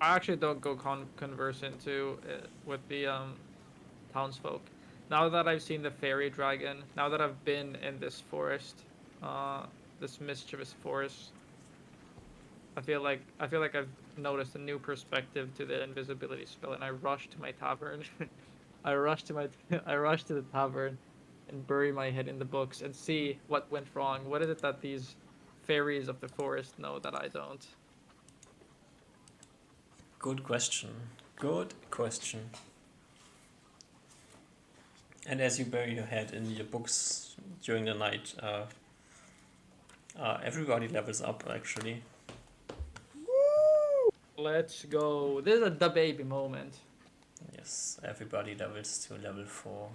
S2: I actually don't go converse into with the townsfolk. Now that I've seen the fairy dragon, now that I've been in this forest, this mischievous forest, I feel like I've noticed a new perspective to the invisibility spell, and I rush to my tavern. I rush to my I rush to the tavern and bury my head in the books and see what went wrong. What is it that these fairies of the forest know that I don't?
S1: Good question. Good question. And as you bury your head in your books during the night, everybody levels up actually.
S2: Let's go. This is a the baby moment.
S1: Yes, everybody levels to level 4.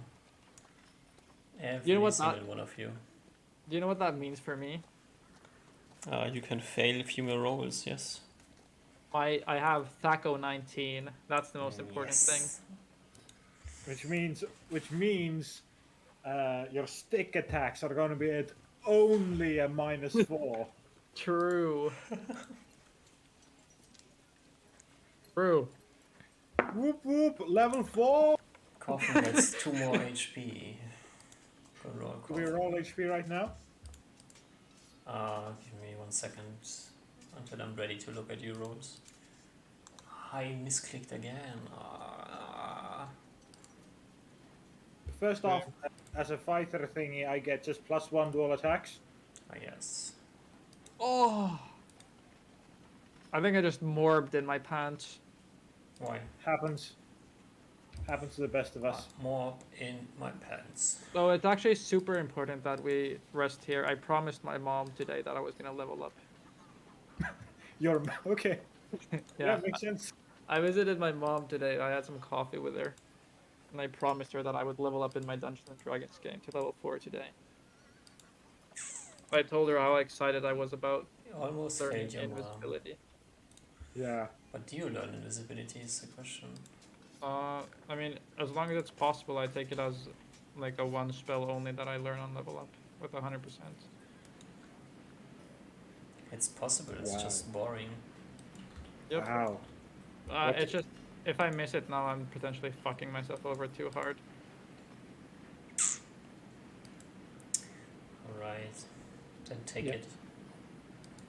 S1: Every
S2: You know what
S1: single
S2: that-
S1: one of you.
S2: Do you know what that means for me?
S1: You can fail a few more rolls, yes.
S2: I have Thaco 19. That's the most important thing.
S1: Yes.
S3: Which means your stick attacks are going to be at only a -4.
S2: True. True.
S3: Whoop whoop, level 4.
S1: Coffin gets 2 more HP. Good roll,
S3: Do we
S1: Coffin.
S3: roll HP right now?
S1: Give me 1 second until I'm ready to look at your rolls. I misclicked again.
S3: First off, as a fighter thingy, I get just +1 dual attacks.
S1: Yes.
S2: Oh. I think I just morbed in my pants.
S1: Why?
S3: Happens to the best of us.
S1: More in my pants.
S2: So it's actually super important that we rest here. I promised my mom today that I was gonna level up.
S3: You're okay.
S2: Yeah.
S3: That makes sense.
S2: I visited my mom today. I had some coffee with her. And I promised her that I would level up in my Dungeons and Dragons game to level 4 today. I told her how excited I was about
S1: You almost
S2: learning
S1: failed your mom.
S2: invisibility.
S3: Yeah.
S1: But do you learn invisibility is the question.
S2: I mean, as long as it's possible, I take it as like a one spell only that I learn on level up with 100%.
S1: It's possible, it's
S3: Wow.
S1: just boring.
S2: Yep.
S3: Wow.
S2: It's just, if I miss it now, I'm potentially fucking myself over too hard.
S1: Alright. Then take
S3: Yeah.
S1: it.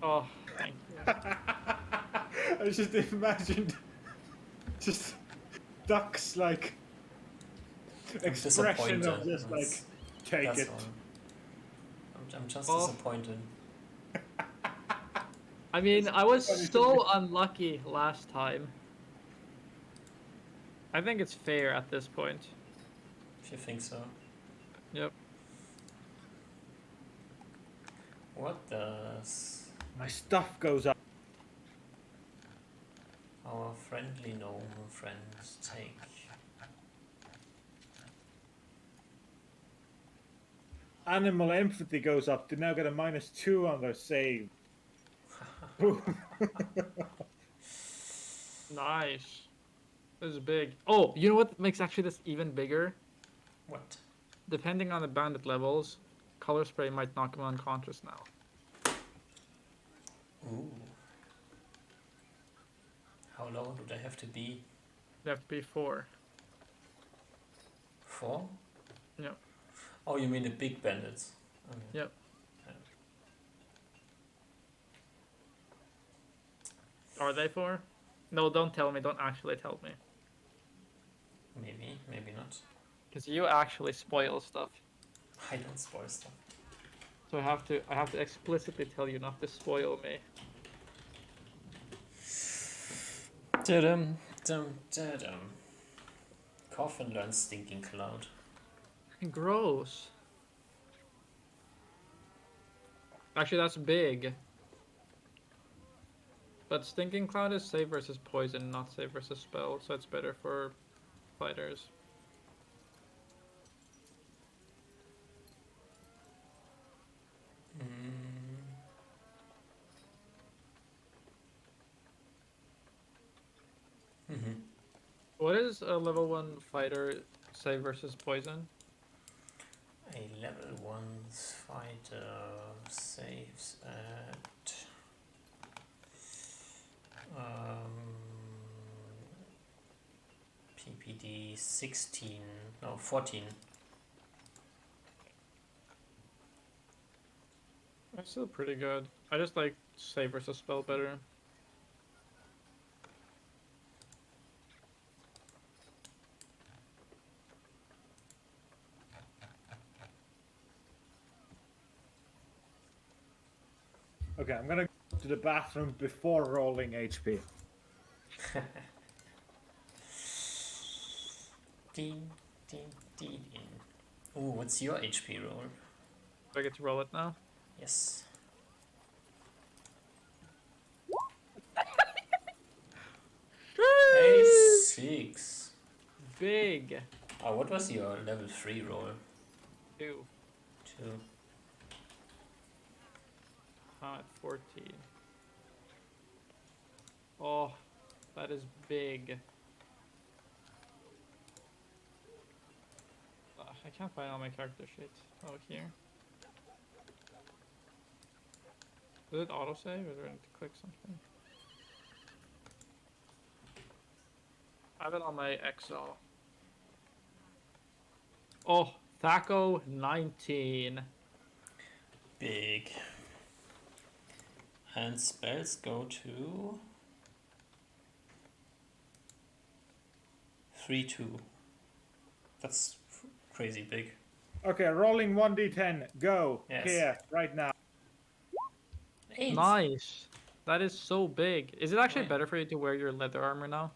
S2: Oh, thank you.
S3: I just imagined just Duck's like expression of
S1: disappointed.
S3: just like
S1: That's-
S3: take
S1: That's
S3: it.
S1: all. I'm just
S2: Oh.
S1: disappointed.
S2: I mean, I was
S3: funny to
S2: so unlucky last time. I think it's fair at this point.
S1: If you think so.
S2: Yep.
S1: What does
S3: My stuff goes up.
S1: our friendly gnome friends take?
S3: Animal empathy goes up. They now get a -2 on their save.
S2: Nice. This is big. Oh, you know what makes actually this even bigger?
S1: What?
S2: Depending on the bandit levels, color spray might knock him unconscious now.
S1: Ooh. How low do they have to be?
S2: They have to be 4.
S1: 4?
S2: Yep.
S1: Oh, you mean the big bandits? Okay.
S2: Yep. Are they 4? No, don't tell me. Don't actually tell me.
S1: Maybe, maybe not.
S2: Because you actually spoil stuff.
S1: I don't spoil stuff.
S2: So I have to explicitly tell you not to spoil me.
S1: Da-dum, dum, da-dum. Coffin learns Stinking Cloud.
S2: Gross. Actually, that's big. But Stinking Cloud is save versus poison, not save versus spell, so it's better for fighters.
S1: Mm-hmm.
S2: What is a level 1 fighter save versus poison?
S1: A level 1 fighter saves at PPD 16, no 14.
S2: That's still pretty good. I just like save versus spell better.
S3: Okay, I'm gonna go to the bathroom before rolling HP.
S1: Ding, ding, ding. Ooh, what's your HP roll?
S2: Do I get to roll it now?
S1: Yes. A6.
S2: Big.
S1: Oh, what was your level 3 roll?
S2: 2.
S1: 2.
S2: I'm at 14. Oh, that is big. I can't find all my character shit. Oh, here. Does it autosave or do I need to click something? I have it on my Excel. Oh, Thaco 19.
S1: Big. And spells go to 3-2. That's crazy big.
S3: Okay, rolling 1d10. Go.
S1: Yes.
S3: Here, right now.
S1: 8.
S2: Nice. That is so big. Is it actually
S1: Right.
S2: better for you to wear your leather armor now?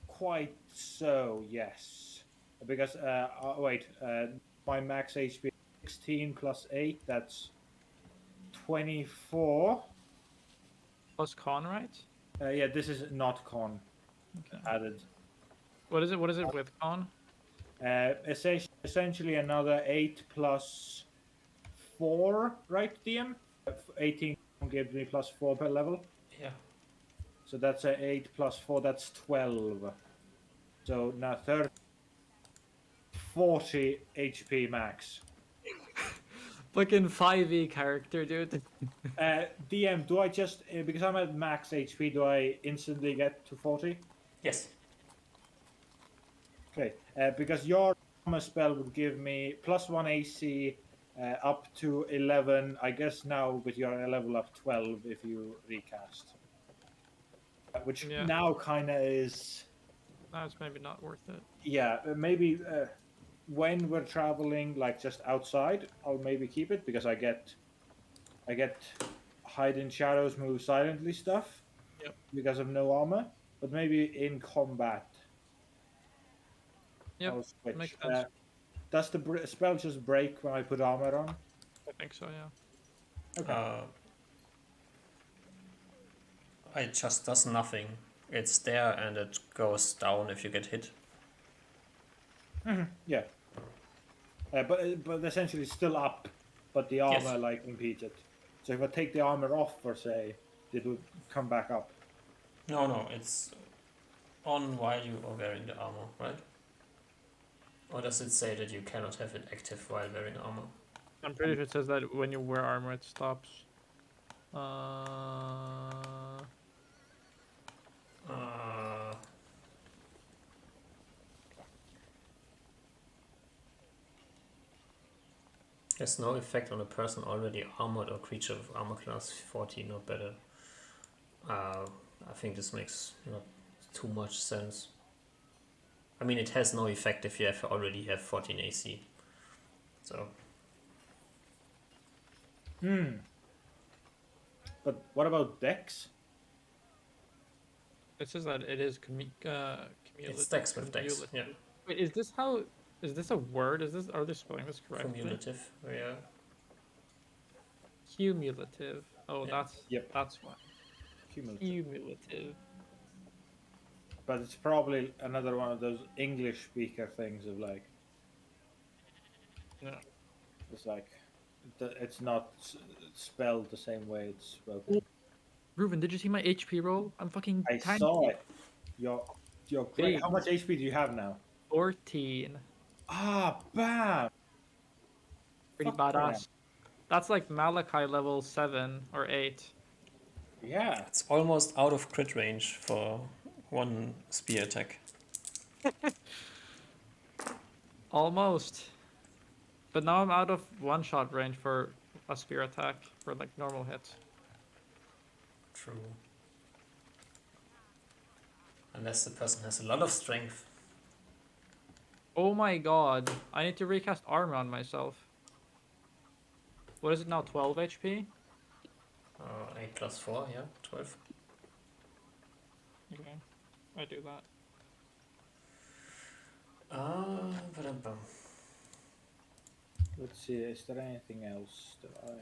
S3: Quite so, yes. Because, wait, my max HP 16 plus 8, that's 24.
S2: Plus con, right?
S3: Yeah, this is not con
S2: Okay.
S3: added.
S2: What is it? What is it with con?
S3: Essentially another 8 plus 4, right, DM? 18 gives me plus 4 per level.
S1: Yeah.
S3: So that's a 8 plus 4, that's 12. So now 40 HP max.
S2: Fucking 5e character, dude.
S3: DM, do I just, because I'm at max HP, do I instantly get to 40?
S1: Yes.
S3: Okay, because your armor spell would give me plus 1 AC up to 11. I guess now with your level up 12 if you recast. Which
S2: Yeah.
S3: now kind of is.
S2: That's maybe not worth it.
S3: Yeah, maybe when we're traveling, like just outside, I'll maybe keep it because I get hide in shadows, move silently stuff.
S2: Yep.
S3: Because of no armor, but maybe in combat.
S2: Yep.
S3: I'll switch.
S2: Makes sense.
S3: Does the spell just break when I put armor on?
S2: I think so, yeah.
S3: Okay.
S1: It just does nothing. It's there and it goes down if you get hit.
S3: Yeah. But essentially it's still up, but the armor
S1: Yes.
S3: like impedes it. So if I take the armor off, for say, it would come back up.
S1: No, it's on while you are wearing the armor, right? Or does it say that you cannot have it active while wearing armor?
S2: I'm pretty sure it says that when you wear armor, it stops.
S1: Has no effect on a person already armored or creature with armor class 14 or better. I think this makes not too much sense. I mean, it has no effect if you already have 14 AC. So.
S3: But what about Dex?
S2: It says that it is cumulative.
S1: It's Dex with Dex, yeah.
S2: Wait, is this how? Is this a word? Are they spelling this correctly?
S1: Cumulative, yeah.
S2: Cumulative. Oh,
S1: Yeah.
S2: that's why.
S3: Cumulative.
S2: Cumulative.
S3: But it's probably another one of those English speaker things of like.
S2: No.
S3: It's like. It's not spelled the same way it's spoken.
S2: Ruben, did you see my HP roll? I'm fucking
S3: I
S2: tiny.
S3: saw it. You're great.
S2: Big.
S3: How much HP do you have now?
S2: 14.
S3: Ah, bam!
S2: Pretty
S3: Fuck yeah.
S2: badass. That's like Malachi level 7 or 8.
S3: Yeah.
S1: It's almost out of crit range for one spear attack.
S2: Almost. But now I'm out of one-shot range for a spear attack for like normal hits.
S1: True. Unless the person has a lot of strength.
S2: Oh my god. I need to recast armor on myself. What is it now? 12 HP?
S1: 8 plus 4, yeah, 12.
S2: Okay, I do that.
S1: Ba-dum-bum.
S3: Let's see, is there anything else that I...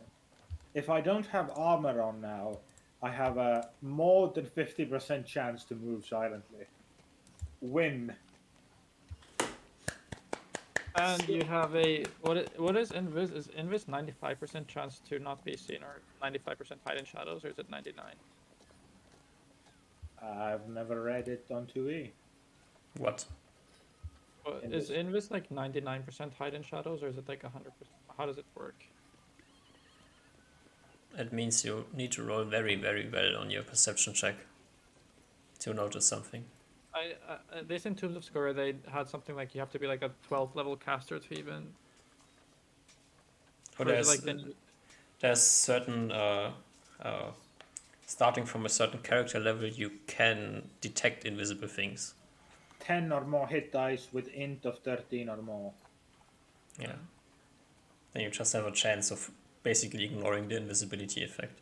S3: If I don't have armor on now, I have a more than 50% chance to move silently. Win.
S2: And you have a what is invis? Is invis 95% chance to not be seen, or 95% hide in shadows, or is it 99?
S3: I've never read it on 2E.
S1: What?
S2: Is
S3: Invis.
S2: invis like 99% hide in shadows, or is it like 100%? How does it work?
S1: It means you need to roll very, very well on your perception check to notice something.
S2: This in Tombs of Scoria, they had something like you have to be like a 12th level caster to even.
S1: Oh,
S2: or is it
S1: there's
S2: like then
S1: there's certain starting from a certain character level, you can detect invisible things.
S3: 10 or more hit dice with int of 13 or more.
S1: Yeah. Then you just have a chance of basically ignoring the invisibility effect.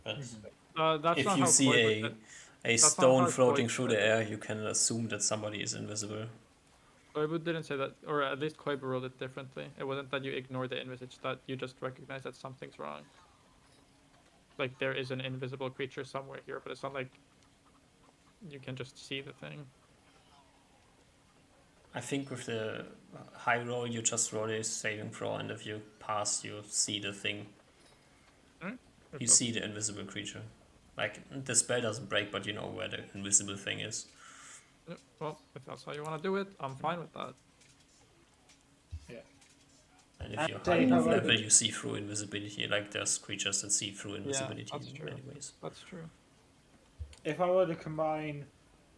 S1: But
S2: that's
S1: if
S2: not
S1: you
S2: how
S1: see
S2: Koi
S1: a
S2: not
S1: stone
S2: how
S1: floating
S2: Koi
S1: through the air, you can assume that somebody is invisible.
S2: Koibu didn't say that, or at least Koibu wrote it differently. It wasn't that you ignore the invis, it's that you just recognize that something's wrong. Like there is an invisible creature somewhere here, but it's not like you can just see the thing.
S1: I think with the high roll, you just roll a saving throw, and if you pass, you see the thing. You see the invisible creature. Like, the spell doesn't break, but you know where the invisible thing is.
S2: Well, if that's how you want to do it, I'm fine with that.
S3: Yeah.
S1: And if
S3: And
S1: you're high
S3: say,
S1: enough
S3: however-
S1: level, you see through invisibility. Like, there's creatures that see through invisibility
S2: that's
S1: in
S2: true.
S1: many ways.
S2: That's true.
S3: If I were to combine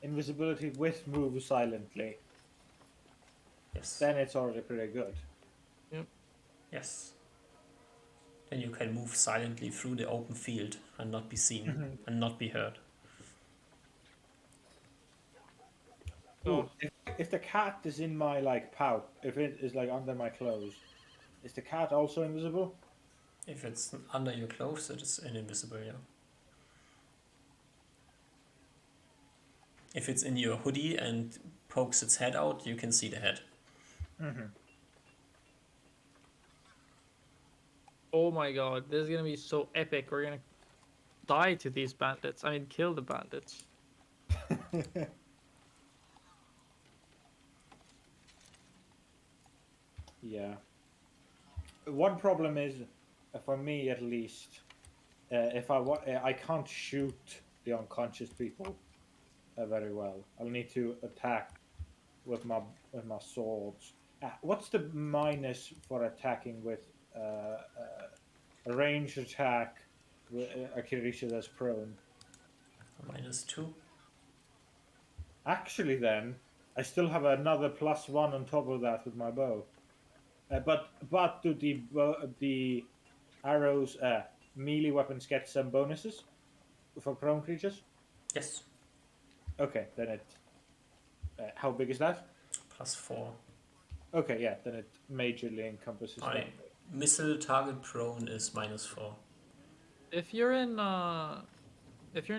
S3: invisibility with move silently,
S1: Yes.
S3: then it's already pretty good.
S1: Yes. Then you can move silently through the open field and not be seen and not be heard.
S3: Ooh, if the cat is in my like pouch, if it is like under my clothes, is the cat also invisible?
S1: If it's under your clothes, it is invisible, yeah. If it's in your hoodie and pokes its head out, you can see the head.
S2: Oh my god, this is gonna be so epic. We're gonna die to these bandits. I mean, kill the bandits.
S3: Yeah. One problem is, for me at least, if I can't shoot the unconscious people very well. I'll need to attack with my swords. What's the minus for attacking with a ranged attack with a Kirisha that's prone?
S1: -2.
S3: Actually, then I still have another +1 on top of that with my bow. But do the arrows melee weapons get some bonuses for prone creatures?
S1: Yes.
S3: Okay, then it. How big is that?
S1: +4.
S3: Okay, yeah, then it majorly encompasses that.
S1: Missile target prone is -4.
S2: If you're in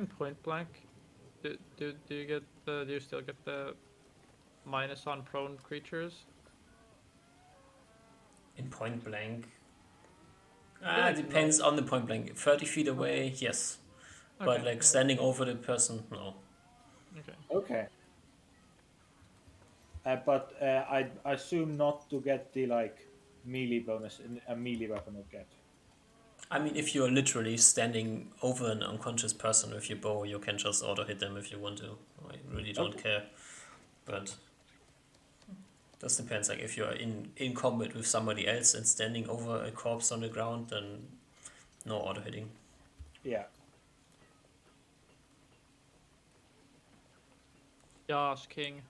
S2: point blank, do you get do you still get the minus on prone creatures?
S1: In point blank.
S2: like
S1: It depends on the point blank. 30 feet away, yes. But
S2: Okay,
S1: like standing over the person, no.
S2: Okay.
S3: Okay. But I assume not to get the like melee bonus a melee weapon would get.
S1: I mean, if you're literally standing over an unconscious person with your bow, you can just auto hit them if you want to. I really don't care. But this depends. Like if you're in combat with somebody else and standing over a corpse on the ground, then no auto hitting.
S3: Yeah.
S2: Yas, king.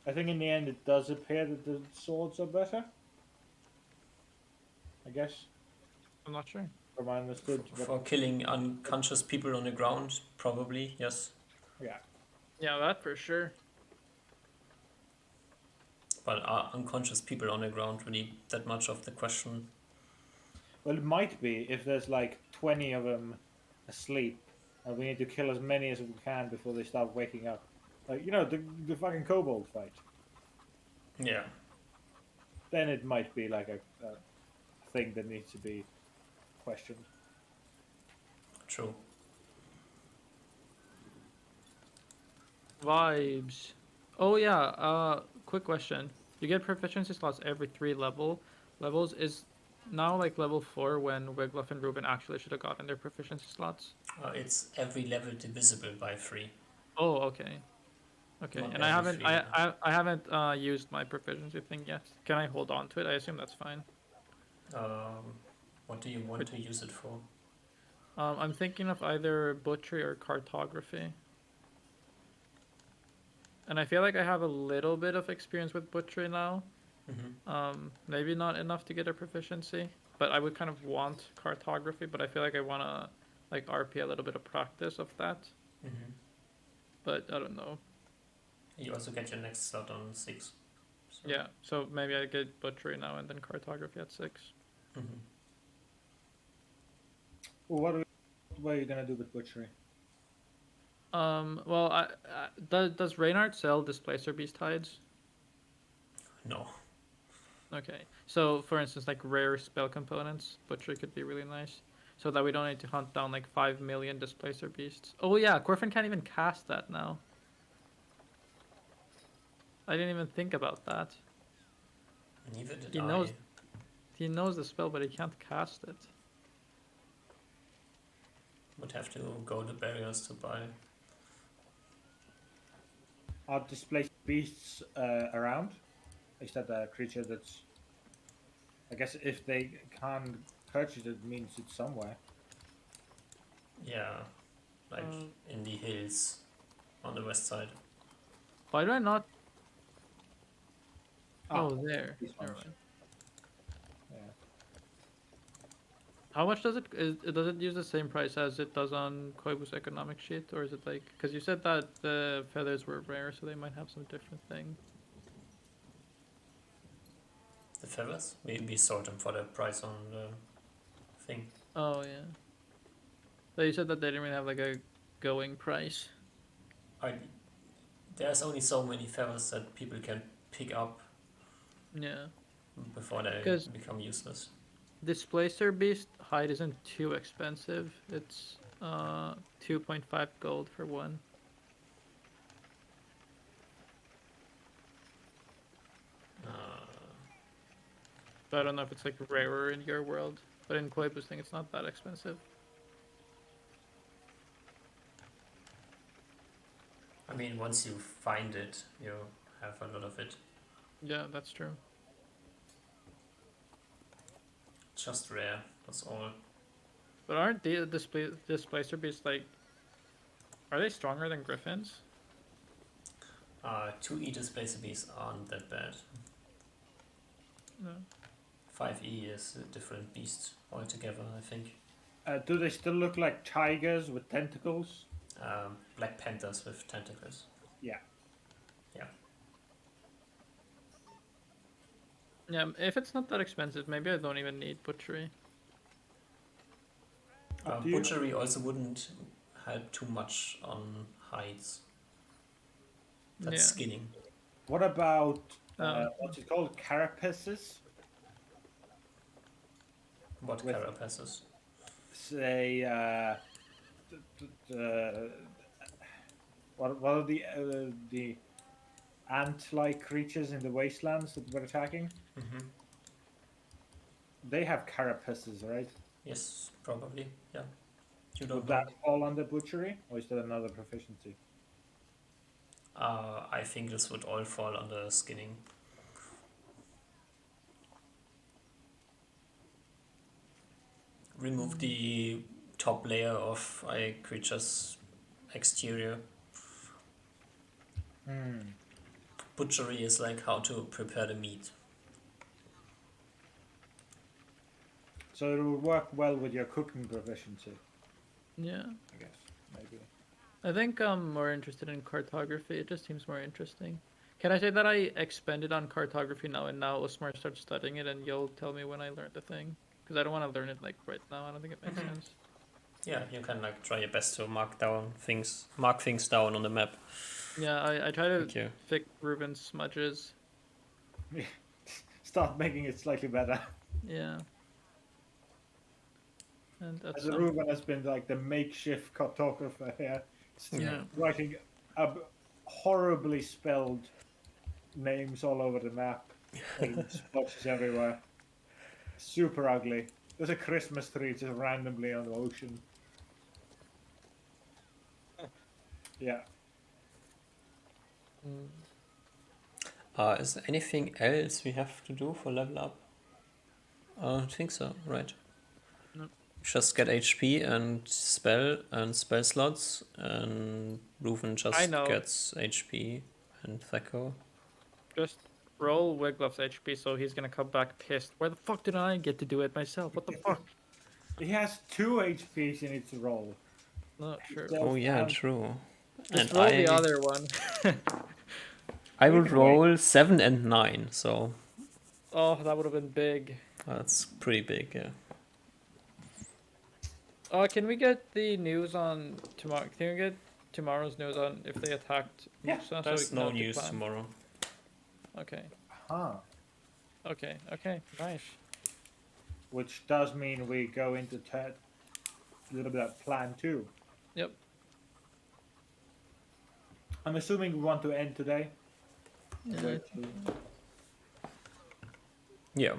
S3: I think in the end it does appear that the swords are better. I guess,
S2: I'm not sure.
S3: from my understood.
S1: For killing unconscious people on the ground, probably, yes.
S3: Yeah.
S2: Yeah, that for sure.
S1: But are unconscious people on the ground really that much of the question?
S3: Well, it might be if there's like 20 of them asleep, and we need to kill as many as we can before they start waking up. Like, the fucking kobold fight.
S1: Yeah,
S3: Then it might be like a thing that needs to be questioned.
S1: true.
S2: Vibes. Oh yeah, quick question. You get proficiency slots every 3 levels. Is now like level 4 when Wiglaf and Ruben actually should have gotten their proficiency slots?
S1: It's every level divisible by 3,
S2: Oh, okay. Okay.
S1: not
S2: And I
S1: every
S2: haven't
S1: 3
S2: I
S1: level.
S2: I, I haven't used my proficiency thing yet. Can I hold on to it? I assume that's fine.
S1: What do you want
S2: But,
S1: to use it for?
S2: I'm thinking of either butchery or cartography. And I feel like I have a little bit of experience with butchery now. Maybe not enough to get a proficiency, but I would kind of want cartography, but I feel like I want to like RP a little bit of practice of that,
S1: hmm
S2: but I don't know.
S1: You also get your next slot on 6. So.
S2: Yeah, so maybe I get butchery now and then cartography at 6.
S1: hmm
S3: Well, what are you gonna do with butchery?
S2: Well, does Reynard sell Displacer Beast hides?
S1: No.
S2: Okay, so for instance, like rare spell components, butchery could be really nice. So that we don't need to hunt down like 5 million Displacer Beasts. Oh yeah, Corfin can't even cast that now. I didn't even think about that.
S1: Neither did
S2: He
S1: I.
S2: knows He knows the spell, but he can't cast it.
S1: Would have to go to barriers to buy.
S3: Are displaced beasts around? Is that a creature that's? I guess if they can't purchase it, means it's somewhere.
S1: Yeah, like in the hills on the west side.
S2: Why do I not?
S3: Ah,
S2: Oh, there.
S3: these
S2: Never
S3: ones.
S2: mind.
S3: Yeah.
S2: How much does does it use the same price as it does on Koibu's economic sheet, or is it like? Because you said that the feathers were rare, so they might have some different thing.
S1: The feathers? We sold them for the price on the thing.
S2: Oh yeah. So you said that they didn't really have like a going price.
S1: I There's only so many feathers that people can pick up
S2: Yeah.
S1: before they
S2: Because
S1: become useless.
S2: Displacer Beast hide isn't too expensive. It's 2.5 gold for one.
S1: Uh,
S2: So I don't know if it's like rarer in your world, but in Koibu's thing, it's not that expensive.
S1: I mean, once you find it, you have a lot of it.
S2: Yeah, that's true.
S1: Just rare, that's all.
S2: But aren't the Displacer Beasts like? Are they stronger than Griffins?
S1: 2E displacer beasts aren't that bad.
S2: No.
S1: 5E is a different beast altogether, I think.
S3: Do they still look like tigers with tentacles?
S1: Black panthers with tentacles.
S3: Yeah.
S1: Yeah.
S2: Yeah, if it's not that expensive, maybe I don't even need butchery.
S3: Up to you.
S1: Butchery also wouldn't help too much on hides. That's
S2: Yeah.
S1: skinning.
S3: What about
S2: Oh.
S3: what's it called? Carapaces?
S1: What
S3: With-
S1: carapaces?
S3: Say, what are the ant-like creatures in the wastelands that we're attacking?
S1: Mm-hmm.
S3: They have carapaces, right?
S1: Yes, probably. Yeah. You don't
S3: Would
S1: know.
S3: that fall under butchery, or is that another proficiency?
S1: I think this would all fall under skinning. Remove the top layer of a creature's exterior. Butchery is like how to prepare the meat.
S3: So it would work well with your cooking proficiency,
S2: Yeah.
S3: I guess. Maybe.
S2: I think I'm more interested in cartography. It just seems more interesting. Can I say that I expended on cartography now, and now Osmar starts studying it, and you'll tell me when I learned the thing? Because I don't want to learn it like right now. I don't think it makes sense.
S1: Yeah, you can like try your best to mark things down on the map.
S2: Yeah, I try to
S1: Thank you.
S2: fix Ruben's smudges.
S3: Start making it slightly better.
S2: Yeah. And that's
S3: As Ruben has been like the makeshift cartographer here,
S2: Yeah.
S3: writing horribly spelled names all over the map and splotches everywhere. Super ugly. There's a Christmas tree just randomly on the ocean. Yeah.
S2: Mm.
S1: Is there anything else we have to do for level up? I don't think so, right?
S2: No.
S1: Just get HP and spell slots, and Ruven just
S2: know.
S1: gets HP and Theko.
S2: Just roll Wiglof's HP, so he's gonna come back pissed. Where the fuck did I get to do it myself? What the fuck?
S3: He has 2 HPs in its roll.
S2: Not sure.
S3: So-
S1: Oh yeah,
S3: and-
S1: true.
S2: Just
S1: And
S2: roll the other one.
S1: I
S3: We
S1: would
S3: can wait.
S1: roll 7 and 9, so
S2: Oh, that would have been big.
S1: that's pretty big. Yeah.
S2: Can we get the news on tomorrow? Can we get tomorrow's news on if they attacked?
S3: Yeah,
S2: Musa, so we
S1: There's
S2: can
S1: no
S2: have the
S1: news
S2: plan?
S1: tomorrow.
S2: Okay.
S3: Huh.
S2: Okay. Nice.
S3: Which does mean we go into a little bit of plan 2.
S2: Yep.
S3: I'm assuming we want to end today.
S2: Yeah,
S3: Wait,
S1: Yeah,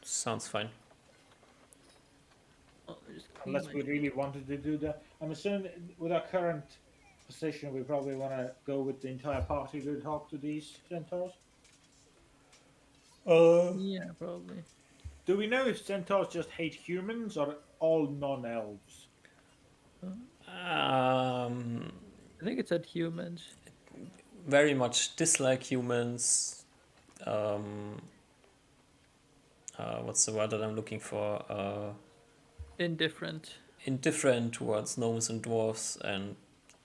S1: sounds fine.
S3: unless we really wanted to do that. I'm assuming with our current position, we probably want to go with the entire party to talk to these centaurs.
S2: Yeah, probably.
S3: Do we know if centaurs just hate humans or all non-elves?
S2: I think it said humans.
S1: Very much dislike humans. What's the word that I'm looking for?
S2: Indifferent.
S1: Indifferent towards gnomes and dwarves, and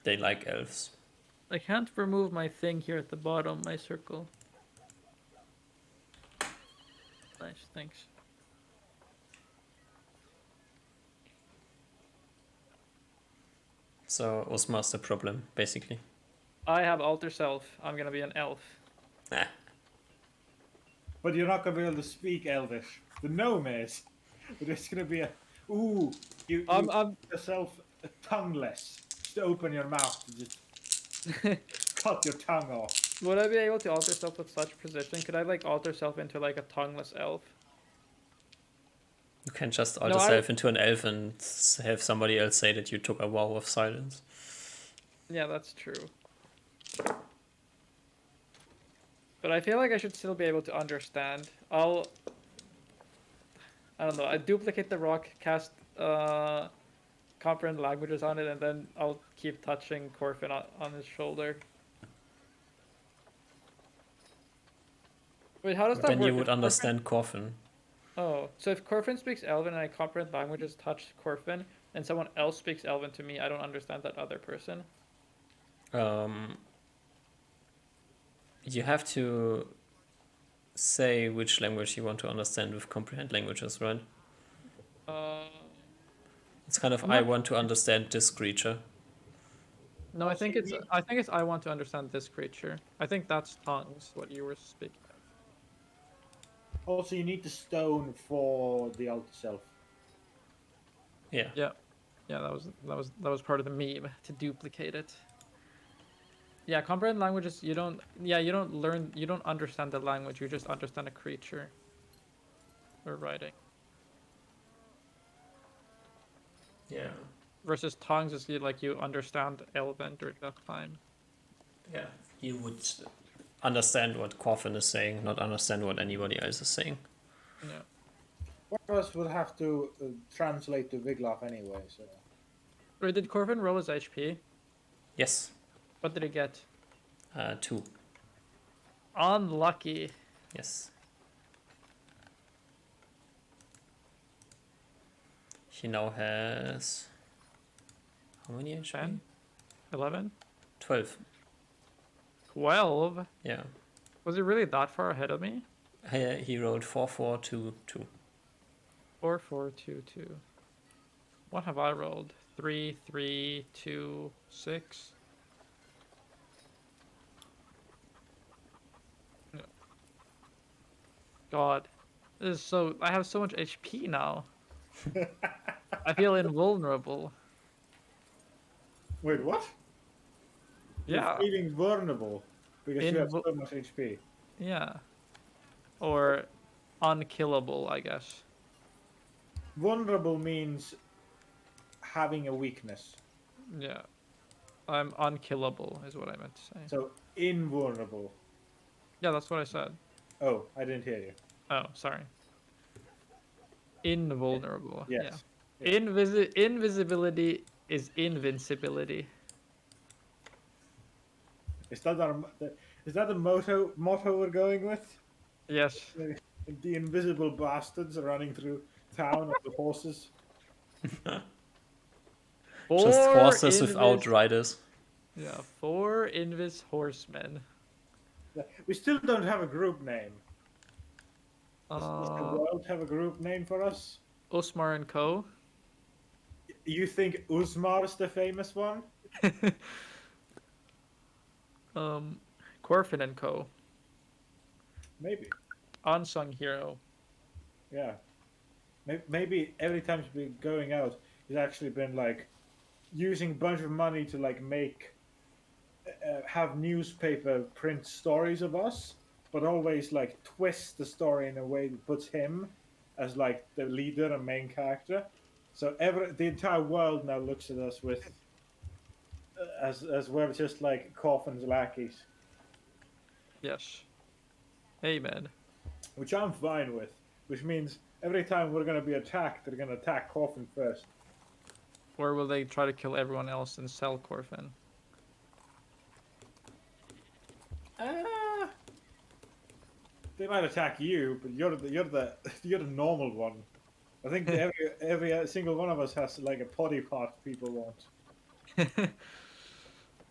S1: they like elves.
S2: I can't remove my thing here at the bottom, my circle. Nice, thanks.
S1: So was master problem, basically.
S2: I have alter self. I'm gonna be an elf.
S1: Nah.
S3: But you're not going to be able to speak Elvish. The gnome is. But it's going to be a... Ooh, you
S2: I'm
S3: yourself tongueless. Just open your mouth and just cut your tongue off.
S2: Would I be able to alter self with such precision? Could I like alter self into like a tongueless elf?
S1: You can just alter
S2: No,
S1: yourself into an elf and have somebody else say that you took a vow of silence.
S2: Yeah, that's true. But I feel like I should still be able to understand. I don't know. I duplicate the rock, cast comprehend languages on it, and then I'll keep touching Corfin on his shoulder. Wait, how does that
S1: Then
S2: work?
S1: you would
S2: If Corfin-
S1: understand Corfin.
S2: Oh, so if Corfin speaks Elven and I comprehend languages, touch Corfin, and someone else speaks Elven to me, I don't understand that other person.
S1: You have to say which language you want to understand with comprehend languages, right? It's kind of
S2: I'm
S1: I
S2: not-
S1: want to understand this creature.
S2: No, I think it's I want to understand this creature. I think that's tongues, what you were speaking of.
S3: Also, you need the stone for the altar self.
S1: Yeah.
S2: Yeah, that was part of the meme to duplicate it. Yeah, comprehend languages. You don't understand the language. You just understand a creature. Or writing.
S1: Yeah.
S2: Versus tongues is you understand Elven during that time.
S1: Yeah. You would understand what Corfin is saying, not understand what anybody else is saying.
S2: Yeah.
S3: One of us would have to translate to Vigloff anyway, so...
S2: Wait, did Corvin roll his HP?
S1: Yes.
S2: What did he get?
S1: 2.
S2: Unlucky.
S1: Yes. He now has... How many HP?
S2: 10? 11?
S1: 12.
S2: 12?
S1: Yeah.
S2: Was he really that far ahead of me?
S1: He rolled 4, 4, 2, 2.
S2: 4, 4, 2, 2. What have I rolled? 3, 3, 2, 6. No. God, this is so. I have so much HP now. I feel invulnerable.
S3: Wait, what? You're
S2: Yeah,
S3: feeling vulnerable because you have
S2: invu-
S3: so much HP.
S2: yeah, or unkillable, I guess.
S3: Vulnerable means having a weakness.
S2: Yeah, I'm unkillable, is what I meant to say.
S3: So invulnerable.
S2: Yeah, that's what I said.
S3: Oh, I didn't hear you.
S2: Oh, sorry. Invulnerable. Yeah.
S3: Yes. Yeah.
S2: Invisibility is invincibility.
S3: Is that the motto we're going with?
S2: Yes.
S3: The invisible bastards running through town on the horses.
S1: Just
S2: Four
S1: horses without riders.
S2: Yeah, 4 invis horsemen.
S3: We still don't have a group name. Does the
S2: Uh,
S3: world have a group name for us?
S2: Osmar and Co.
S3: You think Usmar is the famous one?
S2: um, Corfin and Co.
S3: Maybe.
S2: Unsung hero.
S3: Yeah. Maybe every time he's been going out, he's actually been like using a bunch of money to like make have newspaper print stories of us, but always like twist the story in a way that puts him as like the leader and main character. So the entire world now looks at us with as we're just like Coffin's lackeys,
S2: Yes. Amen.
S3: which I'm fine with. Which means every time we're going to be attacked, they're going to attack Coffin first.
S2: Or will they try to kill everyone else and sell Corfin?
S3: They might attack you, but you're the normal one. I think every single one of us has like a body part people want.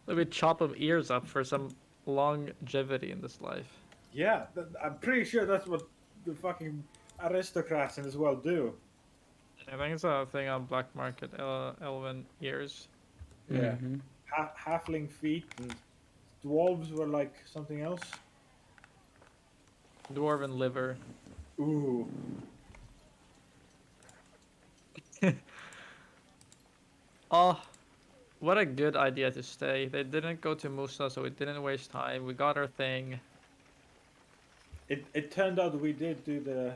S2: Let me chop them ears up for some longevity in this life.
S3: Yeah, I'm pretty sure that's what the fucking aristocrats in this world do.
S2: I think it's a thing on black market, elven ears.
S3: Yeah,
S1: Mhm.
S3: halfling feet and dwarves were like something else.
S2: Dwarven liver.
S3: Ooh,
S2: Oh, what a good idea to stay. They didn't go to Musa, so we didn't waste time. We got our thing.
S3: it turned out we did do the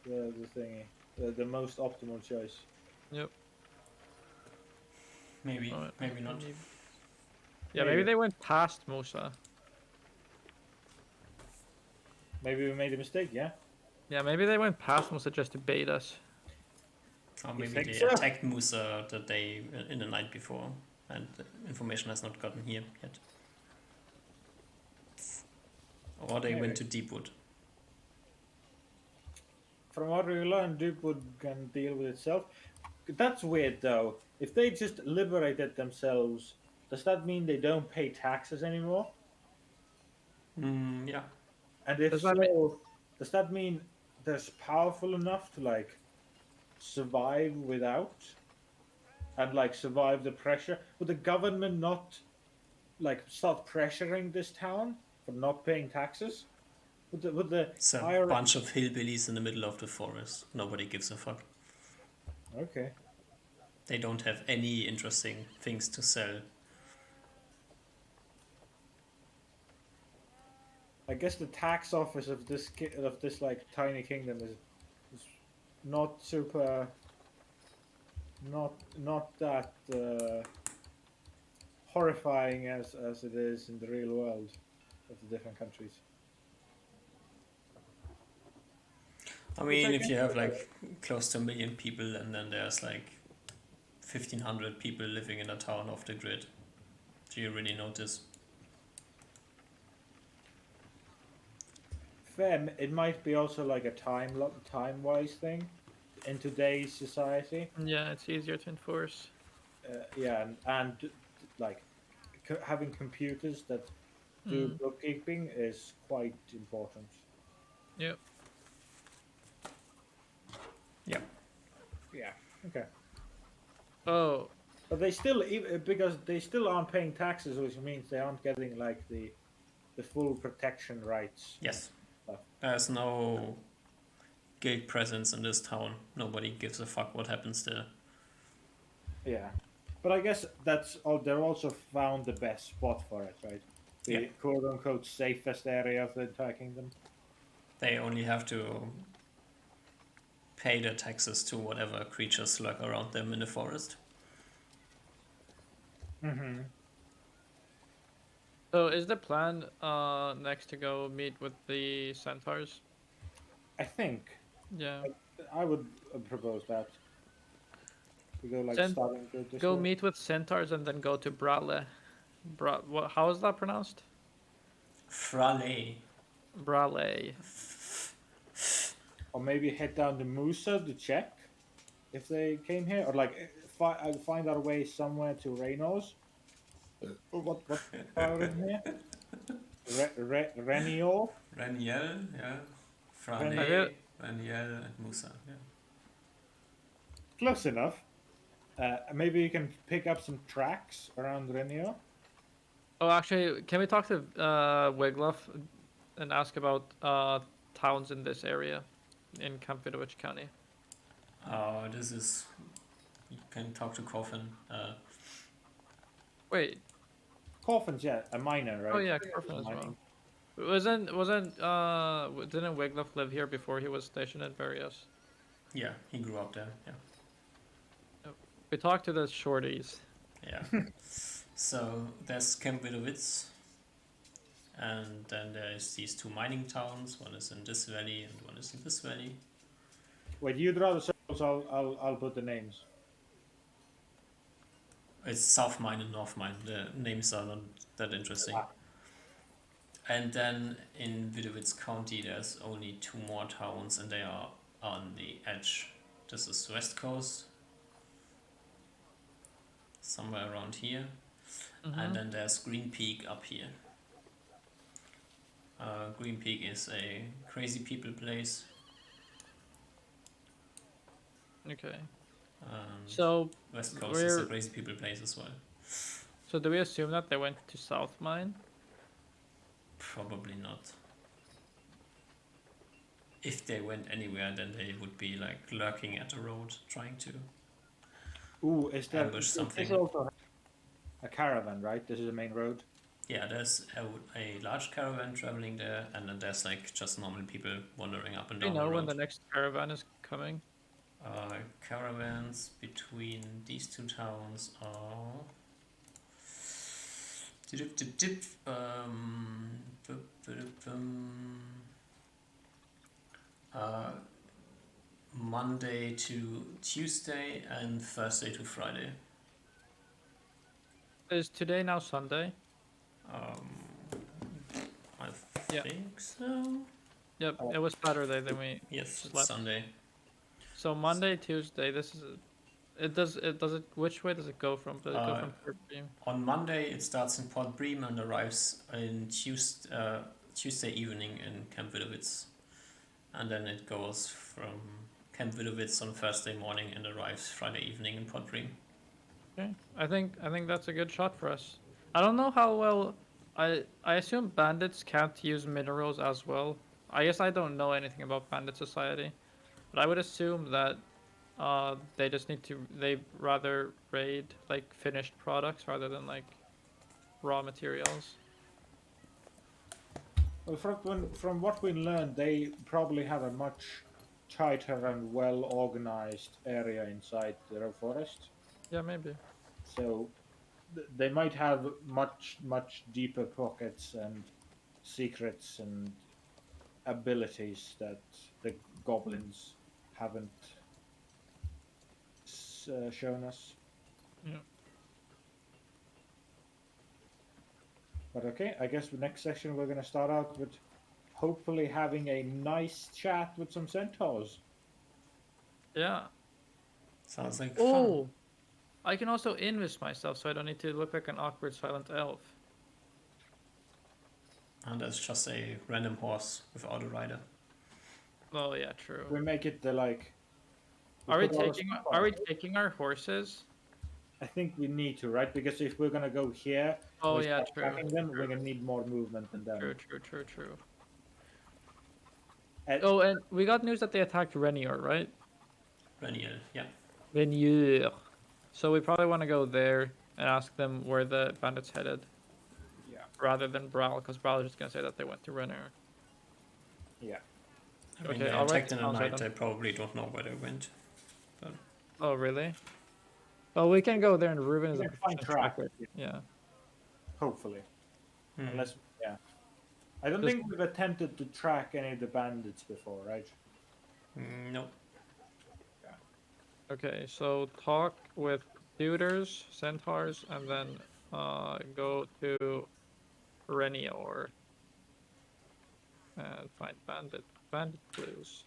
S3: thingy, the most optimal choice.
S2: Yep.
S1: Maybe,
S2: Oh,
S1: maybe not.
S2: Yeah, maybe they went past Musa.
S3: Maybe we made a mistake. Yeah.
S2: Yeah, maybe they went past Musa just to bait us.
S1: Or
S3: You
S1: maybe
S3: think
S1: they
S3: so?
S1: attacked Musa the day in the night before, and the information has not gotten here yet. Or they
S3: Maybe.
S1: went to Deepwood.
S3: From what we learned, Deepwood can deal with itself. That's weird, though. If they just liberated themselves, does that mean they don't pay taxes anymore?
S1: Yeah.
S3: And if
S2: Does
S3: so,
S2: that mean-
S3: does that mean they're powerful enough to like survive without, and like survive the pressure? Would the government not like start pressuring this town for not paying taxes? Would the
S1: It's a
S3: IRA
S1: bunch of hillbillies in the middle of the forest. Nobody gives a fuck.
S3: Okay.
S1: They don't have any interesting things to sell.
S3: I guess the tax office of this like tiny kingdom is not super, not that horrifying as it is in the real world of the different countries.
S1: I mean, if you have like close to 1 million people and then there's like 1,500 people living in a town off the grid, do you really notice?
S3: Fair. It might be also like a time wise thing in today's society.
S2: Yeah, it's easier to enforce.
S3: Yeah, and like having computers that do bookkeeping is quite important.
S2: Yep.
S1: Yeah.
S3: Yeah. Okay.
S2: Oh,
S3: But they still, because they still aren't paying taxes, which means they aren't getting like the full protection rights.
S1: Yes.
S3: Stuff.
S1: There's no guild presence in this town. Nobody gives a fuck what happens there.
S3: Yeah. But I guess that's all. They're also found the best spot for it, right?
S1: Yeah.
S3: The quote unquote safest area of the entire kingdom.
S1: They only have to pay their taxes to whatever creatures lurk around them in the forest.
S3: Mm-hmm.
S2: so is the plan next to go meet with the centaurs?
S3: I think
S2: Yeah.
S3: I would propose that we go like
S2: Cent-
S3: starting to this
S2: Go
S3: way.
S2: meet with centaurs and then go to Brale. What? How is that pronounced?
S1: Frale.
S2: Brale.
S3: Or maybe head down to Musa to check if they came here, or like find our way somewhere to Reynolds. What are in here? Reniol?
S1: Raniel, yeah.
S3: Ren-
S2: I feel,
S1: Frale, Raniel, and Musa. Yeah.
S3: Close enough. Maybe you can pick up some tracks around Renio.
S2: oh, actually, can we talk to Wiglaf and ask about towns in this area in Camp Vidovich County?
S1: This is. You can talk to Coffin.
S2: Wait.
S3: Coffin's, yeah, a miner, right?
S2: Oh yeah, Corfin as well.
S3: Mining.
S2: Didn't Wiglaf live here before he was stationed at Barrios?
S1: Yeah, he grew up there. Yeah.
S2: We talked to the shorties.
S1: Yeah. So there's Camp Widowitz, and then there's these two mining towns. One is in this valley, and one is in this valley.
S3: Wait, you draw the circles. I'll put the names.
S1: It's South Mine and North Mine. The names are not that interesting.
S3: Ah.
S1: And then in Widowitz County, there's only two more towns, and they are on the edge. This is West Coast, somewhere around here. And then there's Green Peak up here. Green Peak is a crazy people place.
S2: Okay.
S1: And
S2: So
S1: West Coast is a
S2: we're
S1: crazy people place as well.
S2: so do we assume that they went to South Mine?
S1: Probably not. If they went anywhere, then they would be like lurking at the road, trying to
S3: Ooh, is that
S1: ambush
S3: is
S1: something.
S3: also a caravan, right? This is the main road.
S1: Yeah, there's a large caravan traveling there, and then there's like just normal people wandering up and
S2: Do we
S1: down
S2: know
S1: the
S2: when
S1: road.
S2: the next caravan is coming?
S1: Caravans between these two towns are. Uh, Monday to Tuesday and Thursday to Friday.
S2: Is today now Sunday?
S1: I
S2: Yeah.
S1: think so.
S2: Yep,
S3: Oh.
S2: it was Saturday then we
S1: Yes,
S2: Just
S1: it's
S2: left.
S1: Sunday.
S2: So Monday, Tuesday, this is which way does it go from? Does it go from Port Beam?
S1: On Monday, it starts in Port Bream and arrives in Tuesday evening in Camp Widowitz. And then it goes from Camp Widowitz on Thursday morning and arrives Friday evening in Port Bream.
S2: Okay. I think that's a good shot for us. I don't know how well I assume bandits can't use minerals as well. I guess I don't know anything about Bandit Society, but I would assume that they just they rather raid like finished products rather than like raw materials.
S3: Well, from what we learned, they probably have a much tighter and well organized area inside their forest.
S2: Yeah, maybe.
S3: So they might have much deeper pockets and secrets and abilities that the goblins haven't shown us.
S2: Yeah.
S3: But okay, I guess the next session we're going to start out with hopefully having a nice chat with some centaurs.
S2: Yeah.
S1: Sounds like
S2: Oh,
S1: fun.
S2: I can also invest myself, so I don't need to look like an awkward silent elf.
S1: And that's just a random horse without a rider.
S2: Oh yeah, true.
S3: We make it the like
S2: Are we
S3: put all the
S2: taking
S3: stuff
S2: are we
S3: on.
S2: taking our horses?
S3: I think we need to, right? Because if we're gonna go here,
S2: Oh
S3: we
S2: yeah,
S3: start
S2: true.
S3: tracking them, we're gonna need more movement than them.
S2: True.
S3: And
S2: Oh, and we got news that they attacked Renier, right?
S1: Renier, yeah.
S2: Renier. So we probably want to go there and ask them where the bandits headed,
S3: yeah,
S2: rather than Brawl, because Brawl is just gonna say that they went to Renier.
S3: yeah.
S1: I mean,
S2: Okay,
S1: they
S2: I'll write
S1: attacked in
S2: it
S1: the
S2: down so I
S1: night,
S2: don't-
S1: they probably don't know where they went.
S2: Oh really? Well, we can go there, and Ruben is
S3: We
S2: a
S3: can find
S2: proficient
S3: track.
S2: tracker. Yeah.
S3: Hopefully,
S1: Hmm.
S3: unless yeah. I don't
S2: Just-
S3: think we've attempted to track any of the bandits before, right?
S1: No.
S2: Okay, so talk with suitors, centaurs, and then go to Renior and find bandit clues.